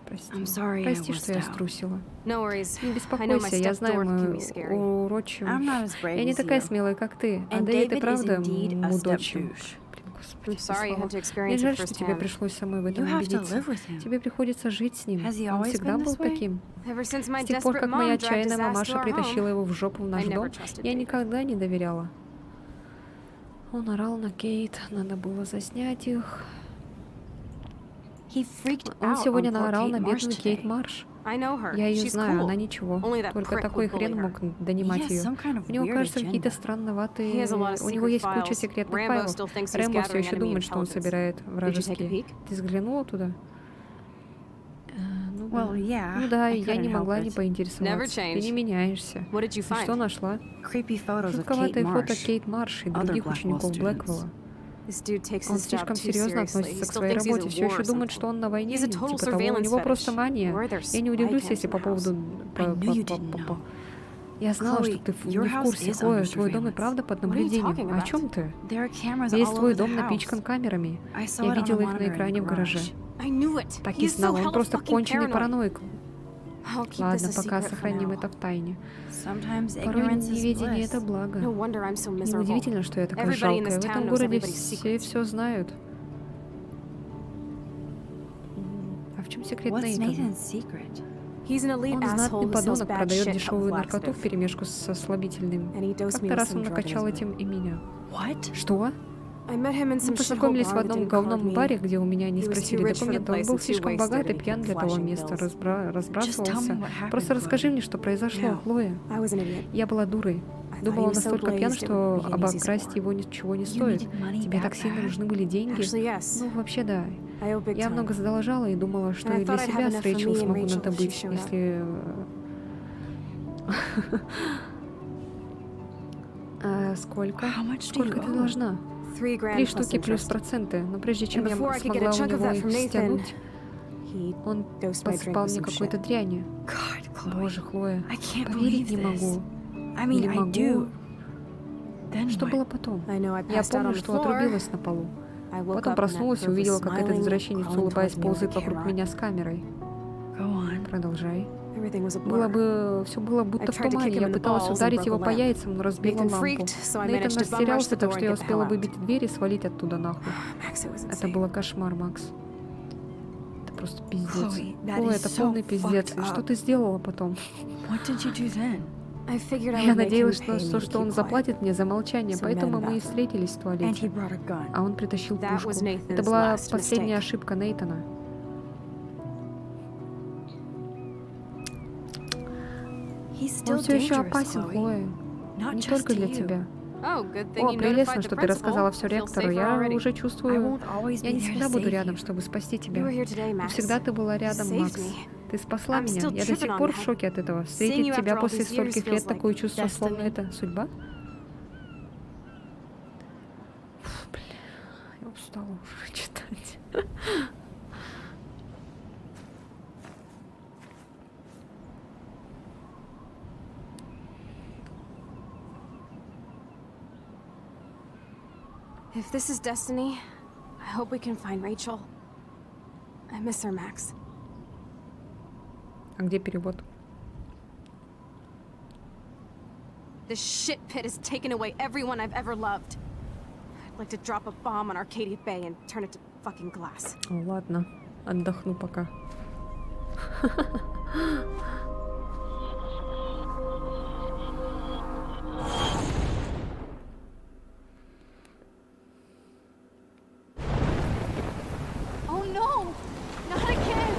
Прости, что я струсила. Не беспокойся, я знаю мою уродчивую. Я не такая смелая, как ты. А Дэвид и правда мудочим. Блин, Господи, все sorry you слова. had to Мне experience it жаль, что тебе firsthand. пришлось самой в этом You have to убедиться. live with him. Тебе приходится жить с ним. Has he Он always всегда been был this way? таким. Ever since my С тех пор, desperate как моя mom dragged отчаянная his ass to мамаша our притащила home, его в жопу в наш I never дом, trusted я David. никогда не доверяла. Он орал на Кейт, надо было заснять их. He freaked Он out сегодня on poor наорал Kate на Marsh бедную Кейт today. Марш. I know her. Я ее She's знаю, cool. она ничего. Only that Только prick такой would bully хрен her. мог донимать He has ее. some kind of У него, weird кажется, какие-то agenda. странноватые... He has a lot of У него secret есть куча files. секретных Rambo файлов. still thinks he's Рэмбо все gathering еще enemy думает, что он intelligence. собирает Did you take a вражеские. peek? Ты взглянула туда? Ну да. Well, yeah, Ну да, I я не couldn't могла help не it. поинтересоваться. Never Ты не change. меняешься. What did you И что find? нашла? Creepy photos of Kate Жутковатые фото Marsh. Кейт Марш и other других Blackwell учеников students. Блэквелла. This dude takes Он his job слишком too серьезно seriously. относится He к still своей thinks he's работе, at все war еще or думает, something. что он на войне, He's a типа total того, у surveillance него просто fetish. мания. Where there's Я не spy удивлюсь, cams если in по the поводу... house. I knew you didn't know. Я знала, Chloe, что ты your не в house курсе. is Хлоя, under твой дом и surveillance. правда под What are you talking наблюдением. О about? чем ты? There are cameras Весь all твой over дом the house. напичкан камерами. I saw Я it on a видела их на monitor in экране the в гараже. garage. I knew it. Так и He's so знала, он hella просто fucking конченый paranoid. параноик. I'll keep Ладно, this a пока secret for сохраним now. это в тайне. Sometimes Порой ignorance is неведение — это bliss. благо. No wonder I'm so miserable. Неудивительно, что я такая Everybody in жалкая. this В town этом knows городе everybody's все secrets. все знают. А в чем секрет What's Нейтана? Nathan's secret? He's an elite Он asshole знатный who sells подонок, bad продает shit дешевую called наркоту laxative. вперемешку со слабительным. And he dosed me Как-то with раз some он drug in накачал his этим room. и меня. What? Что? I met him in Мы some shithole познакомились в bar that одном didn't card говном me. баре, где у меня не He was too спросили rich for the документы. Он place был and too слишком wasted, богат и and he пьян kept для того flashing места. bills. Разбрасывался. what happened, Просто расскажи Chloe. мне, что произошло, Now. Хлоя. I was an idiot. Я была дурой. I Думала, thought he он was so настолько пьян, blazed, it что would be an easy обокрасть score. его ничего не You стоит. needed money Тебе that так сильно bad? нужны были деньги? Actually, yes. Ну, вообще, да. I owe big Я time. много задолжала и думала, что And I и для thought I'd себя have с enough for Рэйчел me and смогу Rachel if she надобыть, showed up. если... Сколько? How much do Сколько you ты owe? должна? 3 grand 3 plus штуки плюс interest. проценты. Но прежде чем And я before I could get смогла a у chunk of него that их from Nathan, стянуть, he он dosed my drink подсыпал with мне some какой-то shit. дряни. God, Chloe. Боже, Хлоя, I can't поверить believe не this. могу. I mean, Или I могу. do. Then Что what? было потом? I know I Я passed out on помню, the что floor. отрубилась на полу. I woke Потом up and that проснулась и perv was увидела, как этот smiling, извращенец, crawling улыбаясь, toward me with ползает the вокруг camera. меня с камерой. Go on. Продолжай. Everything was a Было blur. все было I будто в tried to kick тумане. him Я in the пыталась balls and ударить broke его a по lamp. яйцам, но разбила Nathan лампу. freaked, so I Нейтан managed to bum rush растерялся, the так door что and я get the успела hell out. выбить дверь и свалить оттуда нахуй. Max, it was Это insane. было кошмар, Макс. Это просто пиздец. Chloe, that Хлоя, is это so полный пиздец. fucked И что up. ты сделала потом? What did you do then? I figured I Я would make him надеялась, pay что me to он keep quiet. заплатит мне за молчание, So поэтому mad мы и about it. встретились в And he туалете. brought a gun. А он притащил That пушку. was Nathan's Это была last последняя mistake. ошибка Нейтана. He's still Он все еще dangerous, опасен, Chloe. Хлоя. Not Не just только to для you. тебя. Oh, good thing О, you прелестно, notified что the ты рассказала principal. все I feel ректору. safer Я already. уже I чувствую, won't always я be не there всегда to буду save рядом, you. чтобы спасти You тебя. were here today, Но Max. всегда ты была рядом, You saved Макс. me. Ты спасла I'm меня. still Я до сих tripping on пор в that. шоке от этого. Seeing Встретить you тебя after all после these years стольких лет, feels такое like чувство, словно destiny. это судьба. Фу, бля, я устала уже читать. If this is destiny, I hope we can find Rachel. I miss her, Max. А где перевод? This shit pit has taken away everyone I've ever loved. I'd like to drop a bomb on Arcadia Bay and turn it to fucking glass. О, ладно, отдохну пока. Oh no! Not again!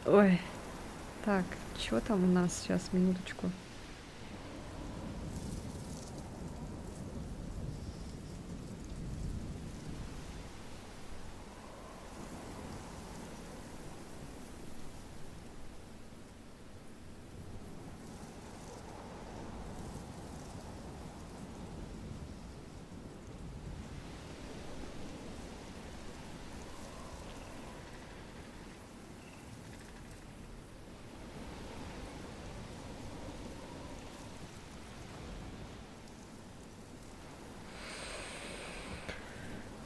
Ой. Так, что там у нас сейчас? Минуточку.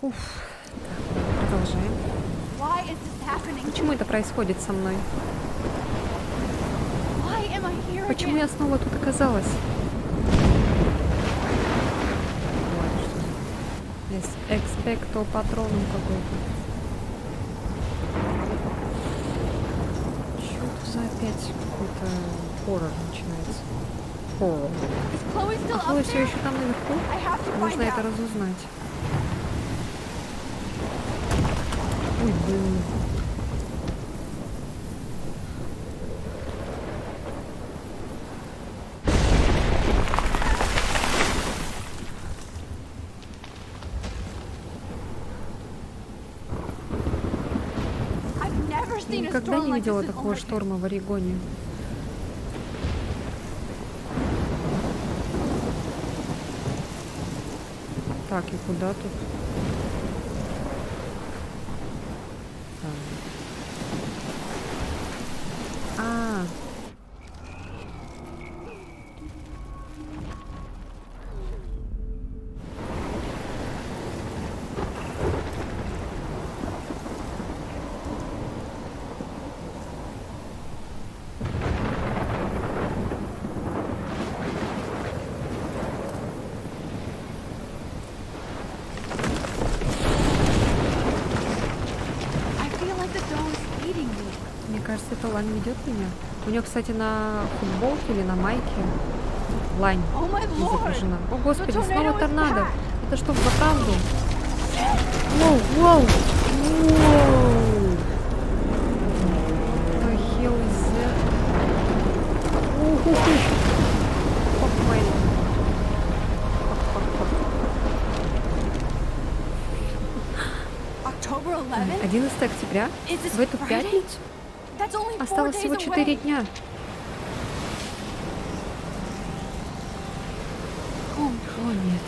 Уф. Так, продолжаем. Why is this happening? Почему это происходит со мной? Почему я снова тут оказалась? Здесь экспекто патроном какой-то. Что это за опять какой-то хоррор начинается? Хоррор. Хлоя все еще там наверху? Нужно это разузнать. Ой, блин. Я никогда не видела такого шторма в Орегоне. Так, и куда тут? А. Мне кажется, это Лань ведет меня. У нее, кстати, на футболке или на майке Лань изображена. О, господи, снова торнадо. Это что, в правду? Воу, воу, воу. The hell is that? Уху-ху. Fuck my... October 11th? 11 октября? В эту пятницу? Осталось всего 4 дня. О, нет.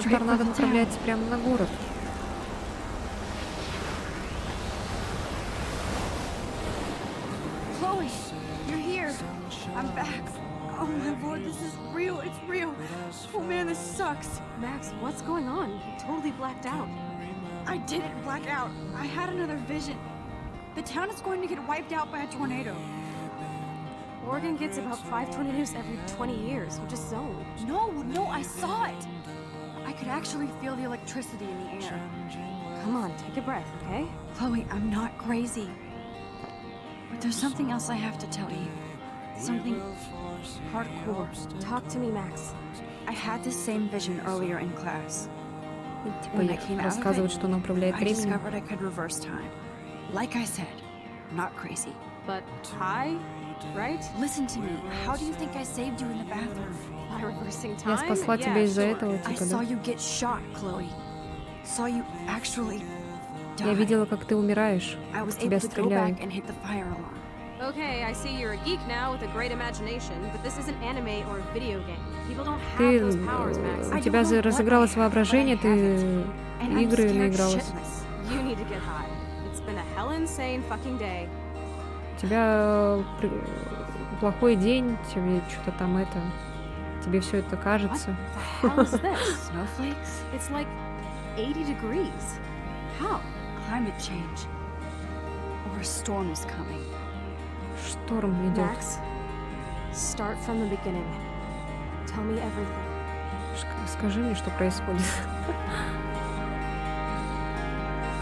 Торнадо направляется прямо на город. Chloe, you're here. I'm back. Oh my lord, this is real. It's real. Oh man, this sucks. Max, what's going on? You totally blacked out. I didn't black out. I had another vision. The town is going to get wiped out by a tornado. Oregon gets about 5 tornadoes every 20 years. We're just zoned. No, I saw it. I could actually feel the electricity in the air. Come on, take a breath, okay? Chloe, I'm not crazy. But there's something else I have to tell you. Something hardcore. Talk to me, Max. I had this same vision earlier in class. Типа рассказывают, что она управляет I временем. discovered I could reverse time. Like I said, I'm not crazy. But high, right? Listen to me. How do you think I saved you in the bathroom? By reversing Я time? спасла тебя из-за этого, I типа, saw да? you get shot, Chloe. Saw you actually Я die. видела, как ты умираешь, I was тебя able to go стреляют. back and hit the fire alarm. Okay, I see you're a geek now with a great imagination, but this isn't anime or a video game. People don't have Ты, those powers, Max. у тебя разыгралось воображение, ты игры наигралась. You need to get high. It's been a hell insane fucking day. У тебя плохой день, тебе что-то там это, тебе все это кажется. How is this? Snowflakes? It's like 80 degrees. How? Climate change. Or a storm is coming. Шторм идет. Max, start from the beginning. Tell me everything. Скажи мне, что происходит.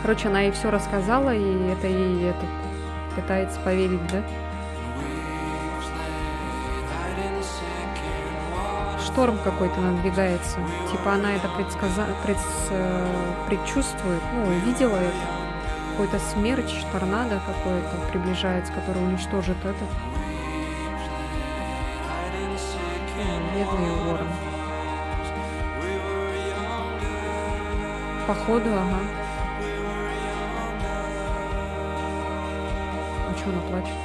Короче, она ей все рассказала, и это ей это пытается поверить, да? Шторм какой-то надвигается. Типа она это предчувствует, ну, видела это. Какой-то смерч, торнадо какое-то приближается, который уничтожит этот. Бедный ворон. Походу, ага. А чё она плачет?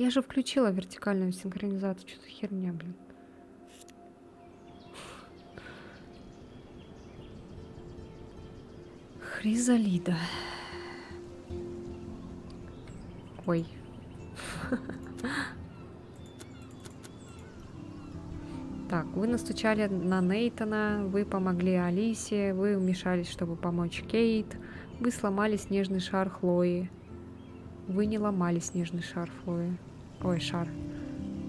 Я же включила вертикальную синхронизацию. Что-то херня, блин. Хризалида. Ой. Так, вы настучали на Нейтана, вы помогли Алисе, вы вмешались, чтобы помочь Кейт, вы сломали снежный шар Хлои. Вы не ломали снежный шар Хлои. Ой, шар.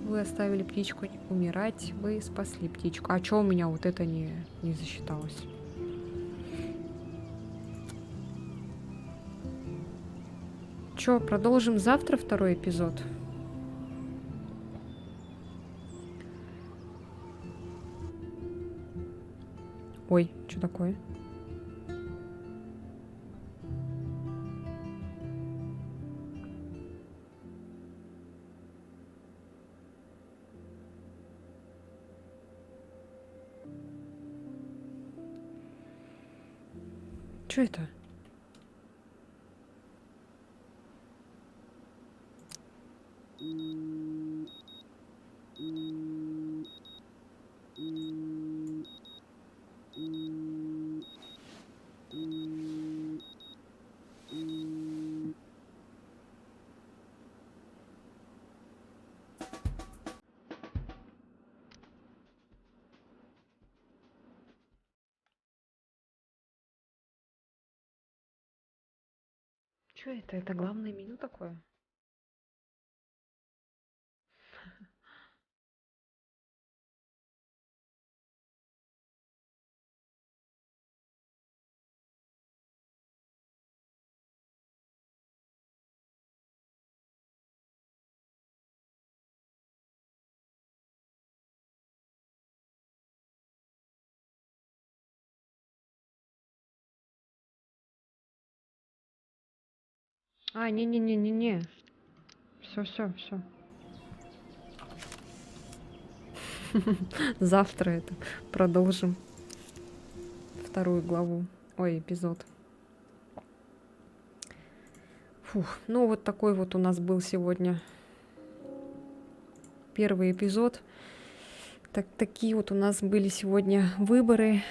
Вы оставили птичку умирать, вы спасли птичку. А чё у меня вот это не засчиталось? Чё, продолжим завтра второй эпизод? Ой, что такое? Что это? Что это? Это главное меню такое? А, не-не-не-не-не. Все. Завтра это продолжим вторую главу. Ой, эпизод. Фух, ну вот такой вот у нас был сегодня первый эпизод. Такие вот у нас были сегодня выборы.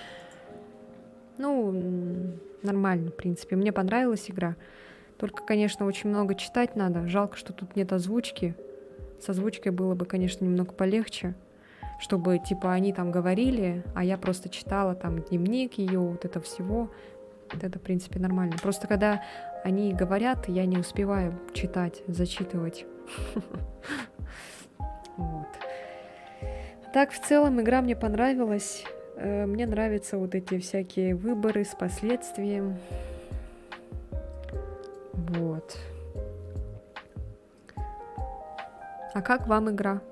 Ну, нормально, в принципе. Мне понравилась игра. Только, конечно, очень много читать надо. Жалко, что тут нет озвучки. С озвучкой было бы, конечно, немного полегче. Чтобы, типа, они там говорили, а я просто читала там дневник ее, вот это всего. Вот это, в принципе, нормально. Просто когда они говорят, я не успеваю читать, зачитывать. Вот. Так, в целом, игра мне понравилась. Мне нравятся вот эти всякие выборы с последствием. Вот. А как вам игра?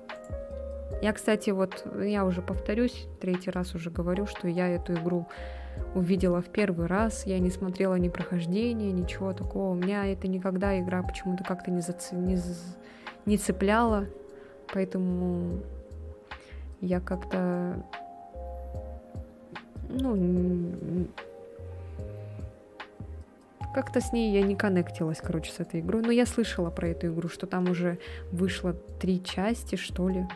Я, кстати, вот, я уже повторюсь, третий раз уже говорю, что я эту игру увидела в первый раз, я не смотрела ни прохождения, ничего такого. У меня это никогда игра почему-то как-то не цепляла, поэтому я как-то, ну, как-то с ней я не коннектилась, короче, с этой игрой. Но я слышала про эту игру, что там уже вышло 3 части, что ли.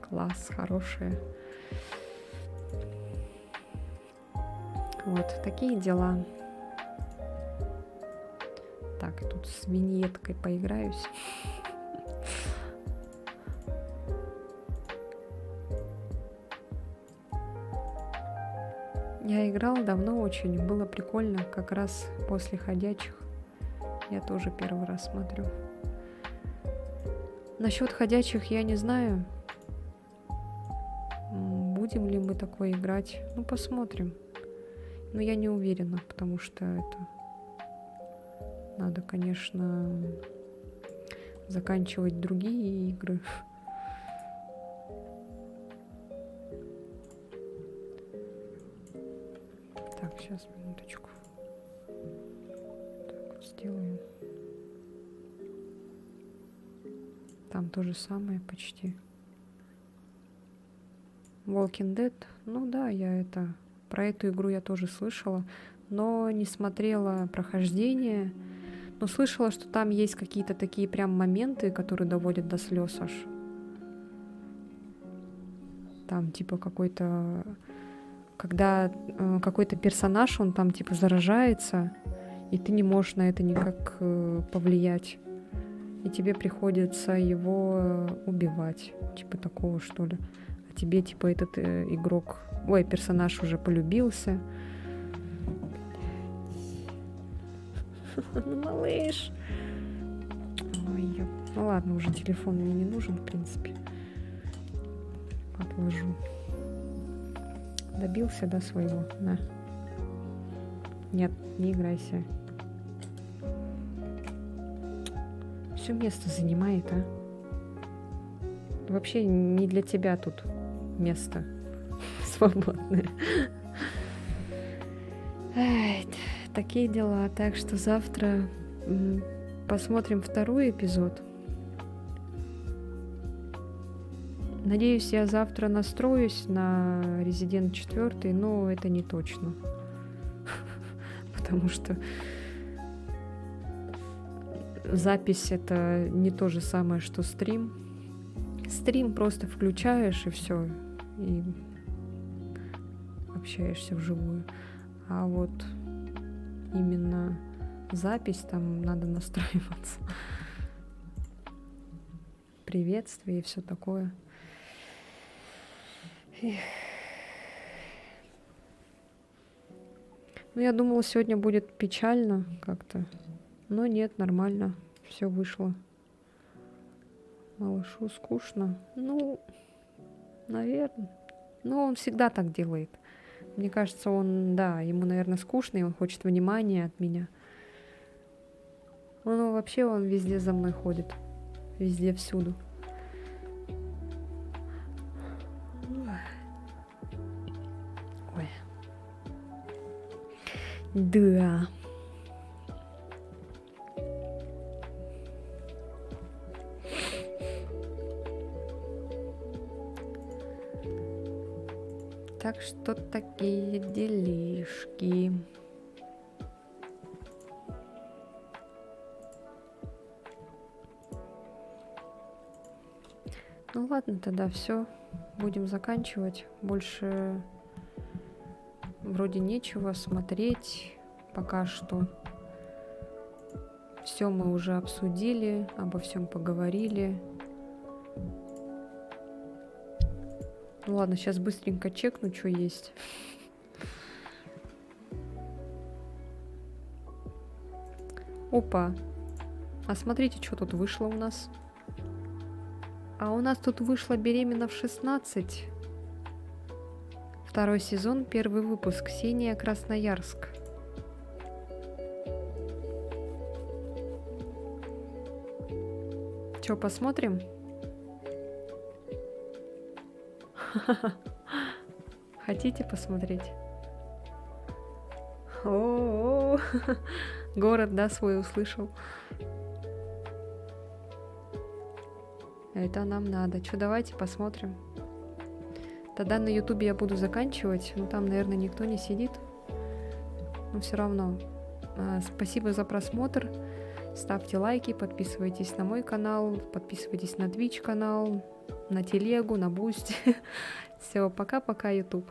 Класс, хорошая. Вот, такие дела. Так, тут с виньеткой поиграюсь. Я играла давно очень, было прикольно, как раз после «Ходячих». Я тоже первый раз смотрю. Насчет «Ходячих» я не знаю, будем ли мы такое играть. Ну, посмотрим. Но я не уверена, потому что это надо, конечно, заканчивать другие игры. Так, сейчас, минуточку. Так, вот сделаем. Там то же самое почти. Walking Dead. Ну да, про эту игру я тоже слышала, но не смотрела прохождение. Но слышала, что там есть какие-то такие прям моменты, которые доводят до слез аж. Там типа какой-то... Когда какой-то персонаж, он там типа заражается, и ты не можешь на это никак повлиять. И тебе приходится его убивать. Типа такого, что ли. А тебе типа этот игрок... Ой, персонаж уже полюбился. Малыш. Ой, ну ладно, уже телефон мне не нужен, в принципе. Отложу. Добился, да, своего? На. Нет, не играйся. Все место занимает, а? Вообще не для тебя тут место свободное. Ай, такие дела. Так что завтра посмотрим второй эпизод. Надеюсь, я завтра настроюсь на Resident 4, но это не точно. Потому что запись — это не то же самое, что стрим. Стрим просто включаешь и все, и общаешься вживую. А вот именно запись, там надо настраиваться. Приветствие и все такое. Эх. Ну, я думала, сегодня будет печально как-то. Но нет, нормально. Все вышло. Малышу скучно. Ну, наверное. Но он всегда так делает. Мне кажется, он, да, ему, наверное, скучно, и он хочет внимания от меня. Ну, вообще он везде за мной ходит. Везде, всюду. Ой. Да. Так что такие делишки. Ну ладно, тогда все. Будем заканчивать. Больше вроде нечего смотреть пока что. Все мы уже обсудили, обо всем поговорили. Ну ладно, сейчас быстренько чекну, что есть. Опа. А смотрите, что тут вышло у нас. А у нас тут вышло «Беременна в 16». 2 сезон, 1 выпуск. Ксения, Красноярск. Чё, посмотрим? Хотите посмотреть? О, город, да, свой услышал. Это нам надо. Что, давайте посмотрим. Тогда на ютубе я буду заканчивать. Ну, там, наверное, никто не сидит. Но все равно. Спасибо за просмотр. Ставьте лайки, подписывайтесь на мой канал, подписывайтесь на Twitch канал, на телегу, на Boosty. Все, пока-пока, YouTube.